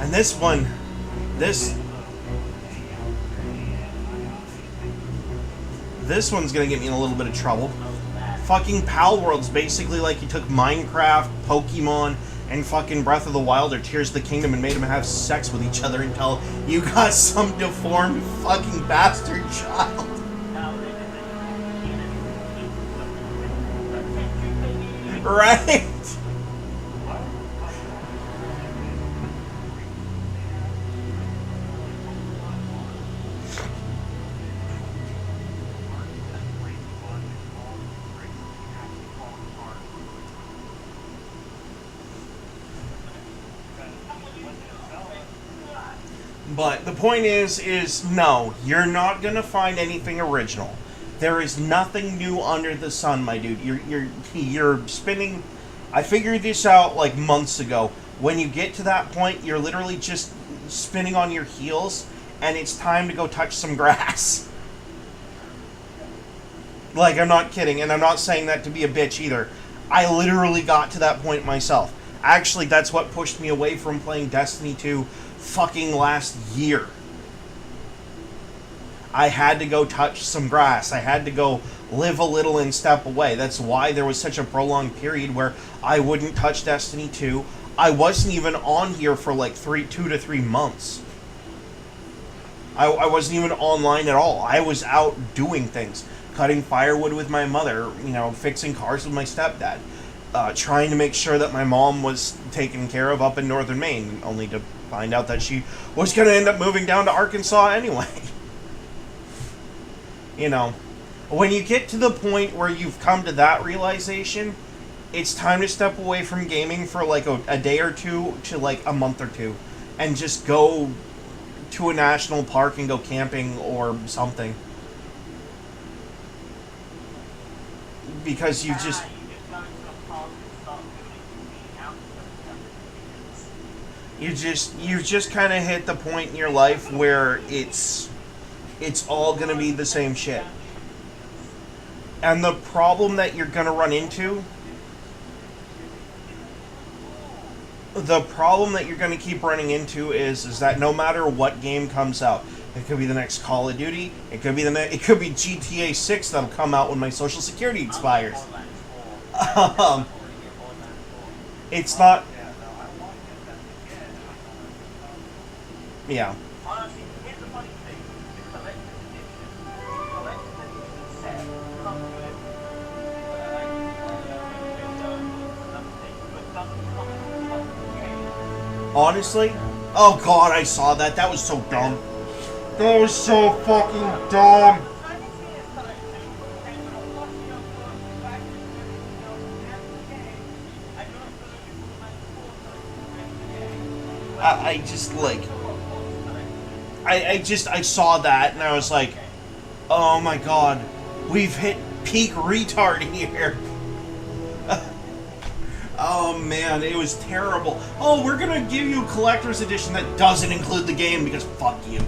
And this one, this one's gonna get me in a little bit of trouble. Fucking Pal World's basically like you took Minecraft, Pokemon, and fucking Breath of the Wild or Tears of the Kingdom and made them have sex with each other until you got some deformed fucking bastard child. Right? But the point is no, you're not gonna find anything original. There is nothing new under the sun, my dude. You're spinning. I figured this out like months ago. When you get to that point, you're literally just spinning on your heels, and it's time to go touch some grass. Like, I'm not kidding, and I'm not saying that to be a bitch either. I literally got to that point myself. Actually, that's what pushed me away from playing Destiny 2 fucking last year. I had to go touch some grass. I had to go live a little and step away. That's why there was such a prolonged period where I wouldn't touch Destiny 2. I wasn't even on here for like 2 to 3 months. I wasn't even online at all. I was out doing things. Cutting firewood with my mother, you know, fixing cars with my stepdad. Trying to make sure that my mom was taken care of up in northern Maine, only to find out that she was going to end up moving down to Arkansas anyway. You know, when you get to the point where you've come to that realization, it's time to step away from gaming for like a day or two to like a month or two, and just go to a national park and go camping or something. Because you've just kind of hit the point in your life where it's all going to be the same shit. And the problem that you're going to run into, the problem that you're going to keep running into is that no matter what game comes out, it could be the next Call of Duty, it could be GTA 6 that'll come out when my Social Security expires. It's not... Yeah. Honestly? Oh god, I saw that. That was so dumb. That was so fucking dumb. I just like... I saw that and I was like, oh my god, we've hit peak retard here. Oh man, it was terrible. Oh, we're gonna give you a collector's edition that doesn't include the game because fuck you.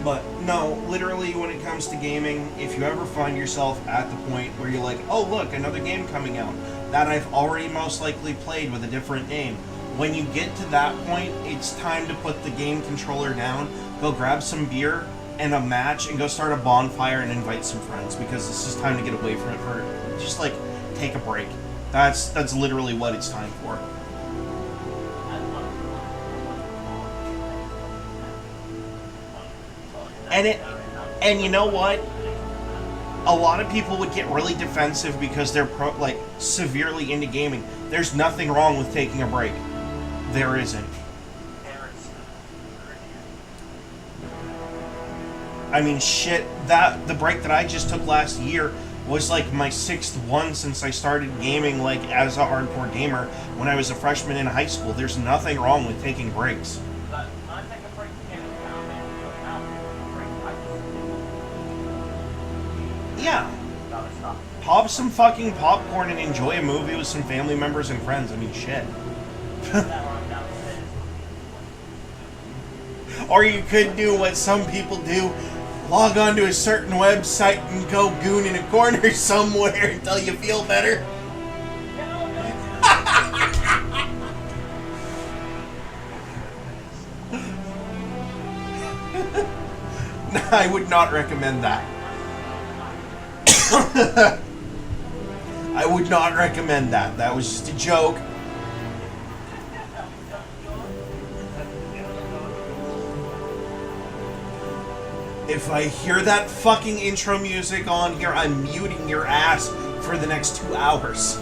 But no, literally when it comes to gaming, if you ever find yourself at the point where you're like, oh look, another game coming out that I've already most likely played with a different name. When you get to that point, it's time to put the game controller down, go grab some beer and a match, and go start a bonfire and invite some friends, because this is time to get away from it for just like take a break. That's literally what it's time for. And you know what? A lot of people would get really defensive because they're severely into gaming. There's nothing wrong with taking a break. There isn't. I mean, shit, the break that I just took last year was like my 6th one since I started gaming like as a hardcore gamer when I was a freshman in high school. There's nothing wrong with taking breaks. Yeah. Pop some fucking popcorn and enjoy a movie with some family members and friends. I mean, shit. Or you could do what some people do, log on to a certain website and go goon in a corner somewhere until you feel better. I would not recommend that. I would not recommend that. That was just a joke. If I hear that fucking intro music on here, I'm muting your ass for the next 2 hours.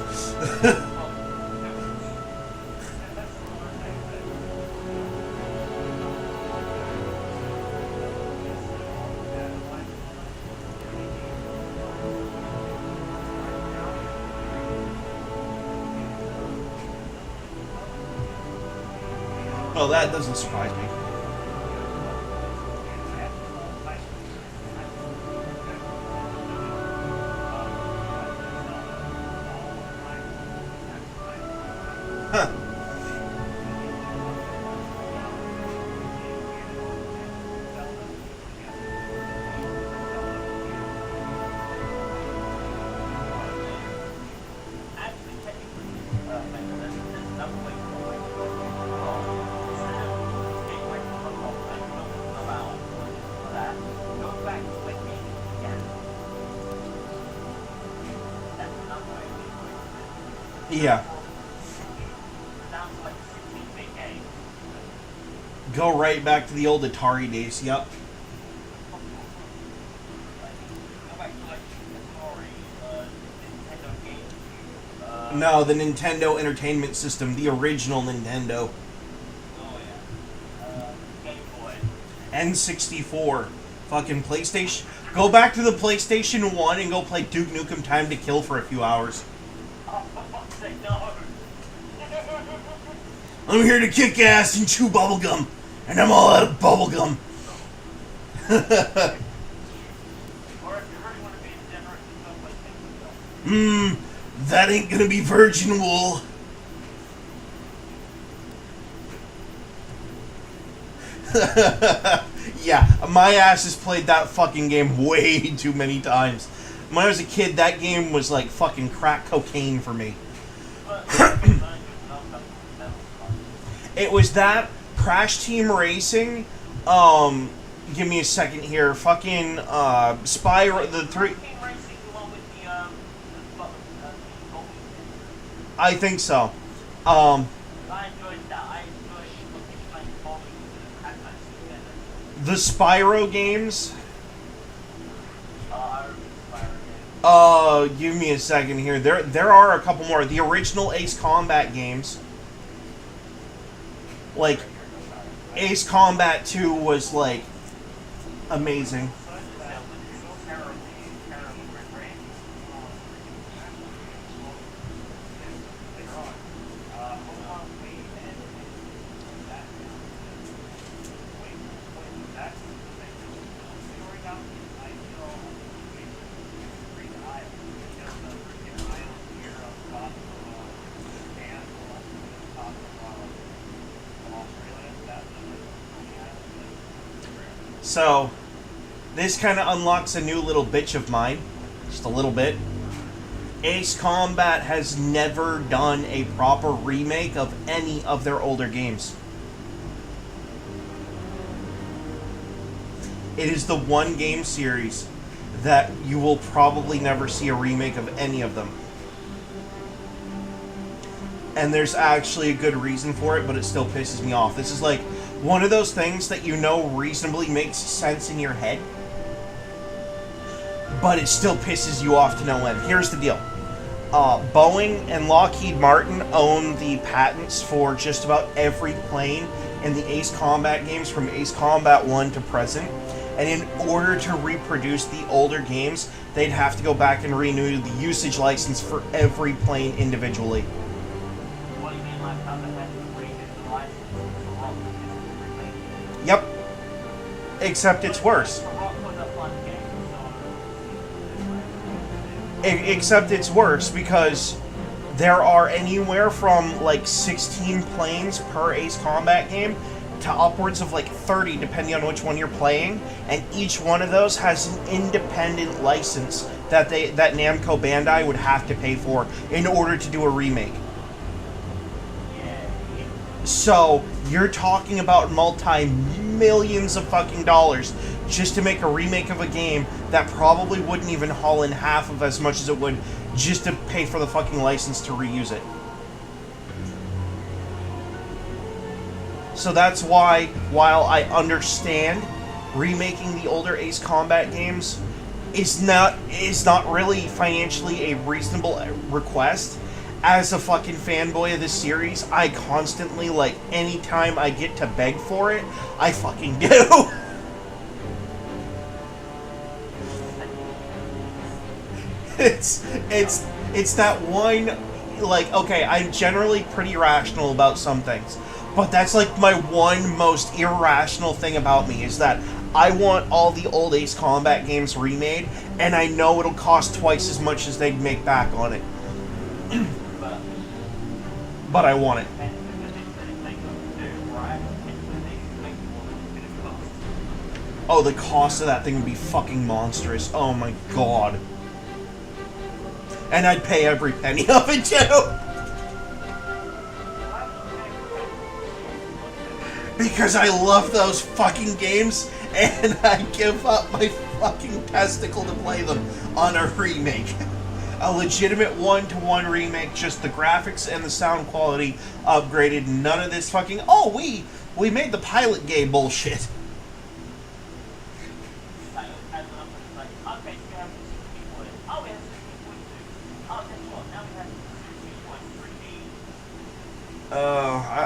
Well, that doesn't surprise me. Huh. Yeah. Go right back to the old Atari days, yep. No, the Nintendo Entertainment System, the original Nintendo. N64. Fucking PlayStation. Go back to the PlayStation 1 and go play Duke Nukem Time to Kill for a few hours. I'm here to kick ass and chew bubblegum. And I'm all out of bubblegum. That ain't gonna be virgin wool. Yeah, my ass has played that fucking game way too many times. When I was a kid, that game was like fucking crack cocaine for me. It was that, Crash Team Racing, give me a second here, fucking, Spyro, the three... I think so. The Spyro games. Give me a second here. There are a couple more. The original Ace Combat games. Like, Ace Combat 2 was, like, amazing. So, this kind of unlocks a new little bitch of mine. Just a little bit. Ace Combat has never done a proper remake of any of their older games. It is the one game series that you will probably never see a remake of any of them. And there's actually a good reason for it, but it still pisses me off. This is like one of those things that you know reasonably makes sense in your head, but it still pisses you off to no end. Here's the deal. Boeing and Lockheed Martin own the patents for just about every plane in the Ace Combat games from Ace Combat 1 to present. And in order to reproduce the older games, they'd have to go back and renew the usage license for every plane individually. Yep. Except it's worse. Except it's worse because there are anywhere from like 16 planes per Ace Combat game to upwards of like 30 depending on which one you're playing, and each one of those has an independent license that Namco Bandai would have to pay for in order to do a remake. So, you're talking about multi-millions of fucking dollars just to make a remake of a game that probably wouldn't even haul in half of as much as it would just to pay for the fucking license to reuse it. So that's why, while I understand remaking the older Ace Combat games is not really financially a reasonable request, as a fucking fanboy of this series, I constantly, like, anytime I get to beg for it, I fucking do. It's that one, like, okay, I'm generally pretty rational about some things, but that's, like, my one most irrational thing about me, is that I want all the old Ace Combat games remade, and I know it'll cost twice as much as they'd make back on it. But I want it. Oh, the cost of that thing would be fucking monstrous. Oh my god. And I'd pay every penny of it too. Because I love those fucking games, and I give up my fucking testicle to play them on a remake. A legitimate one-to-one remake, just the graphics and the sound quality upgraded. None of this fucking, oh, we made the pilot gay bullshit.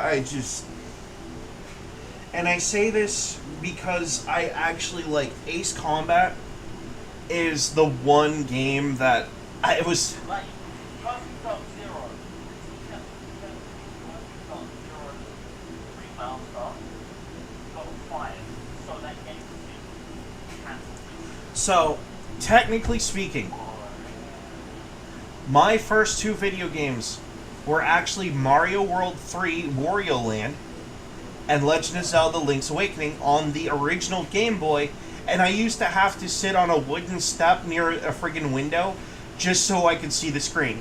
I just... And I say this because I actually, like, Ace Combat is the one game that I was... So, technically speaking, my first two video games were actually Mario World 3 Wario Land and Legend of Zelda Link's Awakening on the original Game Boy, and I used to have to sit on a wooden step near a friggin' window just so I could see the screen.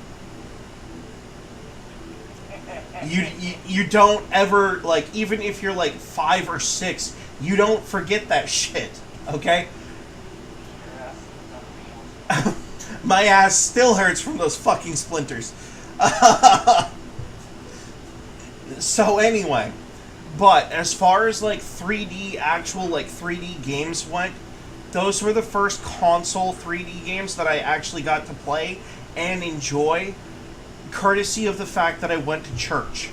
You don't ever, like, even if you're like 5 or 6, you don't forget that shit, okay? My ass still hurts from those fucking splinters. So anyway, but as far as like 3D, actual like 3D games went, those were the first console 3D games that I actually got to play and enjoy, courtesy of the fact that I went to church.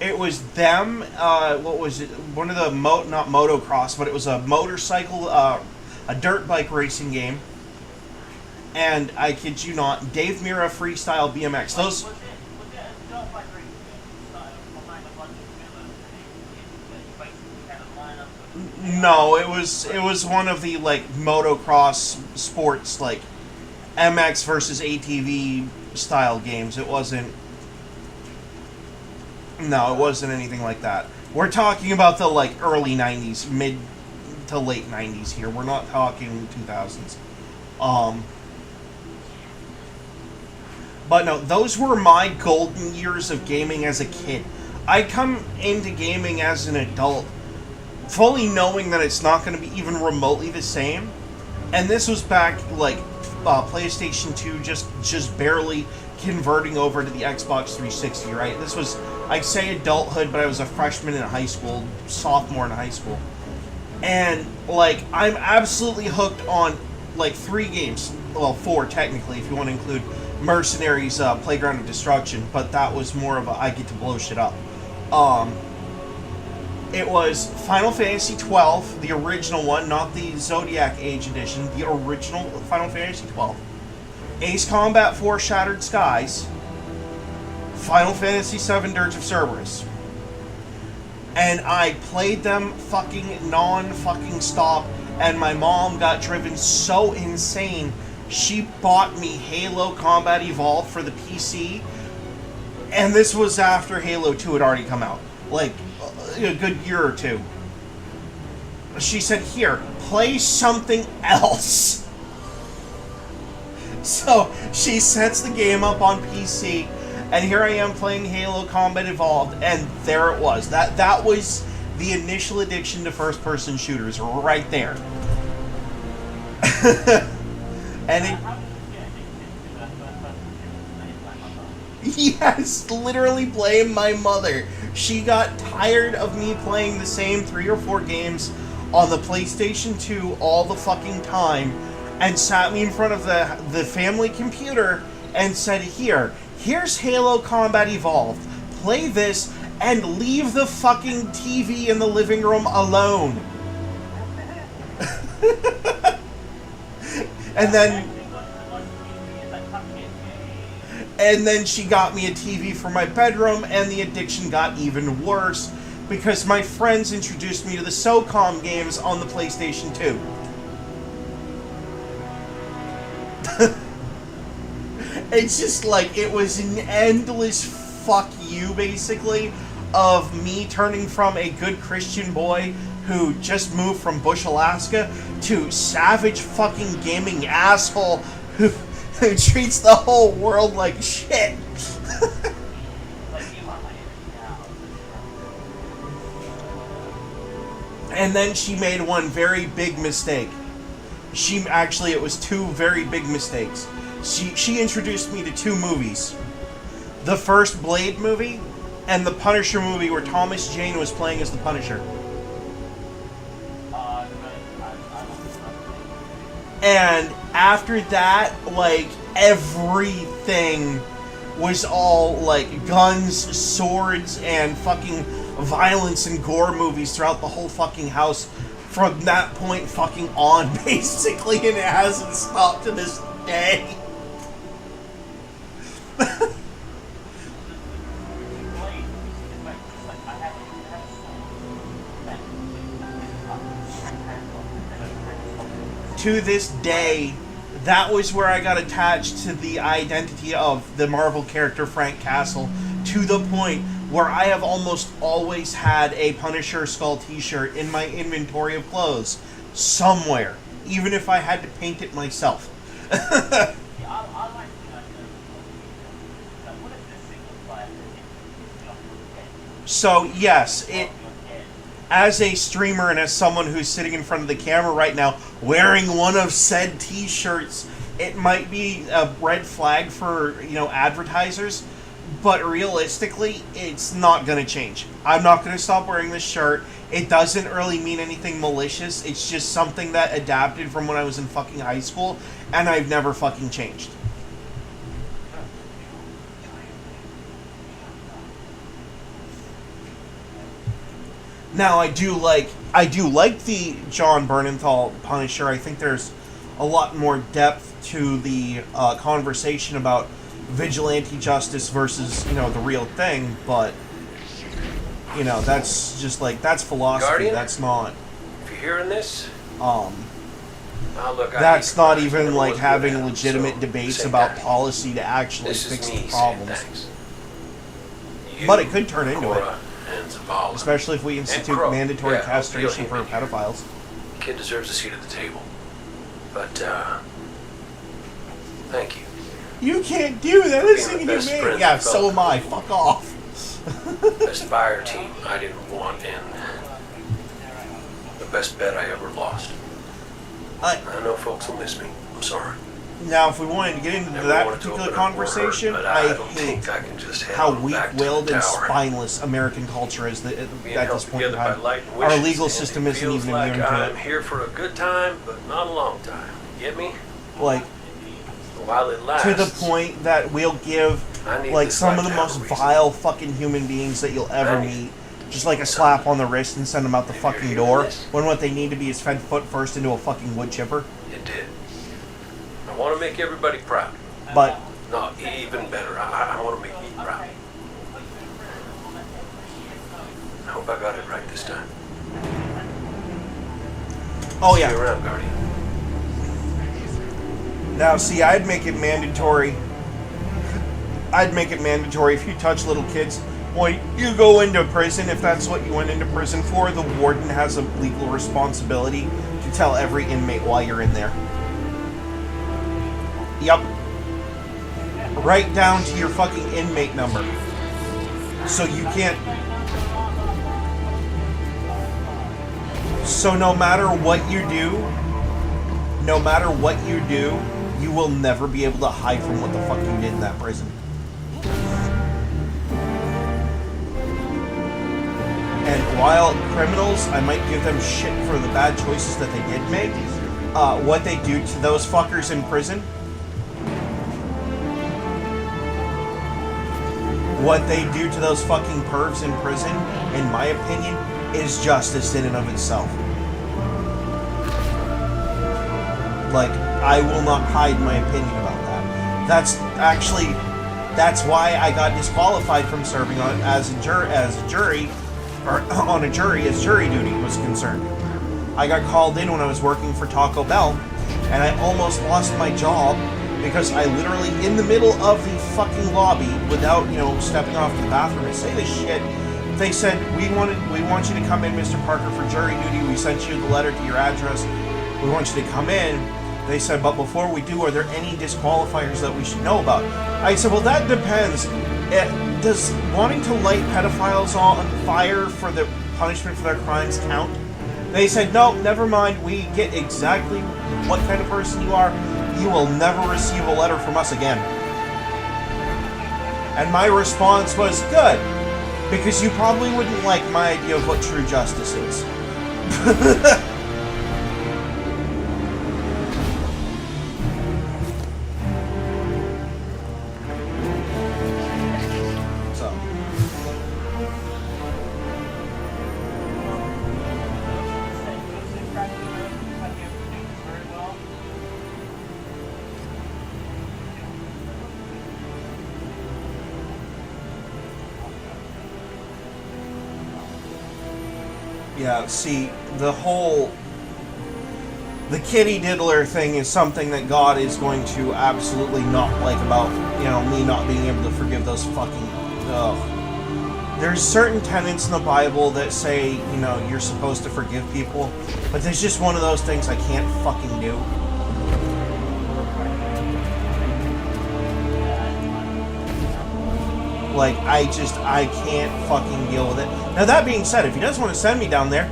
It was them, what was it, one of the, not motocross, but it was a motorcycle, a dirt bike racing game. And I kid you not, Dave Mirra Freestyle BMX. Those... No, it was one of the, like, motocross sports, like, MX versus ATV style games. It wasn't... No, it wasn't anything like that. We're talking about the, like, early 90s, mid to late 90s here. We're not talking 2000s. But no, those were my golden years of gaming as a kid. I come into gaming as an adult, fully knowing that it's not going to be even remotely the same. And this was back, like, PlayStation 2 just barely converting over to the Xbox 360, right? This was, I'd say adulthood, but I was a freshman in high school, sophomore in high school. And, like, I'm absolutely hooked on, like, 3 games. Well, 4, technically, if you want to include Mercenaries, Playground of Destruction, but that was more of a, I get to blow shit up. It was Final Fantasy XII, the original one, not the Zodiac Age edition, the original Final Fantasy XII. Ace Combat 4 Shattered Skies, Final Fantasy VII Dirge of Cerberus. And I played them fucking non-fucking stop, and my mom got driven so insane, she bought me Halo Combat Evolved for the PC, and this was after Halo 2 had already come out. Like, a good year or two. She said, here, play something else. So, she sets the game up on PC, and here I am playing Halo Combat Evolved, and there it was. That was the initial addiction to first-person shooters, right there. And it... Yes, literally blame my mother. She got tired of me playing the same 3 or 4 games on the PlayStation 2 all the fucking time, and sat me in front of the family computer and said, here's Halo Combat Evolved. Play this and leave the fucking TV in the living room alone. And then she got me a TV for my bedroom, and the addiction got even worse because my friends introduced me to the SOCOM games on the PlayStation 2. It's just like, it was an endless fuck you, basically, of me turning from a good Christian boy who just moved from Bush, Alaska, to savage fucking gaming asshole who treats the whole world like shit. And then she made one very big mistake. It was two very big mistakes. She introduced me to two movies. The first Blade movie and the Punisher movie where Thomas Jane was playing as the Punisher. And after that, like, everything was all, like, guns, swords, and fucking violence and gore movies throughout the whole fucking house from that point fucking on, basically, and it hasn't stopped to this day. To this day, that was where I got attached to the identity of the Marvel character Frank Castle, to the point where I have almost always had a Punisher Skull t-shirt in my inventory of clothes somewhere, even if I had to paint it myself. So yes, as a streamer and as someone who's sitting in front of the camera right now wearing one of said t-shirts, it might be a red flag for, advertisers, but realistically, it's not going to change. I'm not going to stop wearing this shirt. It doesn't really mean anything malicious. It's just something that adapted from when I was in fucking high school, and I've never fucking changed. Now, I do like the John Bernthal Punisher. I think there's a lot more depth to the conversation about vigilante justice versus, the real thing, but, that's just, that's philosophy. Guardian? That's not... If you're hearing this... that's not even, having legitimate debates about policy to actually fix the problems. But it could turn into it. Especially if we institute mandatory castration for pedophiles. The kid deserves a seat at the table. But, thank you. You can't do that. Listen to me. Yeah, so am I. Fuck off. Best fire team I didn't want, and the best bet I ever lost. I know folks will miss me. I'm sorry. Now, if we wanted to get into that particular conversation, I hate how weak-willed and spineless American culture is at this point in time. Our legal system isn't even immune to I'm it. here for a good time, but not a long time. Get me? While it lasts, to the point that we'll give, some of the most vile fucking human beings that you'll ever meet just, a slap on the wrist and send them out the fucking door, when what they need to be is fed foot first into a fucking wood chipper. It did. I want to make everybody proud. But... No, even better. I want to make me proud. I hope I got it right this time. Oh, See yeah. you around, Guardian. Now, see, I'd make it mandatory. I'd make it mandatory if you touch little kids. When you go into prison, if that's what you went into prison for, the warden has a legal responsibility to tell every inmate why you're in there. Yep. Right down to your fucking inmate number. So you can't... So no matter what you do, you will never be able to hide from what the fuck you did in that prison. And while criminals, I might give them shit for the bad choices that they did make, what they do to those fuckers in prison, what they do to those fucking pervs in prison, in my opinion, is justice in and of itself. I will not hide my opinion about that. That's why I got disqualified from serving as a jury as jury duty was concerned. I got called in when I was working for Taco Bell, and I almost lost my job because I literally, in the middle of the fucking lobby, without, stepping off to the bathroom and say this shit, they said, we want you to come in, Mr. Parker, for jury duty. We sent you the letter to your address. We want you to come in. They said, but before we do, are there any disqualifiers that we should know about? I said, well, that depends. Does wanting to light pedophiles on fire for the punishment for their crimes count? They said, no, never mind. We get exactly what kind of person you are. You will never receive a letter from us again. And my response was, good. Because you probably wouldn't like my idea of what true justice is. Yeah, see, the kitty diddler thing is something that God is going to absolutely not like about, me not being able to forgive those fucking, There's certain tenets in the Bible that say, you're supposed to forgive people, but there's just one of those things I can't fucking do. Like, I can't fucking deal with it. Now, that being said, if he does want to send me down there,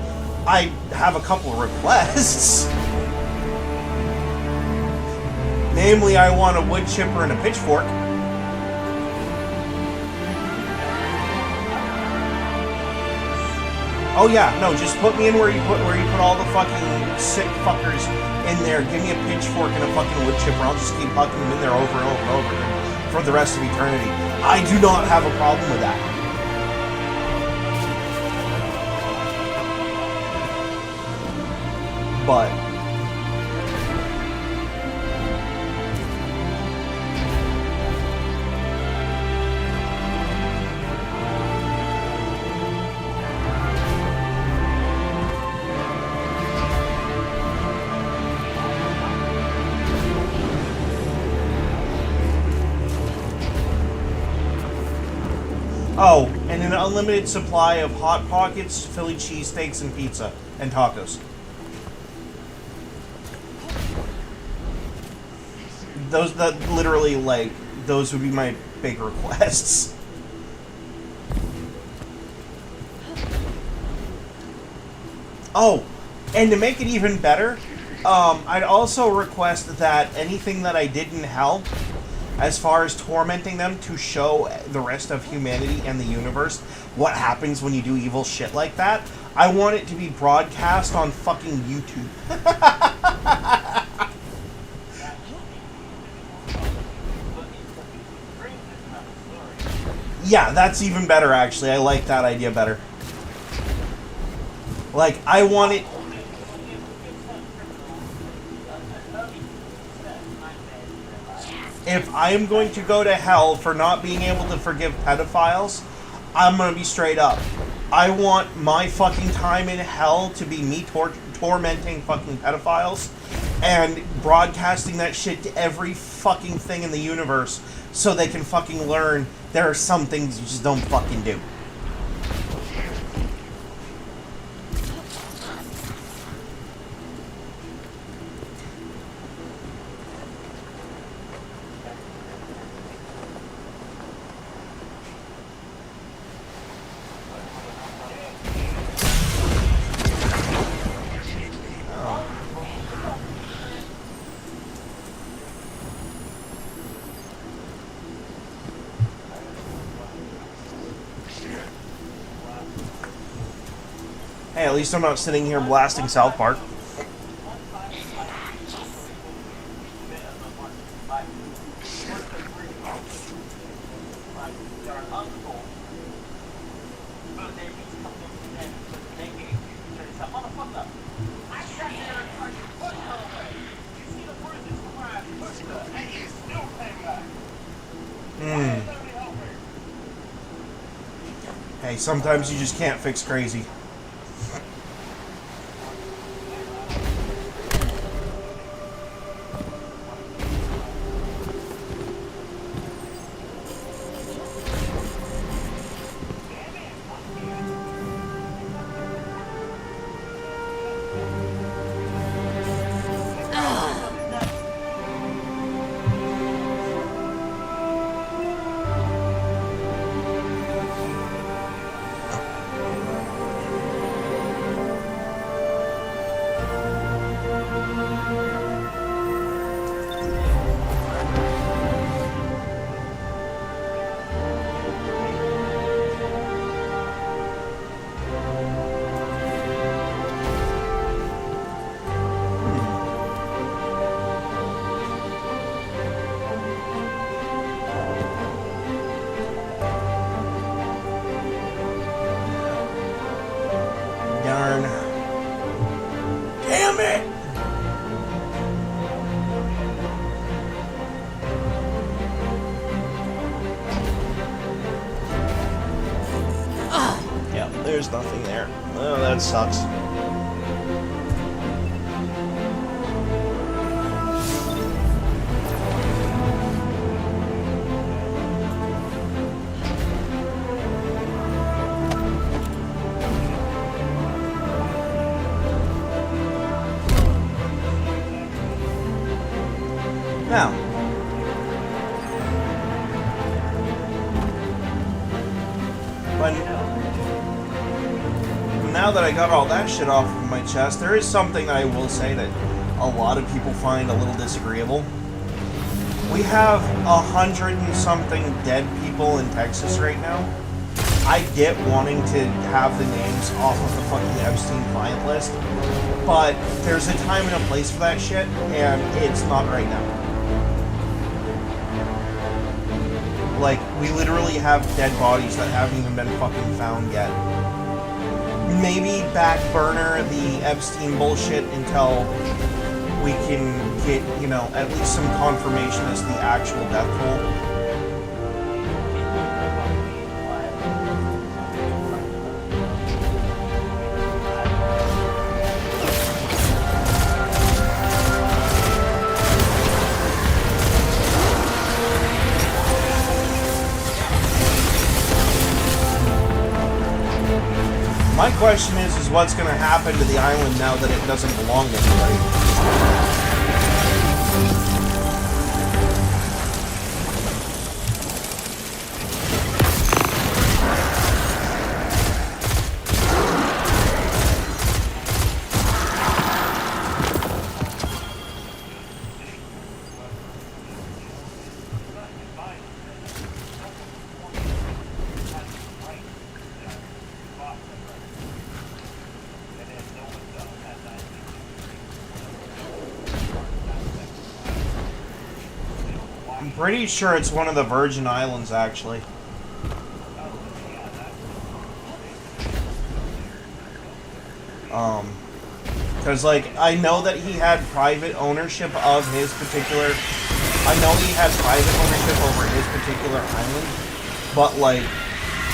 I have a couple of requests. Namely, I want a wood chipper and a pitchfork. Oh yeah, no, just put me in where you put all the fucking sick fuckers in there. Give me a pitchfork and a fucking wood chipper. I'll just keep fucking them in there over and over and over again for the rest of eternity. I do not have a problem with that. But oh, and an unlimited supply of Hot Pockets, Philly cheesesteaks, and pizza, and tacos. Those would be my big requests. Oh, and to make it even better, I'd also request that anything that I did in hell, as far as tormenting them, to show the rest of humanity and the universe what happens when you do evil shit like that, I want it to be broadcast on fucking YouTube. Yeah, that's even better, actually. I like that idea better. Like, I want it... If I am going to go to hell for not being able to forgive pedophiles, I'm going to be straight up. I want my fucking time in hell to be me tormenting fucking pedophiles and broadcasting that shit to every fucking thing in the universe so they can fucking learn there are some things you just don't fucking do. Hey, at least I'm not sitting here blasting South Park. Hey, sometimes you just can't fix crazy. there's nothing there. Oh, that sucks. Now, but now that I got all that shit off of my chest, there is something I will say that a lot of people find a little disagreeable. We have 100 and something dead people in Texas right now. I get wanting to have the names off of the fucking Epstein client list, but there's a time and a place for that shit, and it's not right now. Like, we literally have dead bodies that haven't even been fucking found yet. Maybe back burner the Epstein bullshit until we can get, you know, at least some confirmation as to the actual death toll. My question is what's going to happen to the island now that it doesn't belong to anybody? Pretty sure it's one of the Virgin Islands, actually. Because, like, I know that he had private ownership of his particular... I know he had private ownership over his particular island, but, like,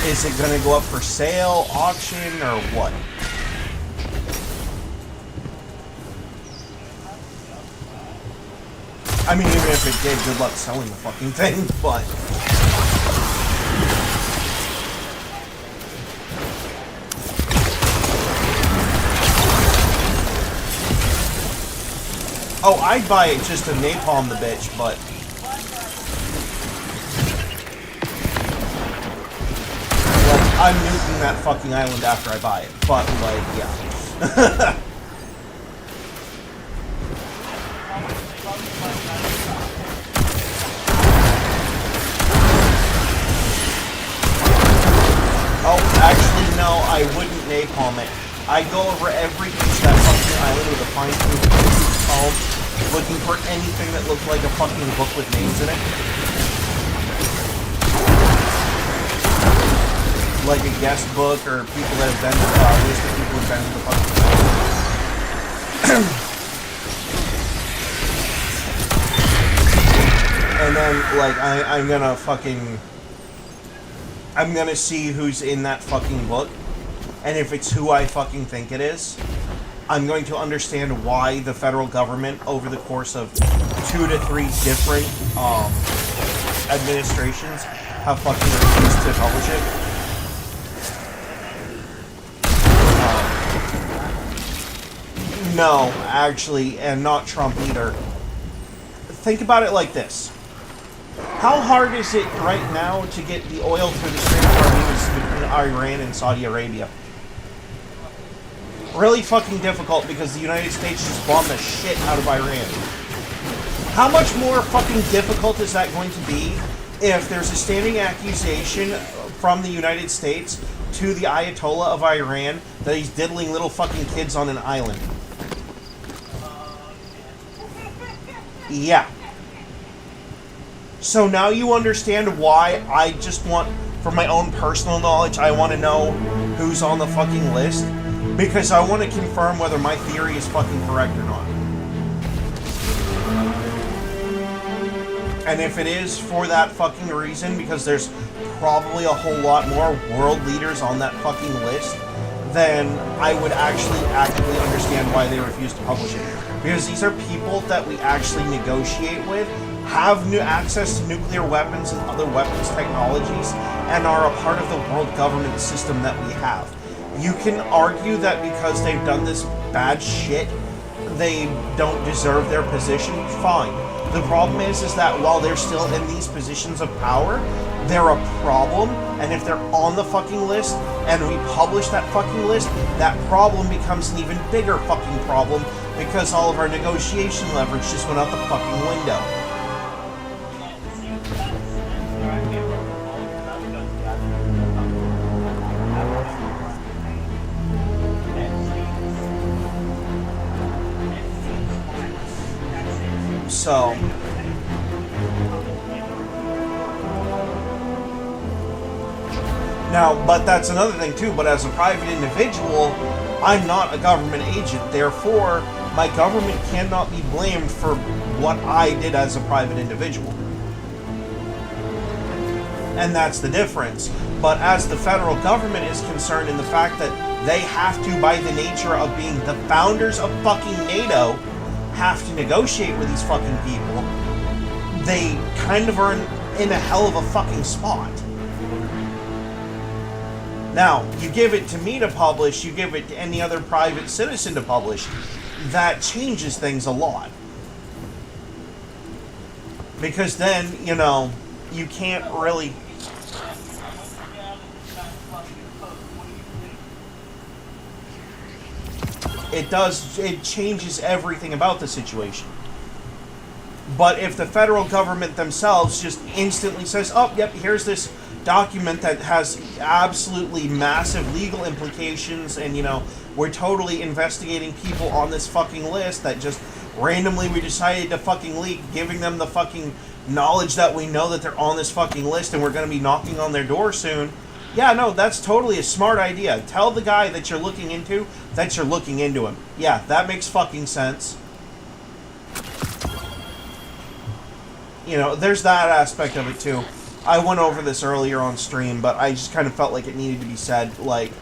is it going to go up for sale, auction, or what? I mean, even if it did, good luck selling the fucking thing, but... Oh, I'd buy it just to napalm the bitch, but... Like, I'm nuking that fucking island after I buy it, but, like, yeah. Oh, actually, no, I wouldn't napalm it. I go over every piece of that fucking island with a fine-tooth comb, looking for anything that looked like a fucking book with names in it. Like a guest book, or people that have been, list of people who've been to the fucking island. And then, like, I'm gonna fucking... I'm gonna see who's in that fucking book, and if it's who I fucking think it is, I'm going to understand why the federal government, over the course of 2 to 3 different administrations, have fucking refused to publish it. No, actually, and not Trump either. Think about it like this. How hard is it right now to get the oil through the Strait of Hormuz between Iran and Saudi Arabia? Really fucking difficult because the United States just bombed the shit out of Iran. How much more fucking difficult is that going to be if there's a standing accusation from the United States to the Ayatollah of Iran that he's diddling little fucking kids on an island? Yeah. So now you understand why I just want, for my own personal knowledge, I want to know who's on the fucking list. Because I want to confirm whether my theory is fucking correct or not. And if it is for that fucking reason, because there's probably a whole lot more world leaders on that fucking list then I would actually actively understand why they refuse to publish it. Because these are people that we actually negotiate with, have new access to nuclear weapons and other weapons technologies, and are a part of the world government system that we have. You can argue that because they've done this bad shit, they don't deserve their position. Fine. The problem is that while they're still in these positions of power, they're a problem, and if they're on the fucking list, and we publish that fucking list, that problem becomes an even bigger fucking problem, because all of our negotiation leverage just went out the fucking window. So, now, but that's another thing too, but as a private individual, I'm not a government agent, therefore, my government cannot be blamed for what I did as a private individual. And that's the difference. But as the federal government is concerned in the fact that they have to, by the nature of being the founders of fucking NATO, have to negotiate with these fucking people, they kind of are in a hell of a fucking spot. Now, you give it to me to publish, you give it to any other private citizen to publish, that changes things a lot. Because then, you know, you can't really... It changes everything about the situation. But if the federal government themselves just instantly says, oh, yep, here's this document that has absolutely massive legal implications, and, you know, we're totally investigating people on this fucking list that just randomly we decided to fucking leak, giving them the fucking knowledge that we know that they're on this fucking list and we're going to be knocking on their door soon. Yeah, no, that's totally a smart idea. Tell the guy that you're looking into that you're looking into him. Yeah, that makes fucking sense. You know, there's that aspect of it too. I went over this earlier on stream, but I just kind of felt like it needed to be said, like,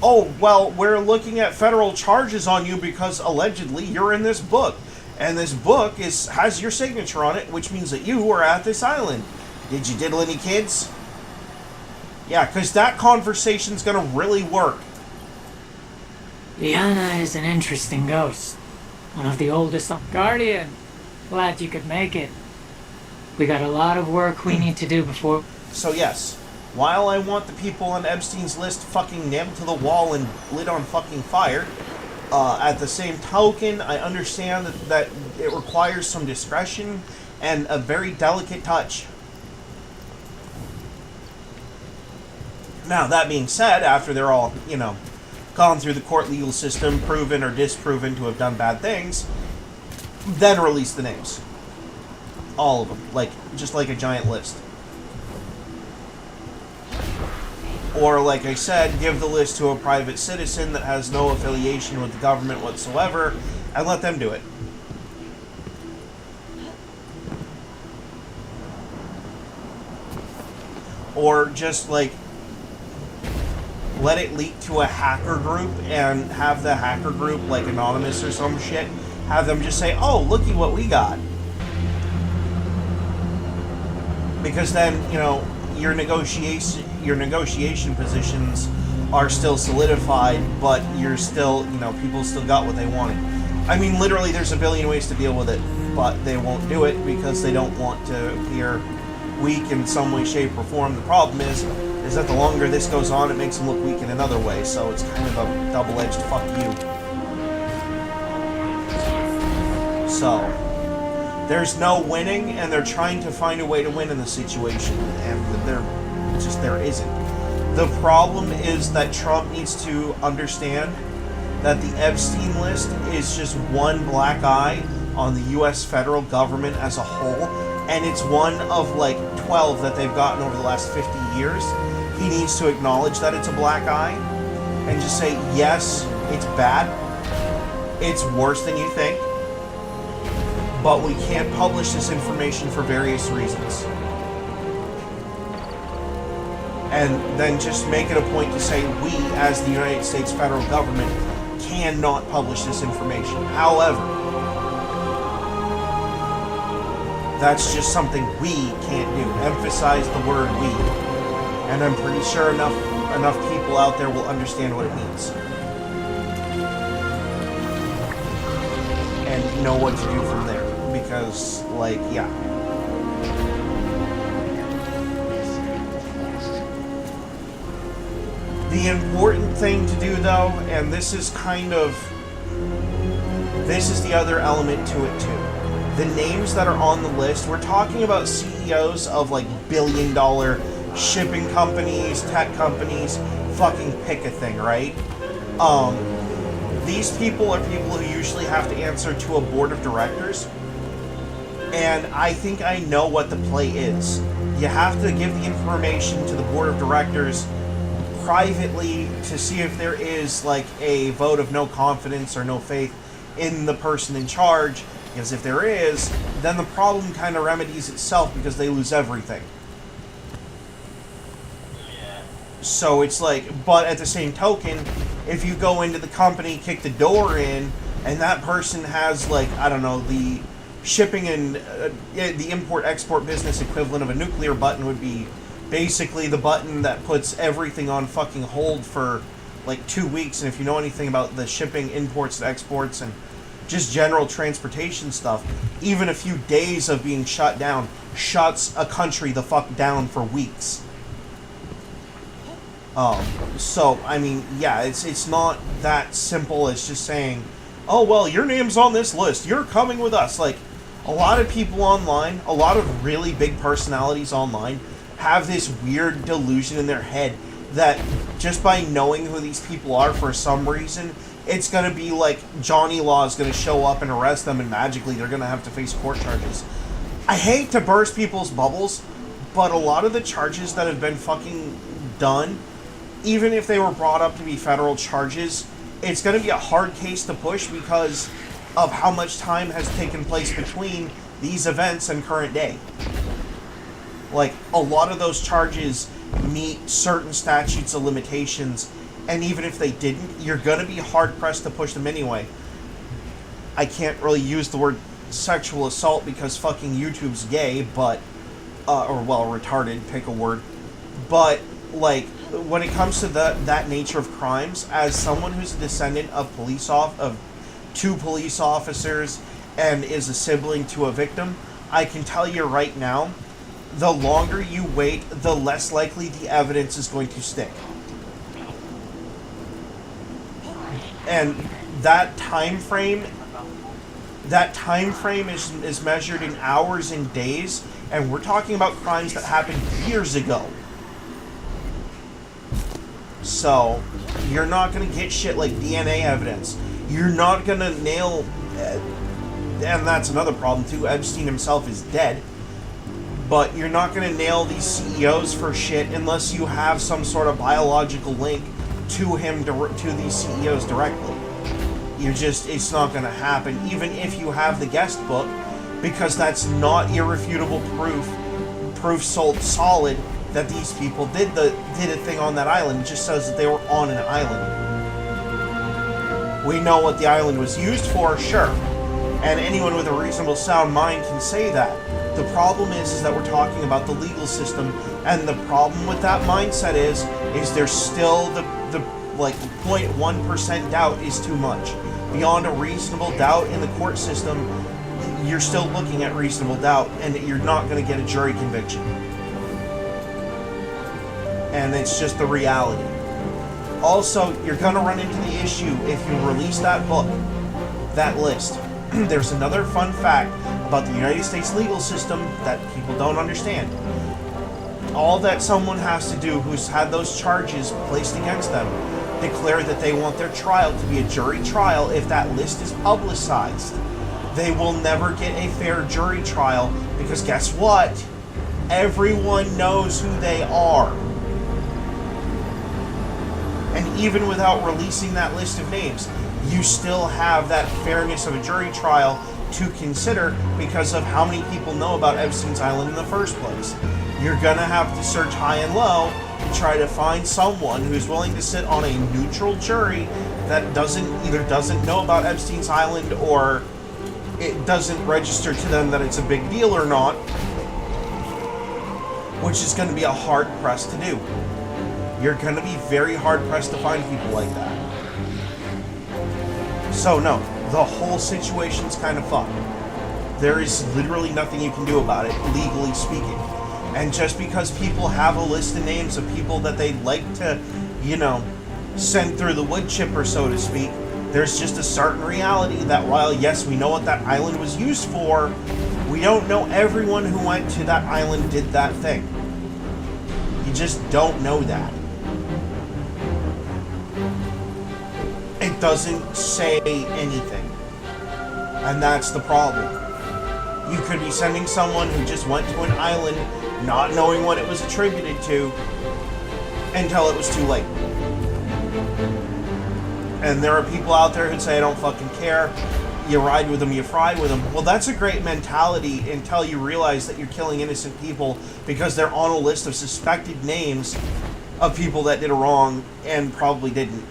oh, well, we're looking at federal charges on you because allegedly you're in this book. And this book has your signature on it, which means that you were at this island. Did you diddle any kids? Yeah, because that conversation's going to really work. Liana is an interesting ghost. One of the oldest... Guardian! Glad you could make it. We got a lot of work we need to do before... So yes, while I want the people on Epstein's list fucking nailed to the wall and lit on fucking fire, at the same token, I understand that it requires some discretion and a very delicate touch. Now, that being said, after they're all, you know, gone through the court legal system, proven or disproven to have done bad things, then release the names. All of them. Just like a giant list. Or, like I said, give the list to a private citizen that has no affiliation with the government whatsoever, and let them do it. Or just, like, let it leak to a hacker group and have the hacker group, like Anonymous or some shit, have them just say, oh, looky what we got. Because then, you know, your negotiation positions are still solidified, but you're still, you know, people still got what they wanted. I mean, literally, there's a billion ways to deal with it, but they won't do it because they don't want to appear weak in some way, shape, or form. The problem is that the longer this goes on, it makes them look weak in another way, so it's kind of a double-edged fuck you. So, there's no winning, and they're trying to find a way to win in the situation, and there isn't. The problem is that Trump needs to understand that the Epstein list is just one black eye on the U.S. federal government as a whole, and it's one of like 12 that they've gotten over the last 50 years. He needs to acknowledge that it's a black eye and just say, yes, it's bad. It's worse than you think. But we can't publish this information for various reasons. and then just make it a point to say we, as the United States federal government, cannot publish this information. However, that's just something we can't do. Emphasize the word we. And I'm pretty sure enough people out there will understand what it means. And know what to do from there. Because, like, yeah. The important thing to do, though, and this is the other element to it, too. The names that are on the list, we're talking about CEOs of, like, billion-dollar shipping companies, tech companies, fucking pick a thing, right? These people are people who usually have to answer to a board of directors, and I think I know what the play is. You have to give the information to the board of directors privately to see if there is, like, a vote of no confidence or no faith in the person in charge, because if there is, then the problem kind of remedies itself because they lose everything. So it's like, but at the same token, if you go into the company, kick the door in, and that person has, like, I don't know, the shipping and the import-export business equivalent of a nuclear button would be basically the button that puts everything on fucking hold for like 2 weeks. And if you know anything about the shipping, imports, and exports, and just general transportation stuff, even a few days of being shut down shuts a country the fuck down for weeks. So, I mean, yeah, it's not that simple as just saying, oh, well, your name's on this list, you're coming with us. Like, a lot of people online, a lot of really big personalities online, have this weird delusion in their head that just by knowing who these people are for some reason, it's going to be like Johnny Law is going to show up and arrest them and magically they're going to have to face court charges. I hate to burst people's bubbles, but a lot of the charges that have been fucking done, even if they were brought up to be federal charges, it's going to be a hard case to push because of how much time has taken place between these events and current day. Like, a lot of those charges meet certain statutes of limitations, and even if they didn't, you're going to be hard-pressed to push them anyway. I can't really use the word sexual assault because fucking YouTube's gay, but, or, well, retarded, pick a word. But, like, when it comes to that nature of crimes, as someone who's a descendant of two police officers and is a sibling to a victim, I can tell you right now, the longer you wait, the less likely the evidence is going to stick. And that time frame is measured in hours and days, and we're talking about crimes that happened years ago. So, you're not going to get shit like DNA evidence. You're not going to nail... And that's another problem, too. Epstein himself is dead. But you're not going to nail these CEOs for shit unless you have some sort of biological link to him, to these CEOs directly. It's not going to happen, even if you have the guest book, because that's not irrefutable proof solid that these people did a thing on that island. It just says that they were on an island. We know what the island was used for, sure. And anyone with a reasonable sound mind can say that. The problem is that we're talking about the legal system, and the problem with that mindset is there's still the 0.1% doubt is too much. Beyond a reasonable doubt in the court system, you're still looking at reasonable doubt, and you're not going to get a jury conviction. And it's just the reality. Also, you're going to run into the issue if you release that book, that list. There's another fun fact about the United States legal system that people don't understand. All that someone has to do who's had those charges placed against them, declare that they want their trial to be a jury trial if that list is publicized. They will never get a fair jury trial because guess what? Everyone knows who they are. And even without releasing that list of names, you still have that fairness of a jury trial to consider because of how many people know about Epstein's Island in the first place. You're gonna have to search high and low try to find someone who's willing to sit on a neutral jury that either doesn't know about Epstein's Island or it doesn't register to them that it's a big deal or not, which is going to be a hard press to do. You're going to be very hard pressed to find people like that. So no, the whole situation's kind of fucked. There is literally nothing you can do about it, legally speaking. And just because people have a list of names of people that they'd like to, send through the wood chipper, so to speak, there's just a certain reality that while, yes, we know what that island was used for, we don't know everyone who went to that island did that thing. You just don't know that. It doesn't say anything. And that's the problem. You could be sending someone who just went to an island not knowing what it was attributed to until it was too late. And there are people out there who say, I don't fucking care. You ride with them, you fry with them. Well, that's a great mentality until you realize that you're killing innocent people because they're on a list of suspected names of people that did a wrong and probably didn't.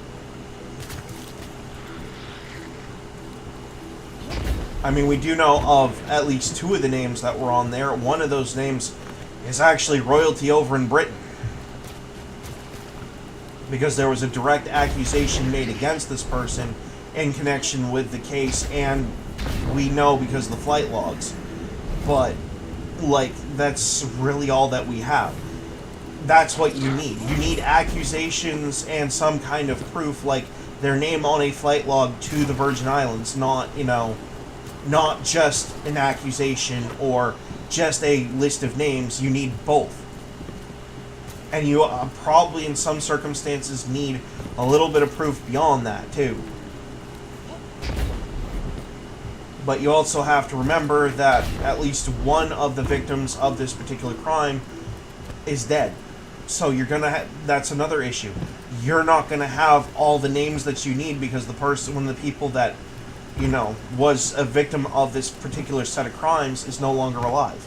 I mean, we do know of at least 2 of the names that were on there. One of those names is actually royalty over in Britain, because there was a direct accusation made against this person in connection with the case, and we know because of the flight logs. But, that's really all that we have. That's what you need. You need accusations and some kind of proof, like their name on a flight log to the Virgin Islands, not just an accusation or just a list of names. You need both. And you probably, in some circumstances, need a little bit of proof beyond that, too. But you also have to remember that at least one of the victims of this particular crime is dead. So you're going to that's another issue. You're not going to have all the names that you need because one of the people that was a victim of this particular set of crimes is no longer alive.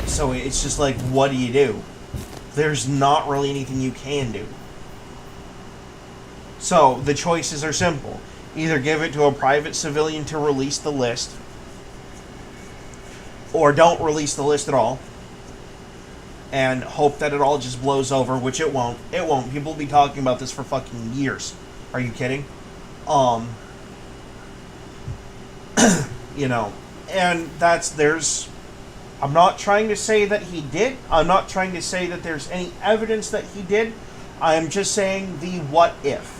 So it's just like, what do you do? There's not really anything you can do. So the choices are simple. Either give it to a private civilian to release the list, or don't release the list at all, and hope that it all just blows over, which it won't. It won't. People will be talking about this for fucking years. Are you kidding? And I'm not trying to say that he did. I'm not trying to say that there's any evidence that he did. I'm just saying the what if.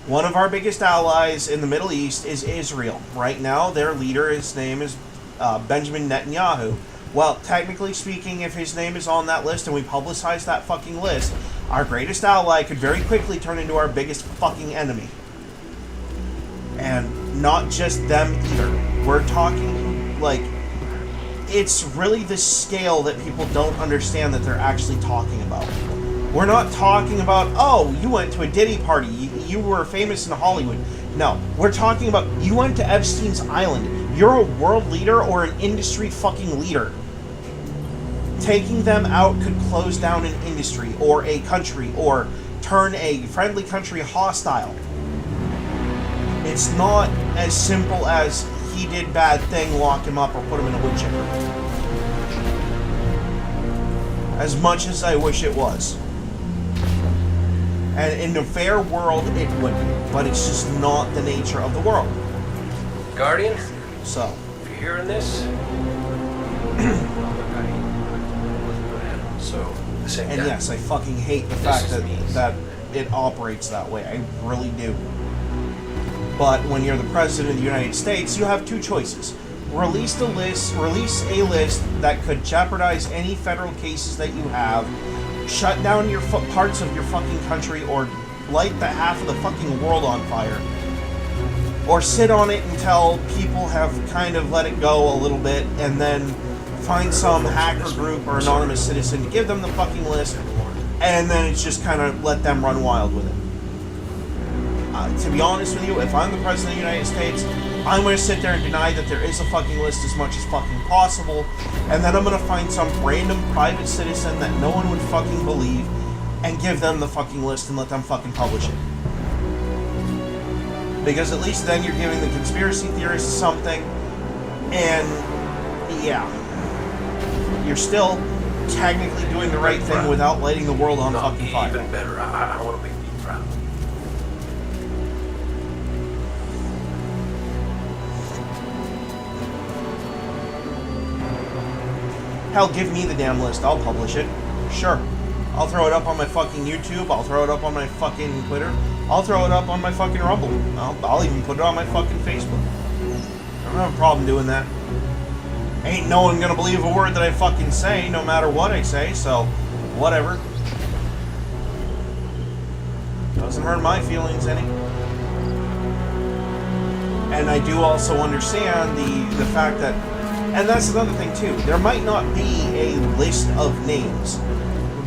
One of our biggest allies in the Middle East is Israel. Right now, their leader, his name is Benjamin Netanyahu. Well, technically speaking, if his name is on that list and we publicize that fucking list, our greatest ally could very quickly turn into our biggest fucking enemy. And not just them either. We're talking, it's really the scale that people don't understand that they're actually talking about. We're not talking about, oh, you went to a Diddy party, you were famous in Hollywood. No, we're talking about, you went to Epstein's Island. You're a world leader or an industry fucking leader. Taking them out could close down an industry or a country or turn a friendly country hostile. It's not as simple as he did bad thing, lock him up, or put him in a wood chipper. As much as I wish it was. And in a fair world, it would be. But it's just not the nature of the world. Guardian? So. If you're hearing this... So, the same and guy. yes, I fucking hate the fact that it operates that way. I really do. But when you're the president of the United States, you have 2 choices. Release a list that could jeopardize any federal cases that you have, shut down your parts of your fucking country, or light the half of the fucking world on fire. Or sit on it until people have kind of let it go a little bit, and then find some hacker group or anonymous citizen to give them the fucking list, and then it's just kind of let them run wild with it. To be honest with you, if I'm the President of the United States, I'm going to sit there and deny that there is a fucking list as much as fucking possible, and then I'm going to find some random private citizen that no one would fucking believe, and give them the fucking list and let them fucking publish it. Because at least then you're giving the conspiracy theorists something, and yeah, you're still technically doing the right thing without lighting the world on fucking fire. Even better, I want to make you proud. Hell, give me the damn list. I'll publish it. Sure. I'll throw it up on my fucking YouTube. I'll throw it up on my fucking Twitter. I'll throw it up on my fucking Rumble. I'll even put it on my fucking Facebook. I don't have a problem doing that. Ain't no one gonna believe a word that I fucking say, no matter what I say, so whatever. Doesn't hurt my feelings any. And I do also understand the fact that, and that's another thing too, there might not be a list of names.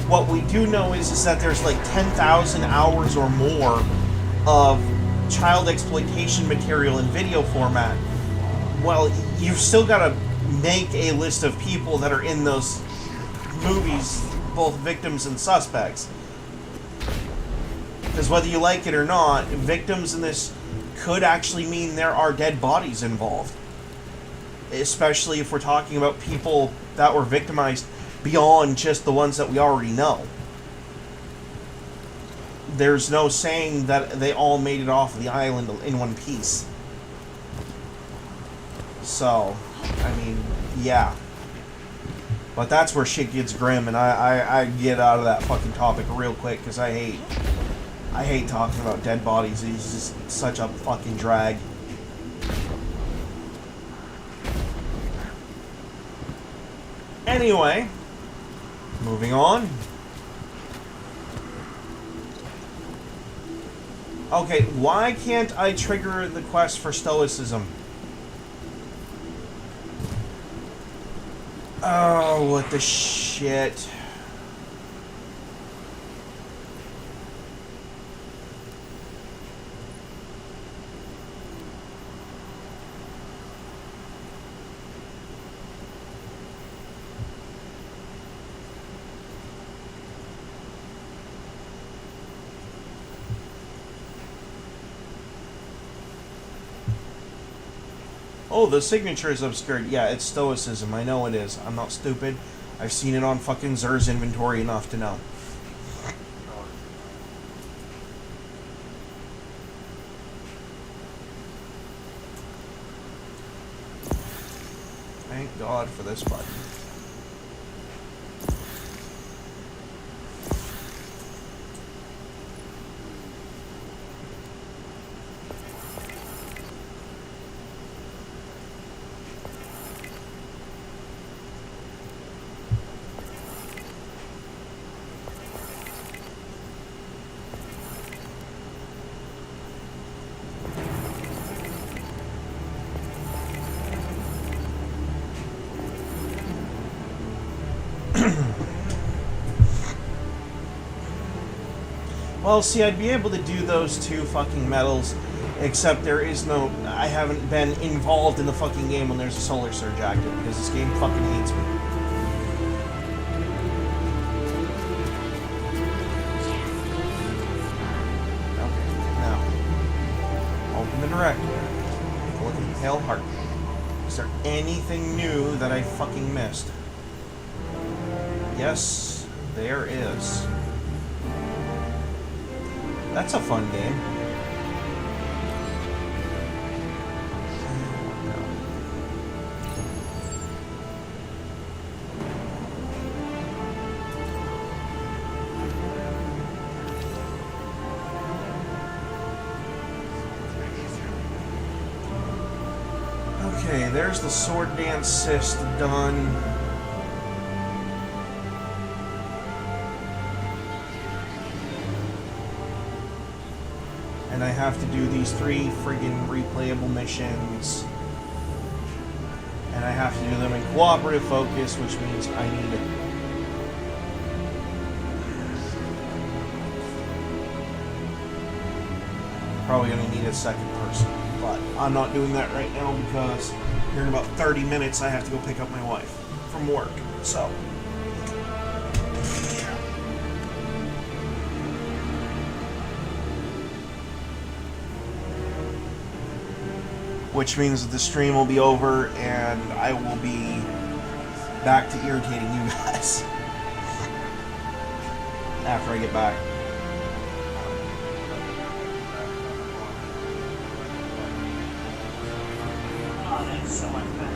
What we do know is that there's like 10,000 hours or more of child exploitation material in video format. Well, you've still got to make a list of people that are in those movies, both victims and suspects. Because whether you like it or not, victims in this could actually mean there are dead bodies involved. Especially if we're talking about people that were victimized beyond just the ones that we already know. There's no saying that they all made it off the island in one piece. So, I mean, yeah. But that's where shit gets grim, and I get out of that fucking topic real quick, because I hate talking about dead bodies. It's just such a fucking drag. Anyway, moving on. Okay, why can't I trigger the quest for stoicism? Oh, what the shit. Oh, the signature is obscured. Yeah, it's stoicism. I know it is. I'm not stupid. I've seen it on fucking Xur's inventory enough to know. Thank God for this button. Well, see, I'd be able to do those two fucking medals, except there is no... I haven't been involved in the fucking game when there's a solar surge active, because this game fucking hates me. Okay, now, open the directory. Take a look at Pale Heart. Is there anything new that I fucking missed? Yes, there is. That's a fun game. Okay, there's the sword dance cyst done. And I have to do these 3 friggin' replayable missions. And I have to do them in cooperative focus, which means I need probably going to need a second person. But I'm not doing that right now because here in about 30 minutes I have to go pick up my wife from work. So. Which means that the stream will be over and I will be back to irritating you guys after I get back. Oh, that's so much better.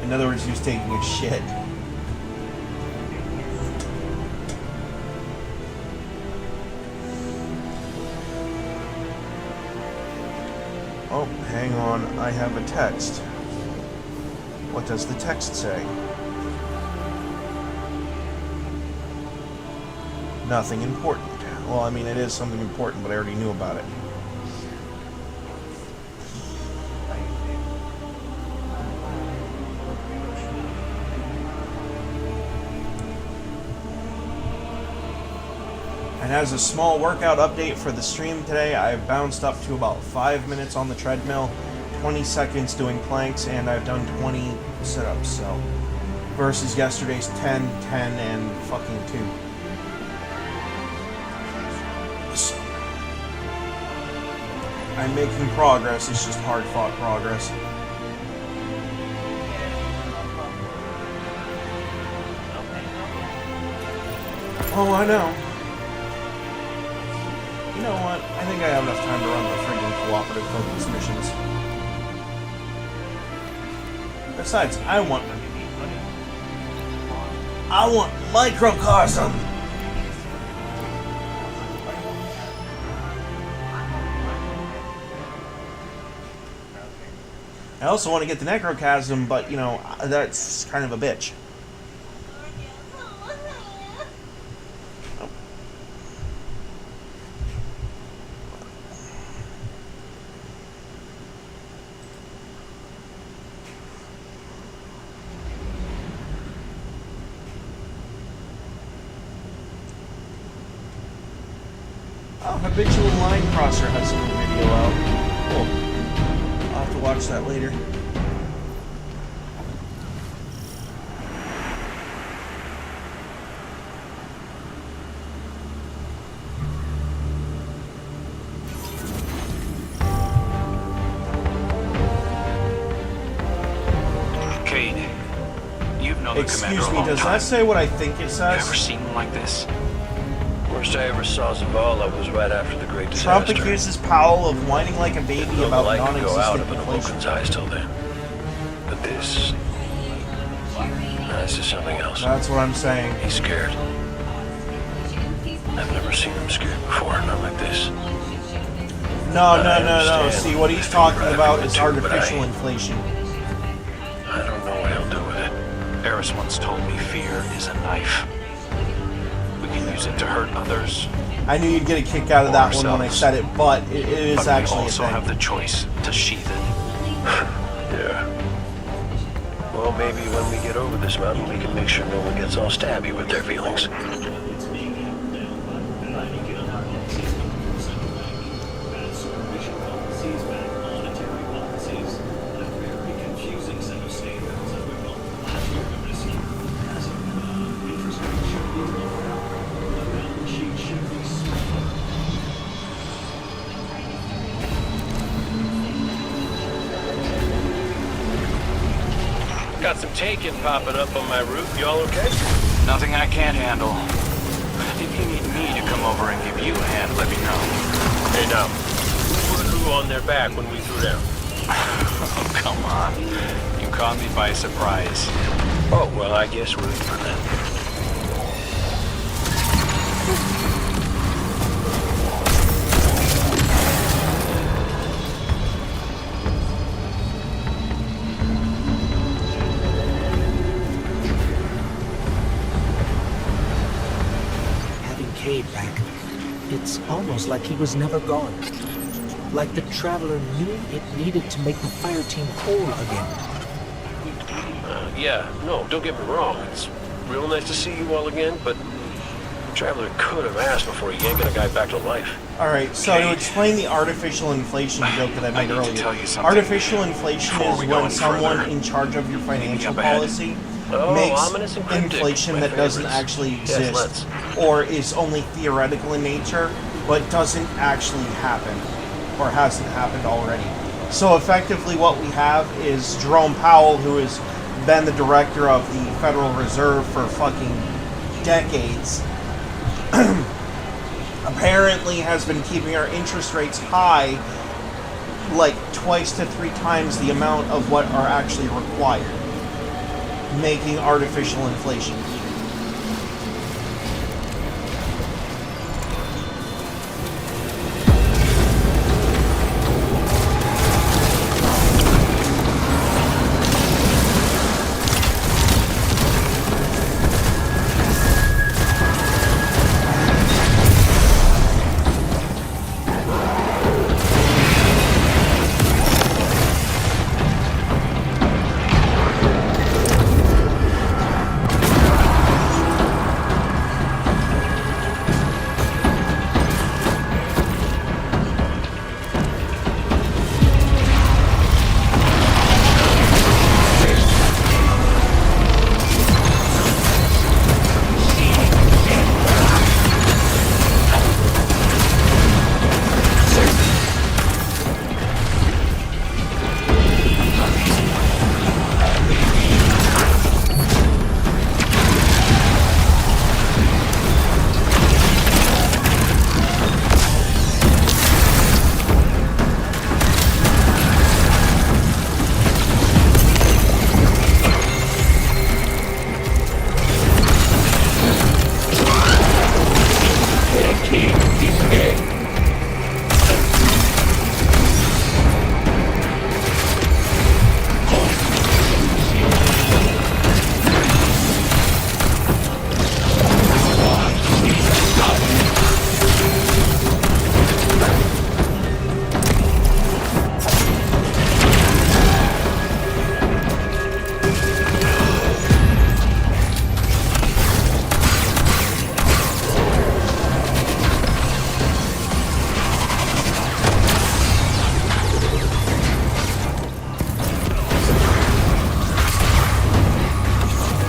In other words, he was taking a shit. Oh, hang on. I have a text. What does the text say? Nothing important. Well, I mean, it is something important, but I already knew about it. And as a small workout update for the stream today, I've bounced up to about 5 minutes on the treadmill, 20 seconds doing planks, and I've done 20 sit-ups, so versus yesterday's 10, 10, and fucking 2. So, I'm making progress, it's just hard-fought progress. Oh, I know. You know what? I think I have enough time to run the friggin' cooperative focus missions. Besides, I want microcosm. I also want to get the necrochasm, but you know, that's kind of a bitch. Habitual Line Crosser has a new video out. Cool. I'll have to watch that later. Cade, you've known the commander a long time. Does that say what I think it says? You ever seen him like this? Worst I ever saw Zavala was right after the Great Disaster. Trump accuses Powell of whining like a baby about go out of non-existent an inflation. Vulcan's eyes till then. But this is something else. That's what I'm saying. He's scared. I've never seen him scared before, not like this. No. See, what he's talking about is artificial inflation. I don't know what he'll do with it. Eris once told me fear is a knife. We can use it to hurt others. I knew you'd get a kick out of that one when I said it, but it is actually we also a thing. have the choice to sheath it. Yeah. Well, maybe when we get over this mountain, we can make sure no one gets all stabby with their feelings. Got some taking popping up on my roof. Y'all okay? Nothing I can't handle. If you need me to come over and give you a hand, let me know. Hey, now, who put who on their back when we threw down? Oh, come on. You caught me by surprise. Oh, well, I guess we're in for that. Cade back. It It's almost like he was never gone. Like the Traveler knew it needed to make the fire team whole again. Yeah, no, don't get me wrong. It's real nice to see you all again, but the Traveler could have asked before yanking a guy back to life. Alright, so to explain the artificial inflation joke that I made earlier, tell you something artificial inflation before is we go when any someone further. in charge of your financial up ahead. policy ominous makes and cryptic, inflation my that doesn't favorites. actually Yes, exist let's. or is only theoretical in nature, but doesn't actually happen or hasn't happened already. So effectively what we have is Jerome Powell, who has been the director of the Federal Reserve for fucking decades, apparently has been keeping our interest rates high like twice to 3 times the amount of what are actually required, making artificial inflation.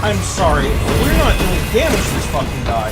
I'm sorry, we're not doing damage to this fucking guy.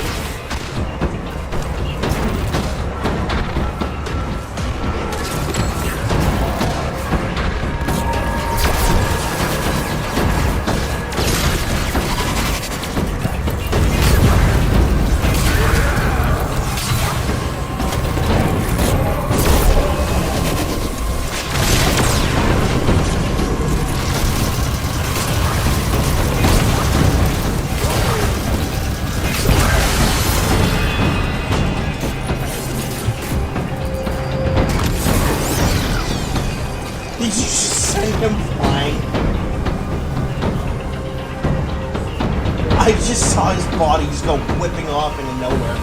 Did you just send him flying? I just saw his body just go whipping off into nowhere.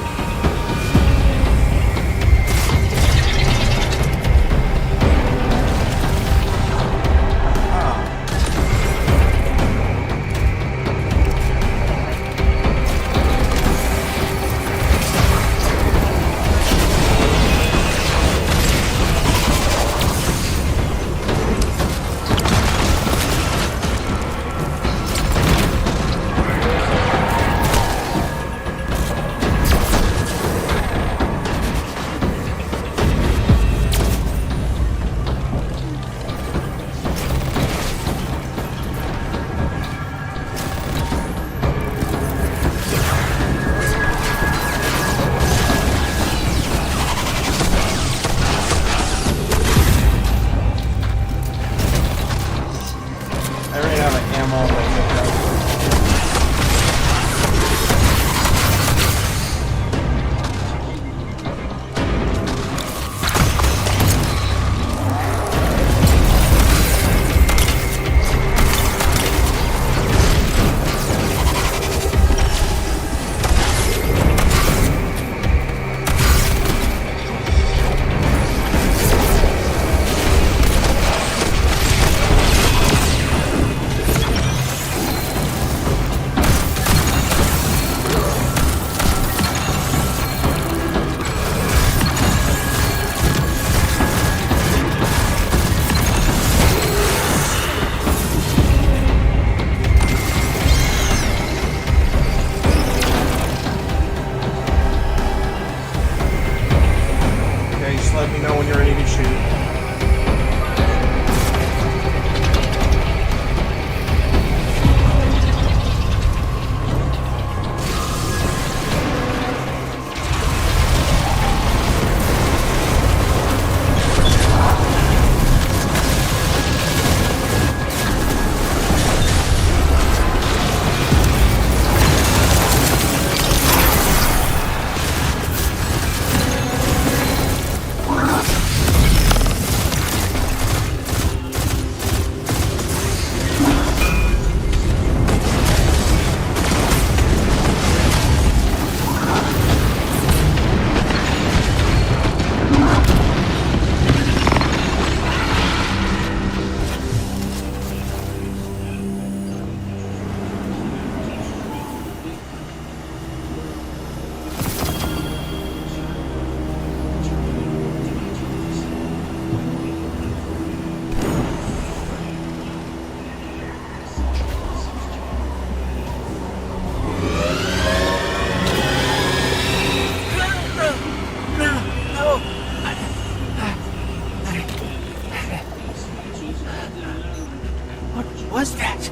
was that?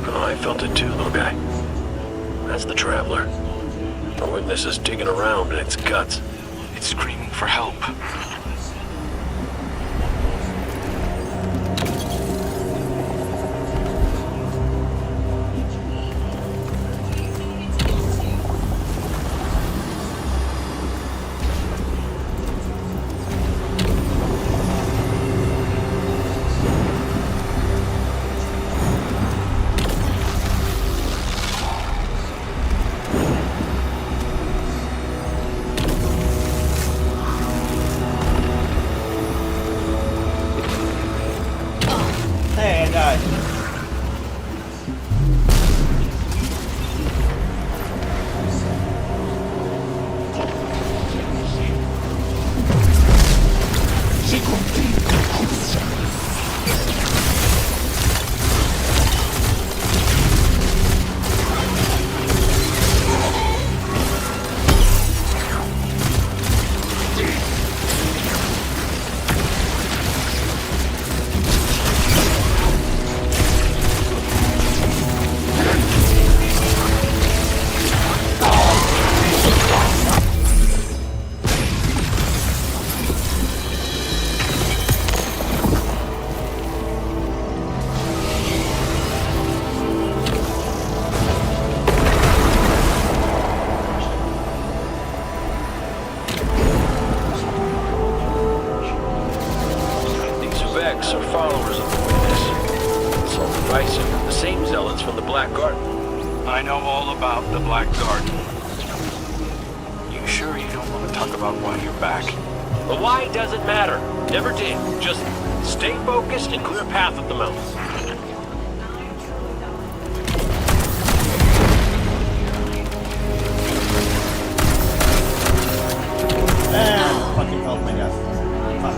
Oh, I felt it too, little guy. That's the Traveler. The witness is digging around in its guts. It's screaming for help. Hey, I died. These Vex are followers of the witness. Some divisive, the same zealots from the Black Garden. I know all about the Black Garden. You sure you don't want to talk about why you're back? The why doesn't matter. Never did. Just stay focused and clear a path up the mountain. Fucking felt my death. Fuck.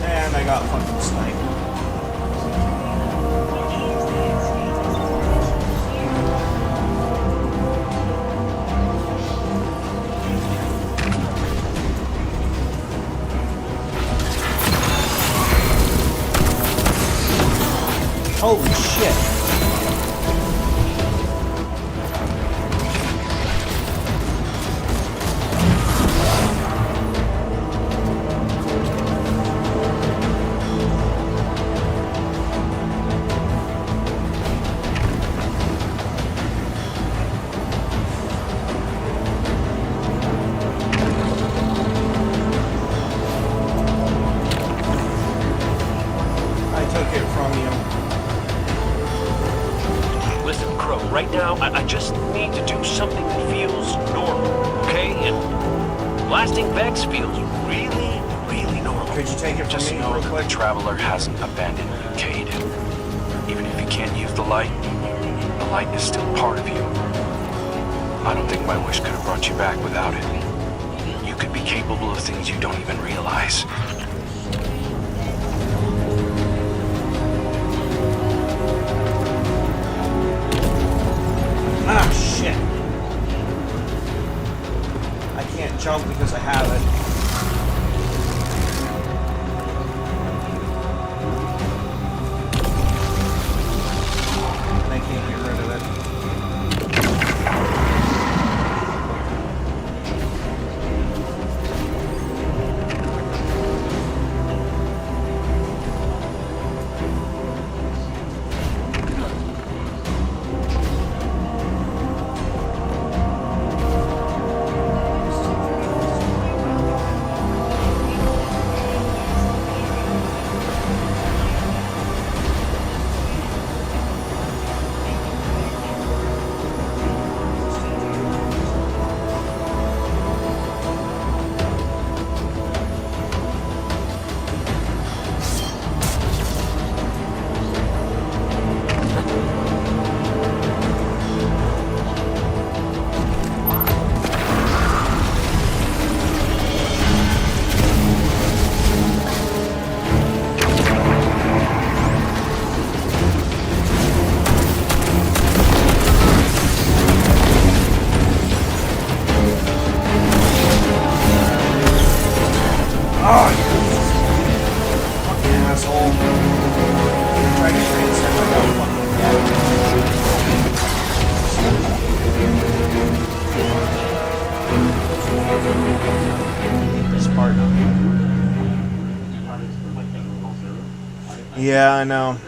And I got fucking sniped. Holy shit. I took it from you. Listen, Crow, right now, I just need to do something that feels normal, okay? And blasting Vex feels really, really normal. Could you take it from Just me know real that quick? the Traveler hasn't abandoned you, Cade. Even if you can't use the light is still part of you. I don't think my wish could have brought you back without it. You could be capable of things you don't even realize. Ah, shit. I can't jump because I have it. And I can't get rid of it. Yeah, I know.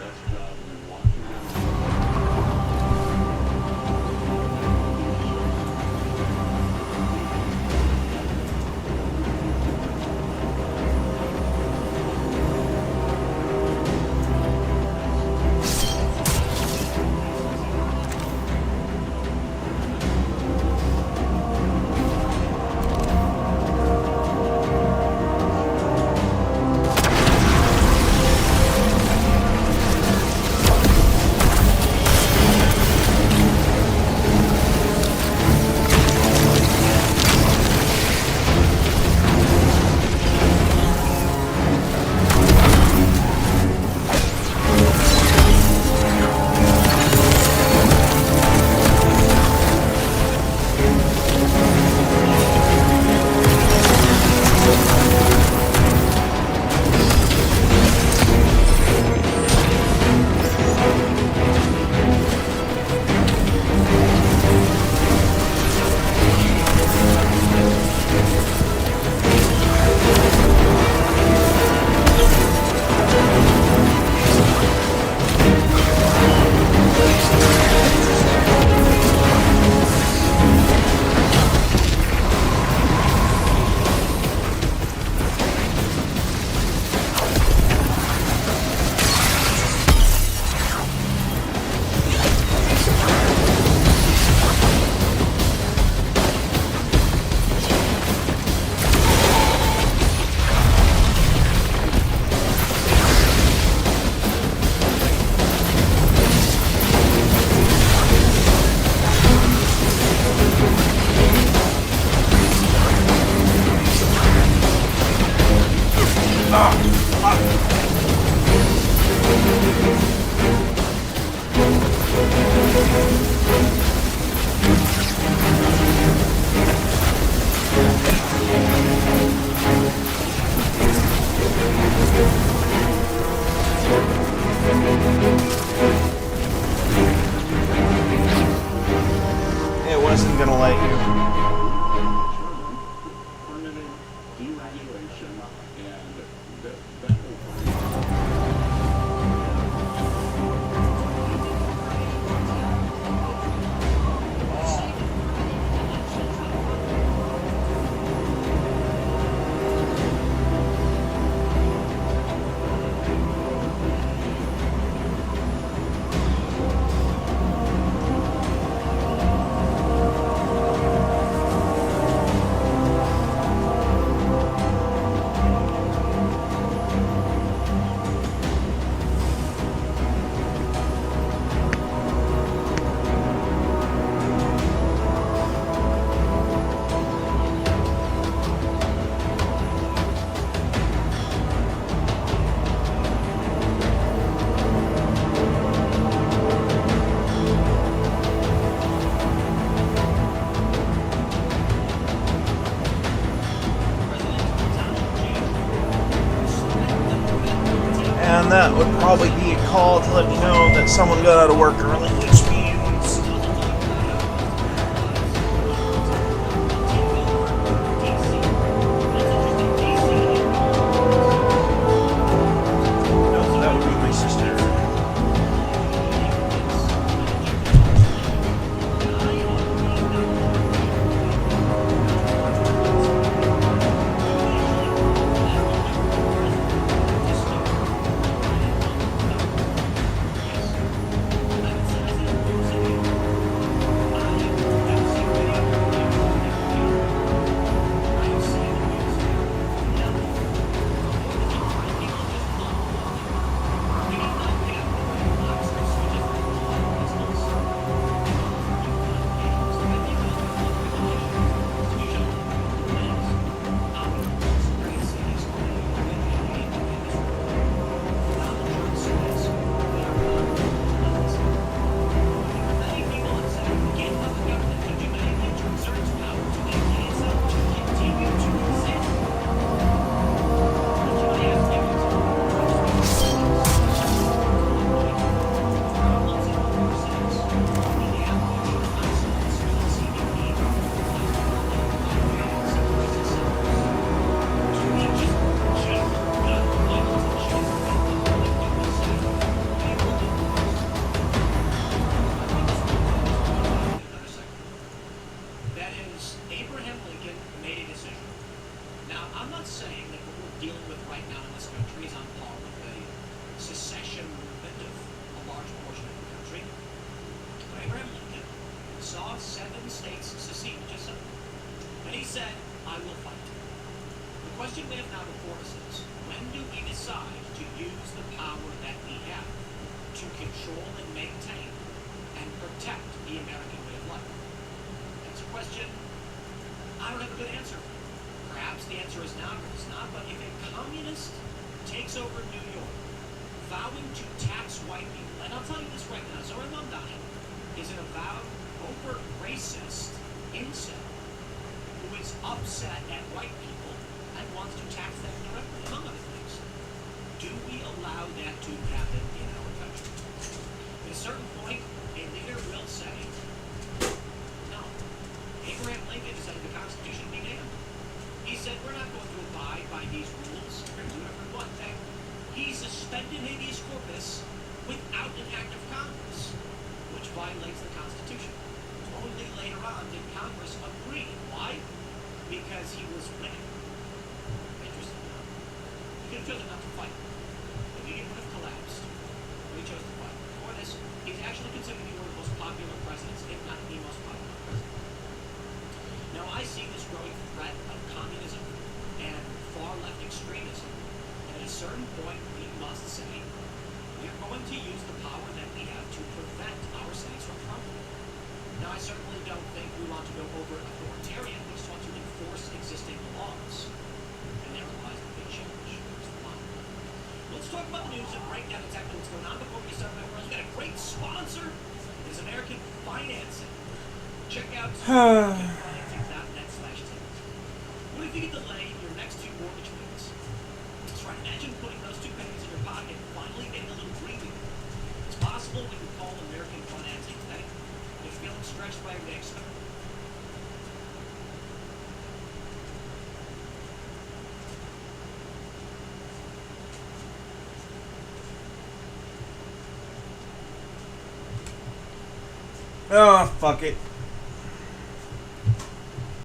It wasn't gonna let you. And that would probably be a call to let me know that someone got out of work early, which means no, that would be my sister. said, I will fight. The question we have now before us is, when do we decide to use the power that we have to control and maintain and protect the American way of life? That's a question I don't have a good answer for. Perhaps the answer is now, or it's not, but if a communist takes over New York, vowing to tax white people, and I'll tell you this right now, Zoran Mondani is an avowed, overt racist incel who is upset at white people and wants to tax them directly, among other things. Do we allow that to happen in our country? At a certain point, a leader will say, no. Abraham Lincoln said the Constitution be damned. He said, we're not going to abide by these rules. We're going to do whatever we want. In fact, he suspended habeas corpus without an act of Congress, which violates the Constitution. Only later on did Congress agree. Why? Because he was winning. Interesting enough. He could have chosen not to fight. The media would have collapsed. But he chose to fight. For this, he's actually considered to be one of the most popular presidents, if not the most popular president. Now, I see this growing threat of communism and far-left extremism. And at a certain point, we must say, we're going to use the power that we have to prevent our cities from crumbling. Now, I certainly don't think we want to go over authoritarian. We just want to enforce existing laws. And therein lies the big challenge. Let's talk about the news and break down exactly what's going on before we start. We've got a great sponsor. It is American Financing. Check out americanfinancing.net/tips. What if you could delay your next 2 mortgage payments? That's right. Imagine putting those 2 pennies in your pocket and finally getting a little breathing. It's possible we can call American Financing today. If you're feeling stretched by your next oh, fuck it.